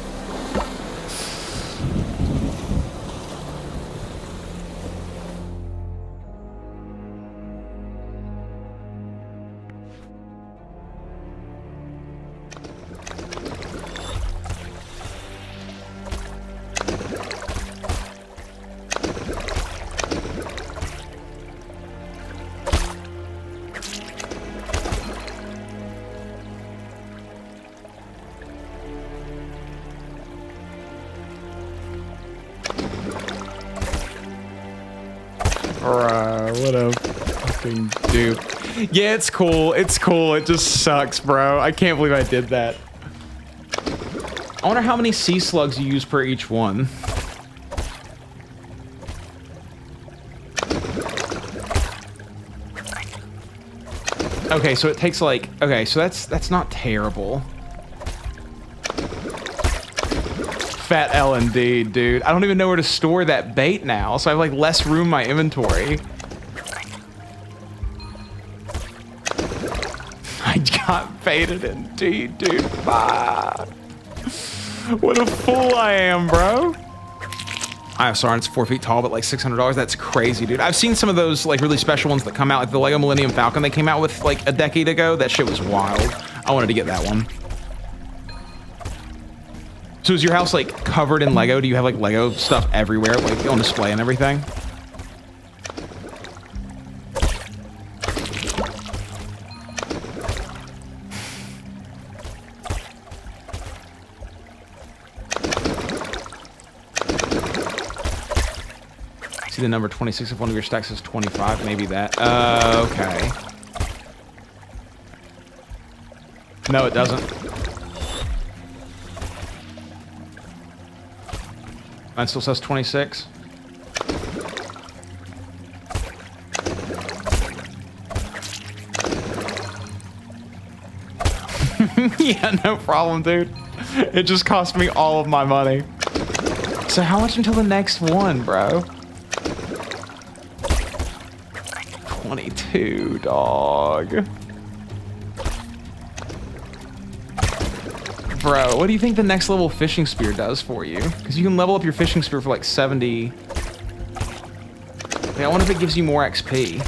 What a fucking dupe. Yeah, it's cool. It's cool. It just sucks, bro. I can't believe I did that. I wonder how many sea slugs you use per each one. Okay, so it takes like... Okay, so that's not terrible. Fat L&D, dude. I don't even know where to store that bait now, so I have like less room in my inventory. I got baited indeed, dude. Ah. What a fool I am, bro. I'm sorry, it's 4 feet tall, but like $600. That's crazy, dude. I've seen some of those like really special ones that come out, like the Lego Millennium Falcon they came out with like a decade ago. That shit was wild. I wanted to get that one. So is your house like covered in Lego? Do you have like Lego stuff everywhere, like on display and everything? See the number 26 if one of your stacks is 25, maybe that. Okay. No, it doesn't. Mine still says 26. Yeah, no problem, dude. It just cost me all of my money. So how much until the next one, bro? 22, dog. Bro, what do you think the next level fishing spear does for you? Because you can level up your fishing spear for like 70. I wonder if it gives you more XP.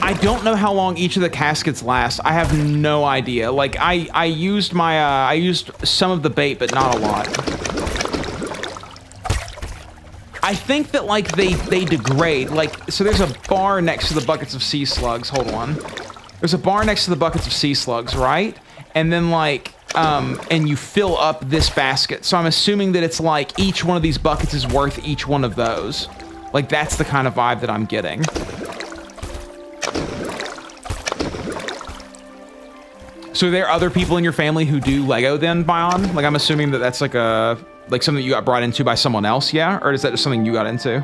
I don't know how long each of the caskets last. I have no idea. Like I used my I used some of the bait, but not a lot. I think that like they degrade. Like, so there's a bar next to the buckets of sea slugs. Hold on. There's a bar next to the buckets of sea slugs, right? And then like and you fill up this basket. So I'm assuming that it's like each one of these buckets is worth each one of those. Like that's the kind of vibe that I'm getting. So are there other people in your family who do Lego then, Bion? Like I'm assuming that that's like a something you got brought into by someone else, yeah? Or is that just something you got into?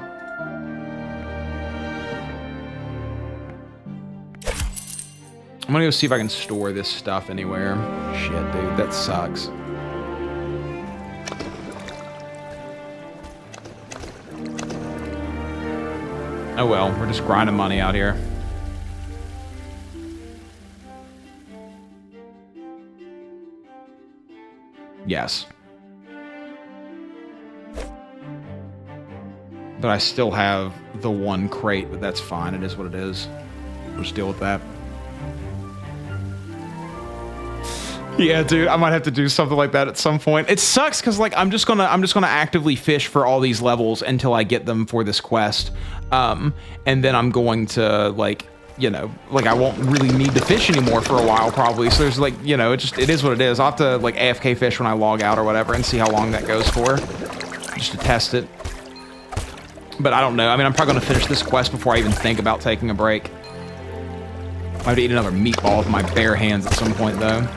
I'm gonna go see if I can store this stuff anywhere. Shit, dude, that sucks. Oh well, we're just grinding money out here. Yes. But I still have the one crate, but that's fine. It is what it is. We'll just deal with that. Yeah, dude, I might have to do something like that at some point. It sucks because like I'm just gonna actively fish for all these levels until I get them for this quest. And then I'm going to like, you know, like I won't really need to fish anymore for a while probably. So there's like, you know, it is what it is. I'll have to like AFK fish when I log out or whatever and see how long that goes for, just to test it. But I don't know. I mean, I'm probably gonna finish this quest before I even think about taking a break. I have to eat another meatball with my bare hands at some point though.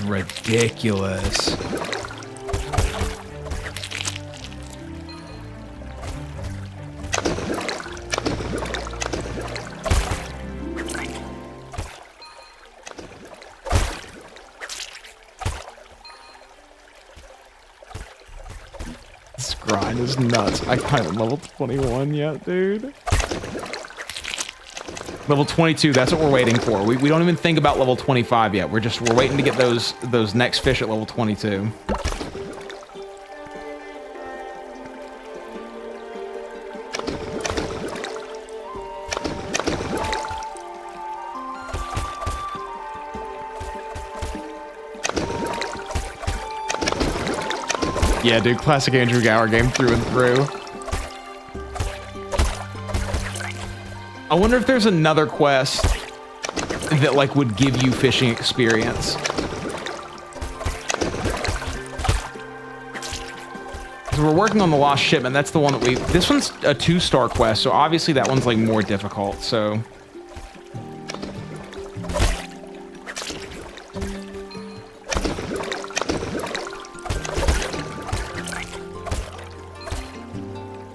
ridiculous. This grind is nuts. I haven't level 21 yet, dude. Level 22, that's what we're waiting for. We don't even think about level 25 yet. We're waiting to get those next fish at level 22. Yeah, dude, classic Andrew Gower game through and through. I wonder if there's another quest that like would give you fishing experience. So we're working on the Lost Shipment. That's the one that this one's a 2-star quest, so obviously that one's like more difficult, so.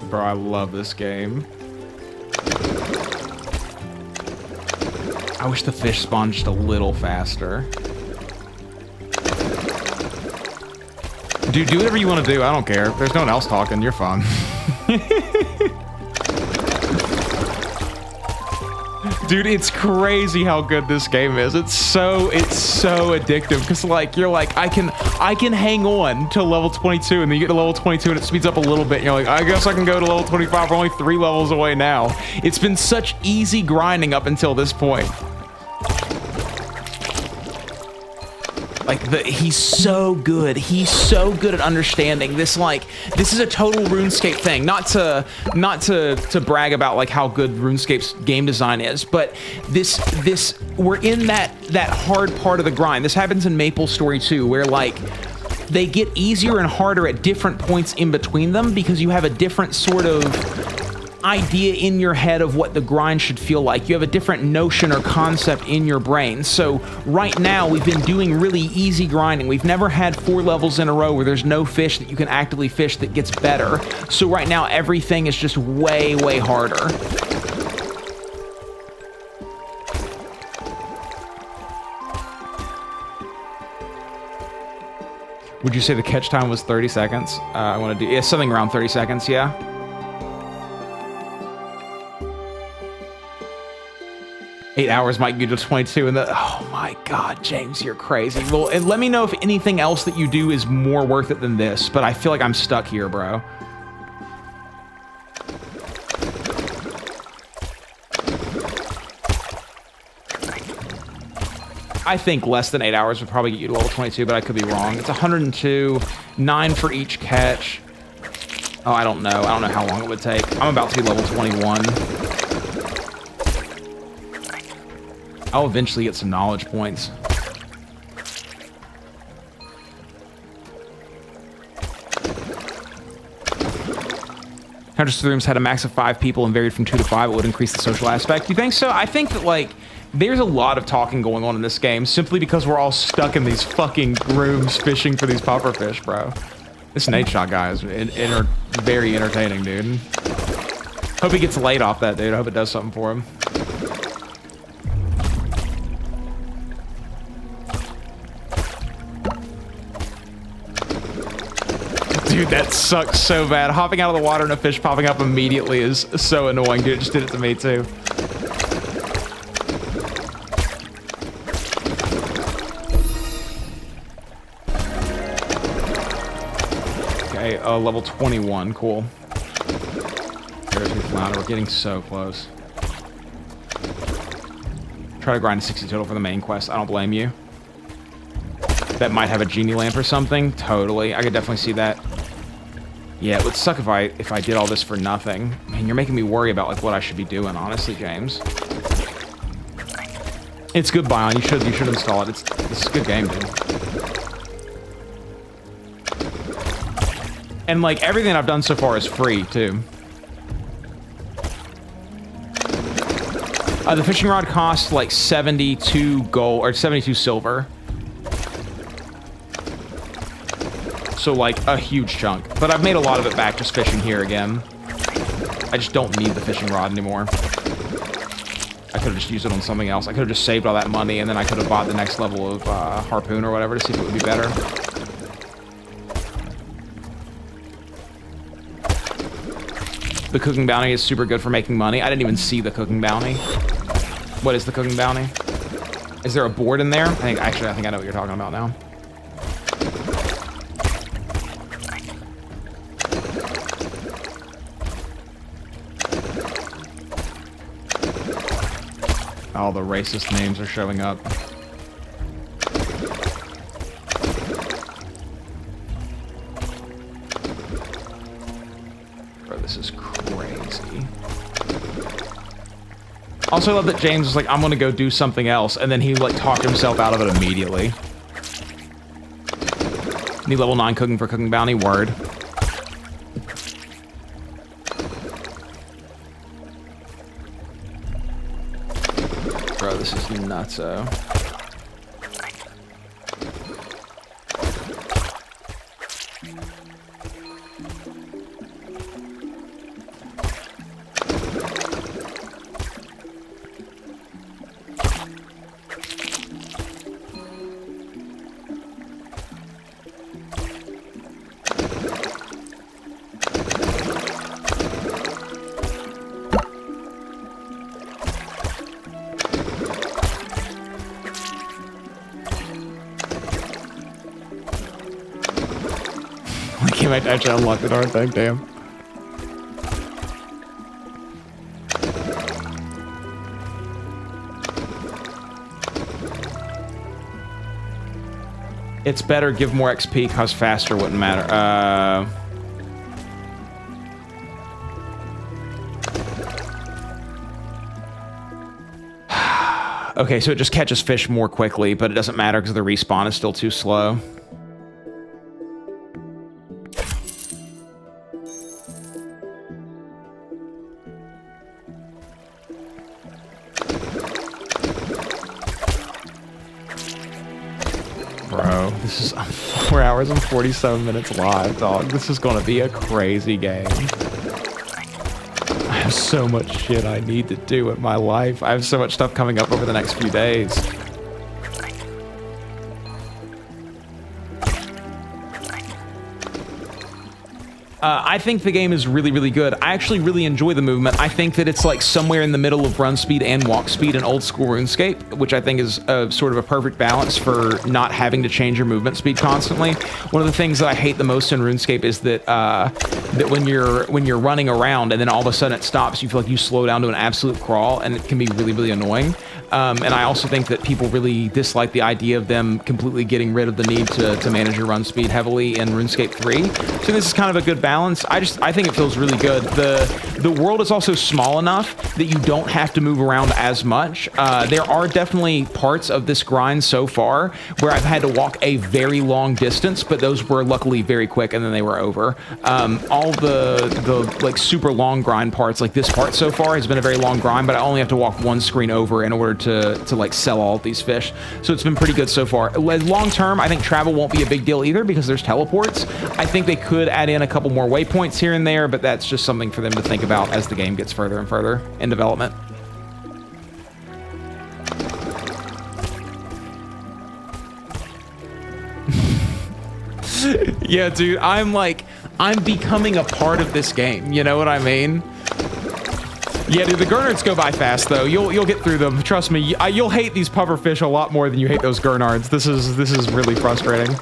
Bro, I love this game. I wish the fish spawned just a little faster. Dude, do whatever you want to do. I don't care. If there's no one else talking, you're fine. Dude, it's crazy how good this game is. It's so addictive because like you're like I can hang on to level 22 and then you get to level 22 and it speeds up a little bit and you're like I guess I can go to level 25. We're only 3 levels away now. It's been such easy grinding up until this point. Like he's so good. He's so good at understanding this. Like this is a total RuneScape thing. Not to brag about like how good RuneScape's game design is, but this we're in that hard part of the grind. This happens in MapleStory too, where like they get easier and harder at different points in between them because you have a different sort of idea in your head of what the grind should feel like. You have a different notion or concept in your brain. So right now we've been doing really easy grinding. We've never had 4 levels in a row where there's no fish that you can actively fish that gets better. So right now everything is just way harder. Would you say the catch time was 30 seconds? I want to do something around 30 seconds, yeah. Eight hours might get to 22 and oh my God, James, you're crazy. Well, and let me know if anything else that you do is more worth it than this, but I feel like I'm stuck here, bro. I think less than 8 hours would probably get you to level 22, but I could be wrong. It's 102, 9 for each catch. Oh, I don't know. I don't know how long it would take. I'm about to be level 21. I'll eventually get some knowledge points. Hundreds of rooms had a max of 5 people and varied from 2 to 5. It would increase the social aspect. You think so? I think that, like, there's a lot of talking going on in this game simply because we're all stuck in these fucking rooms fishing for these pufferfish, bro. This Nate shot guy is very entertaining, dude. Hope he gets laid off that, dude. I hope it does something for him. Dude, that sucks so bad. Hopping out of the water and a fish popping up immediately is so annoying, dude. It just did it to me, too. Okay, level 21. Cool. There's your flounder. We're getting so close. Try to grind a 60 total for the main quest. I don't blame you. That might have a genie lamp or something. Totally. I could definitely see that. Yeah, it would suck if I did all this for nothing. Man, you're making me worry about like what I should be doing, honestly, James. It's good, Bion. You should install it. It's a good game, dude. And like everything I've done so far is free too. The fishing rod costs like 72 gold or 72 silver. So, like, a huge chunk. But I've made a lot of it back just fishing here again. I just don't need the fishing rod anymore. I could have just used it on something else. I could have just saved all that money, and then I could have bought the next level of harpoon or whatever to see if it would be better. The cooking bounty is super good for making money. I didn't even see the cooking bounty. What is the cooking bounty? Is there a board in there? I think I know what you're talking about now. All the racist names are showing up. Bro, this is crazy. Also, I love that James was like, I'm gonna go do something else, and then he like talked himself out of it immediately. Need level 9 cooking for cooking bounty, word. Bro, this is nutso. I actually unlocked the darn thing, damn. It's better, give more XP, cause faster wouldn't matter. Okay, so it just catches fish more quickly, but it doesn't matter because the respawn is still too slow. Bro, this is 4 hours and 47 minutes live, dog. This is gonna be a crazy game. I have so much shit I need to do in my life. I have so much stuff coming up over the next few days. I think the game is really, really good. I actually really enjoy the movement. I think that it's like somewhere in the middle of run speed and walk speed in old school RuneScape, which I think is sort of a perfect balance for not having to change your movement speed constantly. One of the things that I hate the most in RuneScape is that that when you're running around and then all of a sudden it stops, you feel like you slow down to an absolute crawl, and it can be really, really annoying. And I also think that people really dislike the idea of them completely getting rid of the need to manage your run speed heavily in RuneScape 3. So this is kind of a good balance. I think it feels really good. The world is also small enough that you don't have to move around as much. There are definitely parts of this grind so far where I've had to walk a very long distance, but those were luckily very quick and then they were over. All the like super long grind parts, like this part so far has been a very long grind, but I only have to walk one screen over in order to like sell all of these fish. So it's been pretty good so far. Long term, I think travel won't be a big deal either because there's teleports. I think they could add in a couple more waypoints here and there, but that's just something for them to think about as the game gets further and further in development. Yeah, dude, I'm becoming a part of this game. You know what I mean? Yeah, dude, the Gurnards go by fast though. You'll get through them. Trust me. You'll hate these pufferfish a lot more than you hate those Gurnards. This is really frustrating.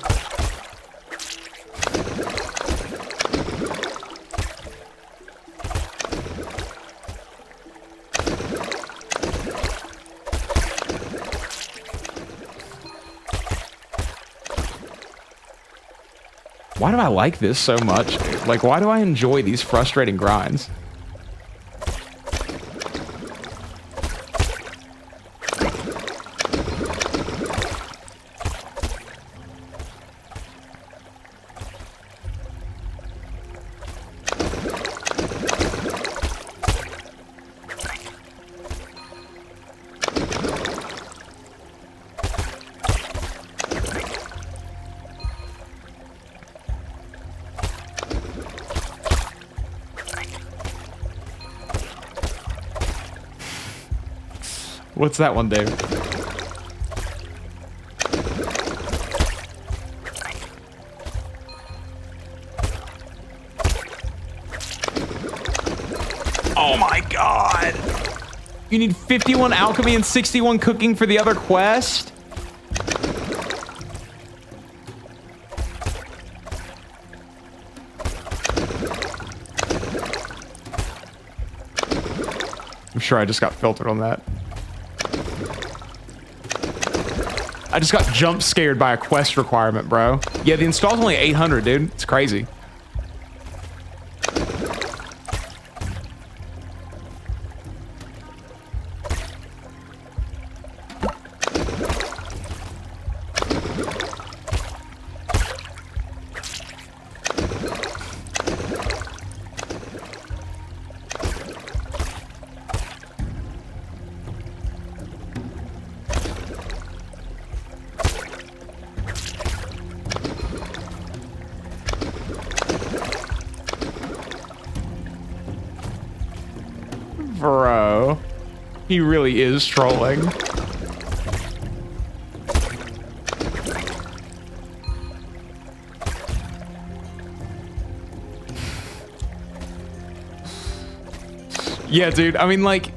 Why do I like this so much? Like, why do I enjoy these frustrating grinds? What's that one, Dave? Oh my god! You need 51 alchemy and 61 cooking for the other quest? I'm sure I just got filtered on that. I just got jump scared by a quest requirement, bro. Yeah, the install's only 800, dude. It's crazy. Bro, he really is trolling. Yeah, dude, I mean, like,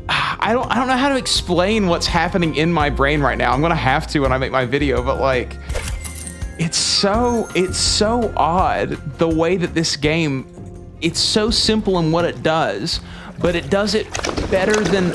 I don't know how to explain what's happening in my brain right now. I'm gonna have to when I make my video, but like, it's so odd the way that this game, it's so simple in what it does, but it does it better than...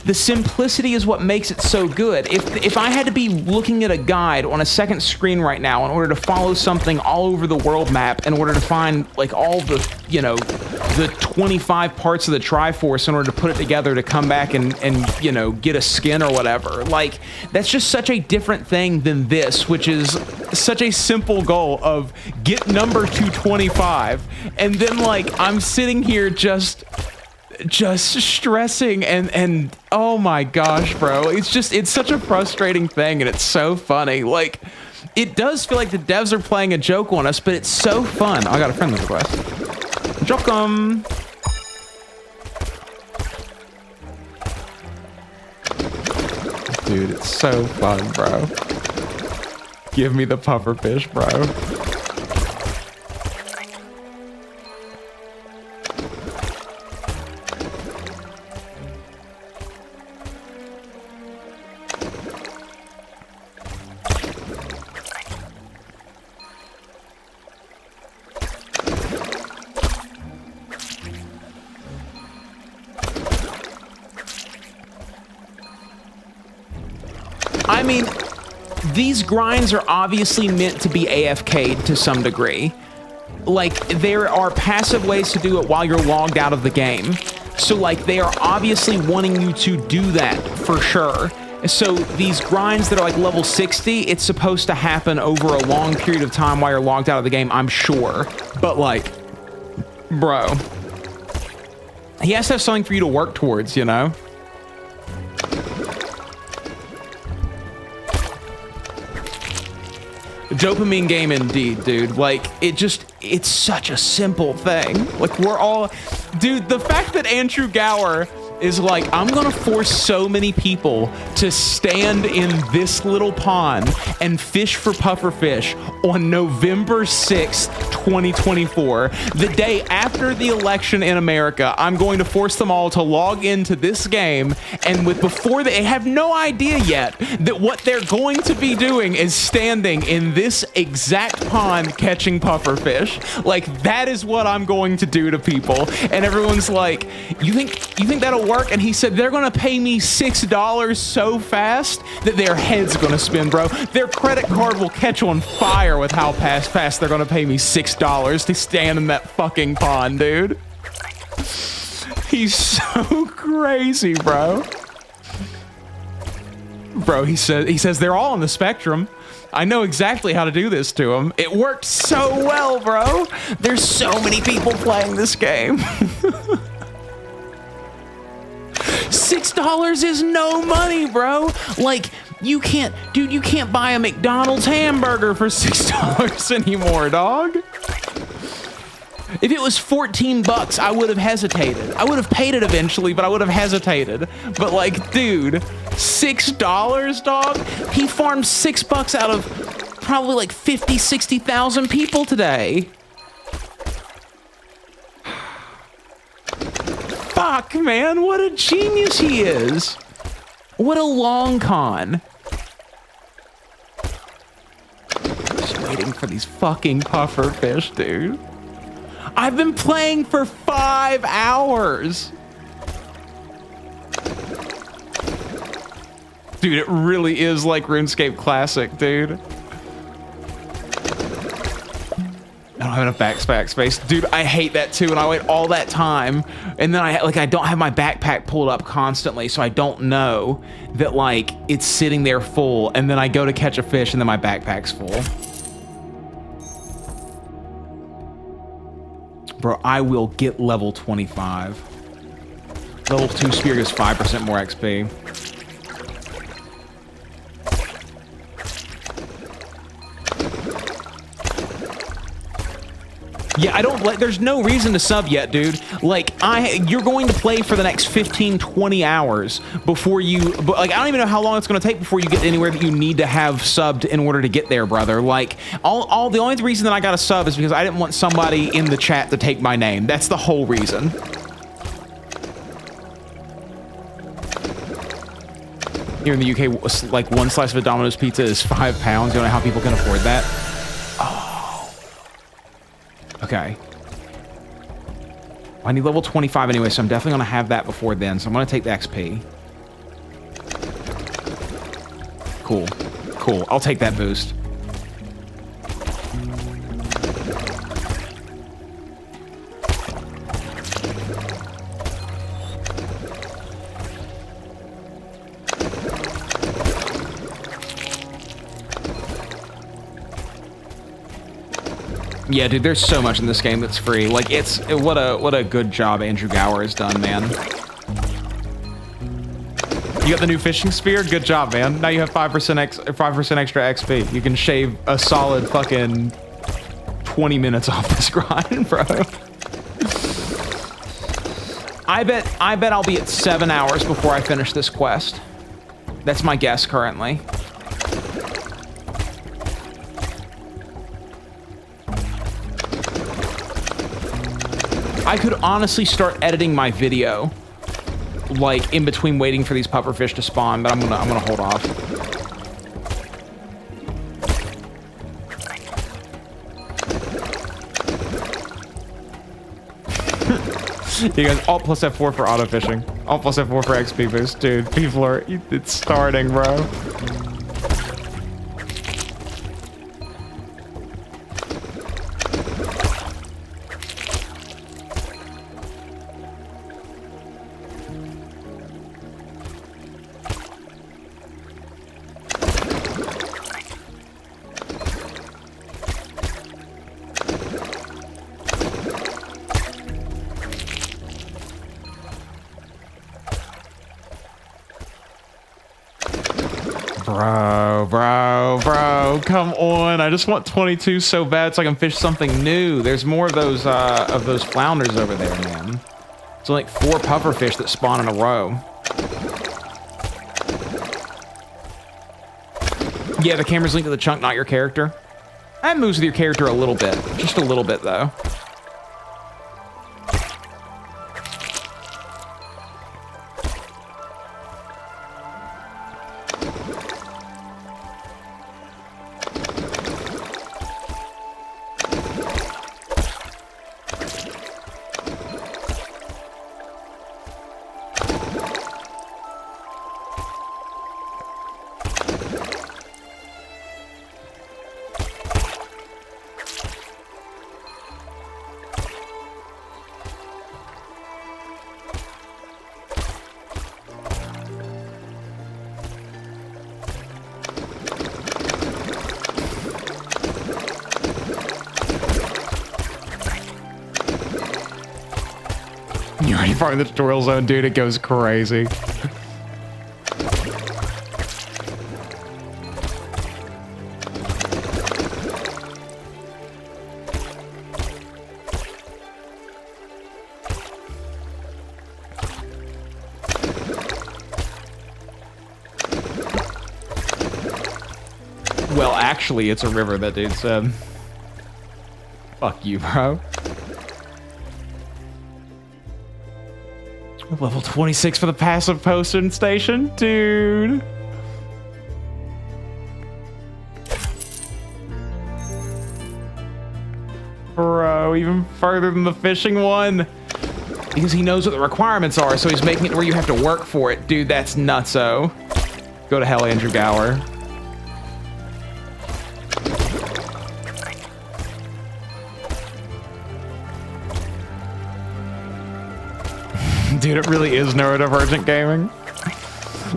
The simplicity is what makes it so good. If I had to be looking at a guide on a second screen right now in order to follow something all over the world map, in order to find like all the, you know, the 25 parts of the Triforce in order to put it together to come back and you know, get a skin or whatever, like, that's just such a different thing than this, which is such a simple goal of get number 225, and then like I'm sitting here just stressing and oh my gosh, bro, it's such a frustrating thing, and it's so funny. Like, it does feel like the devs are playing a joke on us, but it's so fun. I got a friend request. Drop them. Dude, it's so fun, bro. Give me the pufferfish, bro. I mean, these grinds are obviously meant to be AFK'd to some degree. Like, there are passive ways to do it while you're logged out of the game. So, like, they are obviously wanting you to do that for sure. So, these grinds that are like level 60, it's supposed to happen over a long period of time while you're logged out of the game, I'm sure. But, like, bro, he has to have something for you to work towards, you know? Dopamine game indeed, dude. Like, it's such a simple thing. Like, we're all... Dude, the fact that Andrew Gower is like, I'm gonna force so many people to stand in this little pond and fish for pufferfish on November 6th, 2024, the day after the election in America. I'm going to force them all to log into this game, and before they have no idea yet that what they're going to be doing is standing in this exact pond catching pufferfish. Like, that is what I'm going to do to people. And everyone's like, you think that'll work? And he said, they're gonna pay me $6 so fast that their head's gonna spin, bro. Their credit card will catch on fire with how fast they're gonna pay me $6 to stand in that fucking pond, dude. He's so crazy, bro. Bro, he says they're all on the spectrum. I know exactly how to do this to them. It worked so well, bro. There's so many people playing this game. $6 is no money, bro. Like, you can't buy a McDonald's hamburger for $6 anymore, dog. If it was 14 bucks, I would have hesitated. I would have paid it eventually, but I would have hesitated. But like, dude, $6, dog? He farmed $6 out of probably like 50, 60,000 people today. Fuck, man, what a genius he is. What a long con. Just waiting for these fucking puffer fish, dude. I've been playing for 5 hours. Dude, it really is like RuneScape Classic, dude. I don't have enough backpack space. Dude, I hate that too, and I wait all that time, and then I don't have my backpack pulled up constantly, so I don't know that, like, it's sitting there full, and then I go to catch a fish, and then my backpack's full. Bro, I will get level 25. Level 2 spear gives 5% more XP. Yeah, I don't like, there's no reason to sub yet, dude. Like, you're going to play for the next 15, 20 hours before you, like, I don't even know how long it's going to take before you get anywhere that you need to have subbed in order to get there, brother. Like, the only reason that I got a sub is because I didn't want somebody in the chat to take my name. That's the whole reason. Here in the UK, like, one slice of a Domino's pizza is £5. You don't know how people can afford that? Okay. I need level 25 anyway, so I'm definitely going to have that before then. So I'm going to take the XP. Cool. Cool. I'll take that boost. Yeah, dude, there's so much in this game that's free. Like, what a good job Andrew Gower has done, man. You got the new fishing spear? Good job, man. Now you have 5% extra XP. You can shave a solid fucking 20 minutes off this grind, bro. I bet I'll be at 7 hours before I finish this quest. That's my guess currently. I could honestly start editing my video, like, in between waiting for these pufferfish to spawn, but I'm gonna hold off. You guys, Alt plus F4 for auto fishing. Alt plus F4 for XP boost, dude. People are, it's starting, bro. Bro, come on. I just want 22 so bad so I can fish something new. There's more of those flounders over there, man. It's like 4 pufferfish that spawn in a row. Yeah, the camera's linked to the chunk, not your character. That moves with your character a little bit. Just a little bit, though. You're already part of the tutorial zone, dude. It goes crazy. actually, it's a river, that dude said. Fuck you, bro. Level 26 for the passive posting station? Dude. Bro, even further than the fishing one. Because he knows what the requirements are, so he's making it where you have to work for it. Dude, that's nutso. Go to hell, Andrew Gower. Dude, it really is neurodivergent gaming.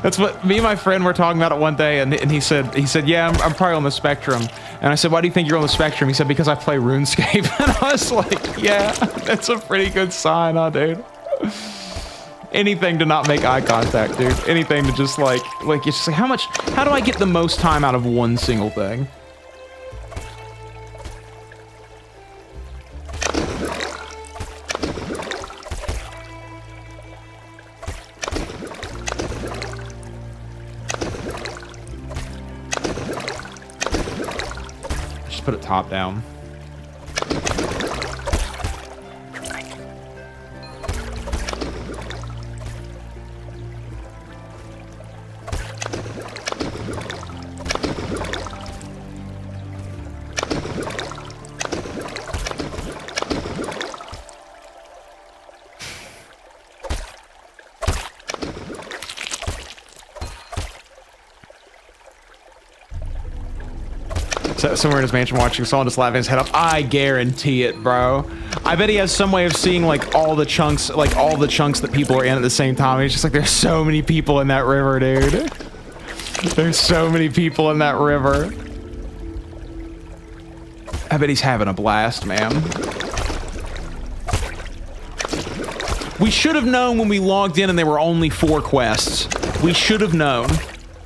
That's what me and my friend were talking about it one day, and he said, yeah, I'm probably on the spectrum. And I said, why do you think you're on the spectrum? He said, because I play RuneScape. And I was like, yeah, that's a pretty good sign, huh, dude? Anything to not make eye contact, dude. Anything to just like it's just like, how do I get the most time out of one single thing? Just put it top down. Somewhere in his mansion watching someone just laughing his head off. I guarantee it, bro. I bet he has some way of seeing like all the chunks that people are in at the same time. He's just like, there's so many people in that river, dude. There's so many people in that river. I bet he's having a blast, man. We should have known when we logged in and there were only 4 quests. We should have known.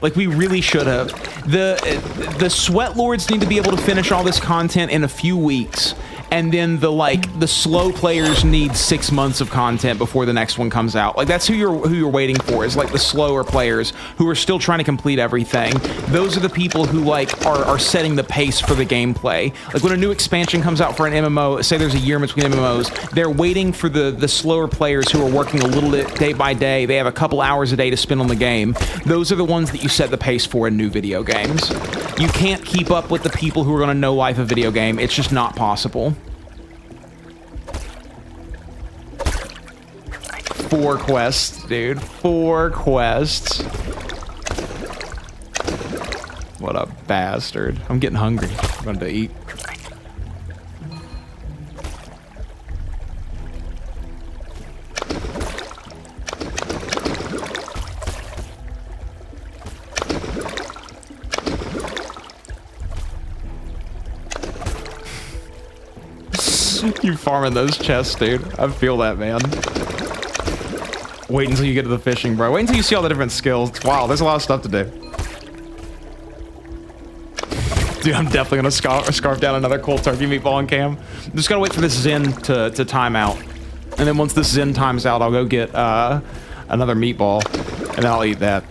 Like, we really should have. The Sweat Lords need to be able to finish all this content in a few weeks. And then the slow players need 6 months of content before the next one comes out. Like, that's who you're waiting for, is like the slower players who are still trying to complete everything. Those are the people who like are setting the pace for the gameplay. Like when a new expansion comes out for an MMO, say there's a year in between MMOs, they're waiting for the slower players who are working a little bit day by day. They have a couple hours a day to spend on the game. Those are the ones that you set the pace for in new video games. You can't keep up with the people who are going to know life a video game. It's just not possible. 4 quests, dude. 4 quests. What a bastard. I'm getting hungry. I'm going to eat. You farming those chests, dude. I feel that, man. Wait until you get to the fishing, bro. Wait until you see all the different skills. Wow, there's a lot of stuff to do. Dude, I'm definitely gonna scarf down another cold turkey meatball on cam. I'm just gotta wait for this Zen to time out. And then once this Zen times out, I'll go get another meatball. And then I'll eat that.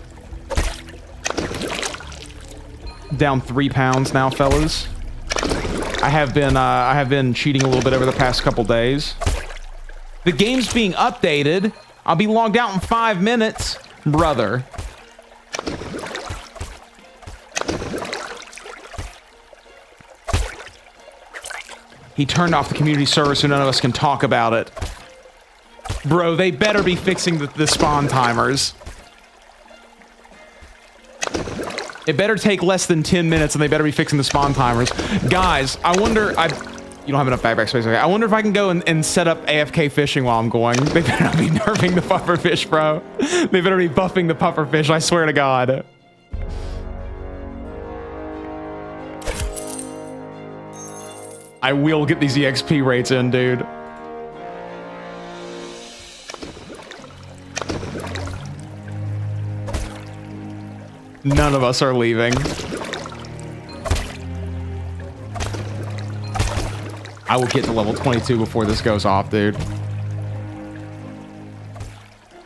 Down 3 pounds now, fellas. I have been cheating a little bit over the past couple days. The game's being updated. I'll be logged out in 5 minutes, brother. He turned off the community server so none of us can talk about it. Bro, they better be fixing the spawn timers. It better take less than 10 minutes and they better be fixing the spawn timers. Guys, I wonder... You don't have enough backpack space. Okay. I wonder if I can go and set up AFK fishing while I'm going. They better not be nerfing the pufferfish, bro. They better be buffing the pufferfish, I swear to God. I will get these EXP rates in, dude. None of us are leaving. I will get to level 22 before this goes off, dude.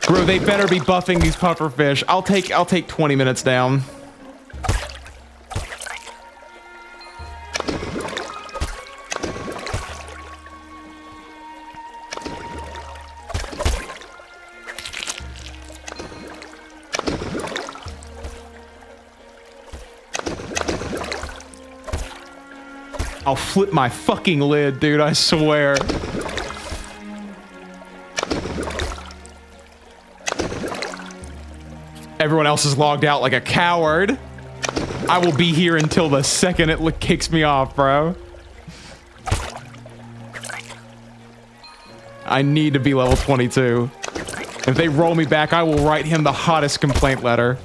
Bro, they better be buffing these pufferfish. I'll take 20 minutes down. I'll flip my fucking lid, dude, I swear. Everyone else is logged out like a coward. I will be here until the second it kicks me off, bro. I need to be level 22. If they roll me back, I will write him the hottest complaint letter.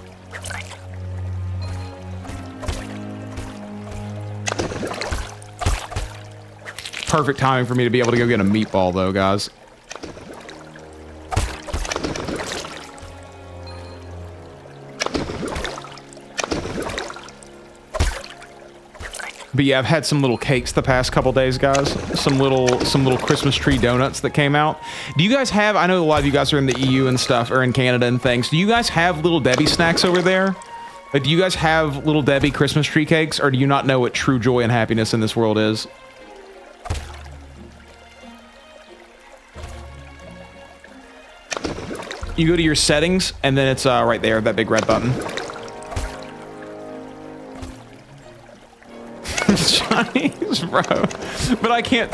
Perfect timing for me to be able to go get a meatball, though, guys. But yeah, I've had some little cakes the past couple days, guys. Some little Christmas tree donuts that came out. Do you guys have, I know a lot of you guys are in the EU and stuff, or in Canada and things. Do you guys have Little Debbie snacks over there? Like, do you guys have Little Debbie Christmas tree cakes, or do you not know what true joy and happiness in this world is? You go to your settings, and then it's right there, that big red button. Chinese, bro. But I can't.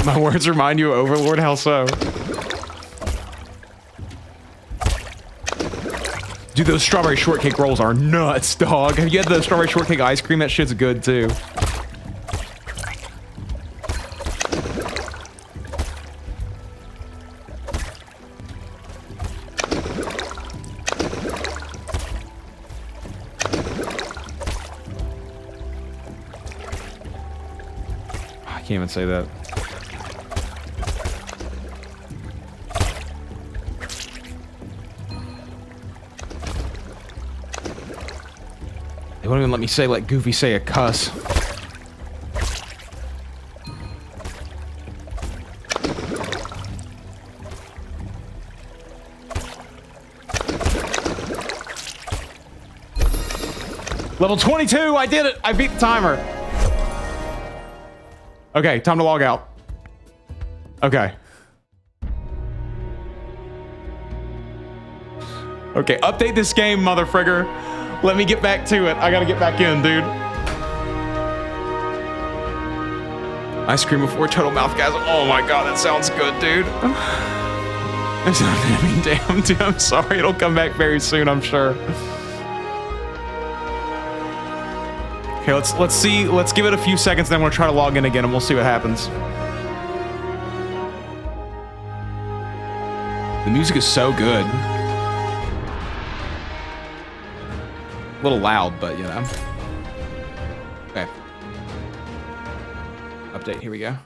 My words remind you of Overlord? How so? Dude, those strawberry shortcake rolls are nuts, dog. Have you had the strawberry shortcake ice cream? That shit's good, too. I can't even say that. They won't even let me say, let Goofy say a cuss. Level 22, I did it! I beat the timer. Okay, time to log out. Okay. Okay, update this game, motherfrigger. Let me get back to it. I gotta get back in, dude. Ice cream before total mouth gas. Oh my god, that sounds good, dude. I mean, damn, dude, I'm sorry. It'll come back very soon, I'm sure. Okay, let's see. Let's give it a few seconds, then we'll try to log in again, and we'll see what happens. The music is so good. A little loud, but you know. Okay. Update, here we go.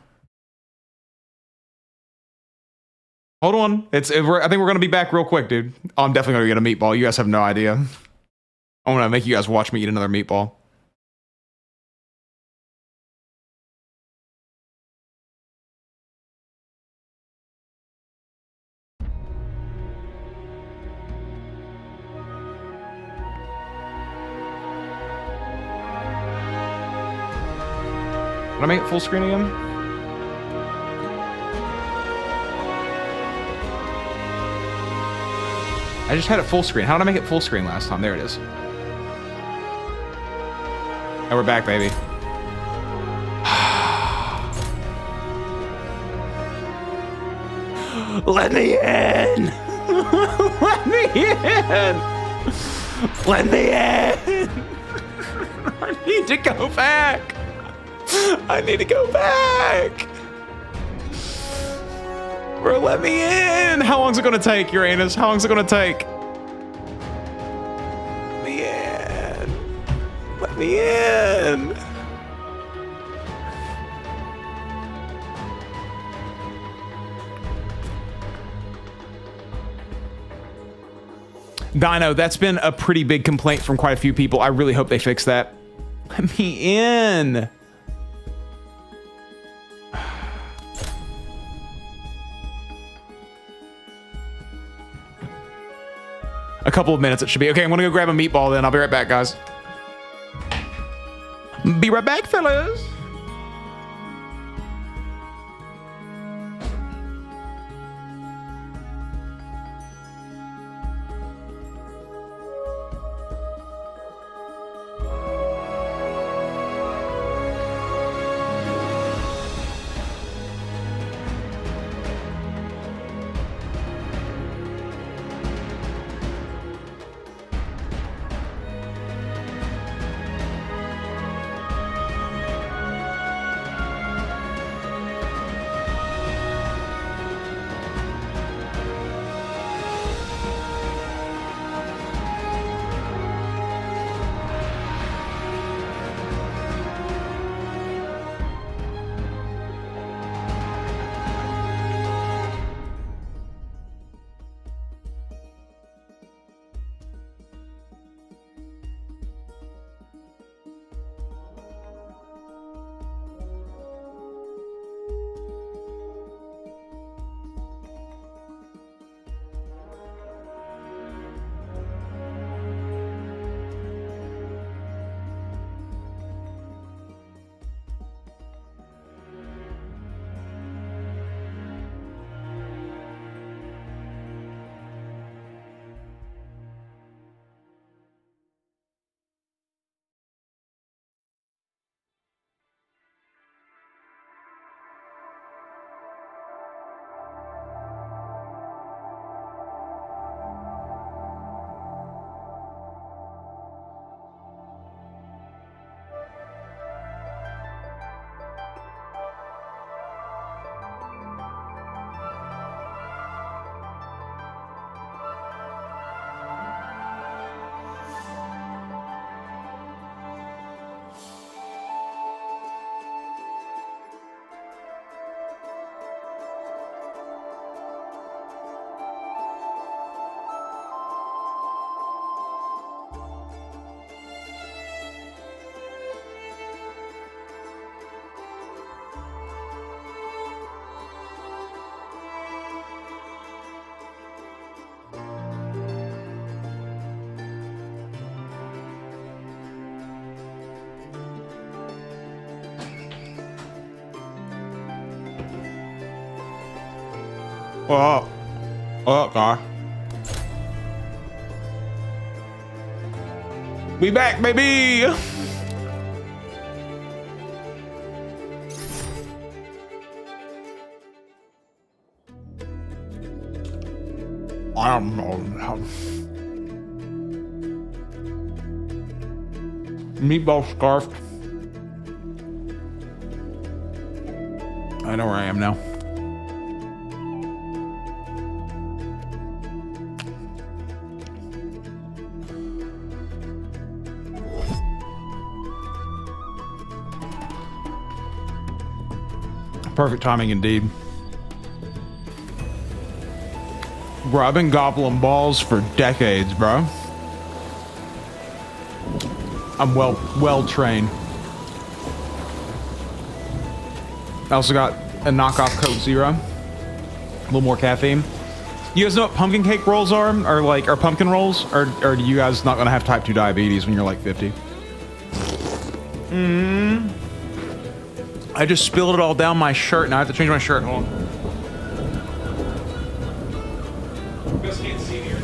Hold on. I think we're gonna be back real quick, dude. Oh, I'm definitely gonna get a meatball. You guys have no idea. I'm gonna make you guys watch me eat another meatball. Can I make it full screen again? I just had it full screen. How did I make it full screen last time? There it is. And we're back, baby. Let me in! Let me in! Let me in! I need to go back! I need to go back! Bro, let me in! How long's it gonna take, Uranus? How long's it gonna take? Let me in! Let me in! Dino, that's been a pretty big complaint from quite a few people. I really hope they fix that. Let me in. A couple of minutes it should be. Okay, I'm gonna go grab a meatball then. I'll be right back, guys. Be right back, fellas. Oh, God. We back, baby. I don't know. Meatball scarf. I know where I am now. Perfect timing indeed. Bro, I've been gobbling balls for decades, bro. I'm well trained. I also got a knockoff Coke Zero. A little more caffeine. You guys know what pumpkin cake rolls are? Or pumpkin rolls? Or are you guys not gonna have type 2 diabetes when you're like 50? I just spilled it all down my shirt. Now I have to change my shirt. Hold on. You guys can't see here.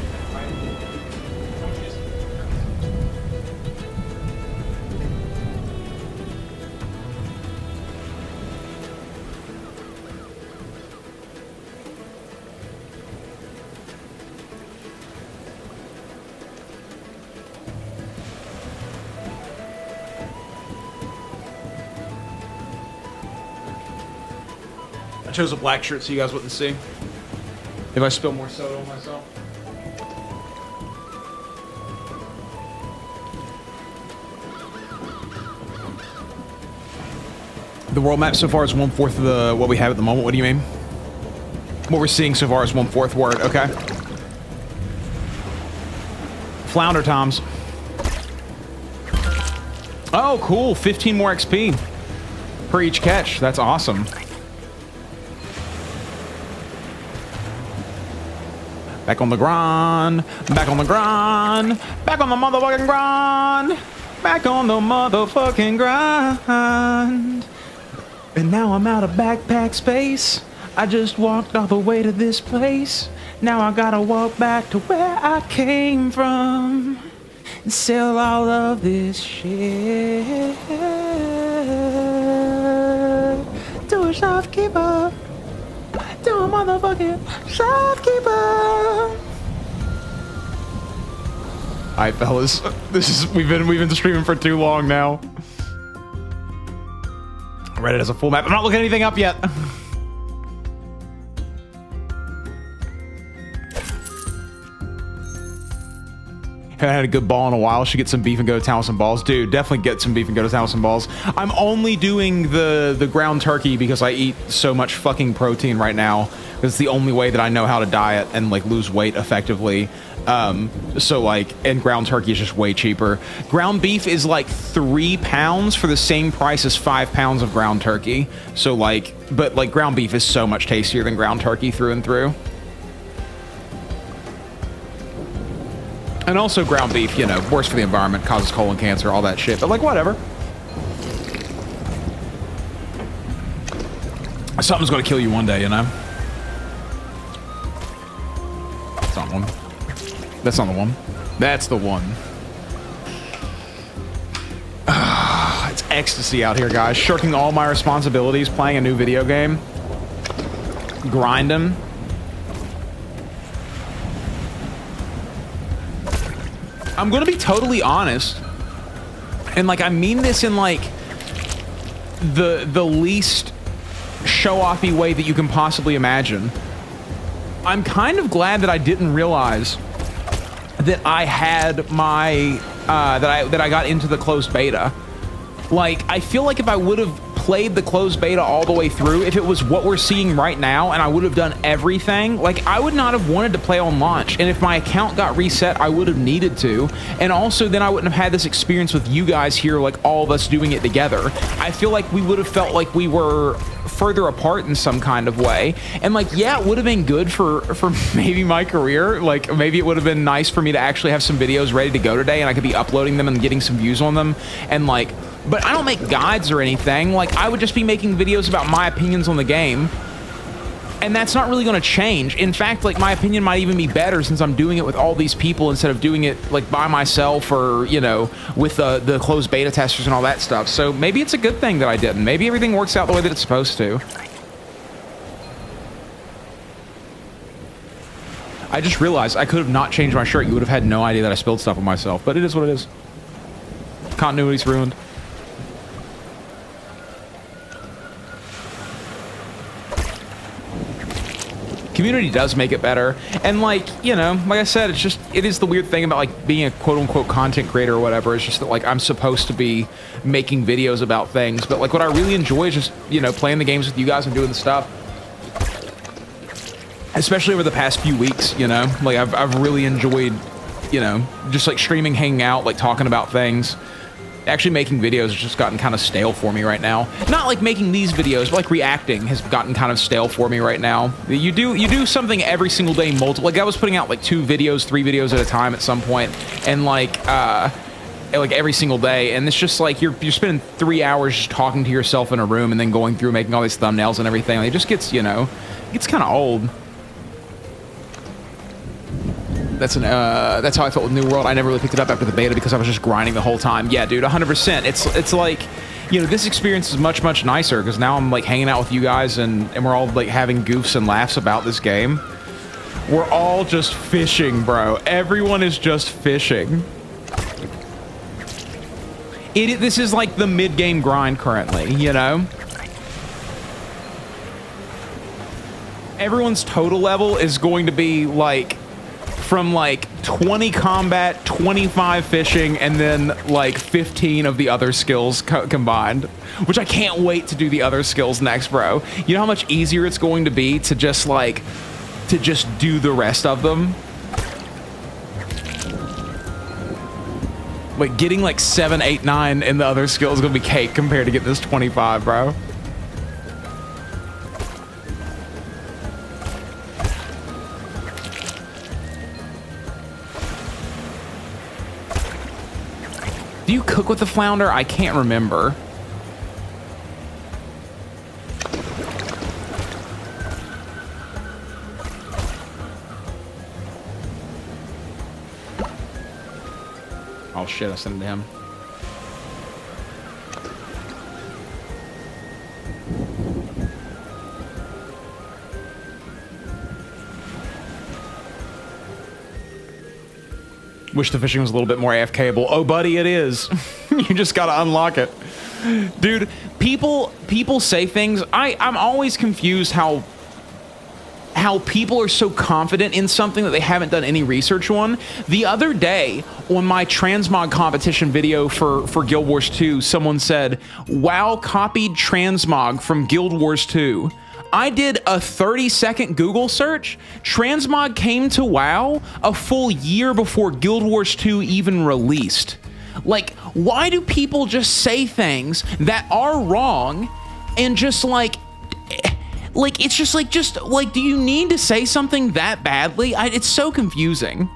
I chose a black shirt so you guys wouldn't see if I spill more soda on myself. The world map so far is 1/4 of what we have at the moment. What do you mean? What we're seeing so far is 1/4 word. Okay. flounder toms. Oh, cool. 15 more XP per each catch. That's awesome. Back on the grind. Back on the grind. Back on the motherfucking grind. Back on the motherfucking grind. And now I'm out of backpack space. I just walked all the way to this place. Now I gotta walk back to where I came from and sell all of this shit to a shopkeeper. To a motherfucking shopkeeper. Alright, fellas. We've been streaming for too long now. Reddit has a full map. I'm not looking anything up yet. Haven't had a good ball in a while. Should get some beef and go to town with some balls. Dude, definitely get some beef and go to town with some balls. I'm only doing the ground turkey because I eat so much fucking protein right now. It's the only way that I know how to diet and like lose weight effectively. So like, and ground turkey is just way cheaper. Ground beef is like 3 pounds for the same price as 5 pounds of ground turkey. So like, but like ground beef is so much tastier than ground turkey through and through. And also ground beef, you know, worse for the environment, causes colon cancer, all that shit. But like, whatever. Something's gonna kill you one day, you know? That's not one. That's not the one. That's the one. It's ecstasy out here, guys. Shirking all my responsibilities, playing a new video game. Grinding. I'm gonna be totally honest, and like I mean this in like the least show-offy way that you can possibly imagine. I'm kind of glad that I didn't realize that I had my that I got into the closed beta. Like, I feel like if I would have played the closed beta all the way through, if it was what we're seeing right now and I would have done everything, like I would not have wanted to play on launch. And if my account got reset, I would have needed to. And also then I wouldn't have had this experience with you guys here, like all of us doing it together. I feel like we would have felt like we were further apart in some kind of way. And like, yeah, it would have been good for maybe my career. Like maybe it would have been nice for me to actually have some videos ready to go today and I could be uploading them and getting some views on them. And like, but I don't make guides or anything. Like, I would just be making videos about my opinions on the game. And that's not really going to change. In fact, like, my opinion might even be better since I'm doing it with all these people instead of doing it, like, by myself or, you know, with the closed beta testers and all that stuff. So maybe it's a good thing that I didn't. Maybe everything works out the way that it's supposed to. I just realized I could have not changed my shirt. You would have had no idea that I spilled stuff on myself. But it is what it is. Continuity's ruined. Community does make it better, and like, you know, like I said, it's just, it is the weird thing about like being a quote-unquote content creator or whatever. It's just that like I'm supposed to be making videos about things, but like what I really enjoy is just, you know, playing the games with you guys and doing the stuff, especially over the past few weeks. You know, like I've really enjoyed, you know, just like streaming, hanging out, like talking about things. Actually making videos has just gotten kind of stale for me right now. Not like making these videos, but like reacting has gotten kind of stale for me right now. You do something every single day, like I was putting out like 2 videos, 3 videos at a time at some point, and like every single day, and it's just like you're spending 3 hours just talking to yourself in a room and then going through making all these thumbnails and everything. It just gets, you know, it gets kind of old. That's how I felt with New World. I never really picked it up after the beta because I was just grinding the whole time. Yeah, dude, 100%. It's like, you know, this experience is much, much nicer because now I'm like hanging out with you guys and we're all like having goofs and laughs about this game. We're all just fishing, bro. Everyone is just fishing. This is like the mid-game grind currently, you know? Everyone's total level is going to be like from like 20 combat, 25 fishing, and then like 15 of the other skills combined, which I can't wait to do the other skills next, bro. You know how much easier it's going to be to just do the rest of them? Like, getting like 7, 8, 9 in the other skill is gonna be cake compared to getting this 25, bro. Do you cook with the flounder? I can't remember. Oh shit, I sent it to him. Wish the fishing was a little bit more AFKable. Oh, buddy, it is. You just gotta unlock it. Dude, people say things. I'm always confused how people are so confident in something that they haven't done any research on. The other day, on my transmog competition video for Guild Wars 2, someone said, WoW copied transmog from Guild Wars 2. I did a 30-second Google search. Transmog came to WoW a full year before Guild Wars 2 even released. Like, why do people just say things that are wrong and just like, it's just like, do you need to say something that badly? It's so confusing.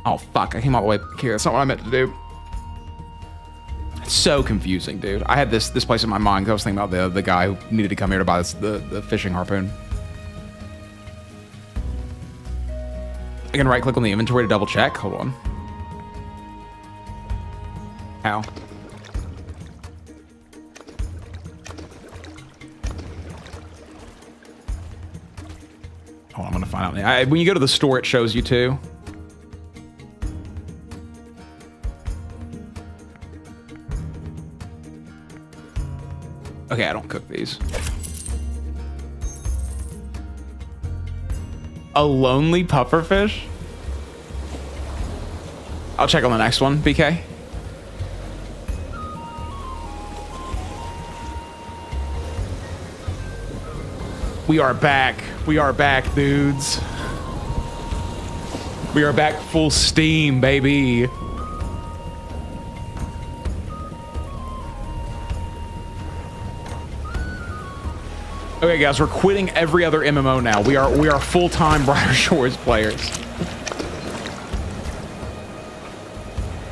Oh, fuck, I came all the way here. That's not what I meant to do. It's so confusing, dude. I had this place in my mind because I was thinking about the guy who needed to come here to buy the fishing harpoon. I can right-click on the inventory to double check. Hold on. How? Oh, I'm gonna find out. When you go to the store, it shows you too. Okay, I don't cook these. A lonely pufferfish? I'll check on the next one, BK. We are back. We are back, dudes. We are back full steam, baby. Okay, guys, we're quitting every other MMO now. We are full-time Brighter Shores players.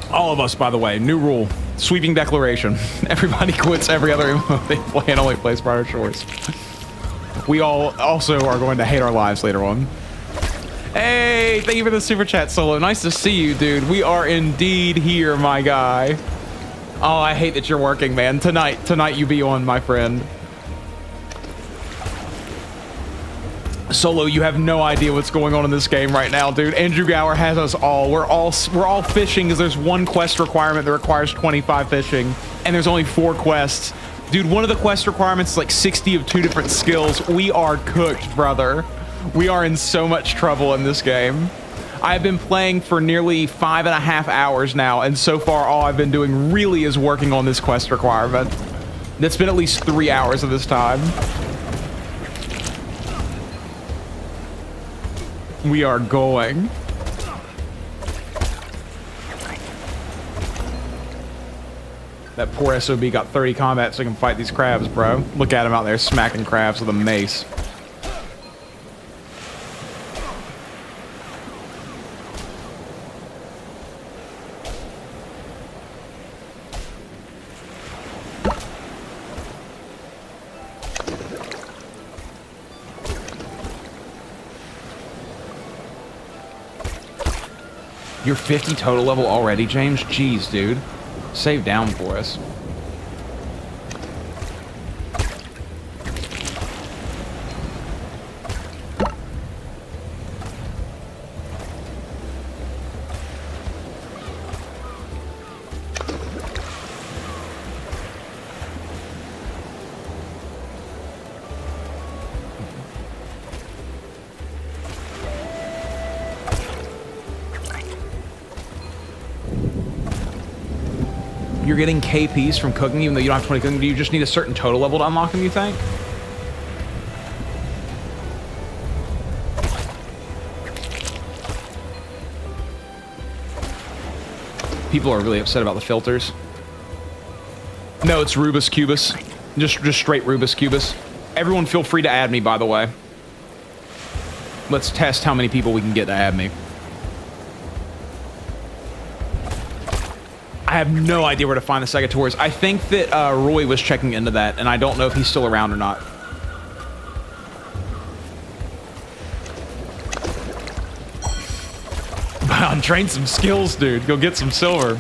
All of us, by the way. New rule. Sweeping declaration. Everybody quits every other MMO they play and only plays Brighter Shores. We all also are going to hate our lives later on. Hey, thank you for the super chat, Solo. Nice to see you, dude. We are indeed here, my guy. Oh, I hate that you're working, man. Tonight you be on, my friend. Solo, you have no idea what's going on in this game right now, dude. Andrew Gower has us all. We're all fishing because there's one quest requirement that requires 25 fishing, and there's only 4 quests. Dude, one of the quest requirements is like 60 of 2 different skills. We are cooked, brother. We are in so much trouble in this game. I've been playing for nearly 5.5 hours now, and so far all I've been doing really is working on this quest requirement. That's been at least 3 hours of this time. We are going. That poor SOB got 30 combat so he can fight these crabs, bro. Look at him out there smacking crabs with a mace. You're 50 total level already, James? Jeez, dude. Save down for us. You're getting KPs from cooking even though you don't have 20 cooking. Do you just need a certain total level to unlock them, you think? People are really upset about the filters. No, it's Rubus Cubus. Just straight Rubus Cubus. Everyone feel free to add me, by the way. Let's test how many people we can get to add me. I have no idea where to find the Segators. I think that Roy was checking into that, and I don't know if he's still around or not. Wow, train some skills, dude. Go get some silver.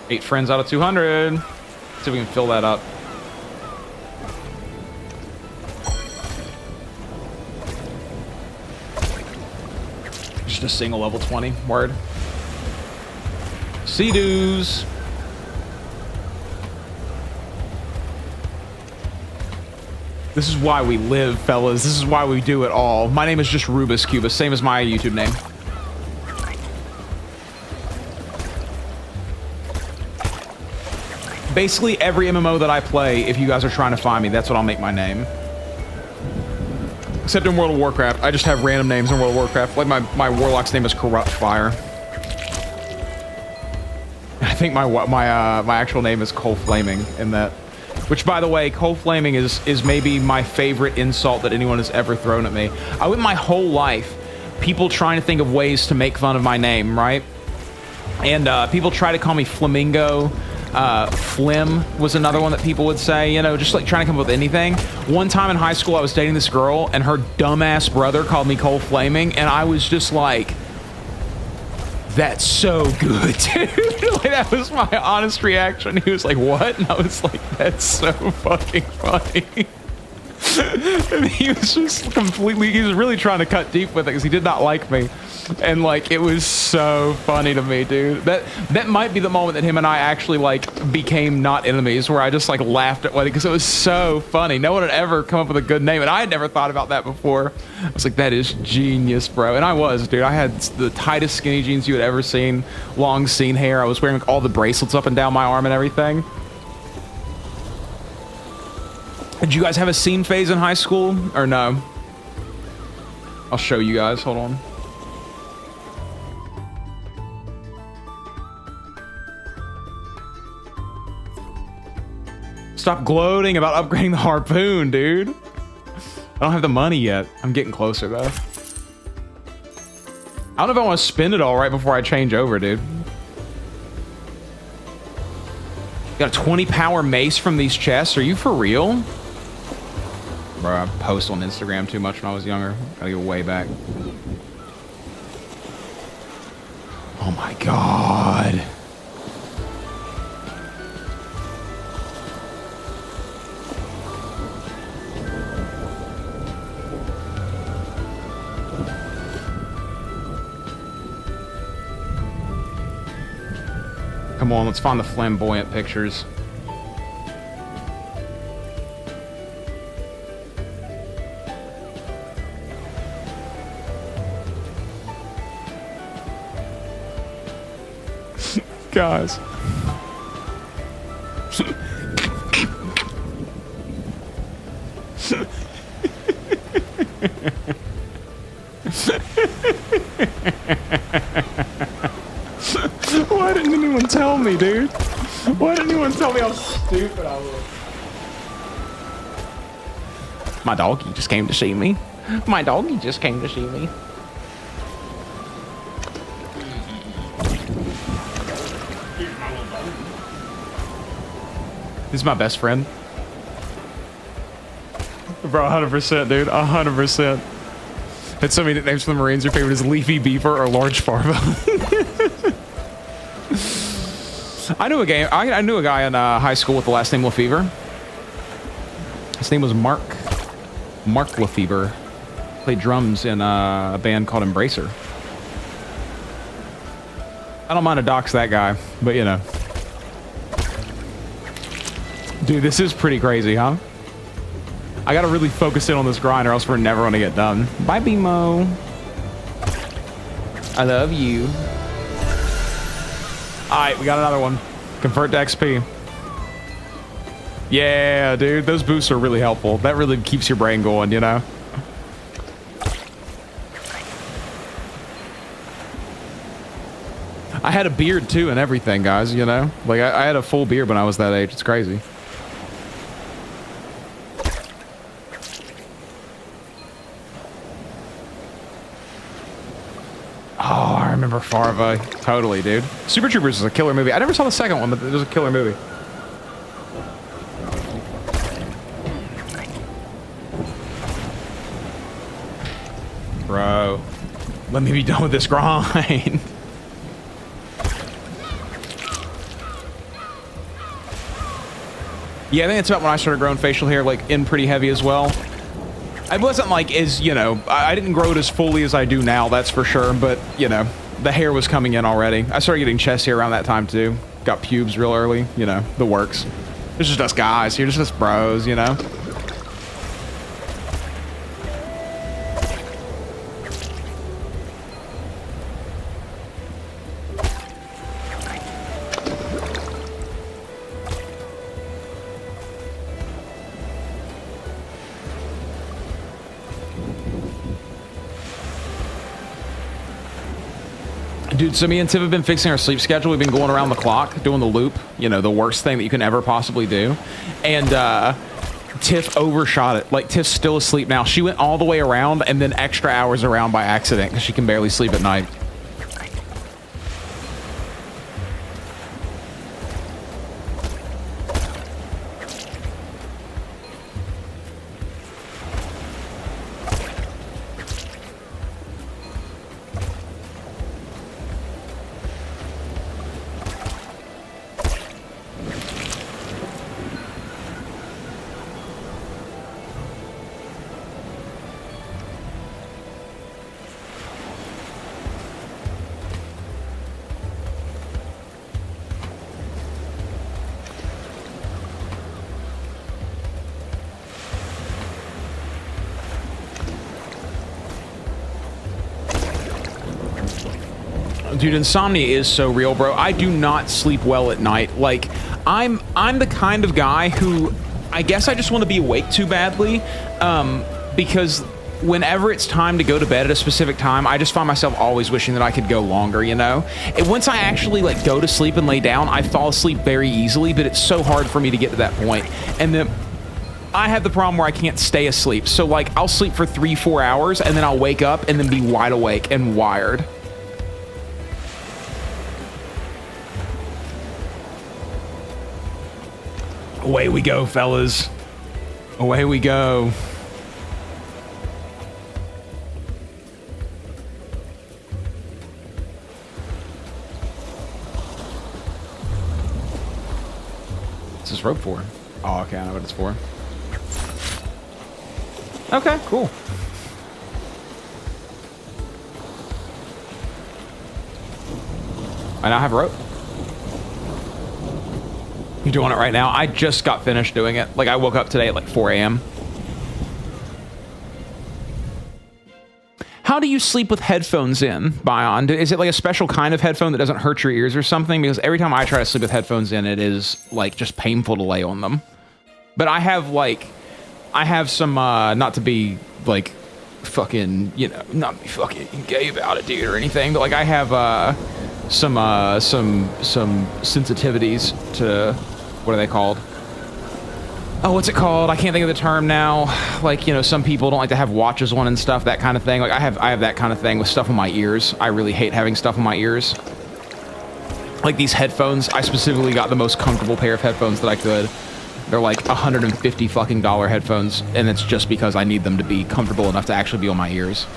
8 friends out of 200. See if we can fill that up. Just a single level 20. Word. Sea-doos. This is why we live, fellas. This is why we do it all. My name is just Rubus Cubus, same as my YouTube name. Basically, every MMO that I play, if you guys are trying to find me, that's what I'll make my name. Except in World of Warcraft. I just have random names in World of Warcraft. Like my Warlock's name is Corrupt Fire. I think my actual name is Coal Flaming in that. Which, by the way, Coal Flaming is maybe my favorite insult that anyone has ever thrown at me. I went my whole life, people trying to think of ways to make fun of my name, right? And people try to call me Flamingo. Flim was another one that people would say, you know, just like trying to come up with anything. One time in high school, I was dating this girl, and her dumbass brother called me Coal Flaming, and I was just like, that's so good, dude. Like, that was my honest reaction. He was like, what? And I was like, that's so fucking funny. And he was just completely, he was really trying to cut deep with it because he did not like me. And like, it was so funny to me, dude. That might be the moment that him and I actually like became not enemies, where I just like laughed at what, because it was so funny. No one had ever come up with a good name, and I had never thought about that before. I was like, that is genius, bro. And I was, dude. I had the tightest skinny jeans you had ever seen, long scene hair. I was wearing like all the bracelets up and down my arm and everything. Did you guys have a scene phase in high school or no? I'll show you guys. Hold on. Stop gloating about upgrading the harpoon, dude. I don't have the money yet. I'm getting closer, though. I don't know if I want to spend it all right before I change over, dude. Got a 20 power mace from these chests. Are you for real? Bro, I post on Instagram too much when I was younger. Gotta go way back. Oh my god. Come on, let's find the flamboyant pictures. Guys. Why didn't anyone tell me, dude? Why didn't anyone tell me how stupid I was? My doggy just came to see me. My doggy just came to see me. This is my best friend. Bro, 100%, dude. 100%. Had so many nicknames for the Marines. Your favorite is Leafy Beaver or Large Farva. I knew a guy in high school with the last name Lefevre. His name was Mark Lefevre. Played drums in a band called Embracer. I don't mind to dox that guy, but you know. Dude, this is pretty crazy, huh? I gotta really focus in on this grind or else we're never gonna get done. Bye, BMO. I love you. Alright, we got another one. Convert to XP. Yeah, dude, those boosts are really helpful. That really keeps your brain going, you know? I had a beard too and everything, guys, you know? Like, I had a full beard when I was that age. It's crazy. Oh, I remember Farva. Totally, dude. Super Troopers is a killer movie. I never saw the second one, but it was a killer movie. Bro, let me be done with this grind. Yeah, I think it's about when I started growing facial hair, like, in pretty heavy as well. I wasn't, like, as, you know, I didn't grow it as fully as I do now, that's for sure, but, you know, the hair was coming in already. I started getting chest hair around that time, too. Got pubes real early, you know, the works. It's just us guys here, just us bros, you know? Dude, so me and Tiff have been fixing our sleep schedule. We've been going around the clock, doing the loop. You know, the worst thing that you can ever possibly do. And Tiff overshot it. Like, Tiff's still asleep now. She went all the way around and then extra hours around by accident because she can barely sleep at night. Dude, insomnia is so real, bro. I do not sleep well at night. Like, I'm the kind of guy who, I guess I just want to be awake too badly, because whenever it's time to go to bed at a specific time, I just find myself always wishing that I could go longer, you know? And once I actually, like, go to sleep and lay down, I fall asleep very easily, but it's so hard for me to get to that point. And then I have the problem where I can't stay asleep. So, like, I'll sleep for 3-4 hours, and then I'll wake up and then be wide awake and wired. Away we go, fellas. Away we go. What's this rope for? Oh, okay, I know what it's for. Okay, cool. I now have a rope. You doing it right now? I just got finished doing it. Like, I woke up today at like 4 a.m. How do you sleep with headphones in, Bion? Is it like a special kind of headphone that doesn't hurt your ears or something? Because every time I try to sleep with headphones in, it is like just painful to lay on them. But I have some, not to be like fucking, you know, not be fucking gay about it, dude, or anything, but like I have some sensitivities to, what are they called? Oh, what's it called? I can't think of the term now. Like, you know, some people don't like to have watches on and stuff, that kind of thing. Like, I have that kind of thing with stuff on my ears. I really hate having stuff on my ears. Like these headphones, I specifically got the most comfortable pair of headphones that I could. They're like $150 fucking headphones, and it's just because I need them to be comfortable enough to actually be on my ears.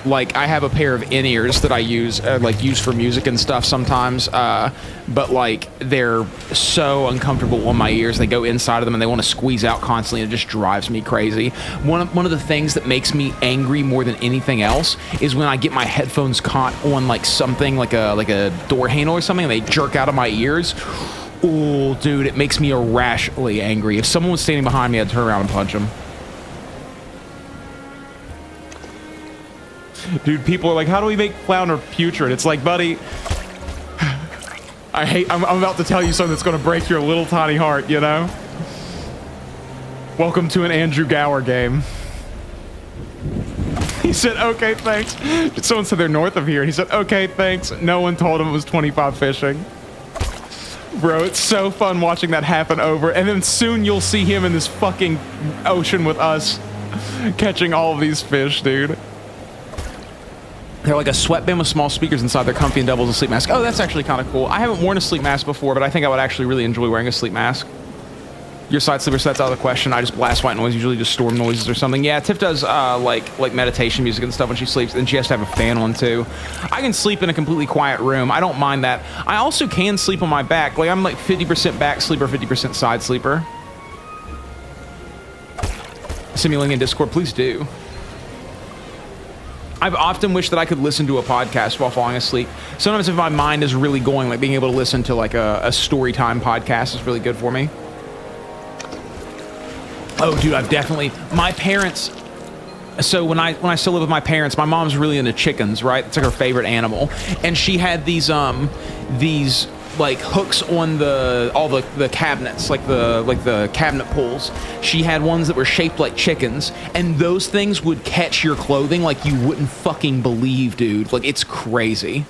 Like, I have a pair of in-ears that I use, use for music and stuff sometimes, but, like, they're so uncomfortable on my ears. They go inside of them and they want to squeeze out constantly, and it just drives me crazy. One of the things that makes me angry more than anything else is when I get my headphones caught on, like, something, like a door handle or something, and they jerk out of my ears. Oh, dude, it makes me irrationally angry. If someone was standing behind me, I'd turn around and punch them. Dude, people are like, how do we make flounder putrid? It's like, buddy, I'm about to tell you something that's going to break your little tiny heart, you know? Welcome to an Andrew Gower game. He said, okay, thanks. Someone said they're north of here, and he said, okay, thanks. No one told him it was 25 fishing. Bro, it's so fun watching that happen over, and then soon you'll see him in this fucking ocean with us, catching all of these fish, dude. They're like a sweatband with small speakers inside. They're comfy and doubles a sleep mask. Oh, that's actually kind of cool. I haven't worn a sleep mask before, but I think I would actually really enjoy wearing a sleep mask. Your side sleeper set's out of the question. I just blast white noise, usually just storm noises or something. Yeah, Tiff does like meditation music and stuff when she sleeps, and she has to have a fan on too. I can sleep in a completely quiet room. I don't mind that. I also can sleep on my back. Like I'm like 50% back sleeper, 50% side sleeper. Simulating in Discord, please do. I've often wished that I could listen to a podcast while falling asleep. Sometimes if my mind is really going, like being able to listen to like a story time podcast is really good for me. Oh, dude, I've definitely, my parents, so when I still live with my parents, my mom's really into chickens, right? It's like her favorite animal. And she had these like hooks on all the cabinets, like the cabinet pulls. She had ones that were shaped like chickens, and those things would catch your clothing like you wouldn't fucking believe, dude. Like, it's crazy.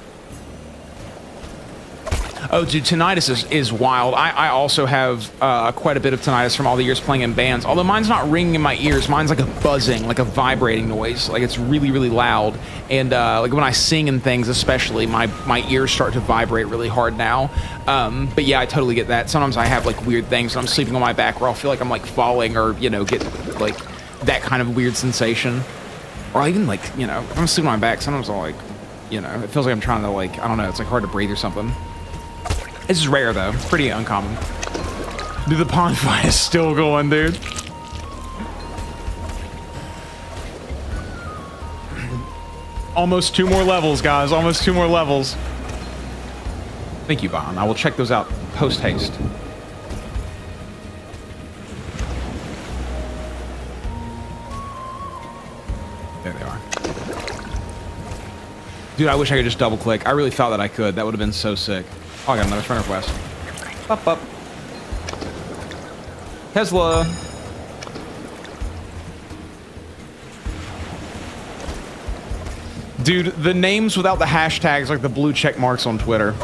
Oh, dude, tinnitus is wild. I also have quite a bit of tinnitus from all the years playing in bands. Although mine's not ringing in my ears. Mine's like a buzzing, like a vibrating noise. Like, it's really, really loud. And like when I sing and things especially, my ears start to vibrate really hard now. But yeah, I totally get that. Sometimes I have like weird things when I'm sleeping on my back where I'll feel like I'm like falling, or, you know, get like that kind of weird sensation. Or even like, you know, if I'm sleeping on my back, sometimes I'll like, you know, it feels like I'm trying to like, I don't know, it's like hard to breathe or something. This is rare, though. Pretty uncommon. Dude, the pond fight is still going, dude. Almost 2 more levels, guys. Almost 2 more levels. Thank you, Vaughn. I will check those out post-haste. There they are. Dude, I wish I could just double-click. I really thought that I could. That would have been so sick. Oh, I got another friend request. Up. Tesla. Dude, the names without the hashtags like the blue check marks on Twitter.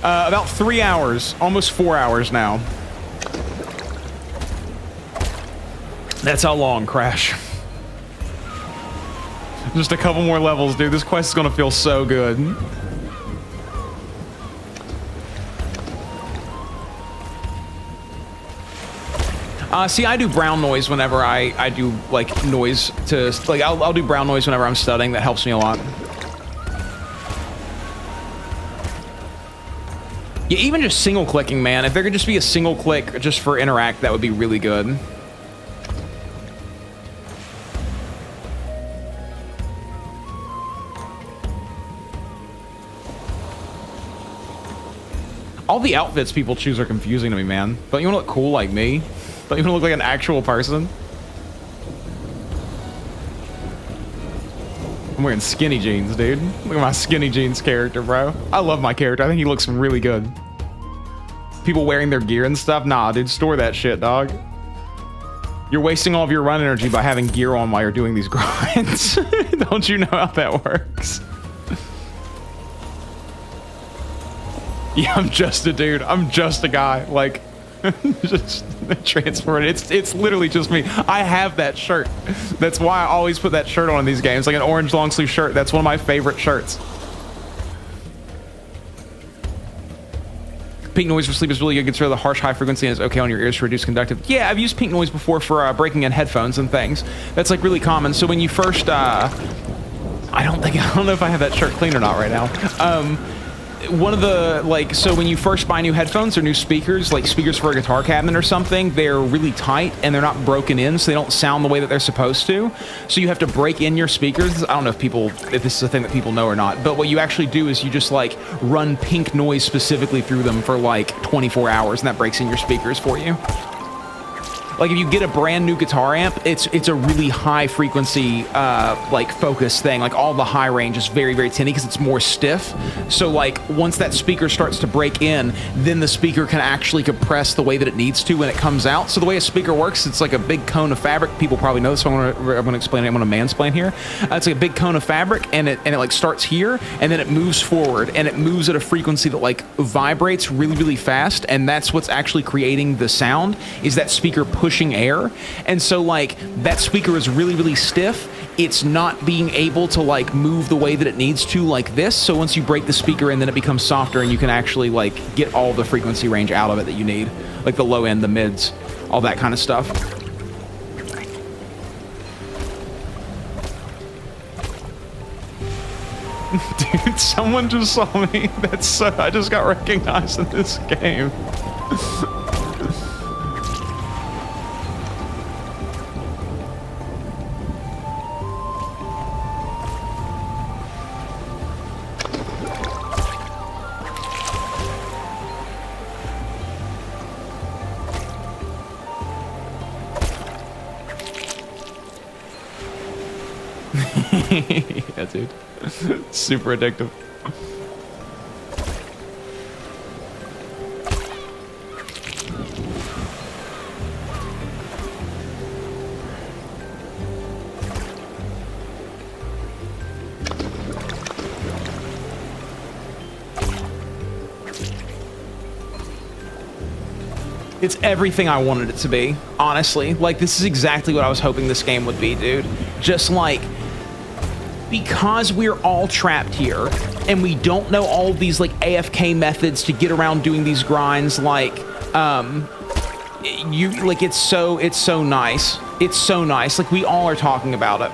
About 3 hours, almost 4 hours now. That's how long, Crash. Just a couple more levels, dude. This quest is gonna feel so good. See, I do brown noise whenever I do like noise to like I'll do brown noise whenever I'm studying. That helps me a lot. Yeah, even just single clicking, man. If there could just be a single click just for interact, that would be really good. All the outfits people choose are confusing to me, man. Don't you want to look cool like me? Don't you want to look like an actual person? I'm wearing skinny jeans, dude. Look at my skinny jeans character, bro. I love my character. I think he looks really good. People wearing their gear and stuff? Nah, dude, store that shit, dog. You're wasting all of your run energy by having gear on while you're doing these grinds. Don't you know how that works? Yeah, I'm just a dude. I'm just a guy. Like, just transported. It's literally just me. I have that shirt. That's why I always put that shirt on in these games. Like an orange long sleeve shirt. That's one of my favorite shirts. Pink noise for sleep is really good. Consider the harsh high frequency and is okay on your ears to reduce conductive. Yeah, I've used pink noise before for breaking in headphones and things. That's like really common. So when you first, I don't know if I have that shirt clean or not right now. One of the, like, so when you first buy new headphones or new speakers, like speakers for a guitar cabinet or something, they're really tight and they're not broken in, so they don't sound the way that they're supposed to. So you have to break in your speakers. I don't know if this is a thing that people know or not, but what you actually do is you just like run pink noise specifically through them for like 24 hours, and that breaks in your speakers for you. Like if you get a brand new guitar amp, it's a really high frequency like focus thing. Like all the high range is very, very tinny because it's more stiff. So like once that speaker starts to break in, then the speaker can actually compress the way that it needs to when it comes out. So the way a speaker works, it's like a big cone of fabric. People probably know this, so I'm gonna explain it. I'm gonna mansplain here. It's like a big cone of fabric, and it like starts here, and then it moves forward, and it moves at a frequency that like vibrates really, really fast, and that's what's actually creating the sound, is that speaker pushing air. And so like that speaker is really, really stiff. It's not being able to like move the way that it needs to like this. So once you break the speaker in, then it becomes softer, and you can actually like get all the frequency range out of it that you need, like the low end, the mids, all that kind of stuff. Dude, someone just saw me. That's so, I just got recognized in this game. Yeah, dude. Super addictive. It's everything I wanted it to be, honestly. Like, this is exactly what I was hoping this game would be, dude. Just like, because we're all trapped here and we don't know all of these like AFK methods to get around doing these grinds, like it's so nice. It's so nice. Like, we all are talking about it.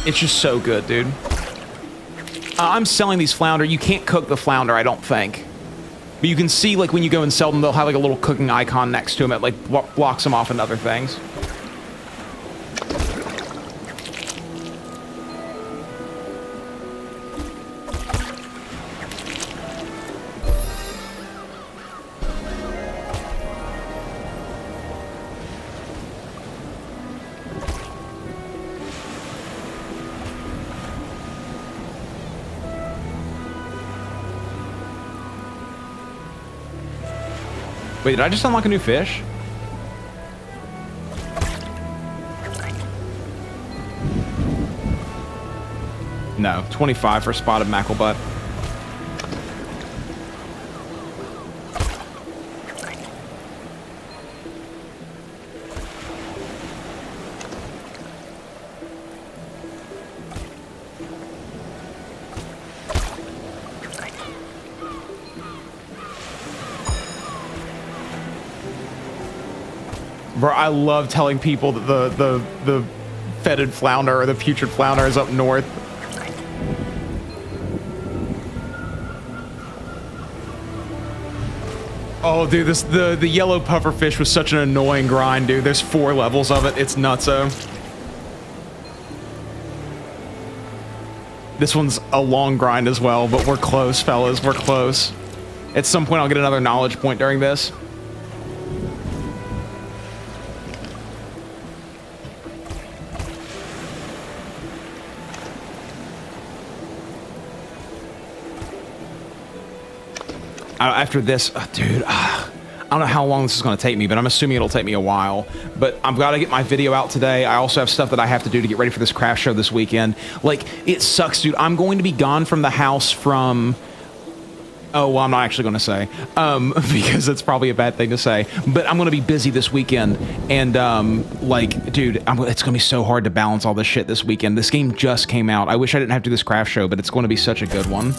It's just so good, dude. I'm selling these flounder. You can't cook the flounder, I don't think. But you can see, like, when you go and sell them, they'll have, like, a little cooking icon next to them. It, like, blocks them off and other things. Wait, did I just unlock a new fish? No, 25 for spotted mackerel. Bro, I love telling people that the fetid flounder or the putrid flounder is up north. Oh, dude, the yellow pufferfish was such an annoying grind, dude. There's 4 levels of it. It's nutso. This one's a long grind as well, but we're close, fellas. We're close. At some point, I'll get another knowledge point during this. After this, dude, I don't know how long this is going to take me, but I'm assuming it'll take me a while. But I've got to get my video out today. I also have stuff that I have to do to get ready for this craft show this weekend. Like, it sucks, dude. I'm going to be gone from the house from... Oh, well, I'm not actually going to say, because it's probably a bad thing to say. But I'm going to be busy this weekend, and, like, dude, it's going to be so hard to balance all this shit this weekend. This game just came out. I wish I didn't have to do this craft show, but it's going to be such a good one.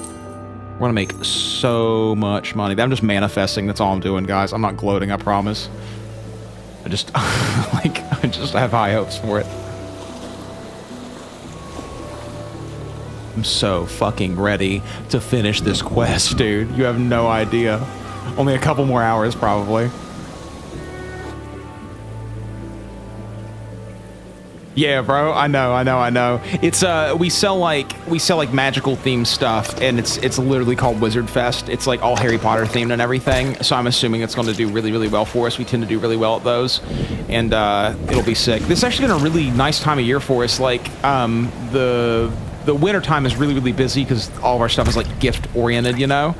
We're gonna make so much money. I'm just manifesting. That's all I'm doing, guys. I'm not gloating, I promise. I just like I just have high hopes for it. I'm so fucking ready to finish this quest, dude. You have no idea. Only a couple more hours, probably. Yeah, bro. I know. It's we sell like magical themed stuff, and it's literally called Wizard Fest. It's like all Harry Potter themed and everything. So I'm assuming it's going to do really, really well for us. We tend to do really well at those, and it'll be sick. This is actually been a really nice time of year for us. Like the winter time is really, really busy because all of our stuff is like gift oriented, you know.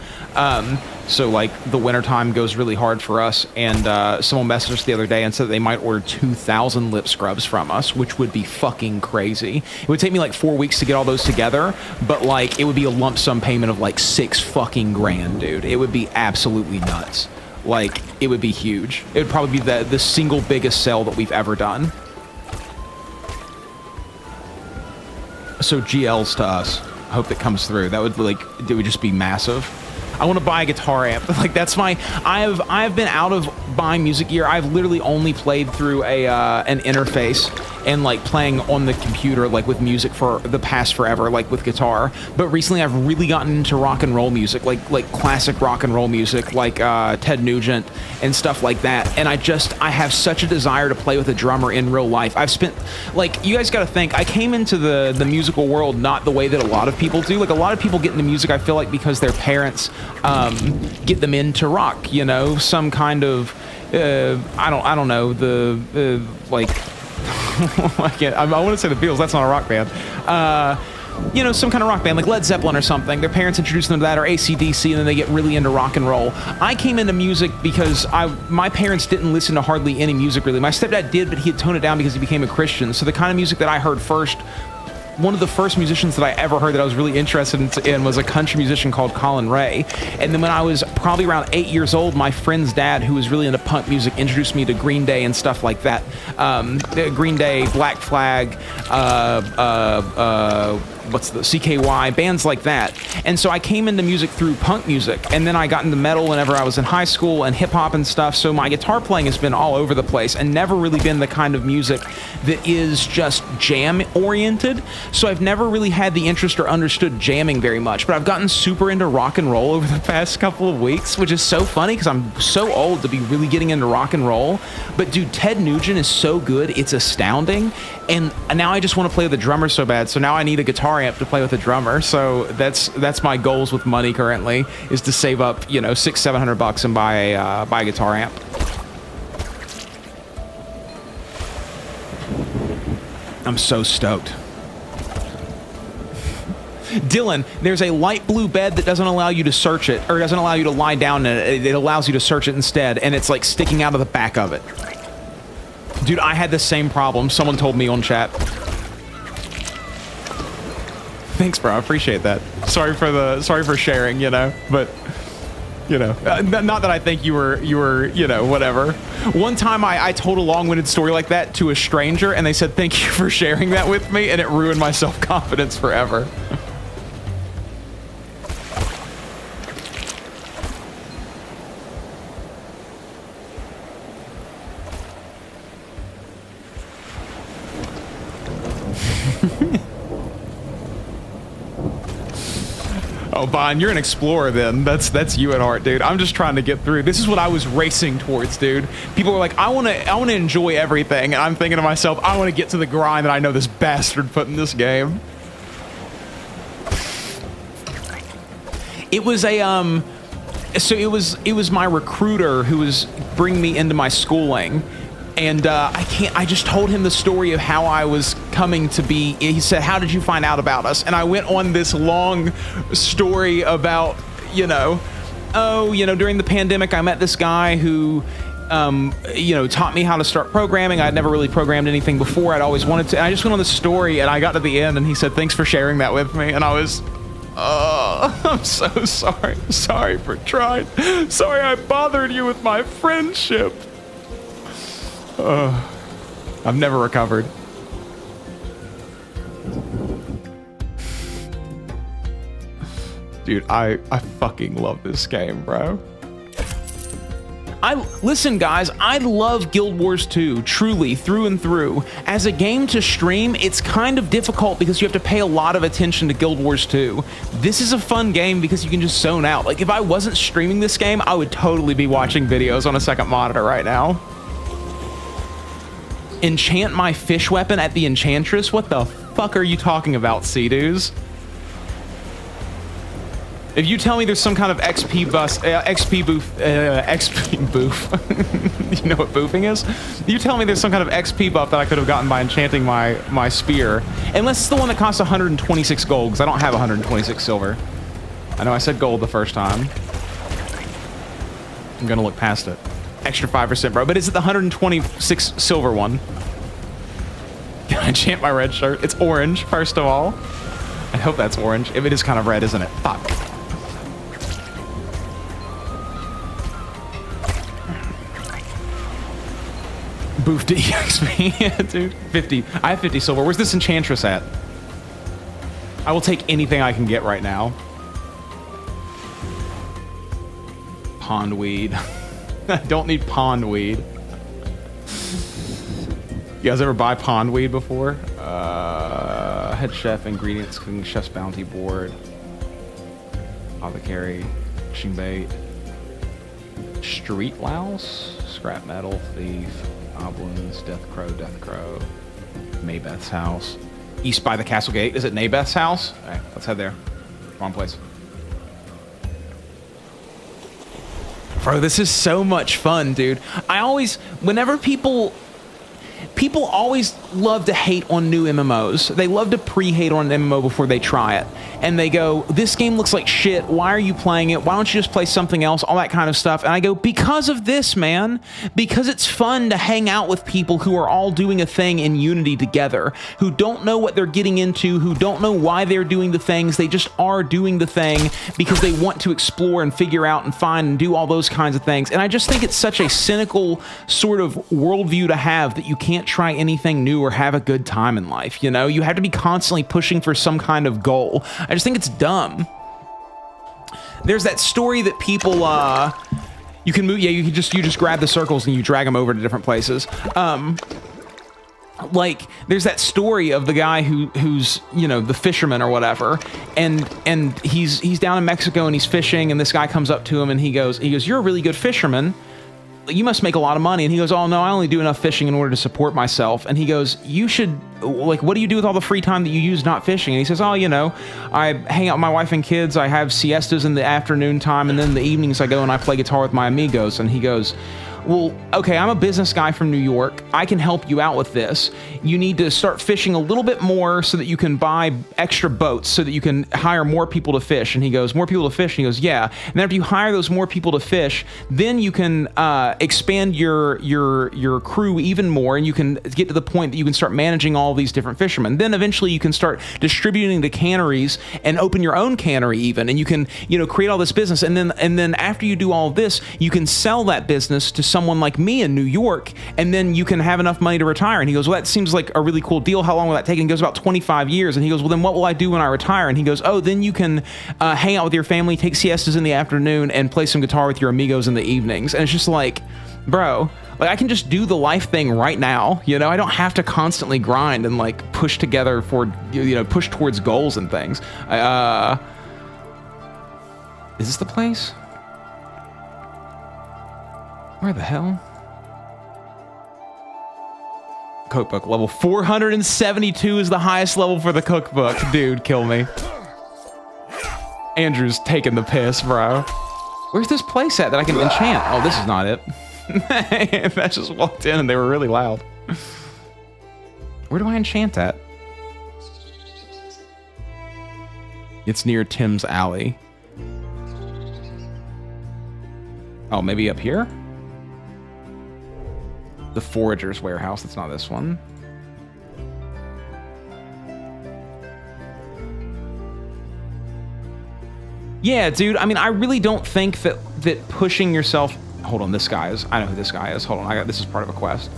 So like the winter time goes really hard for us, and someone messaged us the other day and said that they might order 2,000 lip scrubs from us, which would be fucking crazy. It would take me like 4 weeks to get all those together, but like it would be a lump sum payment of like 6 fucking grand, dude. It would be absolutely nuts. Like it would be huge. It would probably be the single biggest sale that we've ever done. So GLs to us. I hope that comes through. That would it would just be massive. I want to buy a guitar amp. Like that's my. I've been out of buying music gear. I've literally only played through an interface and like playing on the computer like with music for the past forever, like with guitar. But recently I've really gotten into rock and roll music, like classic rock and roll music, like Ted Nugent and stuff like that. And I have such a desire to play with a drummer in real life. I've spent like you guys got to think. I came into the musical world not the way that a lot of people do. Like a lot of people get into music, I feel like, because their parents get them into rock, you know, some kind of I don't know, the like I want to say the Beatles. That's not a rock band. You know, some kind of rock band like Led Zeppelin or something. Their parents introduced them to that, or AC/DC, and then they get really into rock and roll. I came into music because my parents didn't listen to hardly any music really. My stepdad did, but he had toned it down because he became a Christian. So the kind of music that I heard first, one of the first musicians that I ever heard that I was really interested in was a country musician called Colin Ray. And then when I was probably around 8 years old, my friend's dad, who was really into punk music, introduced me to Green Day and stuff like that. Green Day, Black Flag, what's the CKY, bands like that. And so I came into music through punk music, and then I got into metal whenever I was in high school and hip hop and stuff. So my guitar playing has been all over the place and never really been the kind of music that is just jam oriented. So I've never really had the interest or understood jamming very much, but I've gotten super into rock and roll over the past couple of weeks, which is so funny because I'm so old to be really getting into rock and roll. But dude, Ted Nugent is so good, it's astounding. And now I just want to play with a drummer so bad. So now I need a guitar amp to play with a drummer. So that's my goals with money currently, is to save up, you know, $600-700 and buy a guitar amp. I'm so stoked. Dylan, there's a light blue bed that doesn't allow you to search it, or doesn't allow you to lie down in it. It allows you to search it instead, and it's like sticking out of the back of it. Dude, I had the same problem. Someone told me on chat. Thanks, bro. I appreciate that. Sorry for sharing, you know, but you know, not that I think you were, you know, whatever. One time I told a long-winded story like that to a stranger, and they said, "Thank you for sharing that with me," and it ruined my self-confidence forever. Oh, Bon, you're an explorer then. That's you at heart, dude. I'm just trying to get through. This is what I was racing towards, dude. People were like, I want to enjoy everything. And I'm thinking to myself, I want to get to the grind that I know this bastard put in this game. It was a, so it was my recruiter who was bringing me into my schooling. And I just told him the story of how I was coming to be. He said, "How did you find out about us?" And I went on this long story about, you know, during the pandemic, I met this guy who, you know, taught me how to start programming. I'd never really programmed anything before. I'd always wanted to. And I just went on this story, and I got to the end, and he said, "Thanks for sharing that with me." And I was, oh, I'm so sorry. Sorry for trying. Sorry I bothered you with my friendship. I've never recovered. Dude, I fucking love this game, bro. Listen, guys, I love Guild Wars 2, truly, through and through. As a game to stream, it's kind of difficult because you have to pay a lot of attention to Guild Wars 2. This is a fun game because you can just zone out. Like, if I wasn't streaming this game, I would totally be watching videos on a second monitor right now. Enchant my fish weapon at the Enchantress? What the fuck are you talking about, Sea-Doos? If you tell me there's some kind of XP boof, you know what boofing is? You tell me there's some kind of XP buff that I could have gotten by enchanting my spear. Unless it's the one that costs 126 gold, because I don't have 126 silver. I know I said gold the first time. I'm gonna look past it. Extra 5%, bro. But is it the 126 silver one? Can I enchant my red shirt? It's orange, first of all. I hope that's orange. If it is kind of red, isn't it? Fuck. Boof to EXP. Yeah, dude. 50. I have 50 silver. Where's this Enchantress at? I will take anything I can get right now. Pondweed. I don't need pondweed. You guys ever buy pondweed before? Head chef, ingredients, cooking chef's bounty board. Apothecary, fishing bait. Street louse, scrap metal, thief, goblins, death crow. Maybeth's house. East by the castle gate. Is it Nabeth's house? All right, let's head there. Wrong place. Bro, this is so much fun, dude. Whenever people always love to hate on new MMOs. They love to pre-hate on an MMO before they try it. And they go, this game looks like shit. Why are you playing it? Why don't you just play something else? All that kind of stuff. And I go, because of this, man. Because it's fun to hang out with people who are all doing a thing in unity together, who don't know what they're getting into, who don't know why they're doing the things. They just are doing the thing because they want to explore and figure out and find and do all those kinds of things. And I just think it's such a cynical sort of worldview to have that you can't try anything new or have a good time in life. You know, you have to be constantly pushing for some kind of goal. I just think it's dumb. There's that story that people you can move. Yeah, you just grab the circles and you drag them over to different places. Like there's that story of the guy who's you know the fisherman or whatever, and he's down in Mexico and he's fishing, and this guy comes up to him and he goes, you're a really good fisherman. You must make a lot of money. And he goes, oh no, I only do enough fishing in order to support myself. And he goes, you should, like, what do you do with all the free time that you use not fishing? And he says, oh, you know, I hang out with my wife and kids. I have siestas in the afternoon time. And then in the evenings I go and I play guitar with my amigos. And he goes, well, okay, I'm a business guy from New York. I can help you out with this. You need to start fishing a little bit more so that you can buy extra boats so that you can hire more people to fish. And he goes, more people to fish? And he goes, yeah. And then after you hire those more people to fish, then you can expand your crew even more, and you can get to the point that you can start managing all these different fishermen. Then eventually you can start distributing to canneries and open your own cannery even, and you can, you know, create all this business. And then after you do all of this, you can sell that business to someone like me in New York, and then you can have enough money to retire. And he goes, well, that seems like a really cool deal. How long will that take? And he goes, about 25 years. And he goes, well, then what will I do when I retire? And he goes, oh, then you can hang out with your family, take siestas in the afternoon, and play some guitar with your amigos in the evenings. And it's just like, bro, like I can just do the life thing right now. You know, I don't have to constantly grind and like push together for, you know, push towards goals and things. Is this the place? Where the hell? Cookbook level 472 is the highest level for the cookbook. Dude, kill me. Andrew's taking the piss, bro. Where's this place at that I can enchant? Oh, this is not it. I just walked in and they were really loud. Where do I enchant at? It's near Tim's Alley. Oh, maybe up here? The Forager's Warehouse. That's not this one. Yeah, dude. I mean, I really don't think that pushing yourself. Hold on, this guy is. I know who this guy is. Hold on, this is part of a quest.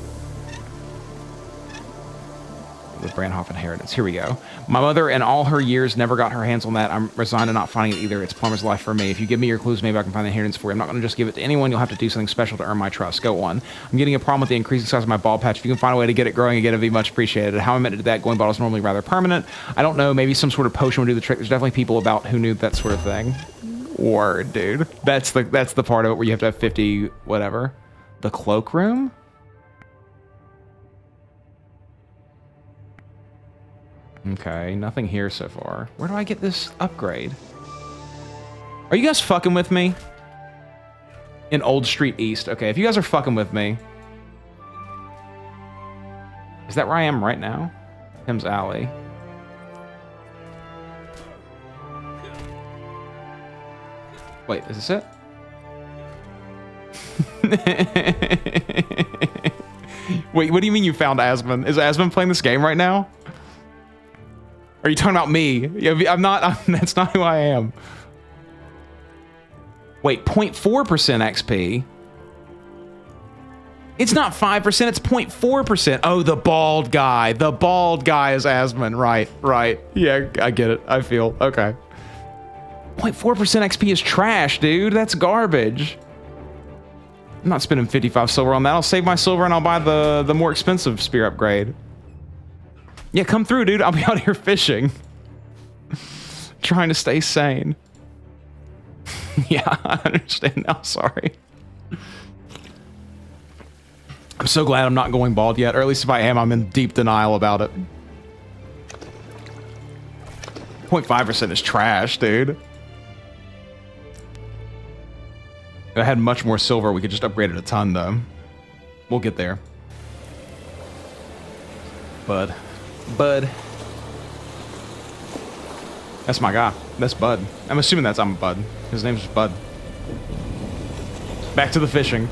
the Brandhoff inheritance. Here we go. My mother, in all her years, never got her hands on that. I'm resigned to not finding it either. It's plumber's life for me. If you give me your clues, maybe I can find the inheritance for you. I'm not going to just give it to anyone. You'll have to do something special to earn my trust. Go on. I'm getting a problem with the increasing size of my bald patch. If you can find a way to get it growing again, it'd be much appreciated. How I meant to do that, going bald is normally rather permanent. I don't know. Maybe some sort of potion would do the trick. There's definitely people about who knew that sort of thing. Word, dude. That's the part of it where you have to have 50 whatever. The cloakroom? Okay, nothing here so far. Where do I get this upgrade? Are you guys fucking with me? In Old Street East. Okay, if you guys are fucking with me. Is that where I am right now? Tim's Alley. Wait, is this it? Wait, what do you mean you found Asmon? Is Asmon playing this game right now? Are you talking about me? I'm not, that's not who I am. Wait, 0.4% XP? It's not 5%, it's 0.4%. Oh, the bald guy. The bald guy is Asmon. Right. Yeah, I get it. I feel, okay. 0.4% XP is trash, dude. That's garbage. I'm not spending 55 silver on that. I'll save my silver and I'll buy the more expensive spear upgrade. Yeah, come through, dude. I'll be out here fishing. Trying to stay sane. Yeah, I understand now. Sorry. I'm so glad I'm not going bald yet. Or at least if I am, I'm in deep denial about it. 0.5% is trash, dude. If I had much more silver, we could just upgrade it a ton, though. We'll get there. Bud. That's my guy. That's Bud. I'm assuming I'm Bud. His name's just Bud. Back to the fishing.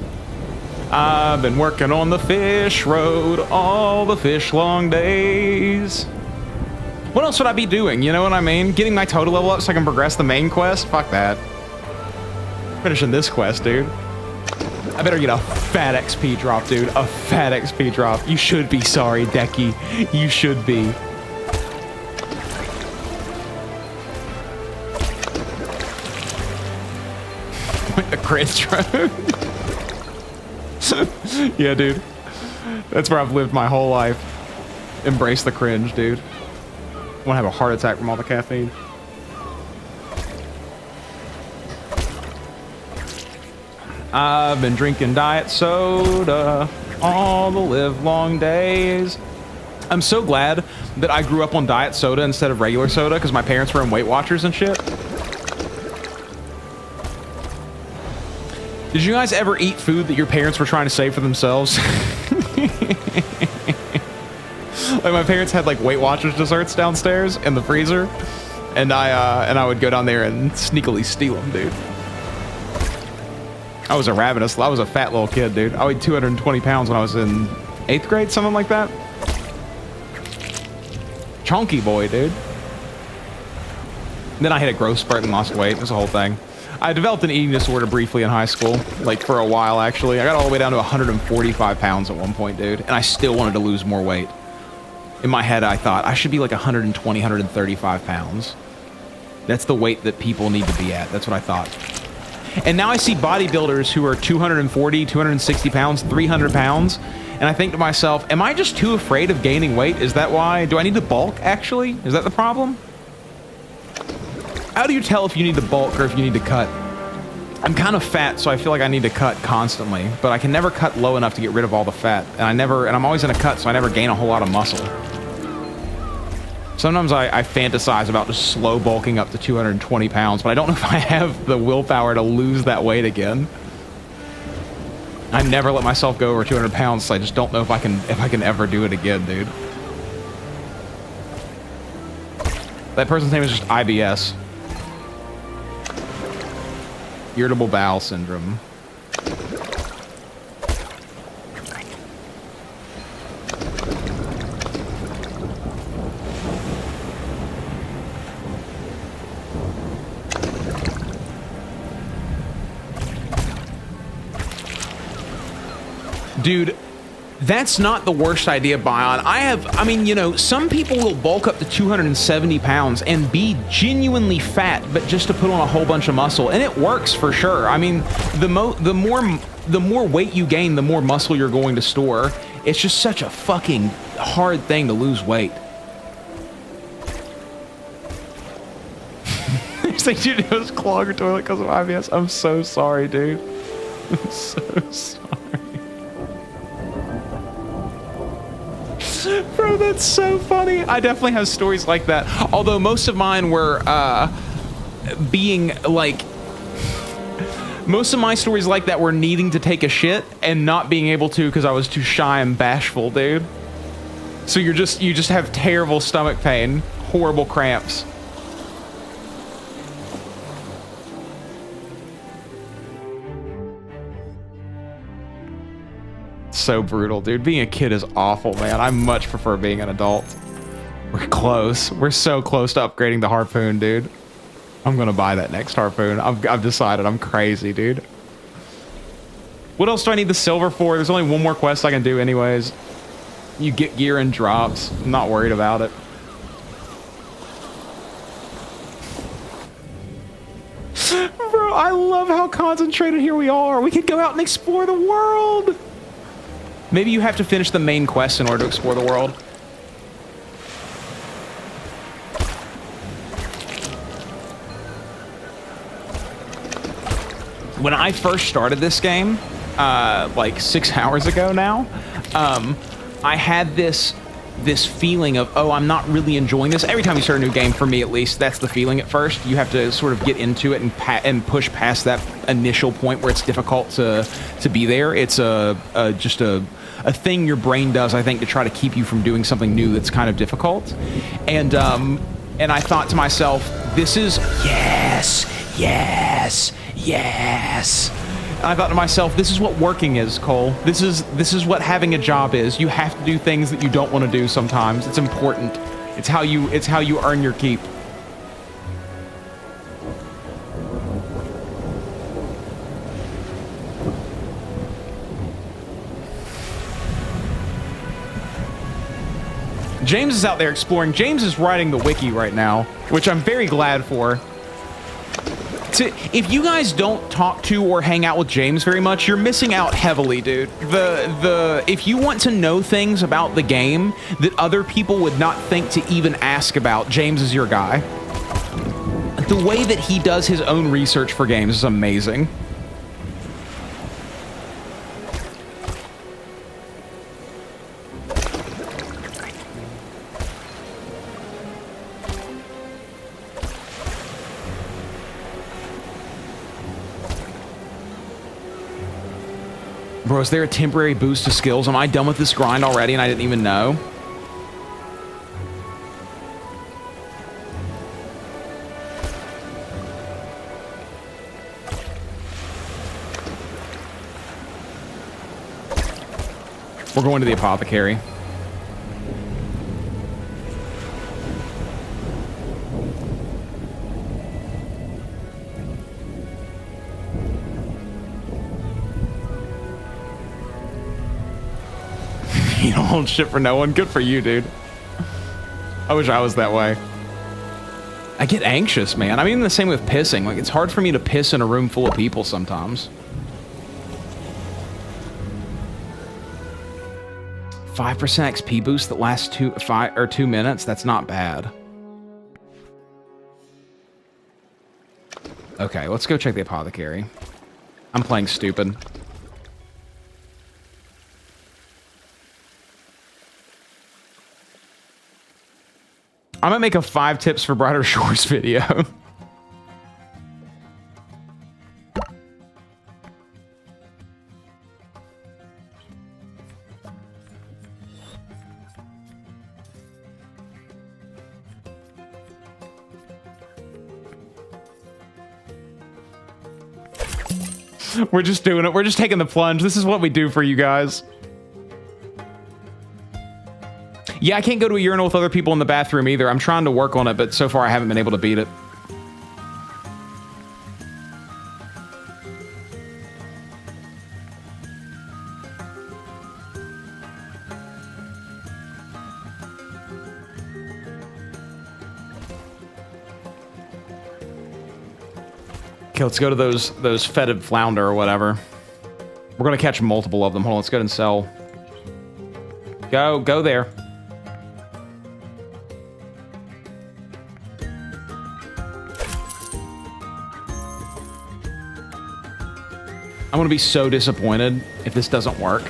I've been working on the fish road all the fish long days. What else would I be doing? You know what I mean? Getting my total level up so I can progress the main quest? Fuck that. Finishing this quest, dude. I better get a fat XP drop, dude. A fat XP drop. You should be sorry, Decky. You should be. The cringe road. Yeah, dude. That's where I've lived my whole life. Embrace the cringe, dude. I want to have a heart attack from all the caffeine. I've been drinking diet soda all the live long days. I'm so glad that I grew up on diet soda instead of regular soda because my parents were in Weight Watchers and shit. Did you guys ever eat food that your parents were trying to save for themselves? Like my parents had like Weight Watchers desserts downstairs in the freezer, and I would go down there and sneakily steal them, dude. I was a fat little kid, dude. I weighed 220 pounds when I was in 8th grade, something like that. Chunky boy, dude. Then I hit a growth spurt and lost weight. It was a whole thing. I developed an eating disorder briefly in high school, like for a while, actually. I got all the way down to 145 pounds at one point, dude, and I still wanted to lose more weight. In my head, I thought I should be like 120, 135 pounds. That's the weight that people need to be at. That's what I thought. And now I see bodybuilders who are 240, 260 pounds, 300 pounds, and I think to myself, am I just too afraid of gaining weight? Is that why? Do I need to bulk, actually? Is that the problem? How do you tell if you need to bulk or if you need to cut? I'm kind of fat, so I feel like I need to cut constantly, but I can never cut low enough to get rid of all the fat, and I'm always in a cut, so I never gain a whole lot of muscle. Sometimes I fantasize about just slow bulking up to 220 pounds, but I don't know if I have the willpower to lose that weight again. I never let myself go over 200 pounds, so I just don't know if I can ever do it again, dude. That person's name is just IBS. Irritable bowel syndrome. Dude, That's not the worst idea, Bion. I mean, you know, some people will bulk up to 270 pounds and be genuinely fat, but just to put on a whole bunch of muscle, and it works for sure. I mean, the more weight you gain, the more muscle you're going to store. It's just such a fucking hard thing to lose weight. It's like, dude, it was clog your toilet because of IBS. I'm so sorry, dude. I'm so sorry. Bro, that's so funny. I definitely have stories like that. Although most of mine were being like... Most of my stories like that were needing to take a shit and not being able to because I was too shy and bashful, dude. So you just have terrible stomach pain, horrible cramps. So brutal, dude. Being a kid is awful, man. I much prefer being an adult. We're close. We're so close to upgrading the harpoon, dude. I'm gonna buy that next harpoon. I've decided. I'm crazy, dude. What else do I need the silver for? There's only one more quest I can do anyways. You get gear and drops. I'm not worried about it. Bro, I love how concentrated here we are. We could go out and explore the world. Maybe you have to finish the main quest in order to explore the world. When I first started this game, like 6 hours ago now, I had this feeling of, oh, I'm not really enjoying this. Every time you start a new game, for me at least, that's the feeling at first. You have to sort of get into it and push past that initial point where it's difficult to be there. It's just a thing your brain does, I think, to try to keep you from doing something new that's kind of difficult. And I thought to myself, this is yes. And I thought to myself, this is what working is, Cole. This is what having a job is. You have to do things that you don't want to do sometimes. It's important. It's how you earn your keep. James is out there exploring. James is writing the wiki right now, which I'm very glad for. If you guys don't talk to or hang out with James very much, you're missing out heavily, dude. If you want to know things about the game that other people would not think to even ask about, James is your guy. The way that he does his own research for games is amazing. Bro, is there a temporary boost to skills? Am I done with this grind already and I didn't even know? We're going to the Apothecary. You don't hold shit for no one. Good for you, dude. I wish I was that way. I get anxious, man. I mean, the same with pissing. Like, it's hard for me to piss in a room full of people sometimes. 5% XP boost that lasts 2 minutes. That's not bad. Okay, let's go check the Apothecary. I'm playing stupid. I'm gonna make a 5 tips for Brighter Shores video. We're just doing it. We're just taking the plunge. This is what we do for you guys. Yeah, I can't go to a urinal with other people in the bathroom either. I'm trying to work on it, but so far I haven't been able to beat it. Okay, let's go to those fetid flounder or whatever. We're gonna catch multiple of them. Hold on, let's go ahead and sell. Go there. I'm gonna be so disappointed if this doesn't work.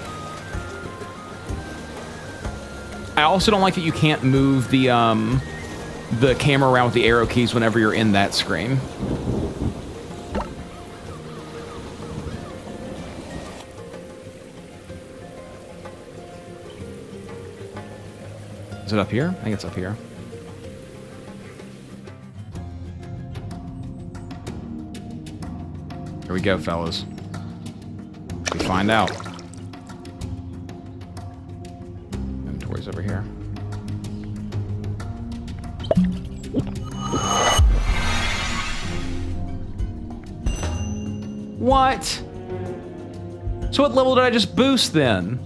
I also don't like that you can't move the camera around with the arrow keys whenever you're in that screen. Is it up here? I think it's up here. Here we go, fellas. We find out. Inventory's over here. What? So what level did I just boost then?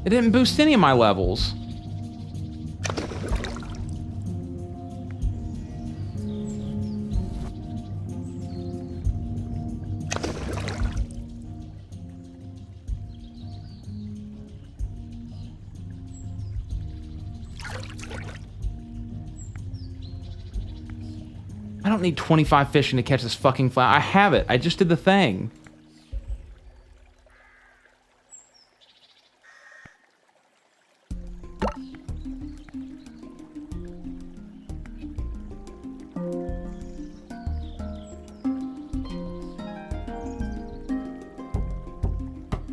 It didn't boost any of my levels. I don't need 25 fishing to catch this fucking fly. I have it. I just did the thing.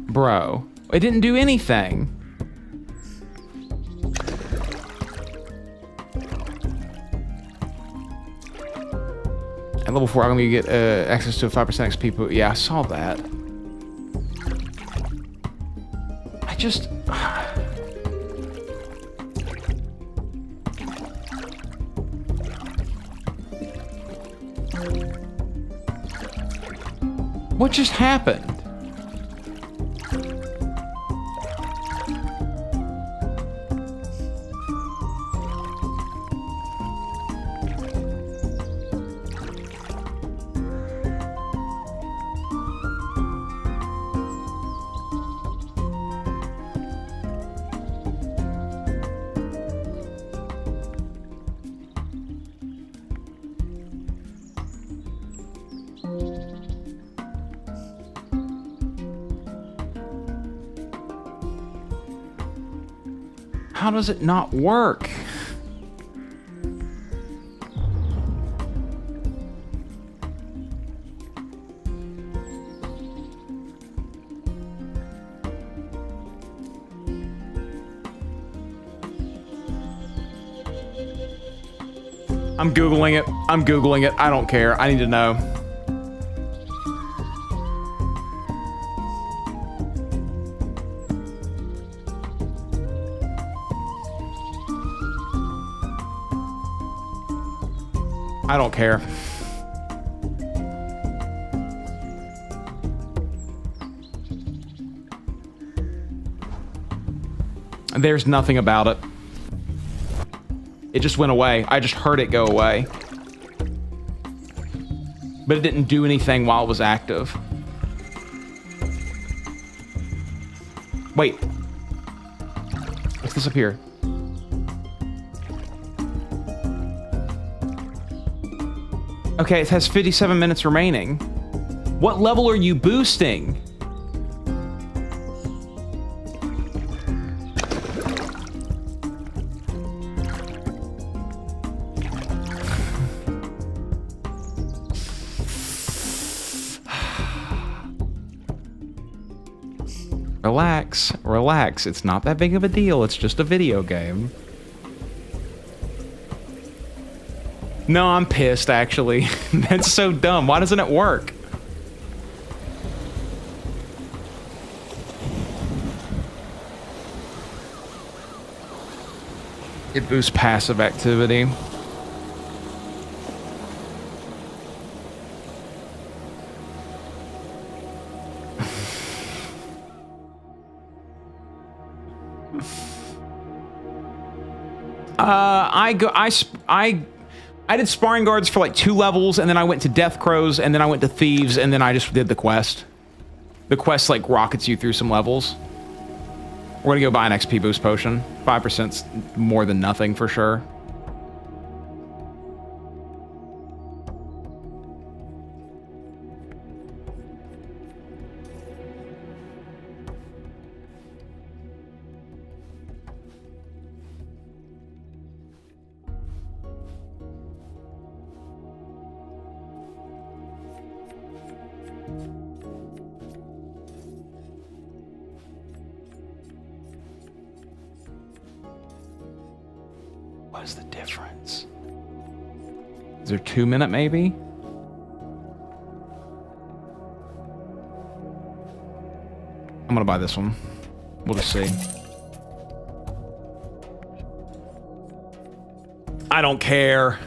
Bro, it didn't do anything. At level 4, I'm gonna get access to a 5% XP. Yeah, I saw that. I just... What just happened? How does it not work? I'm Googling it. I'm Googling it. I don't care. I need to know. I don't care. There's nothing about it. It just went away. I just heard it go away. But it didn't do anything while it was active. Wait. What's this up here? Okay, it has 57 minutes remaining. What level are you boosting? Relax, relax. It's not that big of a deal. It's just a video game. No, I'm pissed, actually. That's so dumb. Why doesn't it work? It boosts passive activity. I did sparring guards for like 2 levels, and then I went to death crows, and then I went to thieves, and then I just did the quest. The quest like rockets you through some levels. We're gonna go buy an XP boost potion. 5%'s more than nothing for sure. What is the difference? Is there 2 minute maybe? I'm gonna buy this one. We'll just see. I don't care.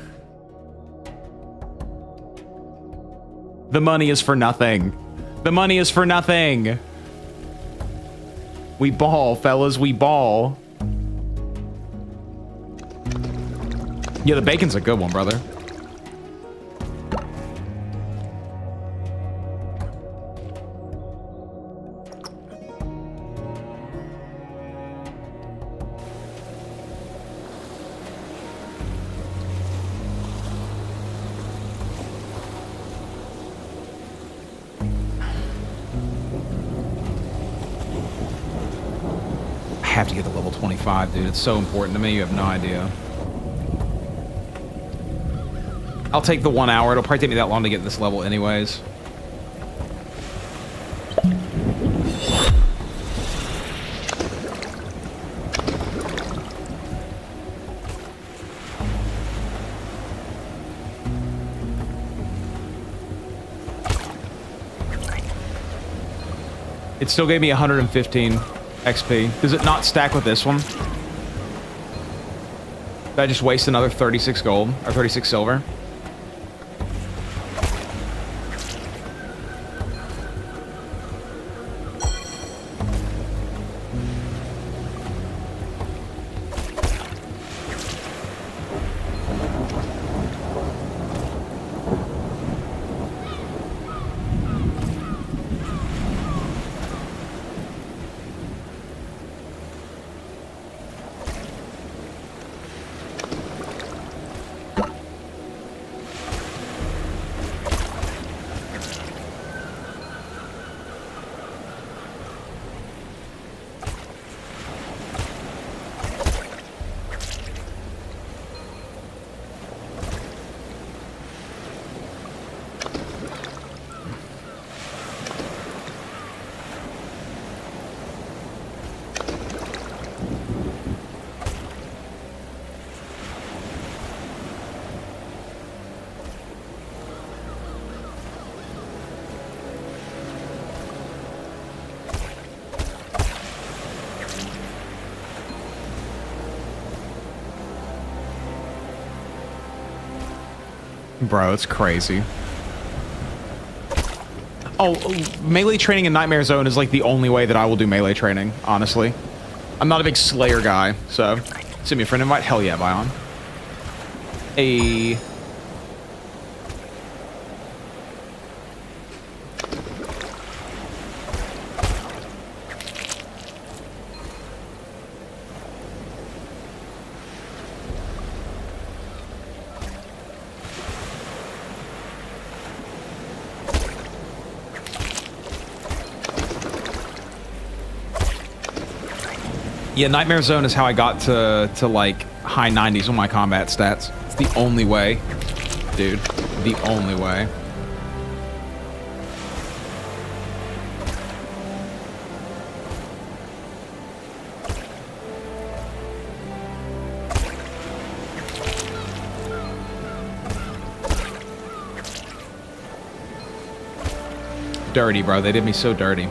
The money is for nothing. The money is for nothing. We ball, fellas, we ball. Yeah, the bacon's a good one, brother. I have to get to level 25, dude. It's so important to me, you have no idea. I'll take the 1 hour. It'll probably take me that long to get this level anyways. It still gave me 115 XP. Does it not stack with this one? Did I just waste another 36 gold or 36 silver? Bro, it's crazy. Oh, melee training in Nightmare Zone is like the only way that I will do melee training, honestly. I'm not a big Slayer guy, so send me a friend invite. Hell yeah, Bion. Yeah, Nightmare Zone is how I got to like high 90s on my combat stats. It's the only way, dude. The only way. Dirty, bro. They did me so dirty.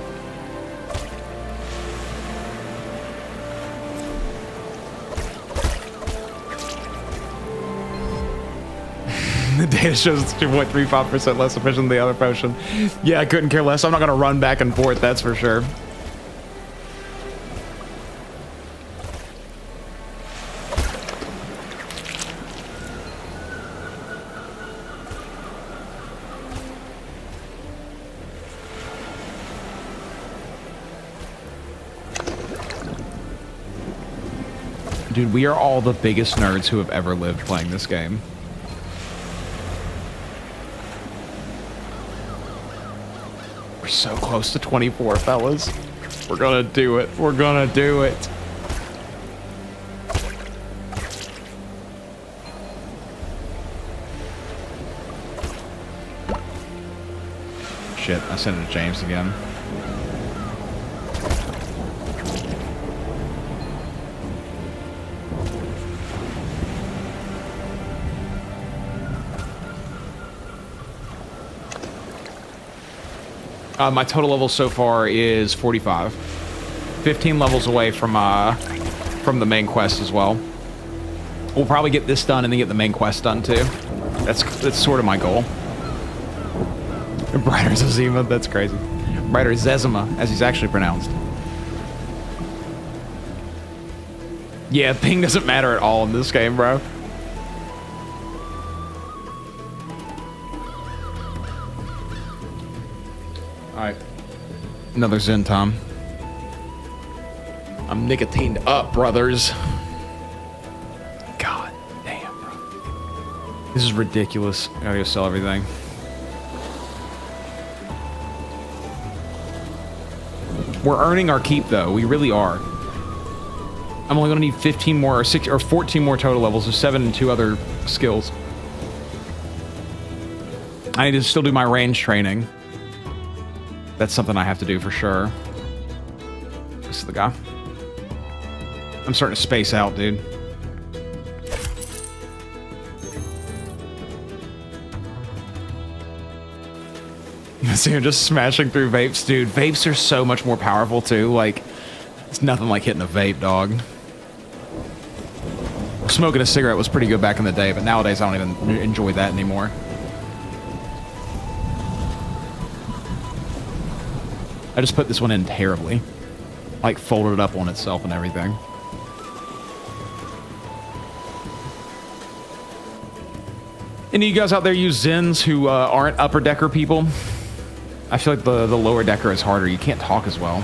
The data shows it's 2.35% less efficient than the other potion. Yeah, I couldn't care less. I'm not gonna run back and forth, that's for sure. Dude, we are all the biggest nerds who have ever lived playing this game. We're so close to 24, fellas. We're gonna do it. We're gonna do it. Shit, I sent it to James again. My total level so far is 45. 15 levels away from the main quest as well. We'll probably get this done and then get the main quest done too. That's sort of my goal. Brighter Zezima, that's crazy. Brighter Zezima, as he's actually pronounced. Yeah, ping doesn't matter at all in this game, bro. Alright. Another Zen Tom. I'm nicotined up, brothers. God damn, bro. This is ridiculous. I gotta go sell everything. We're earning our keep, though. We really are. I'm only gonna need 15 more, or 6, or 14 more total levels, of 7 and 2 other skills. I need to still do my range training. That's something I have to do for sure. This is the guy. I'm starting to space out, dude. See him just smashing through vapes, dude. Vapes are so much more powerful too. Like, it's nothing like hitting a vape, dog. Smoking a cigarette was pretty good back in the day, but nowadays I don't even enjoy that anymore. I just put this one in terribly. Like, folded it up on itself and everything. Any of you guys out there use Zens who aren't upper decker people? I feel like the lower decker is harder. You can't talk as well.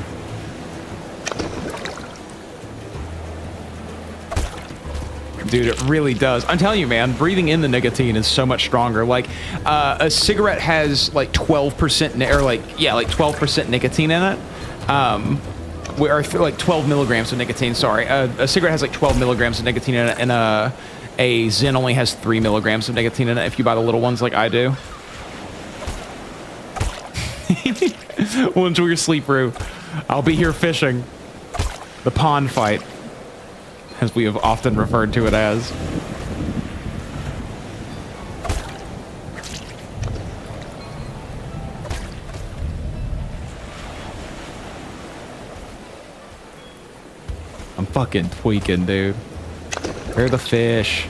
Dude, it really does. I'm telling you, man, breathing in the nicotine is so much stronger. Like, a cigarette has like 12% or like 12% nicotine in it. Or like 12 milligrams of nicotine. Sorry, a cigarette has like 12 milligrams of nicotine in it, and a Zen only has 3 milligrams of nicotine in it. If you buy the little ones like I do. We'll enjoy your sleep, Rue. I'll be here fishing. The pond fight, as we have often referred to it as. I'm fucking tweaking, dude. Where are the fish?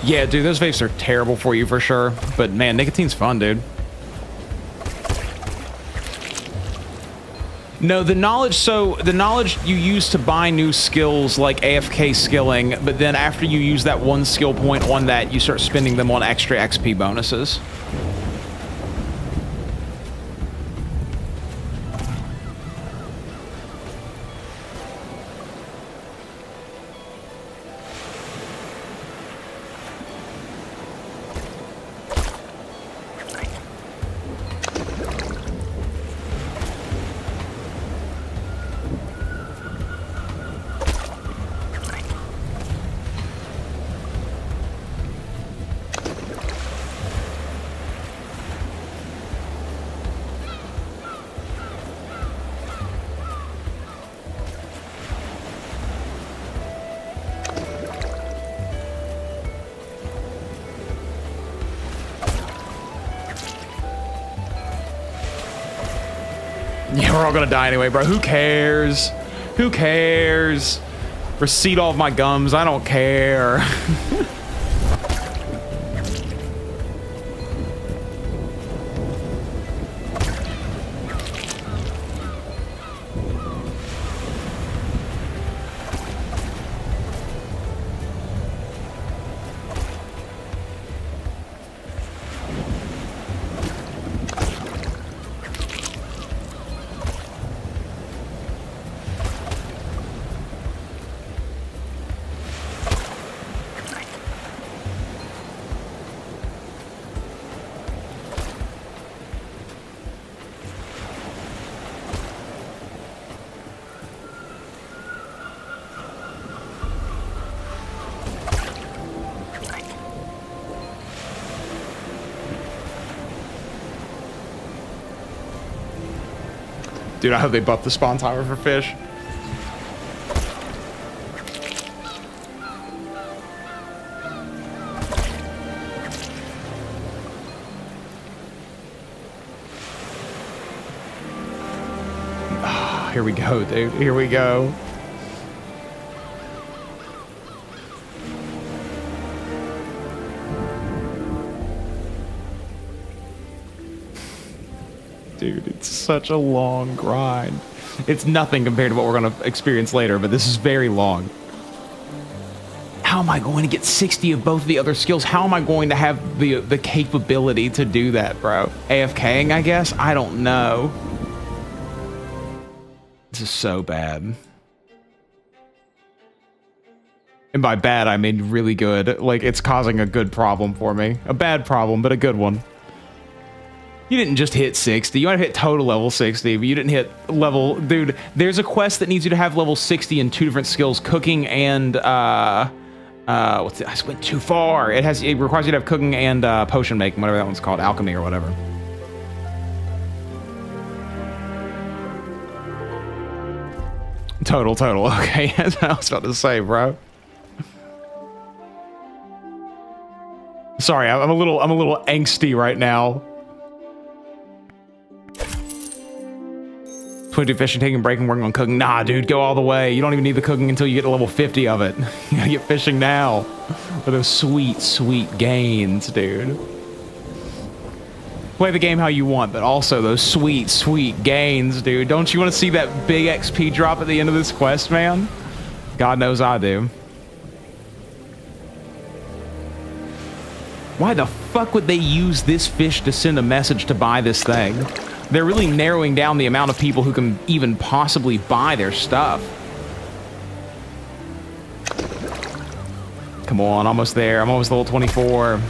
Yeah, dude, those vapes are terrible for you for sure. But man, nicotine's fun, dude. No, the knowledge you use to buy new skills like AFK skilling, but then after you use that one skill point on that, you start spending them on extra XP bonuses. Yeah, we're all gonna die anyway, bro. Who cares? Who cares? Receipt all of my gums. I don't care. Dude, I hope they buff the spawn timer for fish. Oh, here we go, dude. Here we go. Dude, it's such a long grind. It's nothing compared to what we're going to experience later, but this is very long. How am I going to get 60 of both of the other skills? How am I going to have the capability to do that, bro? AFKing, I guess? I don't know. This is so bad. And by bad, I mean really good. Like, it's causing a good problem for me. A bad problem, but a good one. You didn't just hit 60. You might have hit total level 60, but you didn't hit level... Dude, there's a quest that needs you to have level 60 in 2 different skills. Cooking and... what's it? I just went too far. It requires you to have cooking and potion making, whatever that one's called. Alchemy or whatever. Total. Okay, that's what I was about to say, bro. Sorry, I'm a little angsty right now. 22 fishing, taking a break, and working on cooking. Nah, dude, go all the way. You don't even need the cooking until you get to level 50 of it. You gotta get fishing now. For those sweet, sweet gains, dude. Play the game how you want, but also those sweet, sweet gains, dude. Don't you want to see that big XP drop at the end of this quest, man? God knows I do. Why the fuck would they use this fish to send a message to buy this thing? They're really narrowing down the amount of people who can even possibly buy their stuff. Come on, almost there. I'm almost level 24.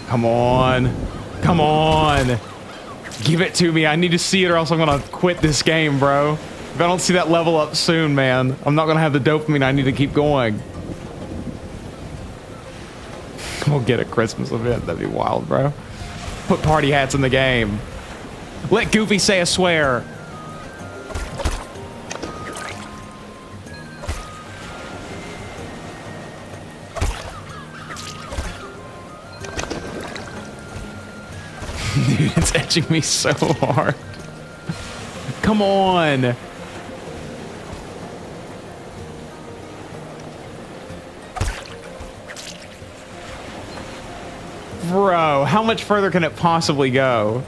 Come on. Come on. Give it to me. I need to see it or else I'm going to quit this game, bro. If I don't see that level up soon, man, I'm not going to have the dopamine I need to keep going. We'll get a Christmas event. That'd be wild, bro. Put party hats in the game. Let Goofy say a swear. Dude, it's etching me so hard. Come on. Bro, how much further can it possibly go?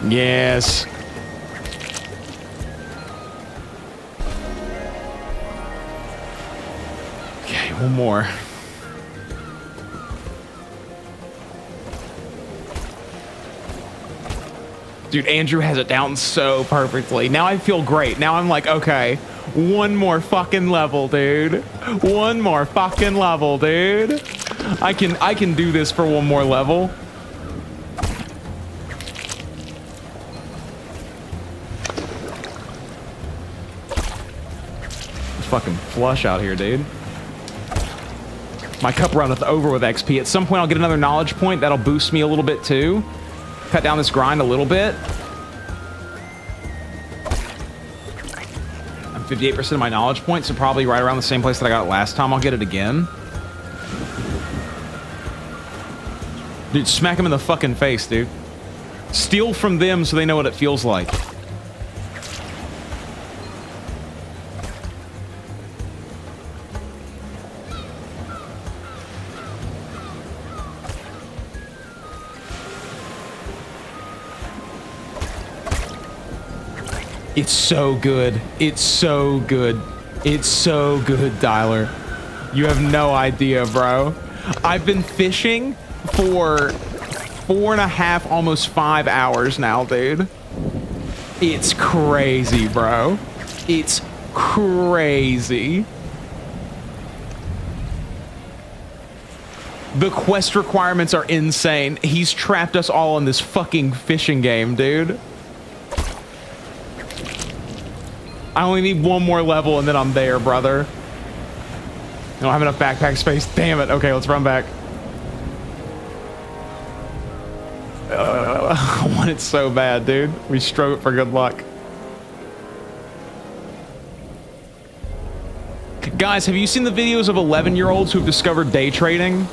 Yes. Okay, one more. Dude, Andrew has it down so perfectly. Now I feel great. Now I'm like, okay, one more fucking level, dude. One more fucking level, dude. I can do this for one more level. fucking flush out here, dude. My cup runneth over with XP. At some point, I'll get another knowledge point. That'll boost me a little bit, too. Cut down this grind a little bit. I'm 58% of my knowledge points, so probably right around the same place that I got it last time. I'll get it again. Dude, smack him in the fucking face, dude. Steal from them so they know what it feels like. It's so good. It's so good. It's so good, Dialer. You have no idea, bro. I've been fishing for 4.5, almost 5 hours now, dude. It's crazy, bro. It's crazy. The quest requirements are insane. He's trapped us all in this fucking fishing game, dude. I only need one more level and then I'm there, brother. I don't have enough backpack space. Damn it. Okay, let's run back. I want it so bad, dude. We strove it for good luck. Guys, have you seen the videos of 11-year-olds who've discovered day trading?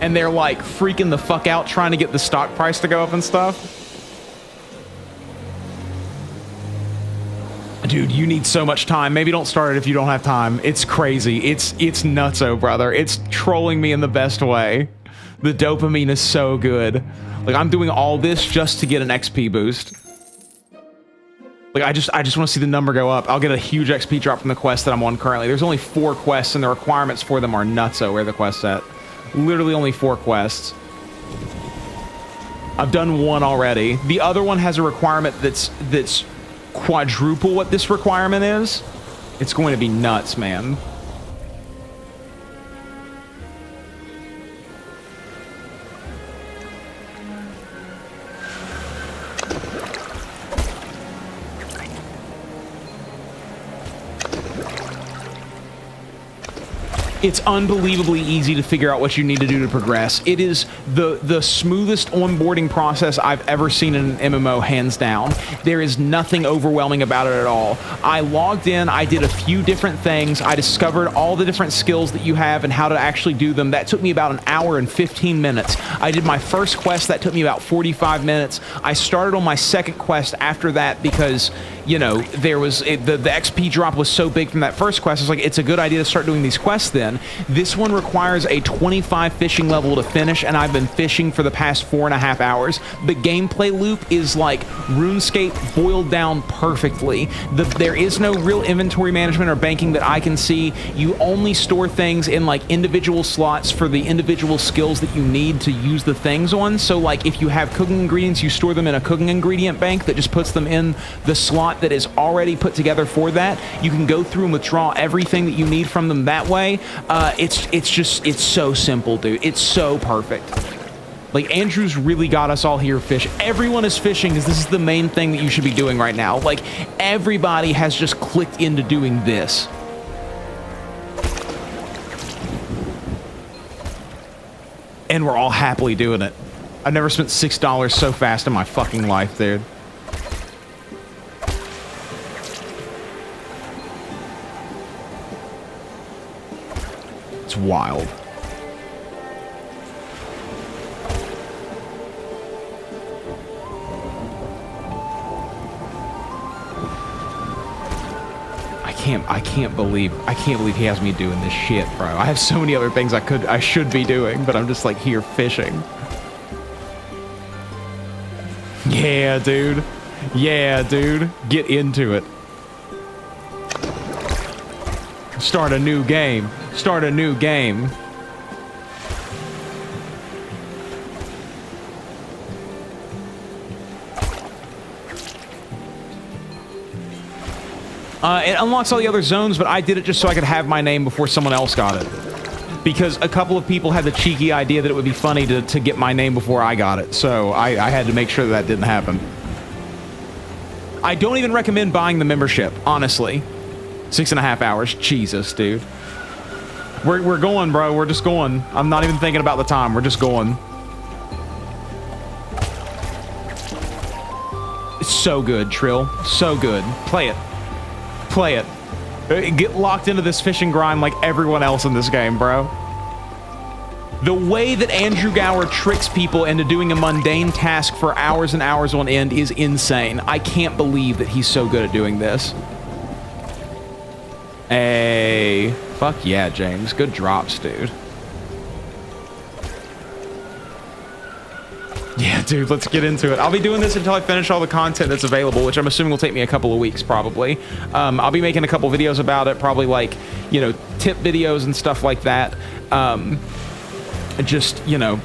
And they're like freaking the fuck out trying to get the stock price to go up and stuff? Dude, you need so much time. Maybe don't start it if you don't have time. It's crazy. It's nutso, brother. It's trolling me in the best way. The dopamine is so good. Like, I'm doing all this just to get an XP boost. Like, I just want to see the number go up. I'll get a huge XP drop from the quest that I'm on currently. There's only 4 quests, and the requirements for them are nutso. Where are the quests at? Literally only 4 quests. I've done 1 already. The other one has a requirement that's quadruple what this requirement is. It's going to be nuts, man. It's unbelievably easy to figure out what you need to do to progress. It is the smoothest onboarding process I've ever seen in an MMO, hands down. There is nothing overwhelming about it at all. I logged in, I did a few different things, I discovered all the different skills that you have and how to actually do them. That took me about 1 hour and 15 minutes. I did my first quest, that took me about 45 minutes. I started on my second quest after that because, you know, there was the XP drop was so big from that first quest. I was like, it's a good idea to start doing these quests then. This one requires a 25 fishing level to finish, and I've been fishing for the past 4.5 hours. The gameplay loop is like RuneScape boiled down perfectly. There is no real inventory management or banking that I can see. You only store things in like individual slots for the individual skills that you need to use the things on. So like if you have cooking ingredients, you store them in a cooking ingredient bank that just puts them in the slot that is already put together for that. You can go through and withdraw everything that you need from them that way. It's so simple, dude. It's so perfect. Like, Andrew's really got us all here fish. Everyone is fishing because this is the main thing that you should be doing right now. Like, everybody has just clicked into doing this. And we're all happily doing it. I've never spent $6 so fast in my fucking life, dude. It's wild. I can't believe he has me doing this shit, bro. I have so many other things I should be doing, but I'm just like here fishing. Yeah, dude. Yeah, dude. Get into it. Start a new game. Start a new game. It unlocks all the other zones, but I did it just so I could have my name before someone else got it. Because a couple of people had the cheeky idea that it would be funny to get my name before I got it, so I had to make sure that didn't happen. I don't even recommend buying the membership, honestly. 6.5 hours. Jesus, dude. We're going, bro. We're just going. I'm not even thinking about the time. We're just going. It's so good, Trill. So good. Play it. Play it. Get locked into this fishing grind like everyone else in this game, bro. The way that Andrew Gower tricks people into doing a mundane task for hours and hours on end is insane. I can't believe that he's so good at doing this. Hey, fuck yeah, James. Good drops, dude. Yeah, dude, let's get into it. I'll be doing this until I finish all the content that's available, which I'm assuming will take me a couple of weeks, probably. I'll be making a couple videos about it, probably like, you know, tip videos and stuff like that. Just, you know,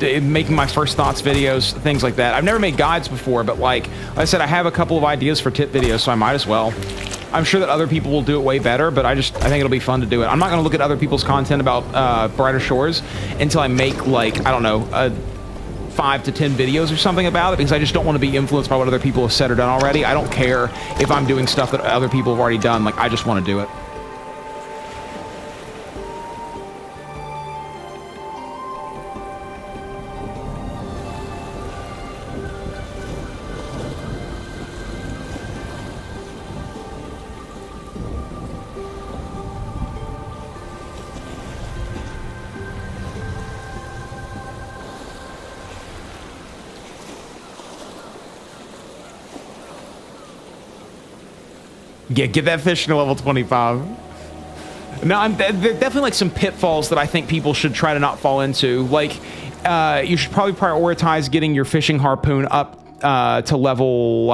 making my first thoughts videos, things like that. I've never made guides before, but like I said, I have a couple of ideas for tip videos, so I might as well. I'm sure that other people will do it way better, but I think it'll be fun to do it. I'm not going to look at other people's content about Brighter Shores until I make, like, I don't know, 5 to 10 videos or something about it, because I just don't want to be influenced by what other people have said or done already. I don't care if I'm doing stuff that other people have already done. Like, I just want to do it. Yeah, get that fish to level 25. No, there are definitely like some pitfalls that I think people should try to not fall into. Like, you should probably prioritize getting your fishing harpoon up to level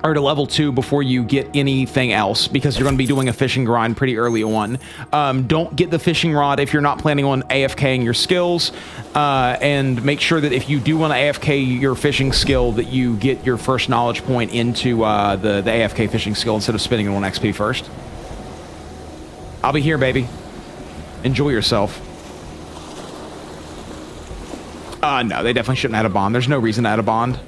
to level 2 before you get anything else, because you're going to be doing a fishing grind pretty early on. Don't get the fishing rod if you're not planning on AFKing your skills, and make sure that if you do want to AFK your fishing skill, that you get your first knowledge point into the AFK fishing skill instead of spending it on XP first. I'll be here, baby. Enjoy yourself. No, they definitely shouldn't add a bond. There's no reason to add a bond.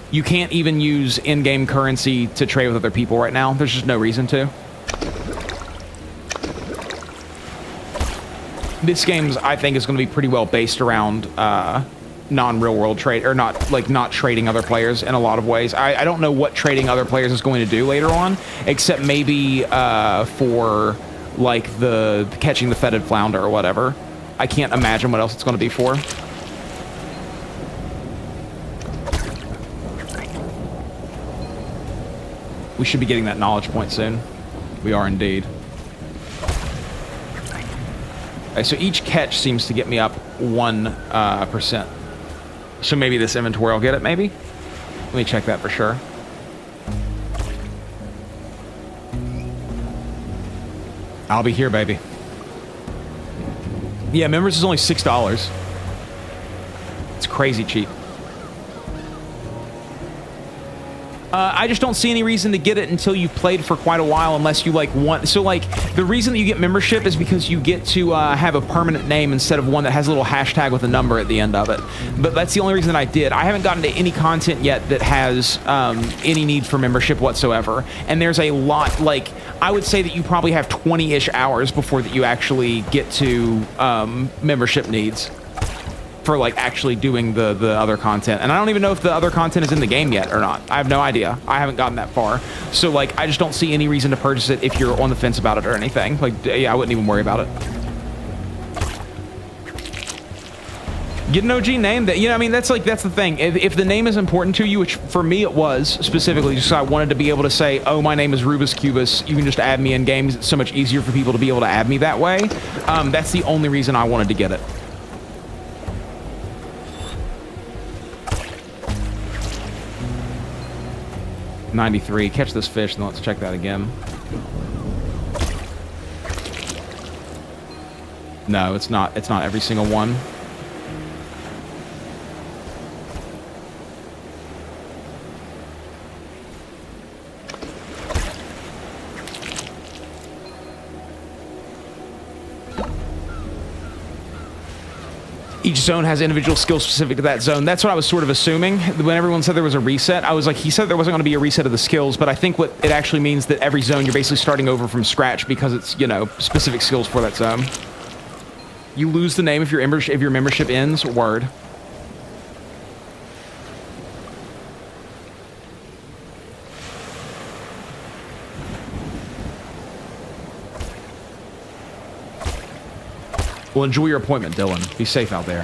You can't even use in-game currency to trade with other people right now. There's just no reason to. This game, I think, is going to be pretty well based around non-real world trade, or not trading other players in a lot of ways. I don't know what trading other players is going to do later on, except maybe for like the catching the fetid flounder or whatever. I can't imagine what else it's going to be for. We should be getting that knowledge point soon. We are indeed. Okay, so each catch seems to get me up 1%. So maybe this inventory will get it, maybe? Let me check that for sure. I'll be here, baby. Yeah, members is only $6. It's crazy cheap. I just don't see any reason to get it until you've played for quite a while, unless you like want. So like the reason that you get membership is because you get to have a permanent name instead of one that has a little hashtag with a number at the end of it. But that's the only reason I did. I haven't gotten to any content yet that has any need for membership whatsoever. And there's a lot, like I would say that you probably have 20-ish hours before that you actually get to membership needs for like actually doing the other content. And I don't even know if the other content is in the game yet or not. I have no idea. I haven't gotten that far. So like I just don't see any reason to purchase it if you're on the fence about it or anything. Like, yeah, I wouldn't even worry about it. Get an OG name that, you know, I mean, that's the thing. If the name is important to you, which for me it was specifically, just so I wanted to be able to say, oh, my name is Rubus Cubus, you can just add me in games. It's so much easier for people to be able to add me that way. That's the only reason I wanted to get it. $93. Catch this fish, and let's check that again. No, it's not. It's not every single one. Each zone has individual skills specific to that zone. That's what I was sort of assuming. When everyone said there was a reset, I was like, he said there wasn't going to be a reset of the skills, but I think what it actually means that every zone you're basically starting over from scratch because it's, you know, specific skills for that zone. You lose the name if your membership ends. Word. Well, enjoy your appointment, Dylan. Be safe out there.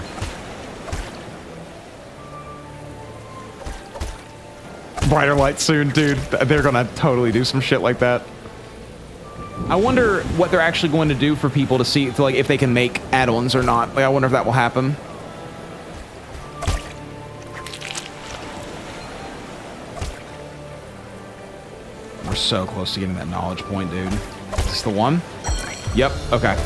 Brighter light soon, dude. They're gonna totally do some shit like that. I wonder what they're actually going to do for people to see, like, if they can make add-ons or not. Like, I wonder if that will happen. We're so close to getting that knowledge point, dude. Is this the one? Yep. Okay.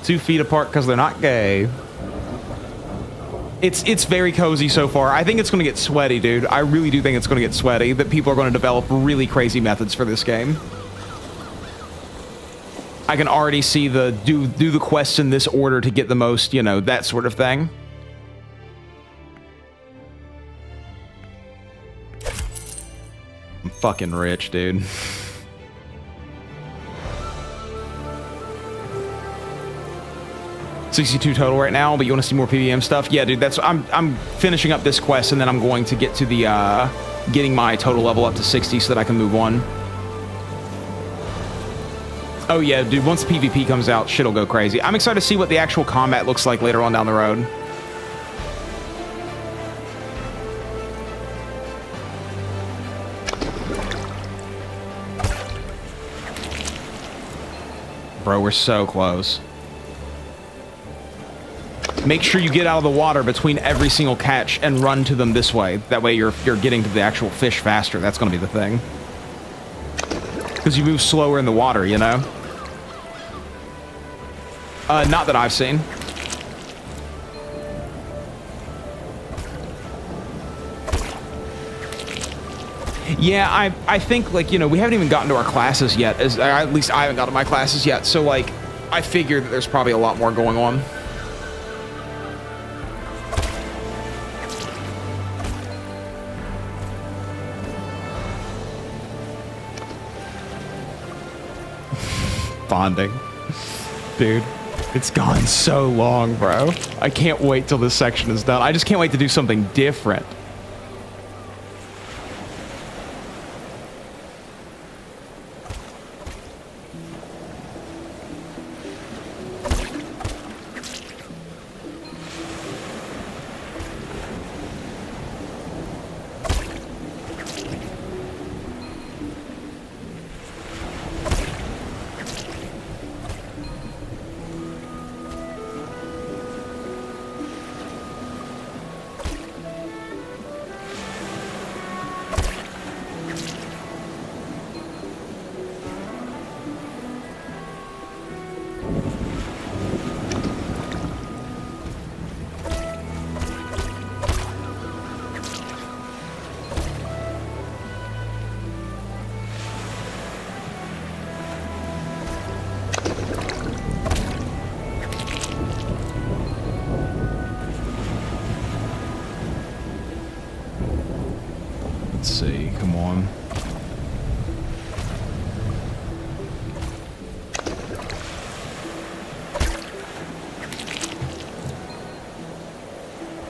Two feet apart because they're not gay. It's very cozy so far. I think it's going to get sweaty, dude. I really do think it's going to get sweaty, that people are going to develop really crazy methods for this game. I can already see the do the quests in this order to get the most, you know, that sort of thing. I'm fucking rich, dude. 62 total right now, but you want to see more PVM stuff? Yeah, dude, that's I'm finishing up this quest, and then I'm going to get to the getting my total level up to 60 so that I can move on. Oh yeah, dude, once PvP comes out, shit'll go crazy. I'm excited to see what the actual combat looks like later on down the road. Bro, we're so close. Make sure you get out of the water between every single catch and run to them this way. That way you're getting to the actual fish faster. That's going to be the thing. Because you move slower in the water, you know? Not that I've seen. Yeah, I think, like, you know, we haven't even gotten to our classes yet. At least I haven't gotten to my classes yet. So, like, I figure that there's probably a lot more going on. Bonding. Dude, it's gone so long, bro. I can't wait till this section is done. I just can't wait to do something different.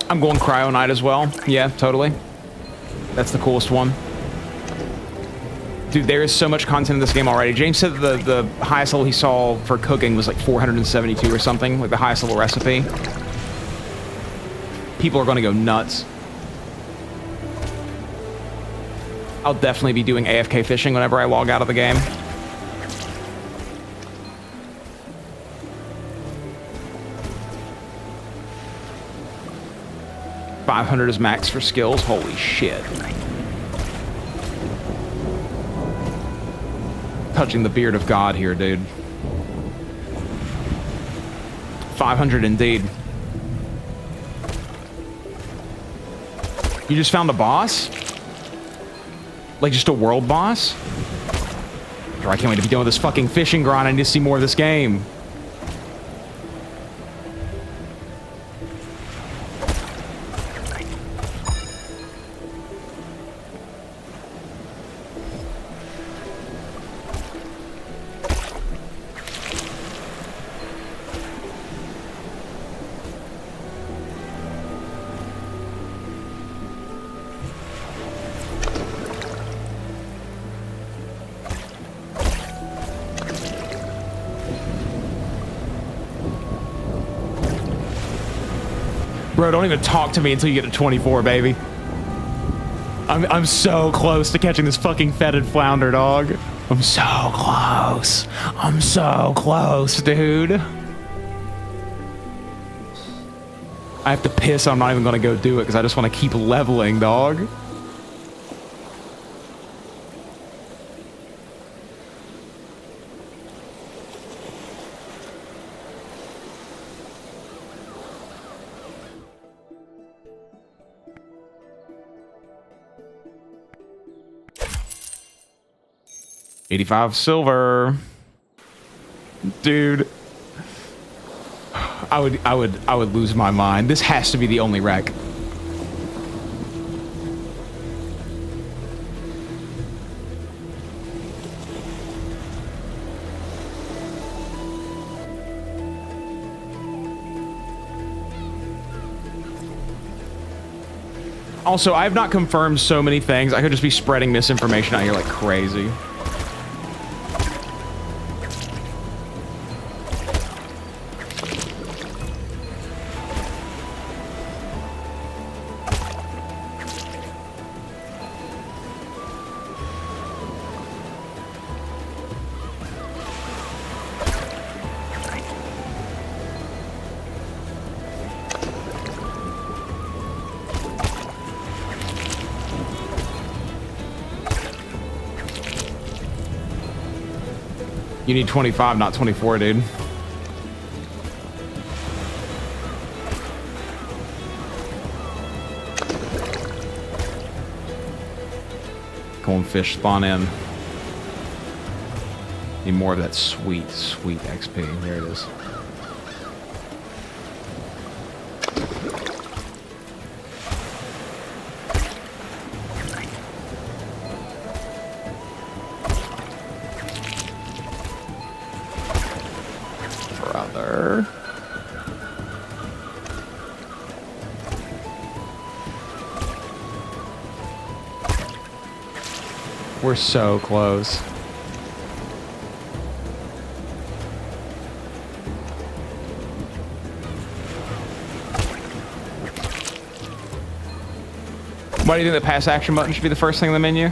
I'm going Cryo Knight as well. Yeah, totally. That's the coolest one. Dude, there is so much content in this game already. James said that the highest level he saw for cooking was like 472 or something, like the highest level recipe. People are going to go nuts. I'll definitely be doing AFK fishing whenever I log out of the game. $500 is max for skills. Holy shit. Touching the beard of God here, dude. 500 indeed. You just found a boss? Like just a world boss? Bro, I can't wait to be done with this fucking fishing grind. I need to see more of this game. Bro, don't even talk to me until you get to 24, baby. I'm so close to catching this fucking fetid flounder, dog. I'm so close. I'm so close, dude. I have to piss. I'm not even gonna go do it because I just want to keep leveling, dog. $85 silver. Dude. I would lose my mind. This has to be the only wreck. Also, I have not confirmed so many things. I could just be spreading misinformation out here like crazy. You need 25, not 24, dude. Goldfish spawn in. Need more of that sweet, sweet XP. There it is. Brother. We're so close. Why do you think the pass action button should be the first thing in the menu?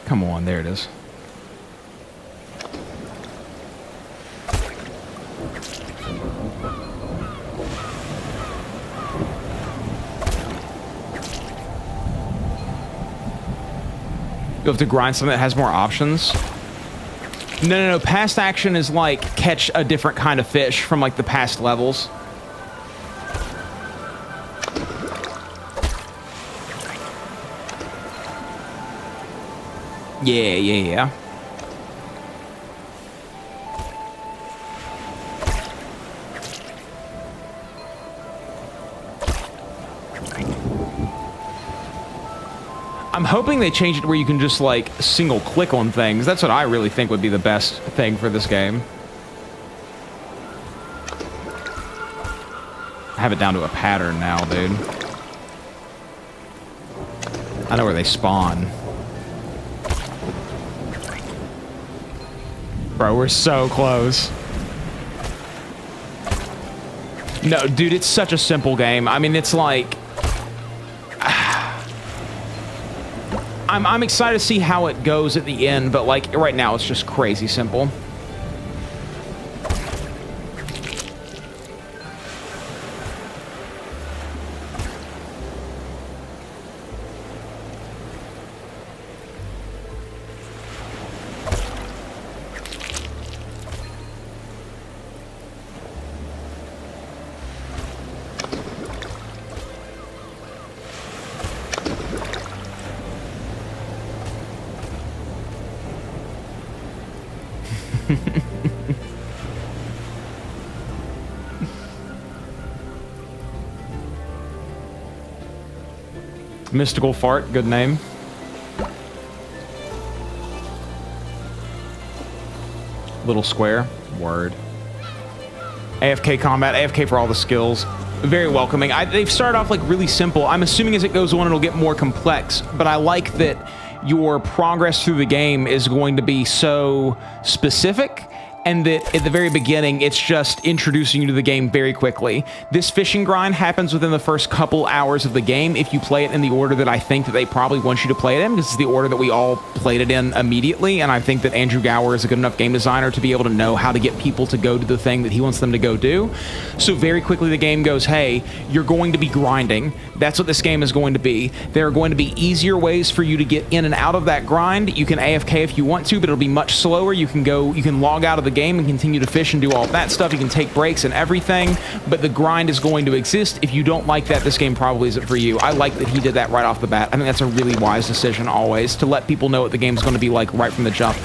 Come on, there it is. You have to grind something that has more options. No. Past action is like catch a different kind of fish from like the past levels. Yeah. I'm hoping they change it where you can just like single click on things. That's what I really think would be the best thing for this game. I have it down to a pattern now, dude. I know where they spawn. Bro, we're so close. No, dude, it's such a simple game. I mean, it's like... I'm excited to see how it goes at the end, but like right now it's just crazy simple. Mystical Fart, good name. Little square, word. AFK combat, AFK for all the skills. Very welcoming. They've started off like really simple. I'm assuming as it goes on it'll get more complex, but I like that your progress through the game is going to be so specific, and that at the very beginning, it's just introducing you to the game very quickly. This fishing grind happens within the first couple hours of the game if you play it in the order that I think that they probably want you to play it in, because it's the order that we all played it in immediately, and I think that Andrew Gower is a good enough game designer to be able to know how to get people to go do the thing that he wants them to go do. So very quickly the game goes, hey, you're going to be grinding. That's what this game is going to be. There are going to be easier ways for you to get in and out of that grind. You can AFK if you want to, but it'll be much slower. You can log out of the game and continue to fish and do all that stuff. You can take breaks and everything, but the grind is going to exist. If you don't like that, this game probably isn't for you. I like that he did that right off the bat. I think that's a really wise decision always, to let people know what the game's going to be like right from the jump.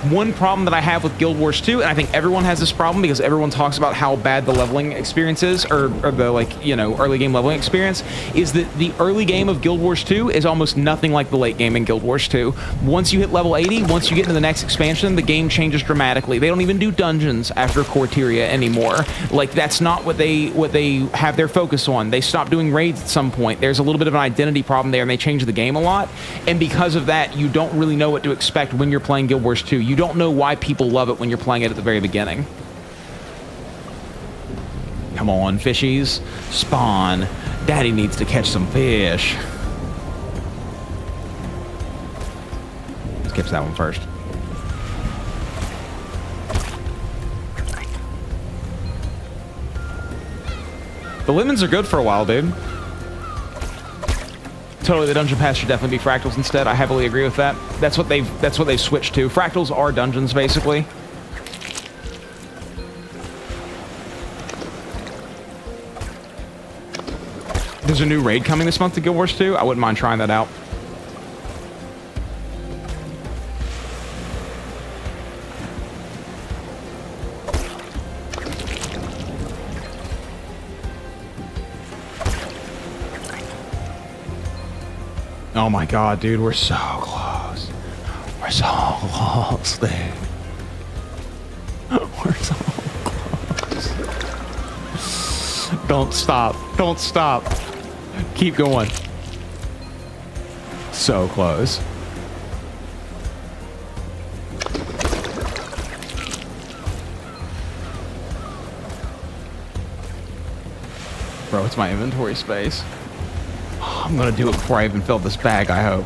One problem that I have with Guild Wars 2, and I think everyone has this problem because everyone talks about how bad the leveling experience is, or the, like, you know, early game leveling experience, is that the early game of Guild Wars 2 is almost nothing like the late game in Guild Wars 2. Once you hit level 80, once you get into the next expansion, the game changes dramatically. They don't even do dungeons after Corteria anymore. Like, that's not what they have their focus on. They stop doing raids at some point. There's a little bit of an identity problem there, and they change the game a lot. And because of that, you don't really know what to expect when you're playing Guild Wars 2. You don't know why people love it when you're playing it at the very beginning. Come on, fishies. Spawn. Daddy needs to catch some fish. Skips that one first. The lemons are good for a while, dude. Totally, the dungeon pass should definitely be fractals instead. I heavily agree with that. That's what they've switched to. Fractals are dungeons, basically. There's a new raid coming this month to Guild Wars 2. I wouldn't mind trying that out. Oh my god, dude, we're so close. We're so close, dude. We're so close. Don't stop. Don't stop. Keep going. So close. Bro, it's my inventory space. I'm gonna do it before I even fill this bag, I hope.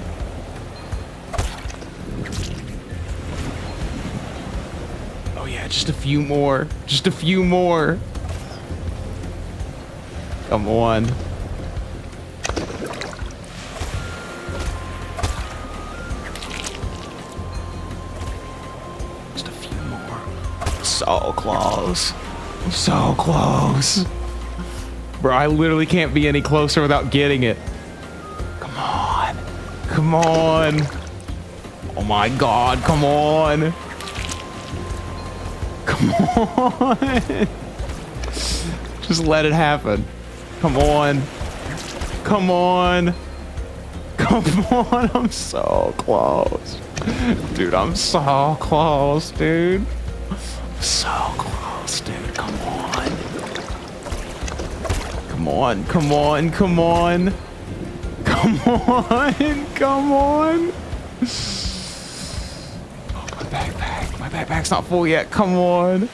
Oh yeah, just a few more. Just a few more. Come on. Just a few more. So close. So close. Bro, I literally can't be any closer without getting it. Come on. Oh my god, come on. Come on. Just let it happen. Come on. Come on. Come on. I'm so close. Dude, I'm so close, dude. So close, dude. Come on. Come on, come on, come on. Come on, come on. Oh, my backpack. My backpack's not full yet. Come on.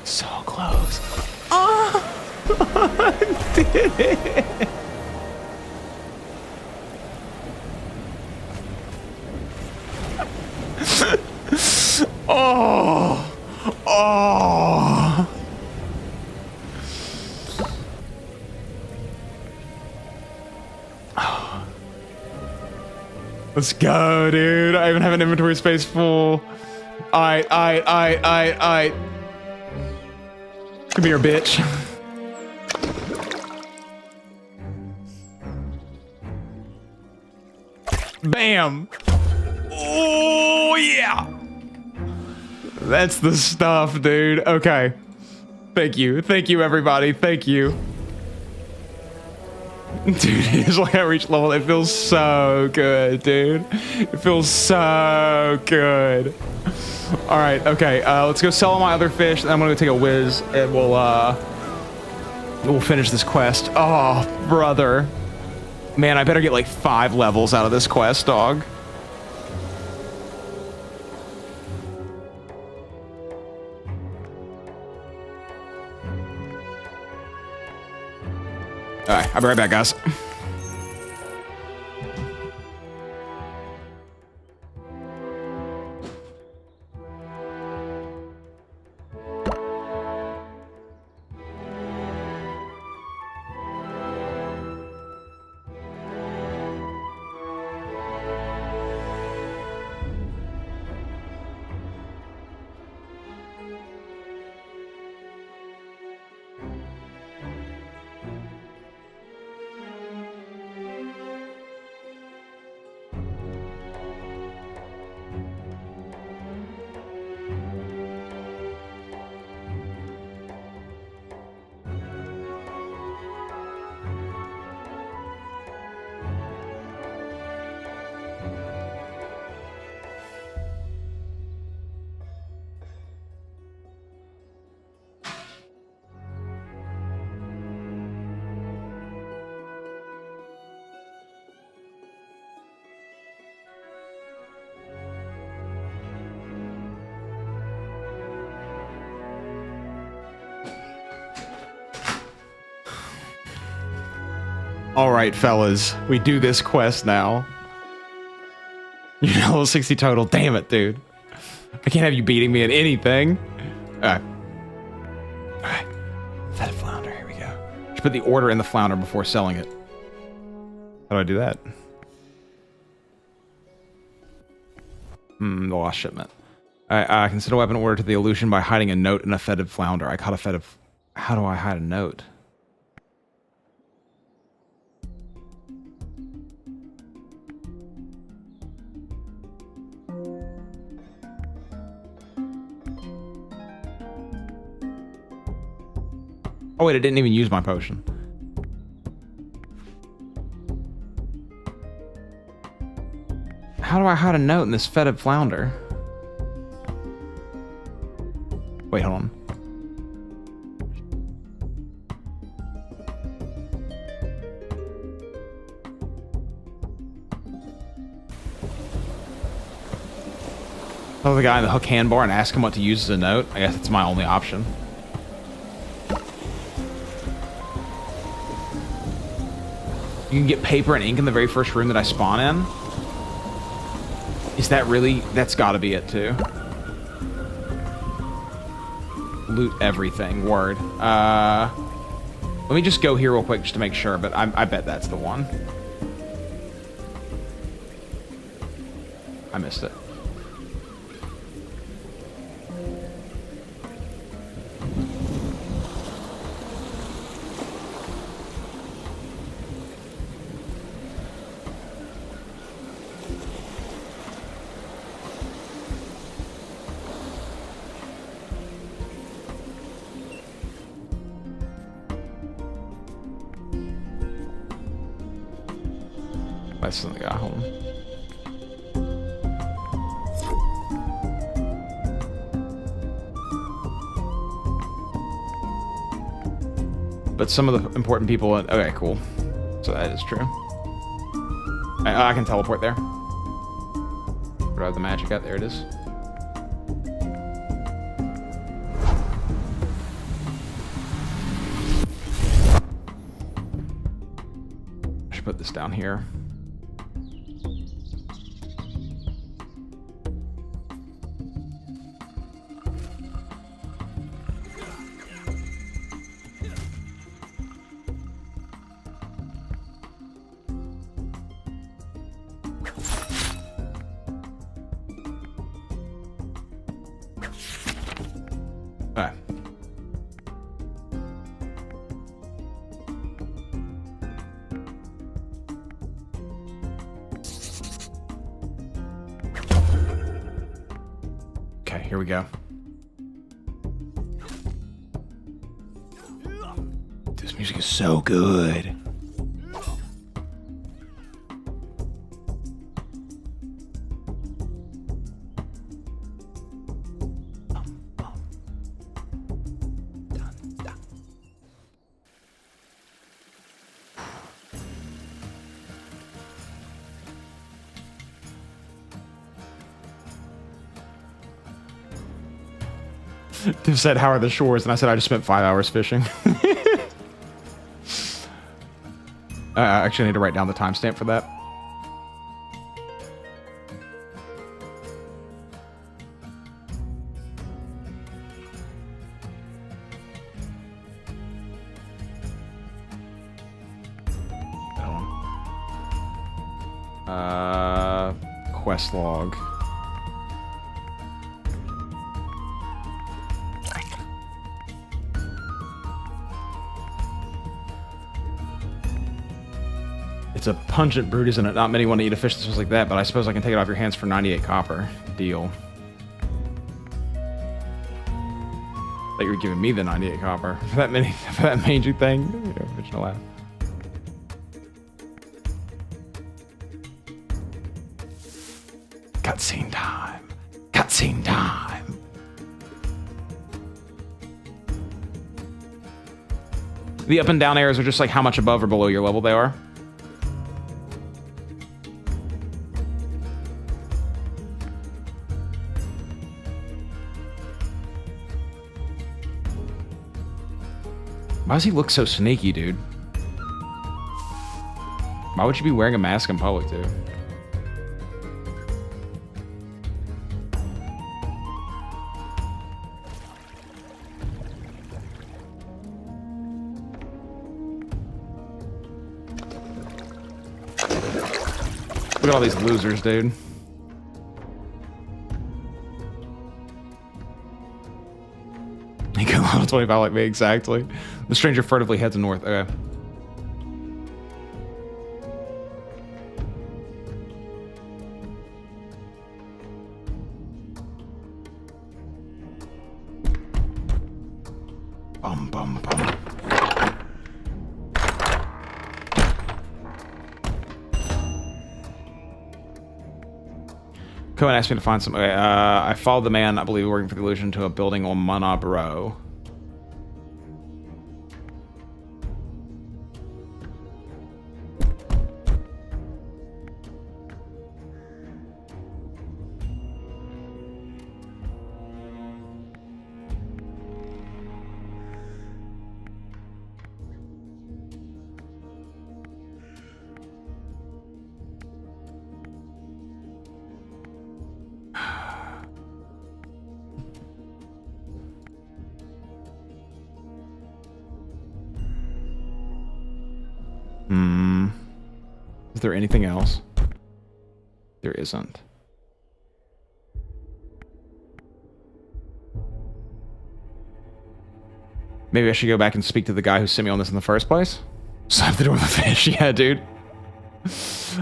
So close. Oh, I did it. Oh, oh. Let's go, dude. I even have an inventory space full. Alright. Come here, bitch. Bam. Oh, yeah. That's the stuff, dude. Okay. Thank you. Thank you, everybody. Thank you. Dude, it's like I reached level. It feels so good, dude. It feels so good. All right, okay. Let's go sell all my other fish. And I'm gonna go take a whiz, and we'll finish this quest. Oh, brother, man, I better get like 5 levels out of this quest, dog. All right, I'll be right back, guys. All right, fellas, we do this quest now. You're level 60 total. Damn it, dude. I can't have you beating me at anything. All right. All right. Fed flounder. Here we go. Should put the order in the flounder before selling it. How do I do that? The lost shipment. I can send a weapon order to the illusion by hiding a note in a fetid flounder. I caught a fetid. How do I hide a note? Oh wait, I didn't even use my potion. How do I hide a note in this fetid flounder? Wait, hold on. Tell the guy in the hook handbar and ask him what to use as a note. I guess it's my only option. You can get paper and ink in the very first room that I spawn in. Is that really? That's gotta be it too. Loot everything, word. Let me just go here real quick just to make sure, but I bet that's the one. I missed it. That's something I got home. But some of the important people. Okay, cool. So that is true. I can teleport there. Where do I have the magic at? There it is. I should put this down here. Here we go. This music is so good. Div said, how are the shores? And I said, I just spent 5 hours fishing. I actually need to write down the timestamp for that. That one. Quest log. It's a pungent brute, isn't it? Not many want to eat a fish that smells like that, but I suppose I can take it off your hands for 98 copper. Deal. Thought you were giving me the 98 copper for that mangy thing. Original laugh. Cutscene time. Cutscene time. The up and down arrows are just like how much above or below your level they are. Why does he look so sneaky, dude? Why would you be wearing a mask in public, dude? Look at all these losers, dude. He got level 25 like me, exactly. The stranger furtively heads north. Okay. Bum, bum, bum. Cohen asked me to find some. Okay, I followed the man, I believe, working for the illusion to a building on Monabro. Is there anything else? There isn't. Maybe I should go back and speak to the guy who sent me on this in the first place? Slap the door with a fish. Yeah, dude.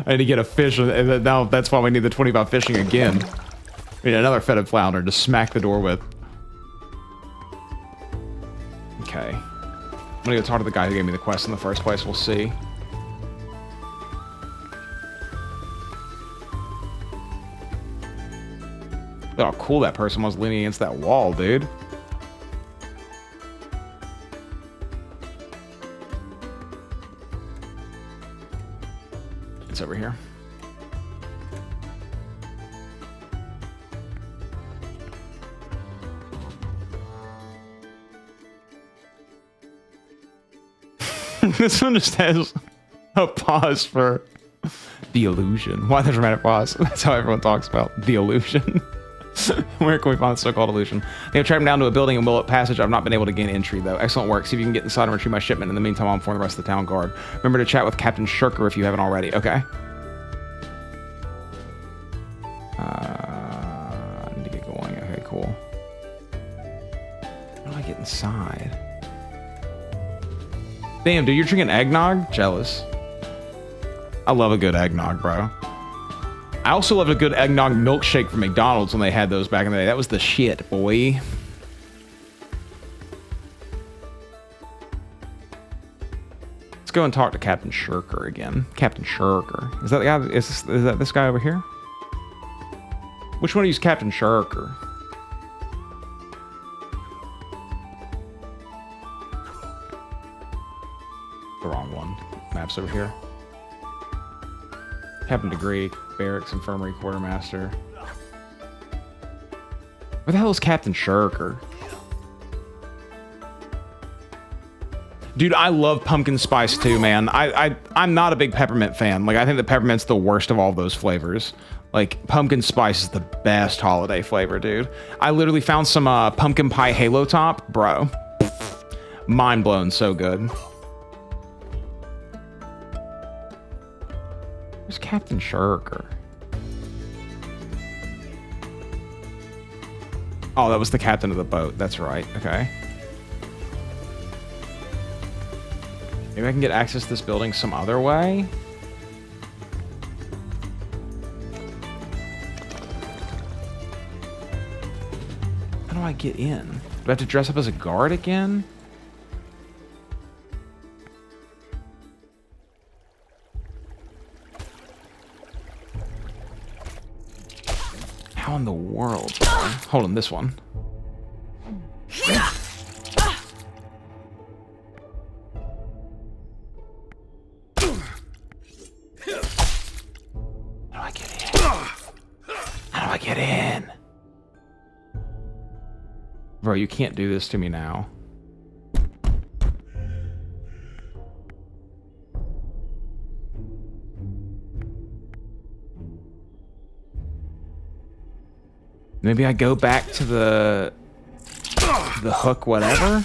I need to get a fish, and now that's why we need the 25 fishing again. We need another fetid flounder to smack the door with. Okay. I'm gonna go talk to the guy who gave me the quest in the first place. We'll see. Look how cool that person was leaning against that wall, dude. It's over here. This one just has a pause for the illusion. Why the dramatic pause? That's how everyone talks about the illusion. Where can we find the so-called illusion? They have tracked him down to a building in Willow Passage. I've not been able to gain entry, though. Excellent work. See if you can get inside and retrieve my shipment. In the meantime, I'll inform the rest of the town guard. Remember to chat with Captain Shirker if you haven't already. Okay. I need to get going. Okay, cool. How do I get inside? Damn, dude, you're drinking eggnog? Jealous. I love a good eggnog, bro. I also love a good eggnog milkshake from McDonald's when they had those back in the day. That was the shit, boy. Let's go and talk to Captain Shirker again. Captain Shirker. Is that the guy? Is that this guy over here? Which one of you is Captain Shirker? The wrong one. Map's over here. Captain Degree, Barracks, Infirmary, Quartermaster. Where the hell is Captain Shirker? Dude, I love pumpkin spice too, man. I'm not a big peppermint fan. Like, I think the peppermint's the worst of all those flavors. Like, pumpkin spice is the best holiday flavor, dude. I literally found some pumpkin pie Halo Top. Bro. Mind blown, so good. Where's Captain Shirker? Oh, that was the captain of the boat. That's right. Okay. Maybe I can get access to this building some other way? How do I get in? Do I have to dress up as a guard again? How in the world? Hold on, this one. How do I get in? How do I get in? Bro, you can't do this to me now. Maybe I go back to the hook, whatever.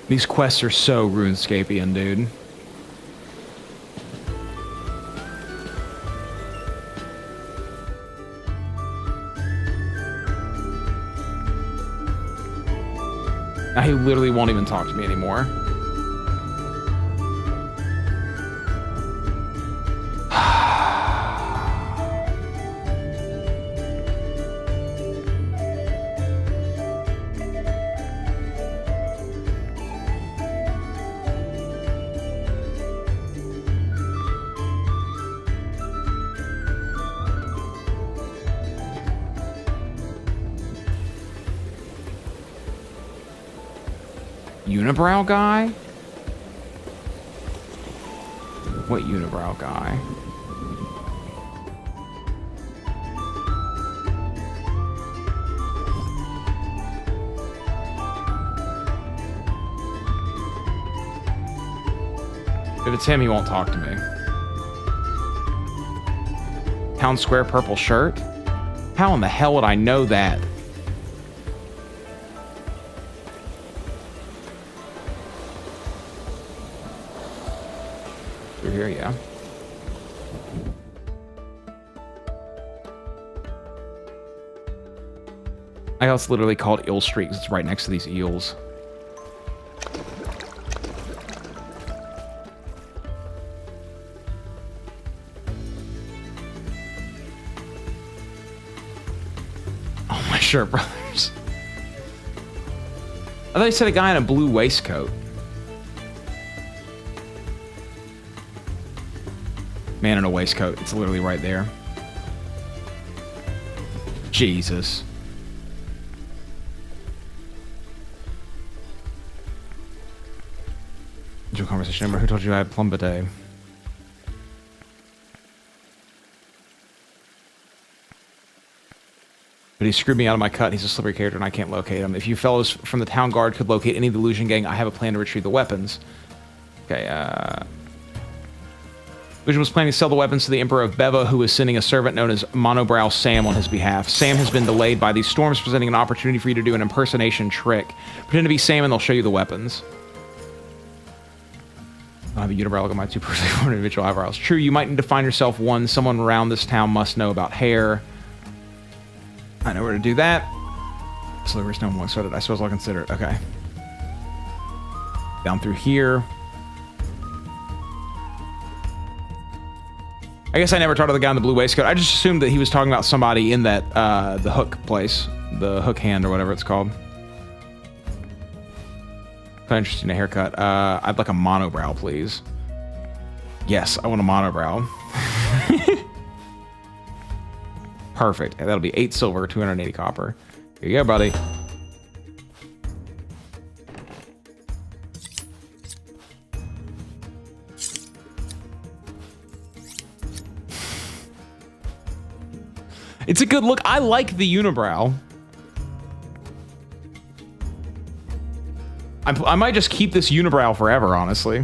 These quests are so RuneScapian, dude. He literally won't even talk to me anymore. Unibrow guy? What unibrow guy? If it's him, he won't talk to me. Town Square purple shirt? How in the hell would I know that? Here, yeah. I know it's literally called Eel Street because it's right next to these eels. Oh my shirt, brothers. I thought you said a guy in a blue waistcoat. Man in a waistcoat. It's literally right there. Jesus. Conversation number. Who told you I had plum bidet? But he screwed me out of my cut. He's a slippery character and I can't locate him. If you fellows from the town guard could locate any of the illusion gang, I have a plan to retrieve the weapons. Okay, Illusion was planning to sell the weapons to the Emperor of Beva, who is sending a servant known as Monobrow Sam on his behalf. Sam has been delayed by these storms, presenting an opportunity for you to do an impersonation trick. Pretend to be Sam and they'll show you the weapons. I have a unibrow. Look at my two perfectly individual eyebrows. True, you might need to find yourself one. Someone around this town must know about hair. I know where to do that. Sliver's no more sorted. I suppose I'll consider it. Okay. Down through here. I guess I never talked to the guy in the blue waistcoat. I just assumed that he was talking about somebody in that, the hook place. The hook hand or whatever it's called. Quite interesting, a haircut. I'd like a monobrow, please. Yes, I want a monobrow. Perfect. And that'll be 8 silver, 280 copper. Here you go, buddy. It's a good look. I like the unibrow. I might just keep this unibrow forever, honestly.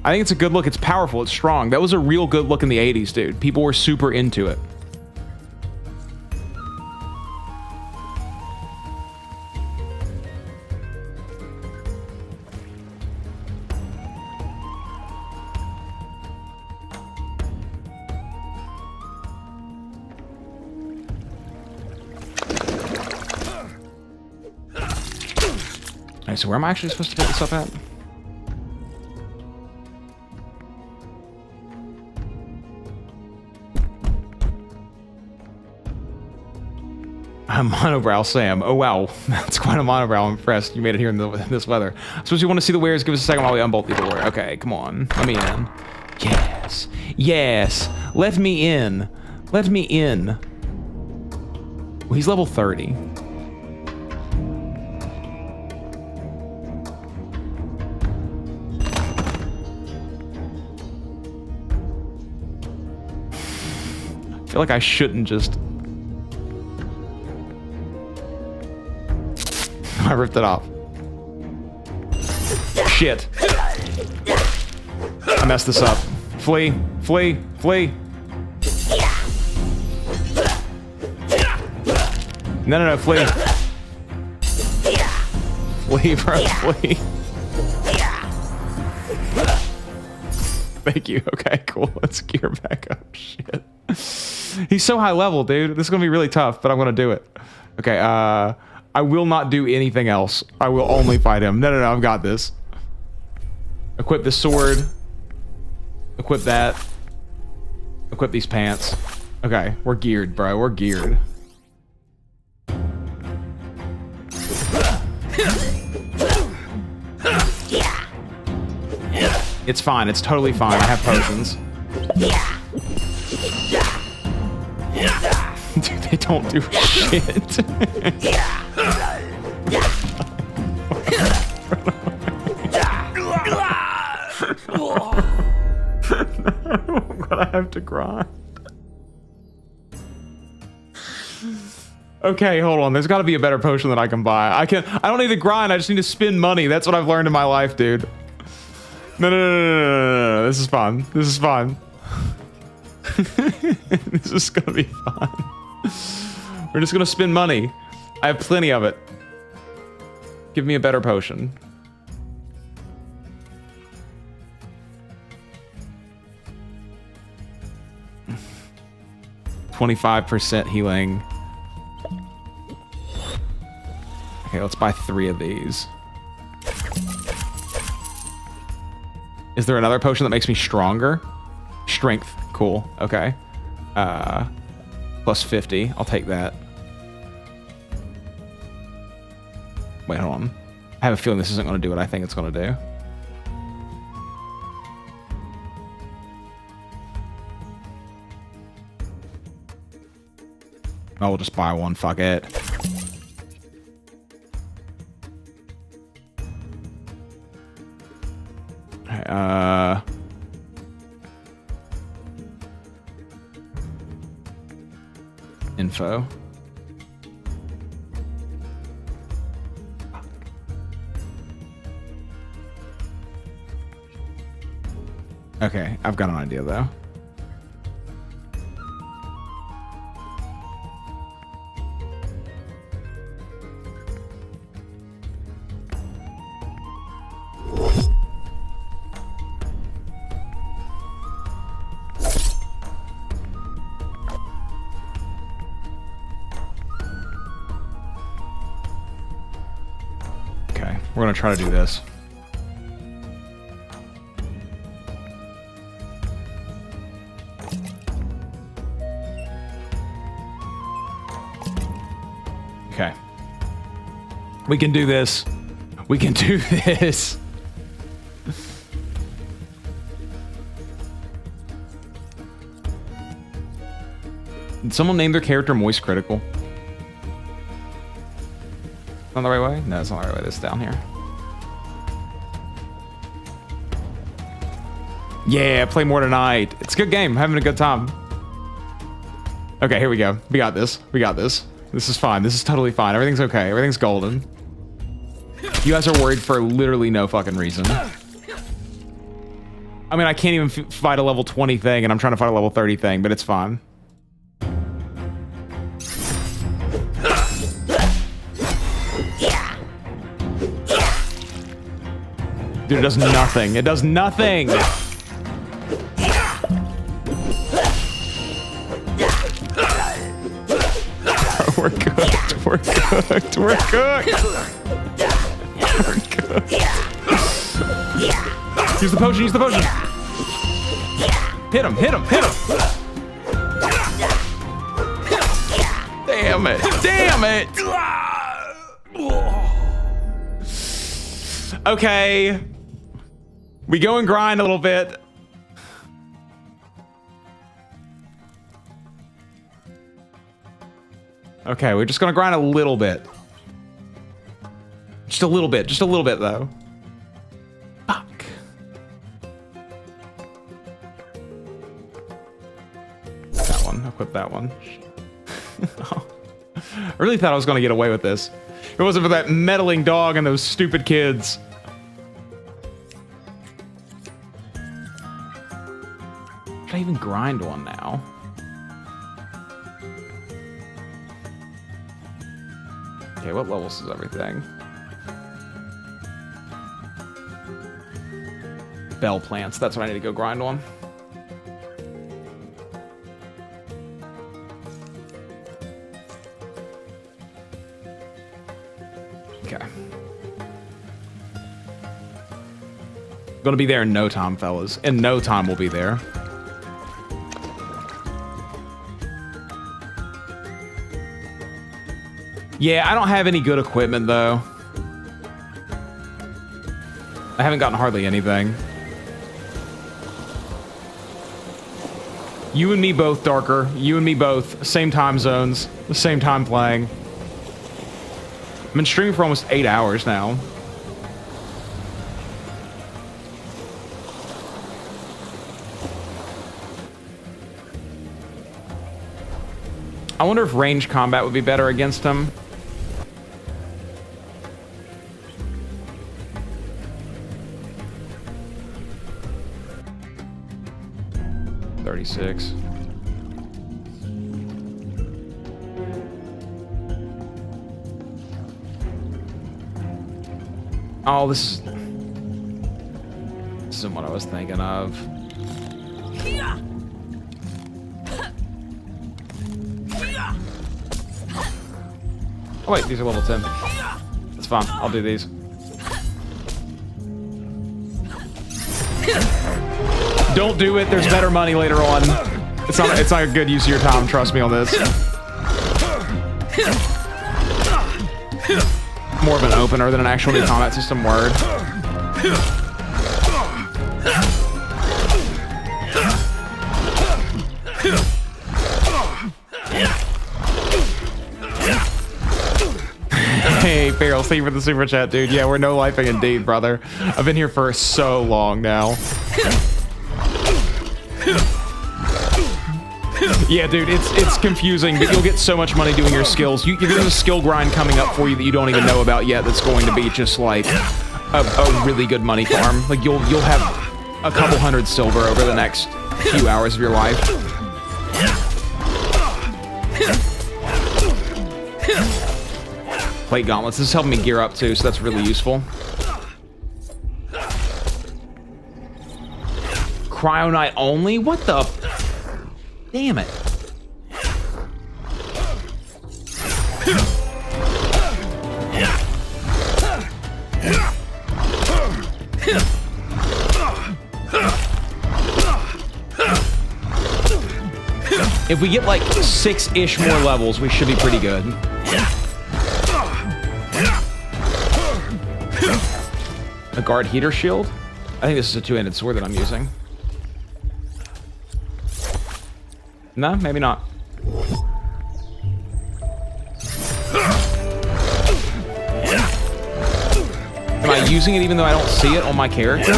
I think it's a good look. It's powerful. It's strong. That was a real good look in the 80s, dude. People were super into it. Alright, so where am I actually supposed to pick this up at? I'm monobrow Sam. Oh wow, that's quite a monobrow. I'm impressed. You made it here in this weather. I suppose you want to see the wares. Give us a second while we unbolt the door. Okay, come on. Let me in. Yes. Yes. Let me in. Let me in. Well, he's level 30. I feel like I shouldn't just... I ripped it off. Shit. I messed this up. Flee. Flee. Flee. No, flee. Flee, bro, flee. Thank you. Okay, cool. Let's gear back up. Shit. He's so high level, dude. This is gonna be really tough, but I'm gonna do it. Okay, I will not do anything else. I will only fight him. No, I've got this. Equip the sword. Equip that. Equip these pants. Okay, we're geared, bro. We're geared. It's fine. It's totally fine. I have potions. Dude, they don't do shit. I'm gonna have to grind. Okay, hold on. There's got to be a better potion that I can buy. I don't need to grind. I just need to spend money. That's what I've learned in my life, dude. No. This is fun. This is fun. This is gonna be fun. We're just gonna spend money. I have plenty of it. Give me a better potion. %25 healing. Okay, let's buy 3 of these. Is there another potion that makes me stronger? Strength. Cool. Okay. Plus 50. I'll take that. Wait, hold on. I have a feeling this isn't going to do what I think it's going to do. I'll just buy one. Fuck it. Okay, info. Okay, I've got an idea though. Okay, we're gonna try to do this. Okay. We can do this. We can do this. Did someone name their character Moist Critical? On the right way? No, it's not the right way. This is down here. Yeah, play more tonight. It's a good game. Having a good time. Okay, here we go. We got this. We got this. This is fine. This is totally fine. Everything's okay. Everything's golden. You guys are worried for literally no fucking reason. I mean, I can't even fight a level 20 thing, and I'm trying to fight a level 30 thing, but it's fine. Dude, it does nothing. It does nothing! We're cooked. We're cooked. We're cooked. We're cooked. Use the potion. Use the potion. Hit him. Hit him. Hit him. Damn it. Damn it. Okay. We go and grind a little bit. Okay, we're just gonna grind a little bit. Just a little bit. Just a little bit, though. Fuck. That one. Equip that one. I really thought I was gonna get away with this. If it wasn't for that meddling dog and those stupid kids. Should I even grind one now? Okay, what levels is everything? Bell plants, that's what I need to go grind on. Okay. Gonna be there in no time, fellas. In no time we'll be there. Yeah, I don't have any good equipment, though. I haven't gotten hardly anything. You and me both, Darker. You and me both. Same time zones. The same time playing. I've been streaming for almost 8 hours now. I wonder if range combat would be better against him. $36. Oh, this isn't what I was thinking of. Oh wait, these are level 10. That's fine. I'll do these. Don't do it. There's better money later on. It's not a good use of your time. Trust me on this. More of an opener than an actual new combat system. Word. Barrels, thank you for the super chat, dude. Yeah, we're no lifing indeed, brother. I've been here for so long now. Yeah, dude, it's confusing, but you'll get so much money doing your skills. There's a skill grind coming up for you that you don't even know about yet that's going to be just like a really good money farm. Like you'll have a couple hundred silver over the next few hours of your life. Plate gauntlets. This is helping me gear up too, so that's really useful. Cryonite only? What the? Damn it. If we get like 6-ish more levels, we should be pretty good. A guard heater shield? I think this is a two-handed sword that I'm using. No, maybe not. Am I using it even though I don't see it on my character?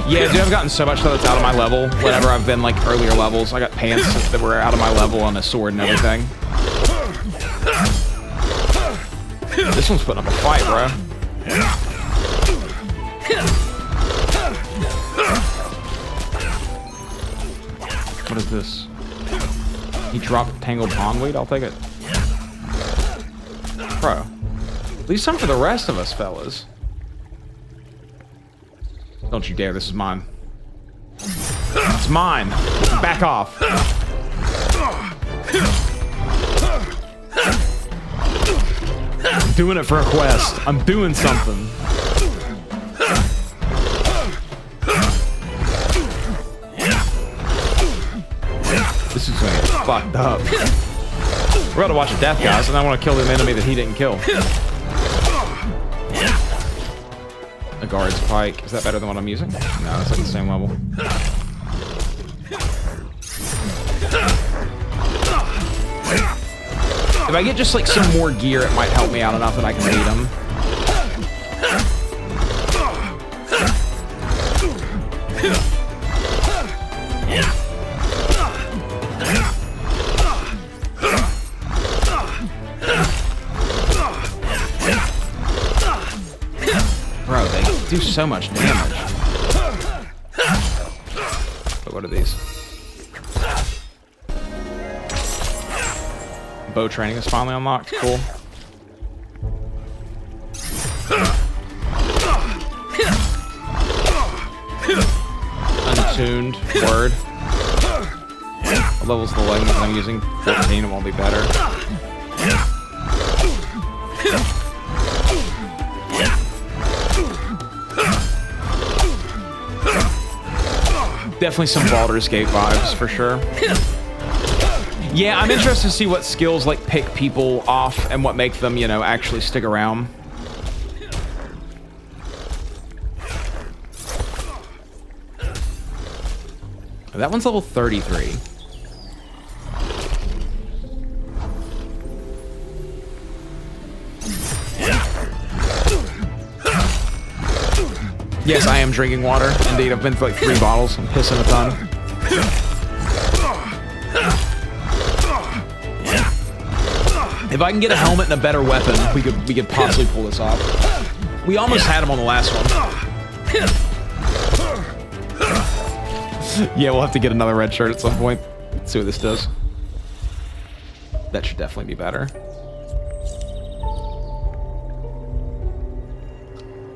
Yeah, dude, I've gotten so much stuff that's out of my level whenever I've been like earlier levels. I got pants that were out of my level on a sword and everything. This one's putting up a fight, bro. What is this? He dropped tangled pondweed? I'll take it. Bro. Leave some for the rest of us, fellas. Don't you dare, this is mine. It's mine. Back off. I'm doing it for a quest. I'm doing something. This is gonna get fucked up. We're about to watch a death, guys, and I want to kill the enemy that he didn't kill. A guard's pike. Is that better than what I'm using? No, it's like the same level. If I get just like some more gear, it might help me out enough that I can beat him. Bro, they do so much damage. But what are these? Bow training is finally unlocked. Cool. Untuned. Word. What level's the leggings I'm using? 14. It won't be better. Definitely some Baldur's Gate vibes for sure. Yeah, I'm interested to see what skills like pick people off and what make them, you know, actually stick around. That one's level 33. Yes, I am drinking water. Indeed, I've been through like 3 bottles. I'm pissing a ton. If I can get a helmet and a better weapon, we could possibly pull this off. We almost had him on the last one. Yeah, we'll have to get another red shirt at some point. Let's see what this does. That should definitely be better.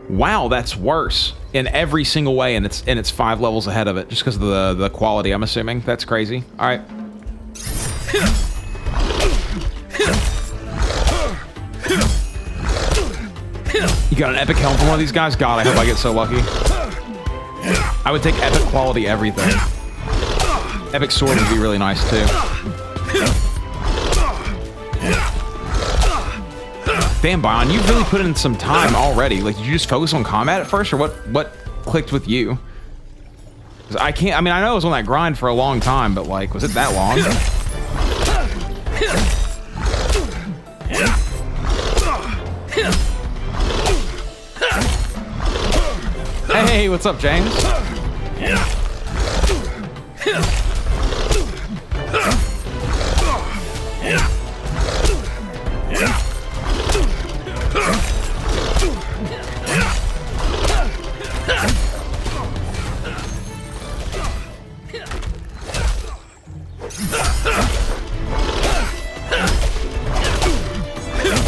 Wow, that's worse in every single way, and it's 5 levels ahead of it just because of the quality. I'm assuming that's crazy. All right. You got an epic helm from one of these guys? God, I hope I get so lucky. I would take epic quality everything. Epic sword would be really nice too. Damn, Bion, you've really put in some time already. Like, did you just focus on combat at first, or what clicked with you? 'Cause I mean, I know I was on that grind for a long time, but like, was it that long? Hey, what's up, James?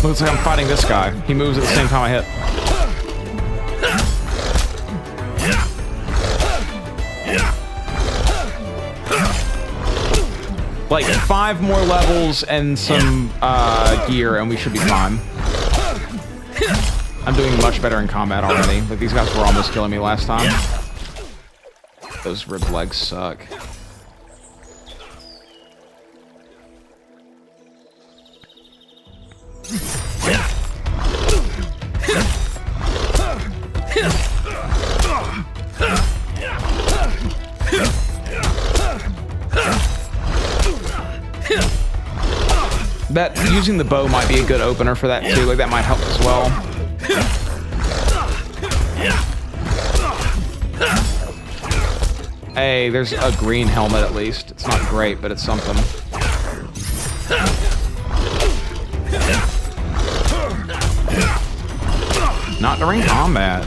Looks like I'm fighting this guy. He moves at the same time I hit. Like 5 more levels and some gear and we should be fine. I'm doing much better in combat already. Like these guys were almost killing me last time. Those ribbed legs suck. That using the bow might be a good opener for that too. Like that might help as well. Hey, there's a green helmet at least. It's not great, but it's something. Not during combat.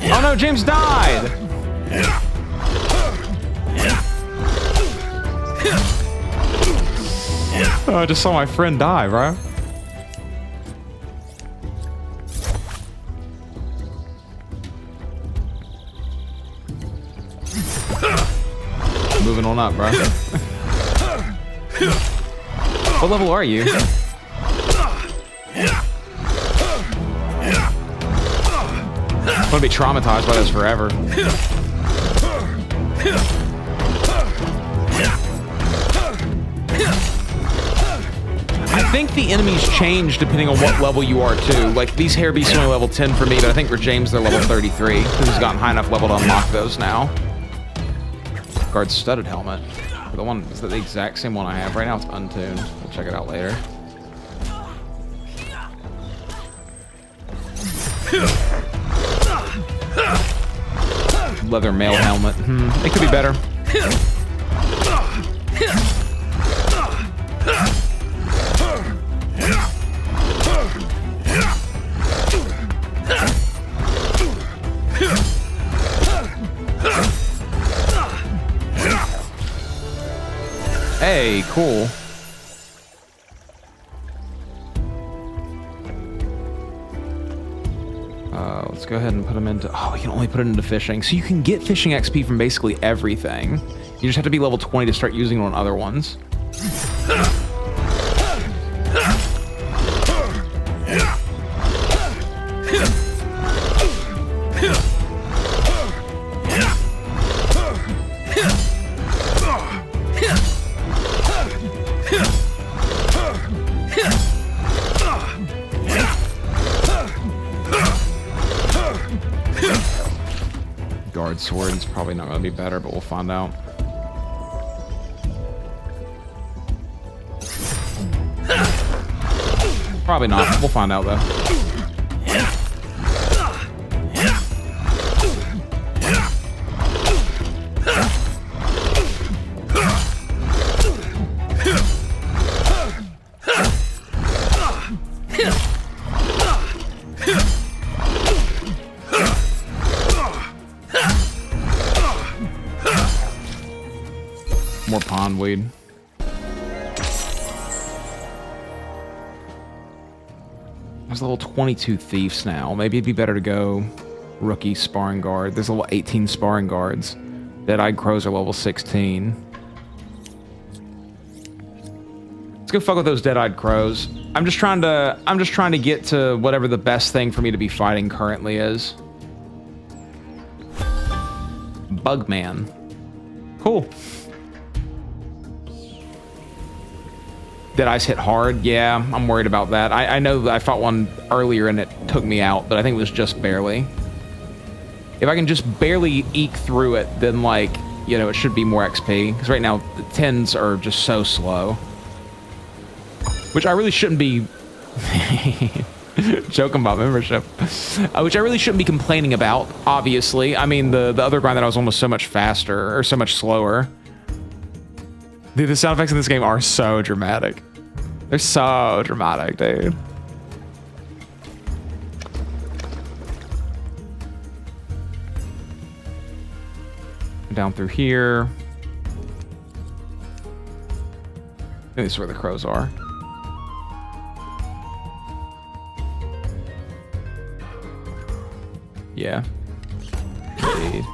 Oh no, James died! Oh, I just saw my friend die, bro. Moving on up, bro. What level are you? I'm gonna be traumatized by this forever. I think the enemies change depending on what level you are too. Like these hair beasts are only level 10 for me, but I think for James they're level 33 because he's gotten high enough level to unlock those now. Guard studded helmet. The one is that the exact same one I have right now. It's untuned. We'll check it out later. Leather mail helmet. It could be better. Hey, cool. Let's go ahead and put them into... Oh, we can only put it into fishing. So you can get fishing XP from basically everything. You just have to be level 20 to start using it on other ones. Sword is probably not going to be better, but we'll find out. Probably not. We'll find out though. More pondweed. There's level 22 thieves now. Maybe it'd be better to go rookie sparring guard. There's level 18 sparring guards. Dead-eyed crows are level 16. Let's go fuck with those dead-eyed crows. I'm just trying to get to whatever the best thing for me to be fighting currently is. Bugman. Cool. Did ice hit hard? Yeah, I'm worried about that. I know that I fought one earlier and it took me out, but I think it was just barely. If I can just barely eke through it, then like, you know, it should be more XP. Because right now, the 10s are just so slow. which I really shouldn't be joking about membership, which I really shouldn't be complaining about, obviously. I mean, the other grind that I was almost so much faster, or so much slower. Dude, the sound effects in this game are so dramatic. They're so dramatic, dude. Down through here. I think this is where the crows are. Yeah. Indeed.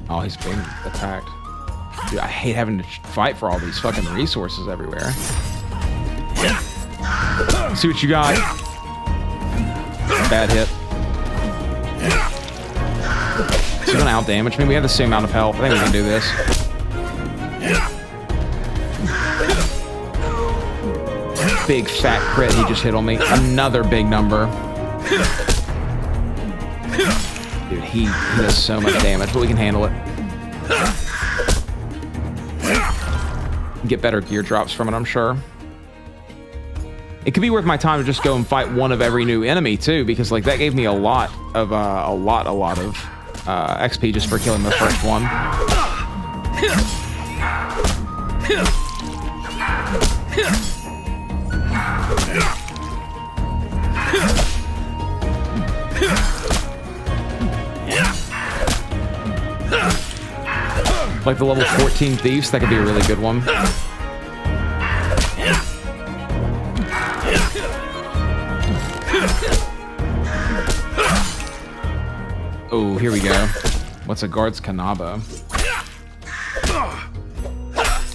Oh, he's being attacked. Dude, I hate having to fight for all these fucking resources everywhere. Let's see what you got. Bad hit. Is he gonna out damage me? We have the same amount of health. I think we can do this. Big fat crit he just hit on me. Another big number. Dude, he does so much damage, but we can handle it. Get better gear drops from it, I'm sure. It could be worth my time to just go and fight one of every new enemy too, because like that gave me a lot of XP just for killing the first one. Like the level 14 thieves, that could be a really good one. Oh, here we go. What's a guard's kanabo?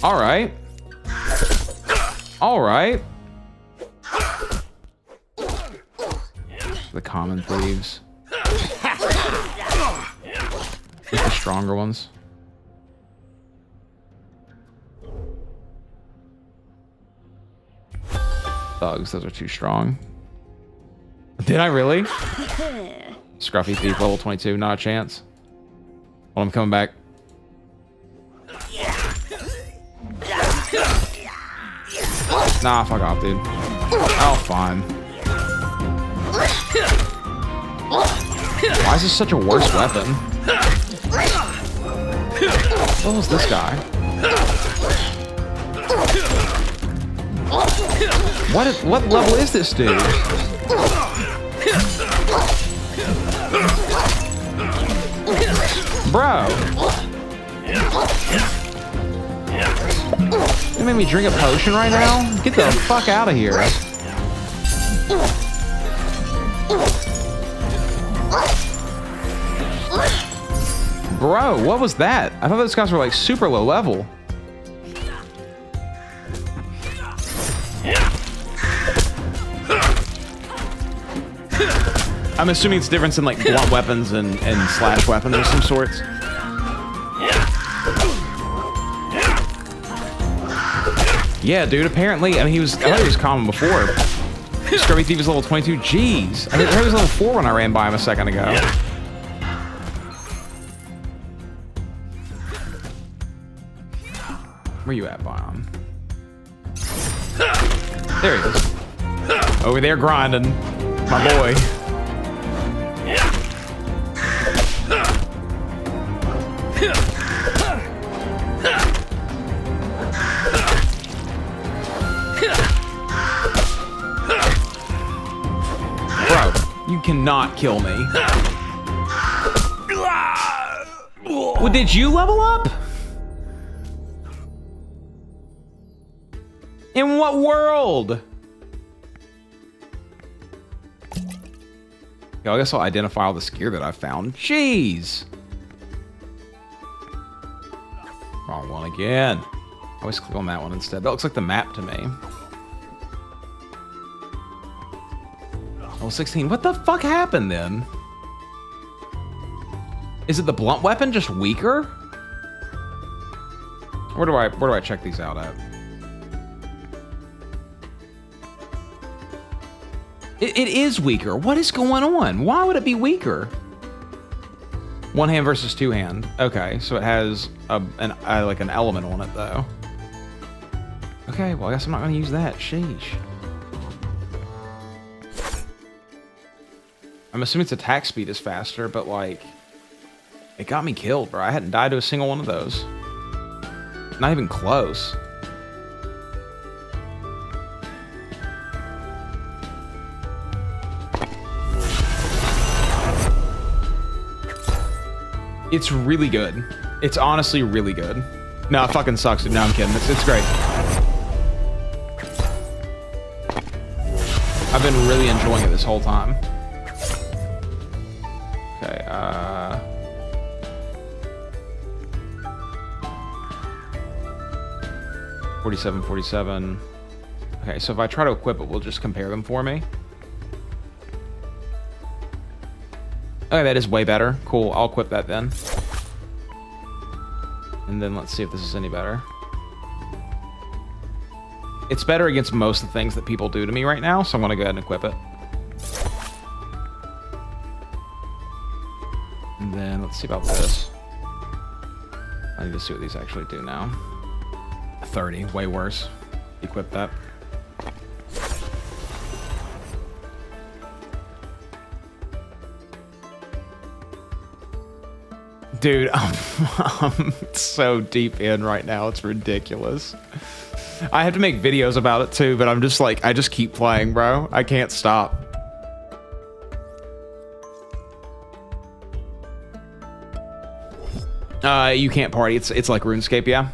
All right. All right. The common thieves. Just the stronger ones. Thugs, those are too strong. Did I really? Scruffy thief, level 22, not a chance. Well, I'm coming back. Nah, fuck off, dude. Oh, fine. Why is this such a worse weapon? What was this guy? What level is this dude? Bro. You made me drink a potion right now? Get the fuck out of here. Bro, what was that? I thought those guys were like super low level. I'm assuming it's difference in like blunt weapons and slash weapons of some sorts. Yeah, dude, apparently, I mean, I thought he was common before. Scrubby Thief is level 22, jeez. I heard he was level 4 when I ran by him a second ago. Where you at, Bion? There he is. Over there grinding, my boy. Bro, you cannot kill me. Well, did you level up? In what world? Yo, I guess I'll identify all this gear that I found. Jeez. Wrong one again. I always click on that one instead. That looks like the map to me. Oh, 16. What the fuck happened then? Is it the blunt weapon just weaker? Where do I check these out at? It is weaker. What is going on? Why would it be weaker? One hand versus two hand. Okay, so it has like an element on it though. Okay, Okay, well, I guess I'm not gonna use that. Sheesh. I'm assuming its attack speed is faster, but like, it got me killed, bro. I hadn't died to a single one of those. Not even close. It's really good. It's honestly really good. No, it fucking sucks, dude. No, I'm kidding. It's great. I've been really enjoying it this whole time. Okay, 47, 47. Okay, so if I try to equip it, we'll just compare them for me. Okay, that is way better. Cool, I'll equip that then. And then let's see if this is any better. It's better against most of the things that people do to me right now, so I'm gonna go ahead and equip it. And then let's see about this. I need to see what these actually do now. 30, way worse. Equip that. Dude, I'm so deep in right now, it's ridiculous. I have to make videos about it too, but I'm just like, I just keep playing, bro. I can't stop. You can't party. It's like RuneScape, yeah.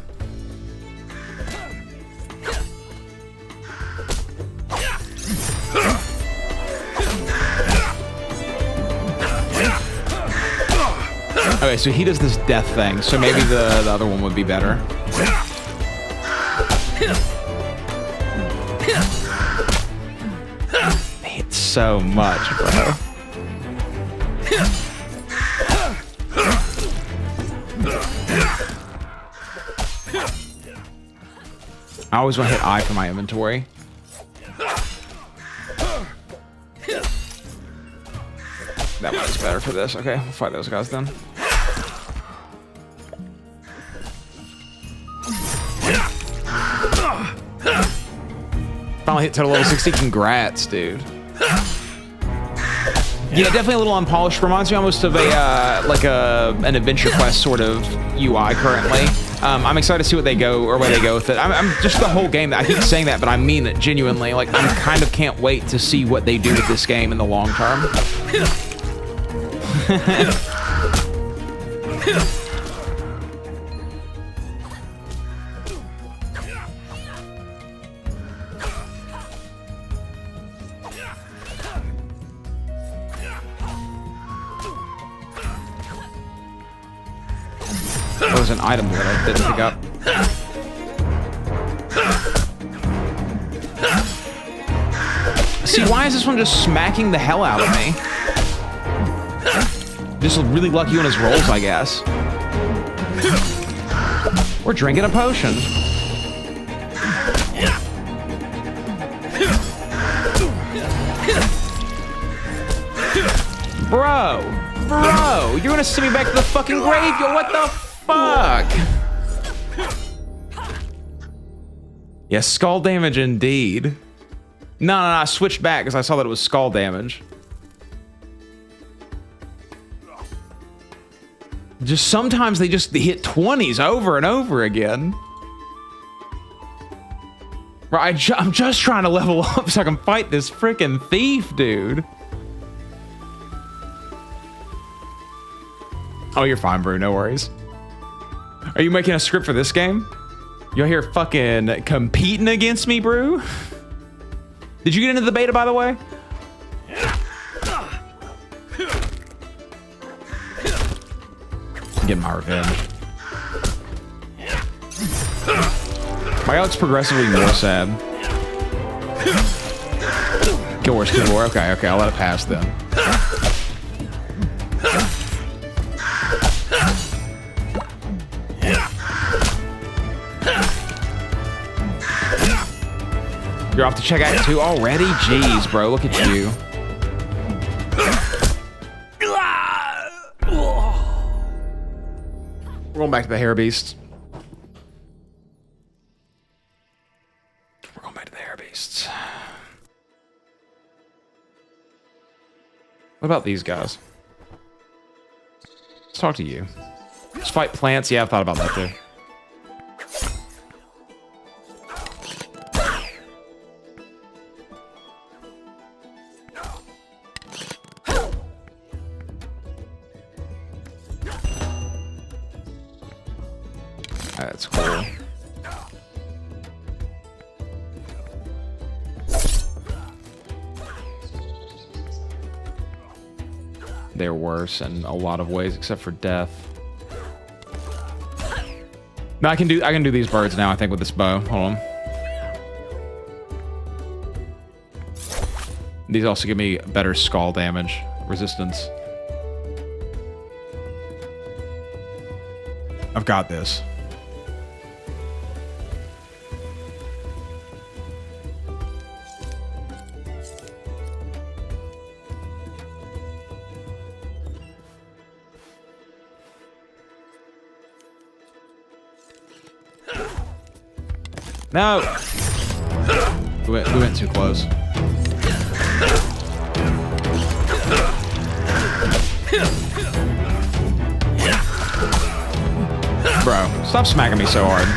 Okay, so he does this death thing, so maybe the other one would be better. It's so much, bro. I always want to hit I for my inventory. That one's better for this. Okay, we'll fight those guys then. Finally hit total level 60. Congrats, dude. Yeah, definitely a little unpolished. Reminds me almost of a like an adventure quest sort of UI currently. I'm excited to see what they go or where they go with it. I'm just the whole game. I keep saying that, but I mean it genuinely. Like I'm kind of can't wait to see what they do with this game in the long term. There was an item that I didn't pick up. See, why is this one just smacking the hell out of me? Just really lucky on his rolls, I guess. We're drinking a potion. Bro, you're gonna send me back to the fucking grave, yo, what the fuck? Yeah, skull damage indeed. No, I switched back because I saw that it was skull damage. Just sometimes they hit 20s over and over again. Bro, I'm just trying to level up so I can fight this freaking thief, dude. Oh, you're fine, bro. No worries. Are you making a script for this game? You're here fucking competing against me, bro? Did you get into the beta, by the way? I'm getting my revenge. My out's progressively more sad. Kill worse, kill more. Okay, I'll let it pass then. You're off to check out 2 already? Jeez, bro, look at you. We're going back to the hair beast. beasts. What about these guys? Let's talk to you. Let's fight plants. Yeah, I've thought about that too. That's cool. They're worse in a lot of ways, except for death. No, I can do these birds now, I think, with this bow. Hold on. These also give me better skull damage resistance. I've got this. No! We went too close. Bro, stop smacking me so hard.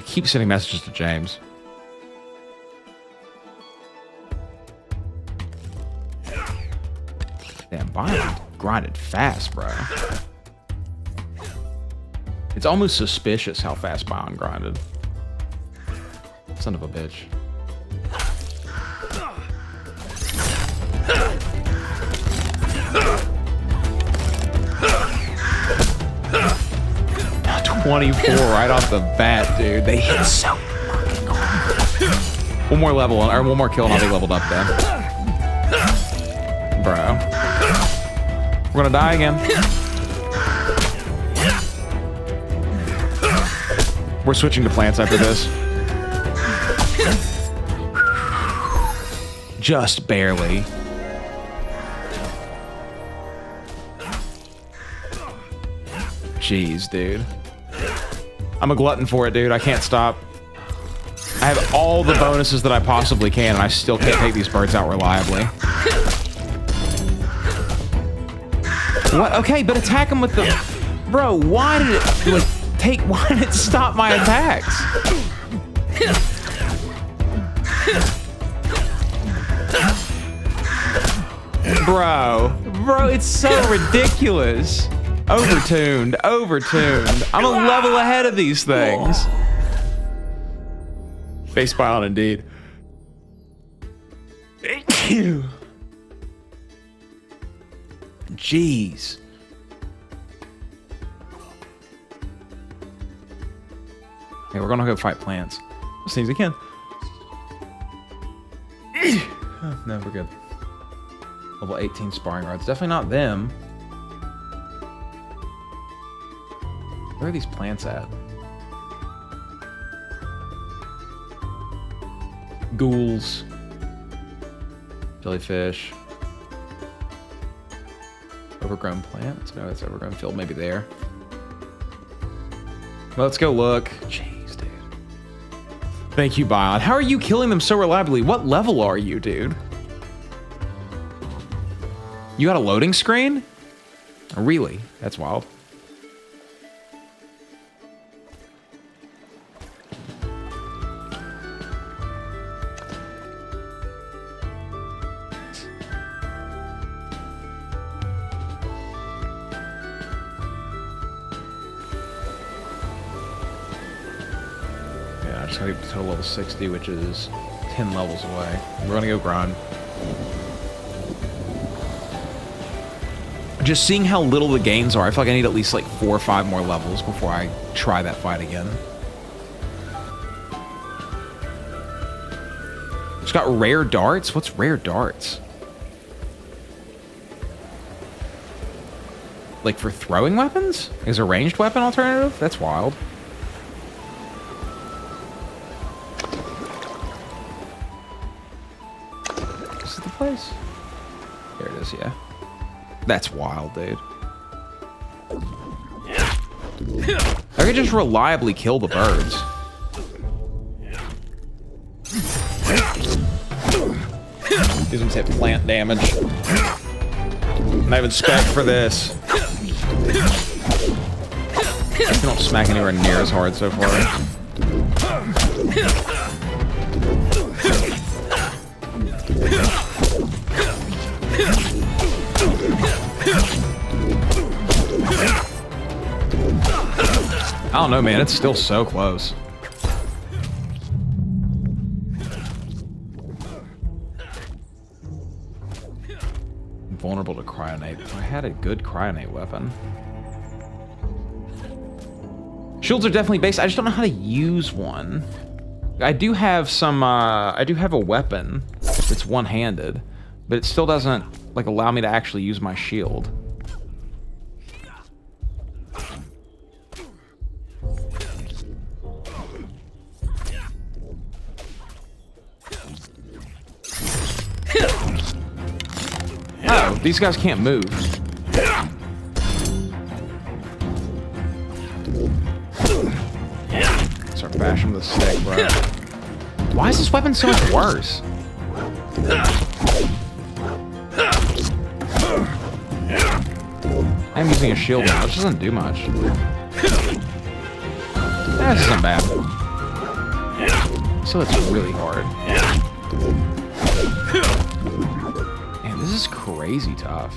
Keep sending messages to James. Damn, Bind grinded fast, bro. It's almost suspicious how fast Bind grinded. Son of a bitch. Now 24 right off the bat, dude. They hit so fucking hard. One more level, or one more kill and I'll be leveled up then. Bro. We're gonna die again. We're switching to plants after this. Just barely. Jeez, dude. I'm a glutton for it, dude. I can't stop. I have all the bonuses that I possibly can, and I still can't take these birds out reliably. What? Okay, but attack them with the... Bro, why did it... Like, why did it stop my attacks? Bro, it's so ridiculous. Overtuned. I'm a level ahead of these things. Face pile indeed. Jeez. Okay, we're gonna go fight plants. As soon as we can. No, we're good. Level 18 sparring rods. Definitely not them. Where are these plants at? Ghouls. Jellyfish. Overgrown plants? No, it's overgrown field. Maybe there. Well, let's go look. Jeez, dude. Thank you, Bion. How are you killing them so reliably? What level are you, dude? You got a loading screen? Really? That's wild. Just gonna get to level 60, which is 10 levels away. We're gonna go grind. Just seeing how little the gains are, I feel like I need at least like 4 or 5 more levels before I try that fight again. It's got rare darts? What's rare darts? Like for throwing weapons? Is a ranged weapon alternative? That's wild. Is it the place? There it is, yeah. That's wild, dude. I could just reliably kill the birds. These ones have plant damage. Not even spec for this. They don't smack anywhere near as hard so far. I don't know, man. It's still so close. Vulnerable to cryonate. I had a good cryonate weapon. Shields are definitely based. I just don't know how to use one. I do have some, I do have a weapon that's one-handed, but it still doesn't, like, allow me to actually use my shield. Oh, these guys can't move. Start bashing with a stick, bro. Why is this weapon so much worse? I'm using a shield now, which doesn't do much. This isn't bad. So it's really hard. Man, this is crazy tough.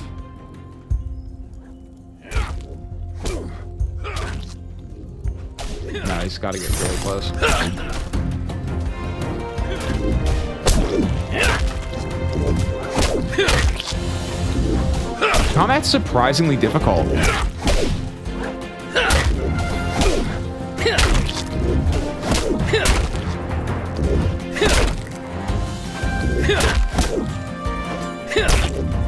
No, he's got to get really close. Combat's surprisingly difficult.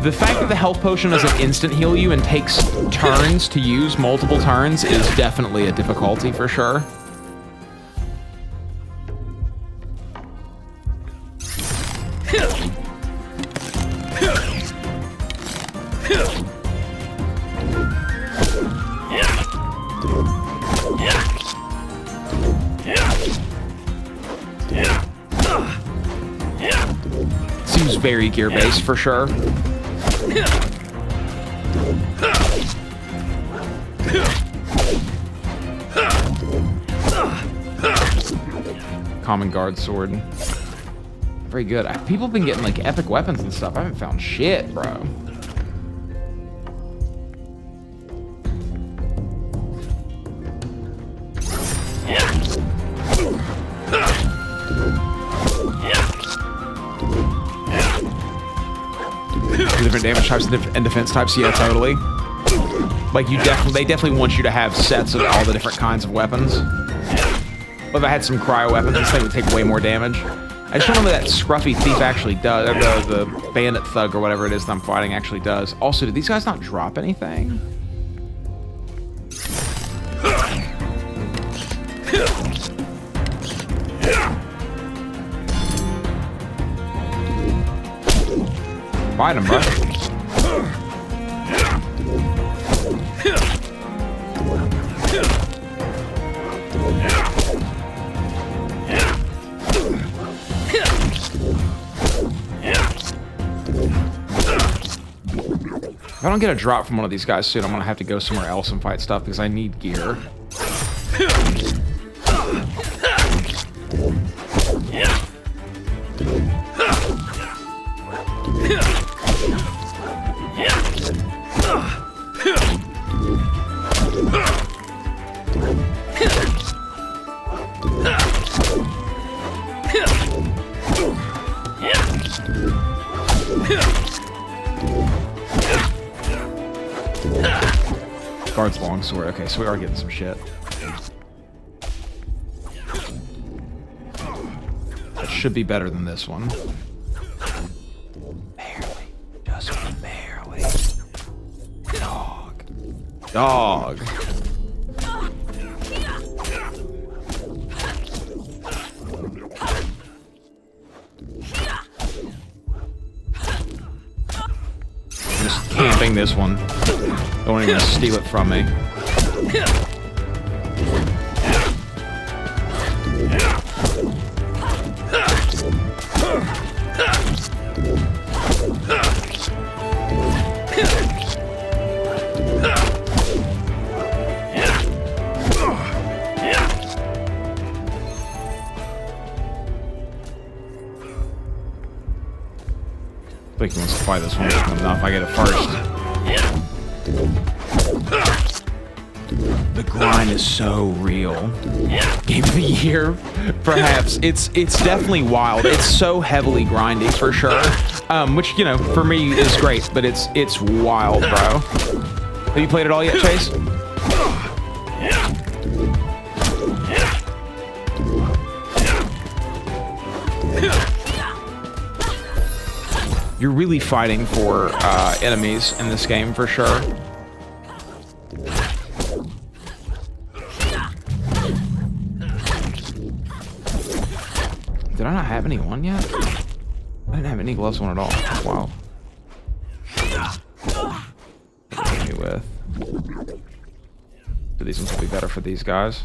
The fact that the health potion doesn't instant heal you and takes turns to use multiple turns is definitely a difficulty for sure. Seems very gear-based for sure. Common guard sword. Very good. People have been getting like epic weapons and stuff. I haven't found shit, bro. Different damage types and defense types, yeah, totally. Like they definitely want you to have sets of all the different kinds of weapons. But if I had some cryo weapons, this thing would take way more damage. I just don't know what that scruffy thief actually does, or the bandit thug or whatever it is that I'm fighting actually does. Also, did these guys not drop anything? Fight him, bro. If I don't get a drop from one of these guys soon, I'm gonna have to go somewhere else and fight stuff because I need gear. Guard's longsword. Okay, so we are getting some shit. That should be better than this one. Barely. Just barely. Dog. Dog. just camping this one. Don't want anyone to steal it from me. I think he wants to fight this one enough. I get it first. The grind is so real. Game of the year, perhaps. It's definitely wild. It's so heavily grindy for sure. Which, you know, for me is great, but it's wild, bro. Have you played it all yet, Chase? You're really fighting for enemies in this game, for sure. Did I not have anyone yet? I didn't have any gloves on at all. Wow. What me with? So these ones will be better for these guys.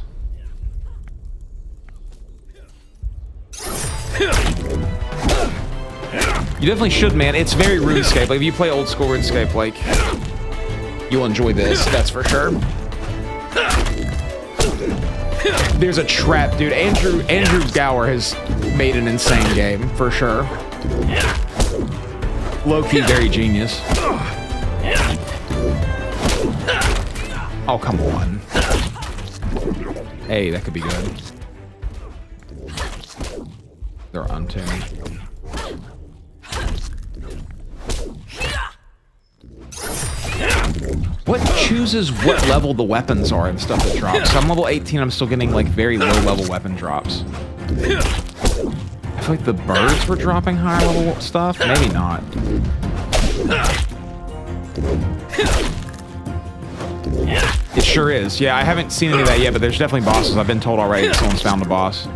You definitely should, man. It's very RuneScape. Like, if you play old school RuneScape, like, you'll enjoy this. That's for sure. There's a trap, dude. Andrew Gower has made an insane game, for sure. Low-key, very genius. Oh, come on. Hey, that could be good. They're untuned. What chooses what level the weapons are and stuff that drops? So I'm level 18, I'm still getting like very low level weapon drops. I feel like the birds were dropping higher level stuff. Maybe not. It sure is. Yeah, I haven't seen any of that yet, but there's definitely bosses. I've been told already that someone's found a boss.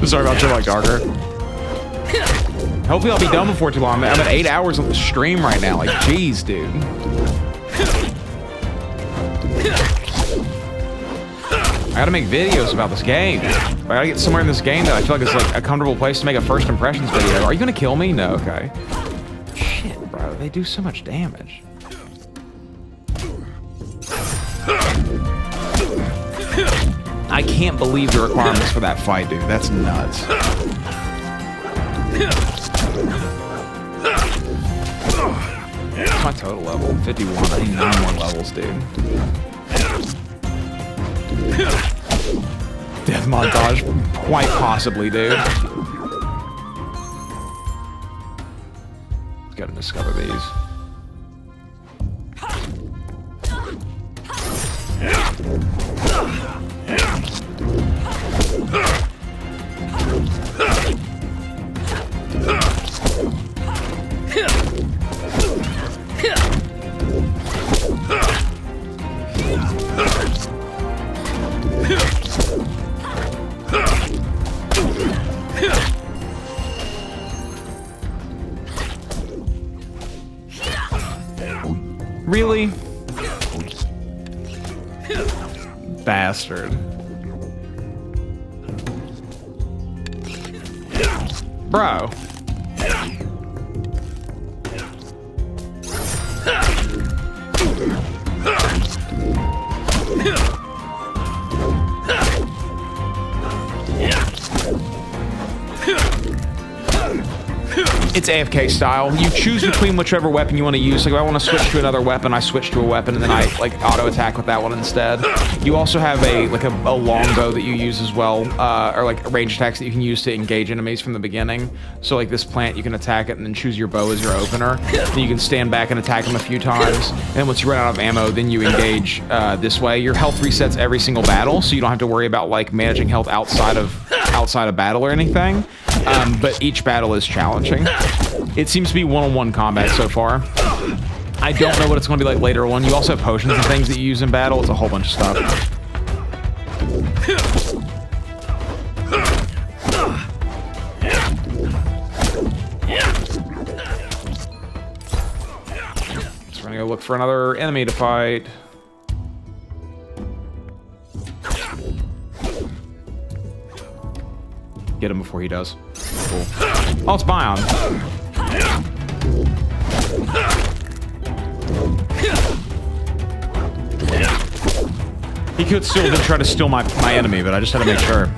Sorry about your like darker. Hopefully I'll be done before too long. I'm at 8 hours on the stream right now. Like, jeez, dude. I gotta make videos about this game. I gotta get somewhere in this game that I feel like is like a comfortable place to make a first impressions video. Are you gonna kill me? No, okay. Shit, bro. They do so much damage. I can't believe the requirements for that fight, dude. That's nuts. What's my total level? 51. I need 9 more levels, dude. Death montage? Quite possibly, dude. Gotta discover these. Really? Bastard. Bro. It's AFK style. You choose between whichever weapon you want to use. Like, if I want to switch to another weapon, I switch to a weapon, and then I like auto attack with that one instead. You also have a longbow that you use as well, or like range attacks that you can use to engage enemies from the beginning. So like this plant, you can attack it and then choose your bow as your opener. Then you can stand back and attack them a few times. And then once you run out of ammo, then you engage this way. Your health resets every single battle, so you don't have to worry about like managing health outside of battle or anything. But each battle is challenging. It seems to be one-on-one combat so far. I don't know what it's going to be like later on. You also have potions and things that you use in battle. It's a whole bunch of stuff. So we're going to go look for another enemy to fight. Get him before he does. Cool. Oh, it's Bion. He could still try to steal my enemy, but I just had to make sure.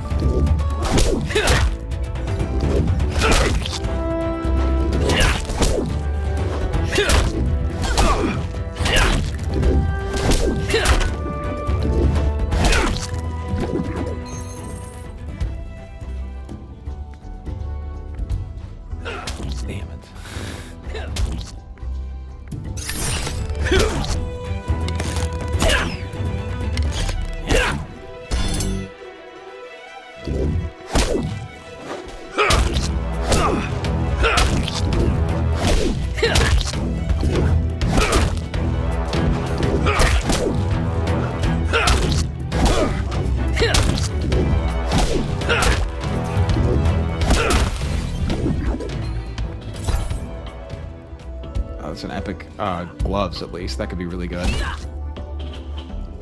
Gloves, at least. That could be really good.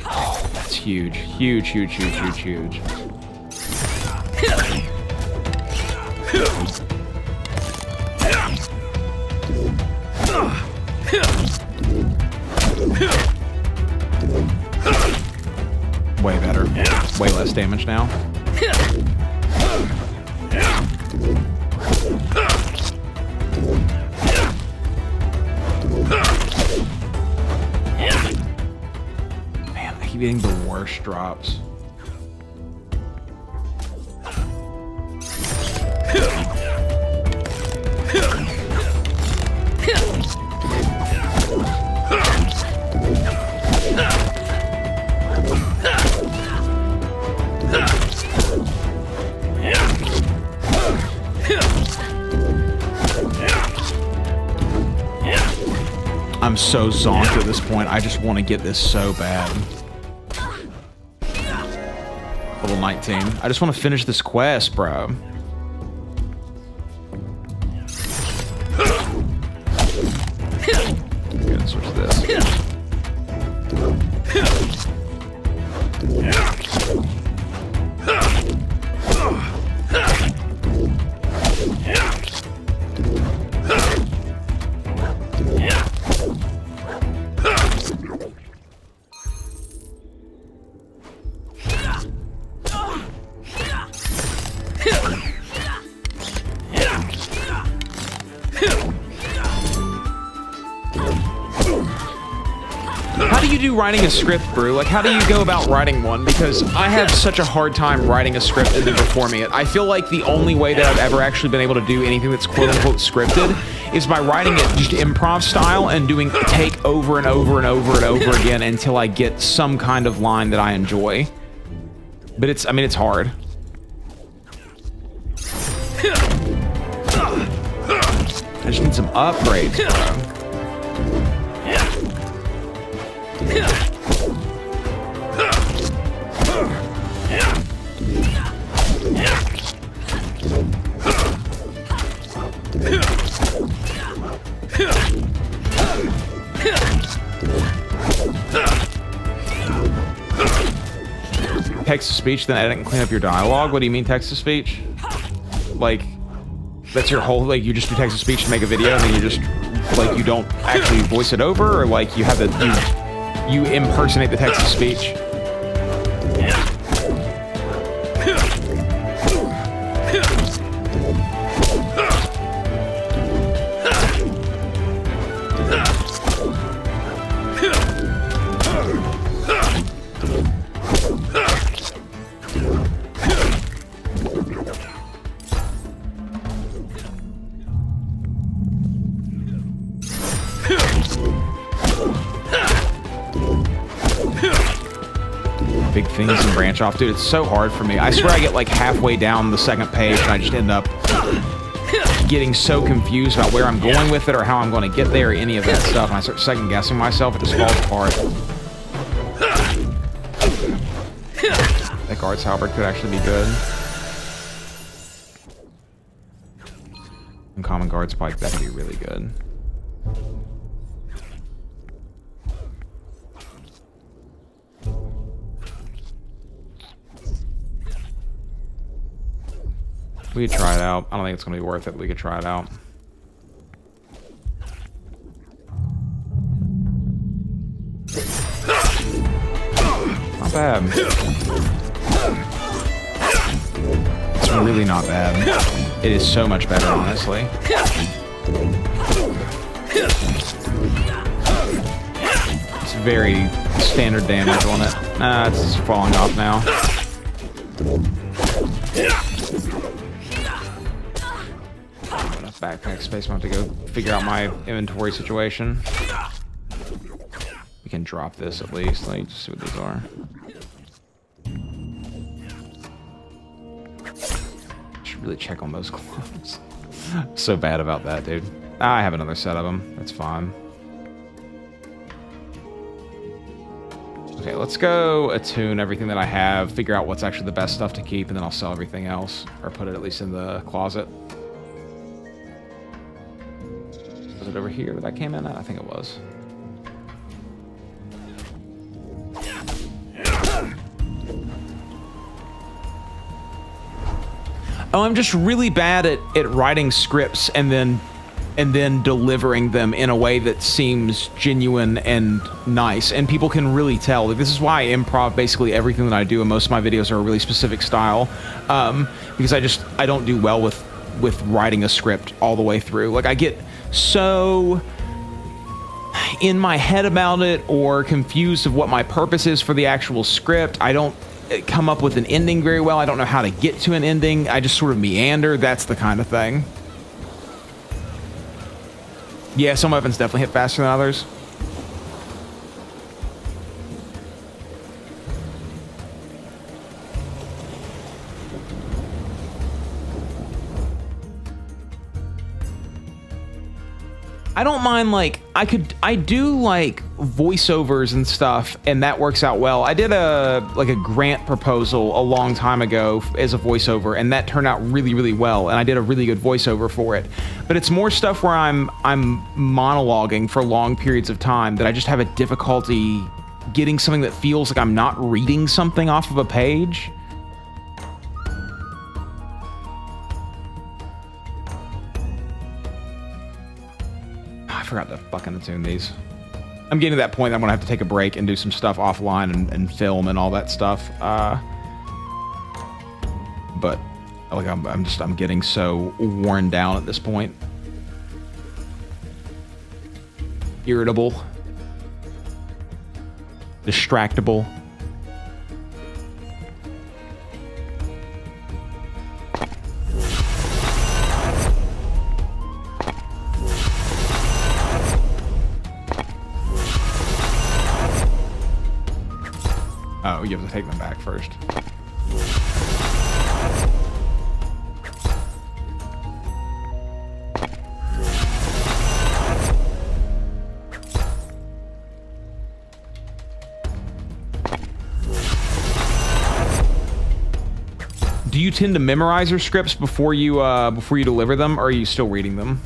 Oh, that's huge. Huge, huge, huge, huge, huge. Way better. Way less damage now. Getting the worst drops. I'm so zonked at this point. I just want to get this so bad. Level 19. I just want to finish this quest, bro. Good, switch this. Writing a script, Brew? Like, how do you go about writing one? Because I have such a hard time writing a script and then performing it. I feel like the only way that I've ever actually been able to do anything that's quote-unquote scripted is by writing it just improv style and doing take over and over and over and over again until I get some kind of line that I enjoy. But it's, I mean, it's hard. I just need some upgrades, bro. Text-to-speech, then edit and clean up your dialogue? What do you mean text-to-speech? Like, that's your whole, like, you just do text-to-speech to make a video and then you just, like, you don't actually voice it over? Or, like, you have the, you impersonate the text-to-speech? Things and branch off. Dude, it's so hard for me. I swear I get like halfway down the second page and I just end up getting so confused about where I'm going with it or how I'm going to get there or any of that stuff, and I start second guessing myself, it just falls apart. That guard's halberd could actually be good. Uncommon guard spike, that could be really good. We could try it out. I don't think it's going to be worth it, but we could try it out. Not bad. It's really not bad. It is so much better, honestly. It's very standard damage on it. Nah, it's just falling off now. Enough backpack space. I'm going to go figure out my inventory situation. We can drop this at least. Let me just see what these are. Should really check on those gloves. So bad about that, dude. I have another set of them. That's fine. Okay, let's go attune everything that I have, figure out what's actually the best stuff to keep, and then I'll sell everything else, or put it at least in the closet. Was it over here that I came in at? I think it was. Oh, I'm just really bad at writing scripts and then delivering them in a way that seems genuine and nice, and people can really tell. Like, this is why I improv basically everything that I do, and most of my videos are a really specific style, because I don't do well with writing a script all the way through. Like, I get so in my head about it or confused of what my purpose is for the actual script. I don't come up with an ending very well. I don't know how to get to an ending. I just sort of meander. That's the kind of thing. Yeah, some weapons definitely hit faster than others. I don't mind, like, I do like voiceovers and stuff, and that works out well. I did a grant proposal a long time ago as a voiceover, and that turned out really, really well, and I did a really good voiceover for it. But it's more stuff where I'm monologuing for long periods of time that I just have a difficulty getting something that feels like I'm not reading something off of a page. I forgot to fucking attune these. I'm getting to that point that I'm gonna have to take a break and do some stuff offline and film and all that stuff. But like I'm getting so worn down at this point. Irritable. Distractible. Oh, you have to take them back first. Do you tend to memorize your scripts before you deliver them, or are you still reading them?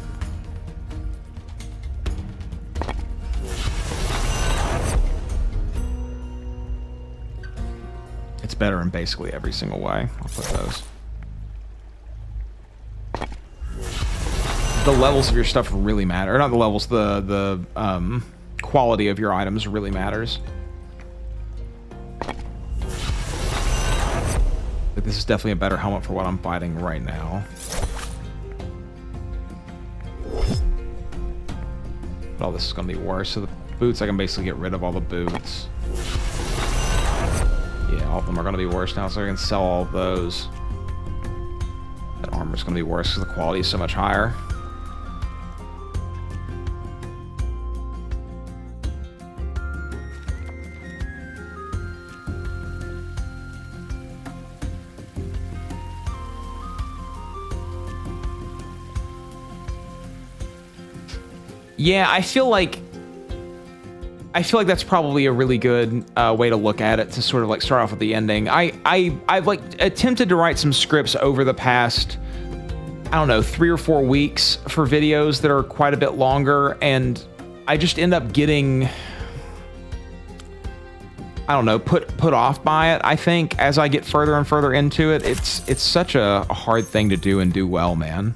It's better in basically every single way. I'll put those. The levels of your stuff really matter. Or not the levels, the quality of your items really matters. But this is definitely a better helmet for what I'm fighting right now. But all this is going to be worse. So the boots, I can basically get rid of all the boots. Yeah, all of them are going to be worse now, so I can sell all of those. That armor's going to be worse because the quality is so much higher. Yeah, I feel like that's probably a really good way to look at it, to sort of like start off with the ending. I've like attempted to write some scripts over the past, I don't know, 3 or 4 weeks for videos that are quite a bit longer, and I just end up getting, I don't know, put off by it. I think as I get further and further into it, it's such a hard thing to do and do well, man.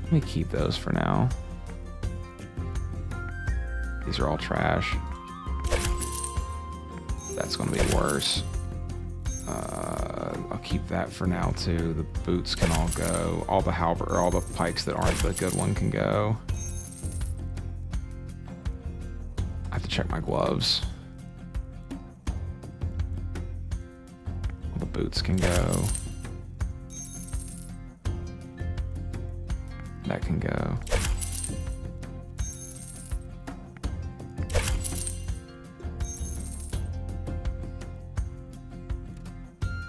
Let me keep those for now. These are all trash. That's gonna be worse. I'll keep that for now too. The boots can all go. All the halberd, or all the pikes that aren't the good one can go. I have to check my gloves. All the boots can go. That can go.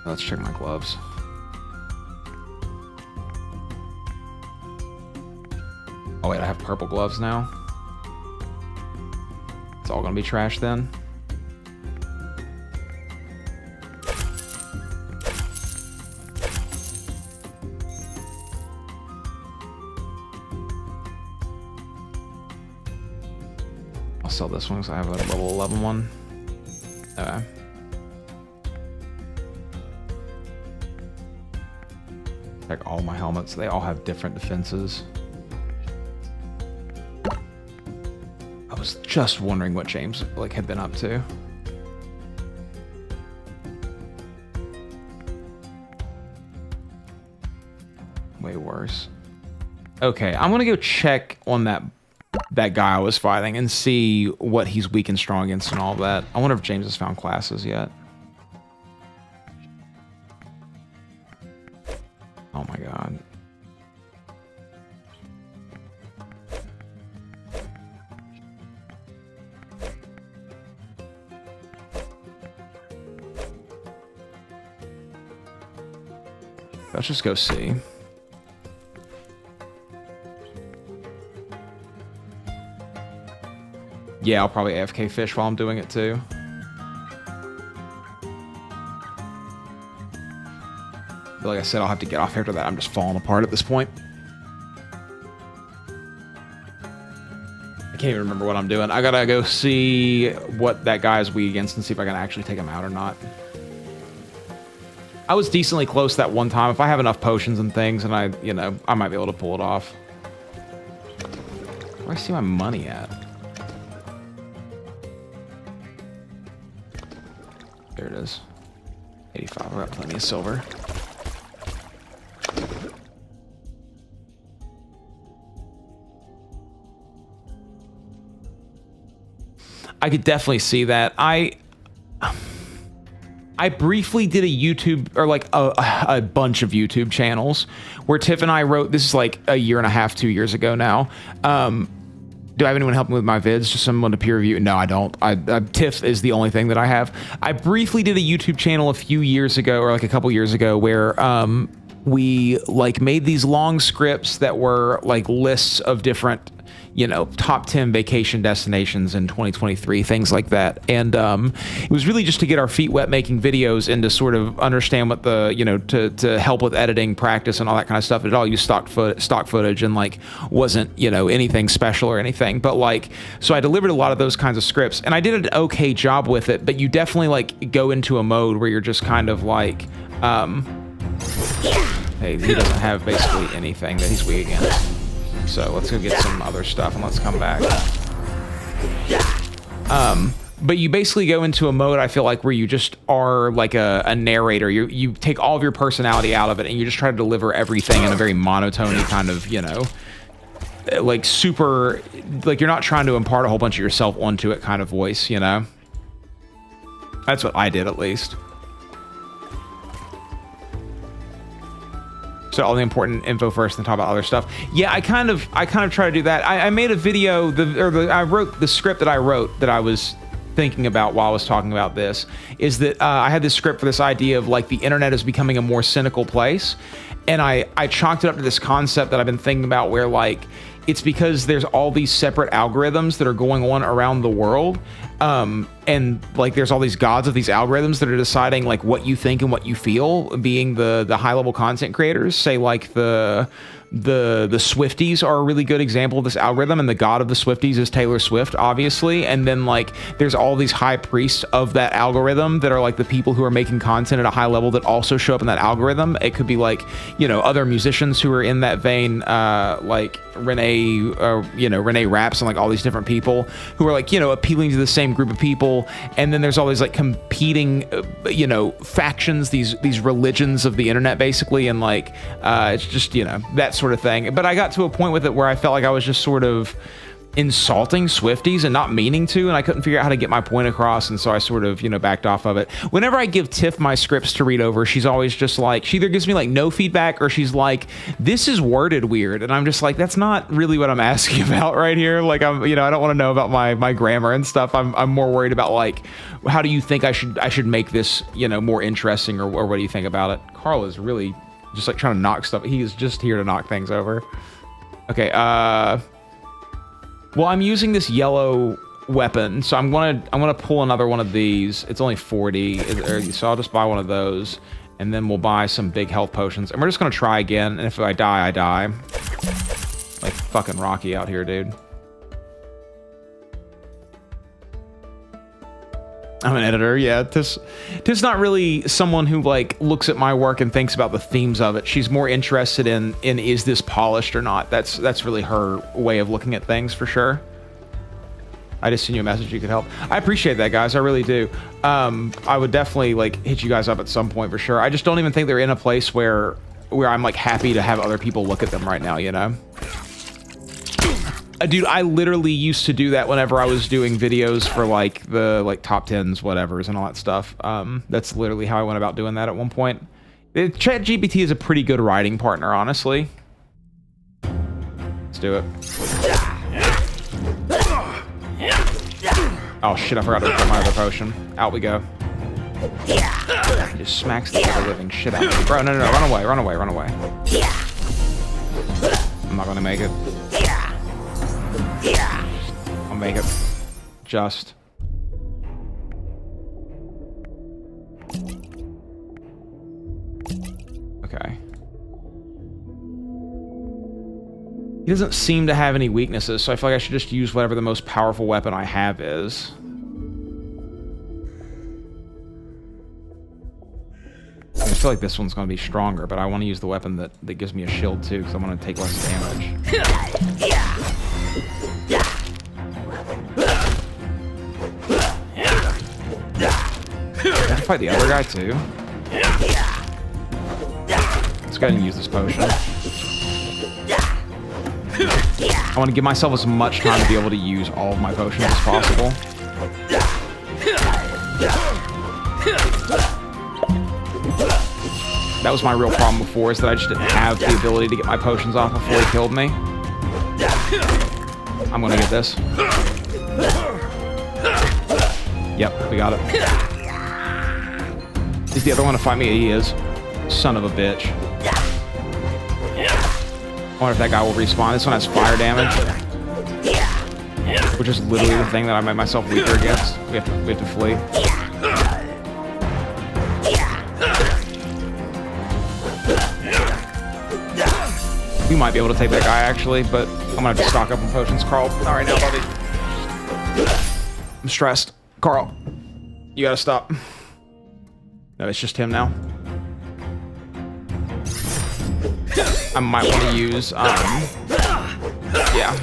Let's check my gloves. Oh wait, I have purple gloves now. It's all gonna be trash then. I'll sell this one because I have a level 11 one. Okay. Check all my helmets. They all have different defenses. I was just wondering what James like had been up to. Way worse. Okay, I'm gonna go check on that guy I was fighting and see what he's weak and strong against and all that. I wonder if James has found classes yet. Oh my god. Let's just go see. Yeah, I'll probably AFK fish while I'm doing it too. But like I said, I'll have to get off after that. I'm just falling apart at this point. I can't even remember what I'm doing. I gotta go see what that guy is weak against and see if I can actually take him out or not. I was decently close that one time. If I have enough potions and things, and I might be able to pull it off. Where do I see my money at? There it is. 85. I got plenty of silver. I could definitely see that. I briefly did a YouTube, or like a bunch of YouTube channels where Tiff and I wrote, this is like a year and a half, 2 years ago now. Do I have anyone helping with my vids? Just someone to peer review? No, I don't. Tiff is the only thing that I have. I briefly did a YouTube channel a few years ago, or like a couple years ago, where we like made these long scripts that were like lists of different, top 10 vacation destinations in 2023, things like that. And it was really just to get our feet wet making videos and to sort of understand what the, to help with editing, practice, and all that kind of stuff. It all used stock footage and like wasn't, anything special or anything. But like, so I delivered a lot of those kinds of scripts and I did an okay job with it, but you definitely like go into a mode where you're just kind of like, hey, he doesn't have basically anything that he's weak against. So let's go get some other stuff and let's come back. But you basically go into a mode, I feel like, where you just are like a narrator. You take all of your personality out of it and you just try to deliver everything in a very monotone kind of, like super, like you're not trying to impart a whole bunch of yourself onto it kind of voice, That's what I did, at least. So all the important info first and talk about other stuff. Yeah, I kind of try to do that. I made a video, I wrote the script that I wrote that I was thinking about while I was talking about this, is that I had this script for this idea of like the internet is becoming a more cynical place. And I chalked it up to this concept that I've been thinking about where like, it's because there's all these separate algorithms that are going on around the world. And like there's all these gods of these algorithms that are deciding like what you think and what you feel, being the high level content creators. Say like the Swifties are a really good example of this algorithm, and the god of the Swifties is Taylor Swift, obviously. And then like there's all these high priests of that algorithm that are like the people who are making content at a high level that also show up in that algorithm. It could be like, you know, other musicians who are in that vein, like Renee Raps and like all these different people who are like, you know, appealing to the same group of people. And then there's all these like competing, you know, factions, these religions of the internet basically. And like, it's just, you know, that sort of thing. But I got to a point with it where I felt like I was just sort of insulting Swifties and not meaning to, and I couldn't figure out how to get my point across, and so I sort of, you know, backed off of it. Whenever I give Tiff my scripts to read over, she's always just like, she either gives me like no feedback or she's like, this is worded weird, and I'm just like, that's not really what I'm asking about right here. Like, I'm, you know, I don't want to know about my grammar and stuff. I'm more worried about like, how do you think I should make this, you know, more interesting, or what do you think about it? Carl is really just like trying to knock stuff. He is just here to knock things over. Okay, well, I'm using this yellow weapon, so I'm gonna pull another one of these. It's only 40, so I'll just buy one of those, and then we'll buy some big health potions, and we're just gonna try again. And if I die, I die. Like fucking Rocky out here, dude. I'm an editor, yeah. Tiff's not really someone who like looks at my work and thinks about the themes of it. She's more interested in is this polished or not. That's really her way of looking at things, for sure. I just sent you a message you could help. I appreciate that, guys. I really do. I would definitely like hit you guys up at some point for sure. I just don't even think they're in a place where I'm like happy to have other people look at them right now, you know? Dude, I literally used to do that whenever I was doing videos for like the top 10s, whatevers, and all that stuff. That's literally how I went about doing that at one point. ChatGPT is a pretty good writing partner, honestly. Let's do it. Oh shit, I forgot to put my other potion. Out we go. He just smacks the ever living shit out of me. Bro, no, run away. I'm not gonna make it. I'll make it. Just. Okay. He doesn't seem to have any weaknesses, so I feel like I should just use whatever the most powerful weapon I have is. I feel like this one's going to be stronger, but I want to use the weapon that gives me a shield too, because I want to take less damage. I have to fight the other guy too. Let's go ahead and use this potion. I want to give myself as much time to be able to use all of my potions as possible. That was my real problem before, is that I just didn't have the ability to get my potions off before he killed me. I'm gonna get this. Yep, we got it. Is the other one to fight me? He is. Son of a bitch. I wonder if that guy will respawn. This one has fire damage, which is literally the thing that I made myself weaker against. We have to flee. We might be able to take that guy actually, but I'm gonna have to stock up on potions. Carl, not right now, buddy. I'm stressed. Carl, you gotta stop. No, it's just him now. I might want to use, yeah,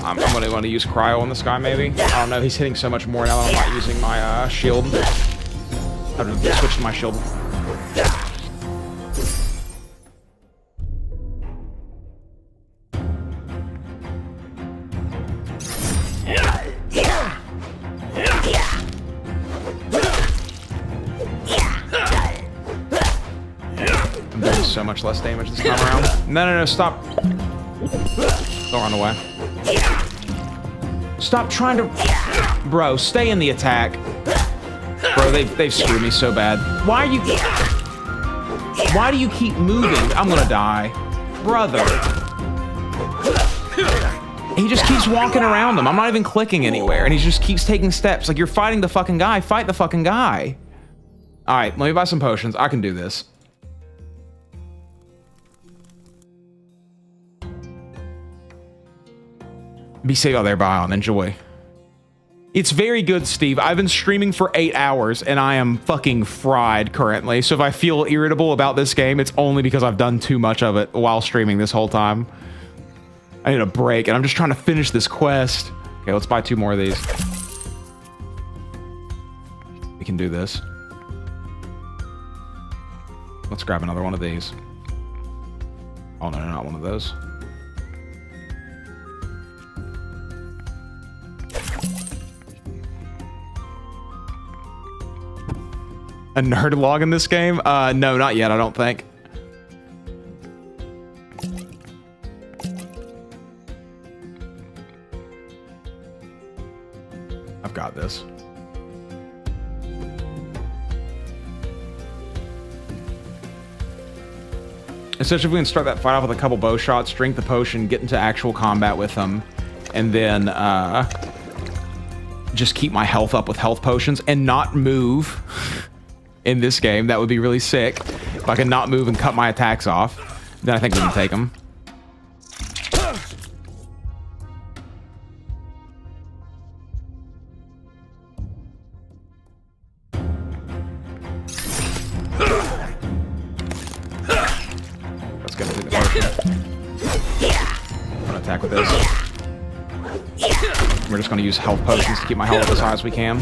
I'm going to want to use cryo on this guy, maybe. I don't know, he's hitting so much more now that I'm not using my shield. I'm going to switch to my shield. So much less damage this time around. No, stop. Don't run away. Stop trying to... Bro, stay in the attack. Bro, they've screwed me so bad. Why do you keep moving? I'm gonna die. Brother. He just keeps walking around him. I'm not even clicking anywhere, and he just keeps taking steps. Like, you're fighting the fucking guy. Fight the fucking guy. All right, let me buy some potions. I can do this. Be safe out there, Bion. Enjoy. It's very good, Steve. I've been streaming for 8 hours, and I am fucking fried currently. So if I feel irritable about this game, it's only because I've done too much of it while streaming this whole time. I need a break, and I'm just trying to finish this quest. Okay, let's buy 2 more of these. We can do this. Let's grab another one of these. Oh, no, not one of those. A nerd log in this game? No, not yet, I don't think. I've got this. Essentially, if we can start that fight off with a couple bow shots, drink the potion, get into actual combat with them, and then just keep my health up with health potions and not move in this game, that would be really sick. If I can not move and cut my attacks off, then I think we can take them. Let's get into the potion. I'm gonna attack with this. We're just gonna use health potions to keep my health up as high as we can.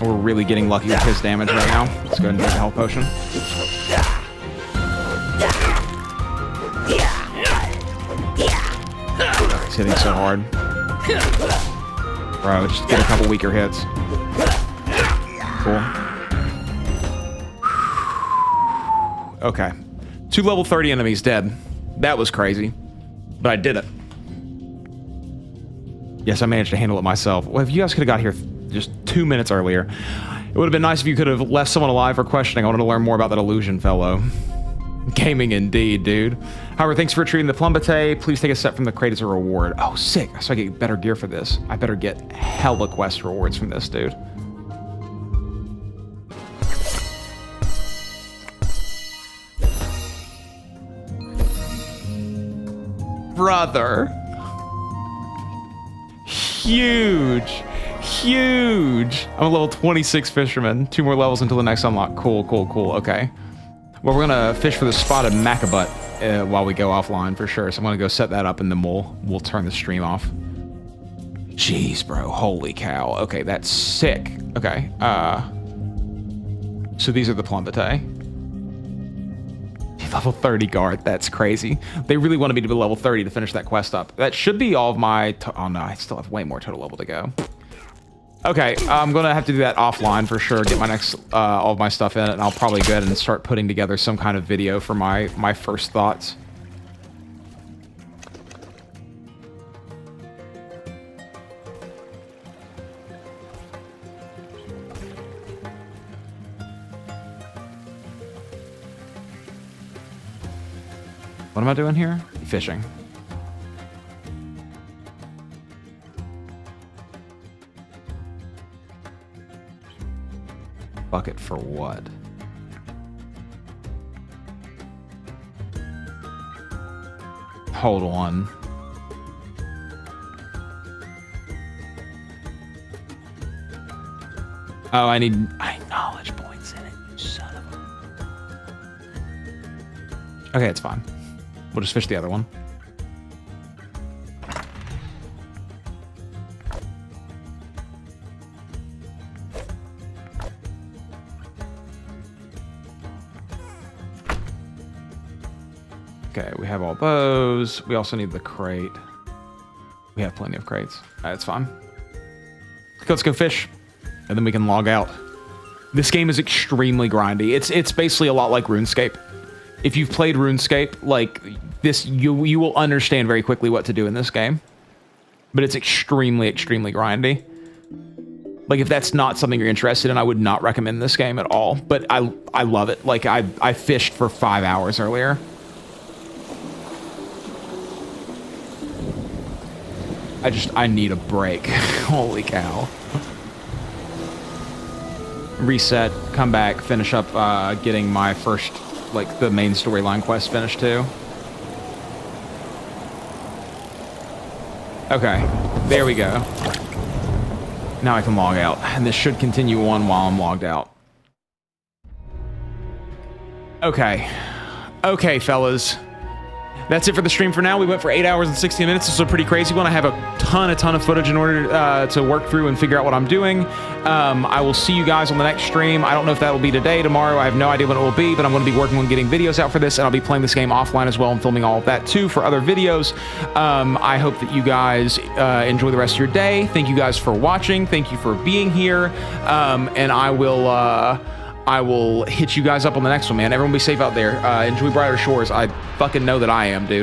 We're really getting lucky with his damage right now. Let's go ahead and drink the health potion. He's hitting so hard. Bro, just get a couple weaker hits. Cool. Okay. 2 level 30 enemies dead. That was crazy. But I did it. Yes, I managed to handle it myself. Well, if you guys could have got here just 2 minutes earlier, it would have been nice if you could have left someone alive for questioning. I wanted to learn more about that illusion fellow. Gaming indeed, dude. However, thanks for retrieving the plumbate. Please take a set from the crate as a reward. Oh, sick. So I get better gear for this. I better get hella quest rewards from this, dude. Brother. Huge. Huge. I'm a level 26 fisherman. 2 more levels until the next unlock. Cool, cool, cool. Okay. Well, we're gonna fish for the spotted macabut while we go offline for sure. So I'm gonna go set that up, and then we'll turn the stream off. Jeez, bro. Holy cow. Okay, that's sick. Okay. So these are the plumbate. Level 30 guard. That's crazy. They really wanted me to be level 30 to finish that quest up. That should be all of my... Oh, no. I still have way more total level to go. Okay. I'm going to have to do that offline for sure. Get my next... all of my stuff in it. And I'll probably go ahead and start putting together some kind of video for my first thoughts. What am I doing here? Fishing. Bucket for what? Hold on. Oh, I need knowledge points in it, you son of a... Okay, it's fine. We'll just fish the other one. Okay, we have all those. We also need the crate. We have plenty of crates. That's fine. Let's go fish, and then we can log out. This game is extremely grindy. It's basically a lot like RuneScape. If you've played RuneScape, like this, you will understand very quickly what to do in this game. But it's extremely, extremely grindy. Like, if that's not something you're interested in, I would not recommend this game at all. But I love it. Like, I fished for 5 hours earlier. I need a break. Holy cow. Reset, come back, finish up getting my first, like, the main storyline quest finished too. Okay, there we go. Now I can log out, and this should continue on while I'm logged out. Okay. Okay, fellas. That's it for the stream for now. We went for 8 hours and 60 minutes. This is a pretty crazy one. I have a ton of footage in order to work through and figure out what I'm doing. I will see you guys on the next stream. I don't know if that will be today, tomorrow. I have no idea when it will be, but I'm going to be working on getting videos out for this, and I'll be playing this game offline as well and filming all of that too for other videos. I hope that you guys enjoy the rest of your day. Thank you guys for watching. Thank you for being here. And I will hit you guys up on the next one, man. Everyone be safe out there. Enjoy Brighter Shores. I fucking know that I am, dude.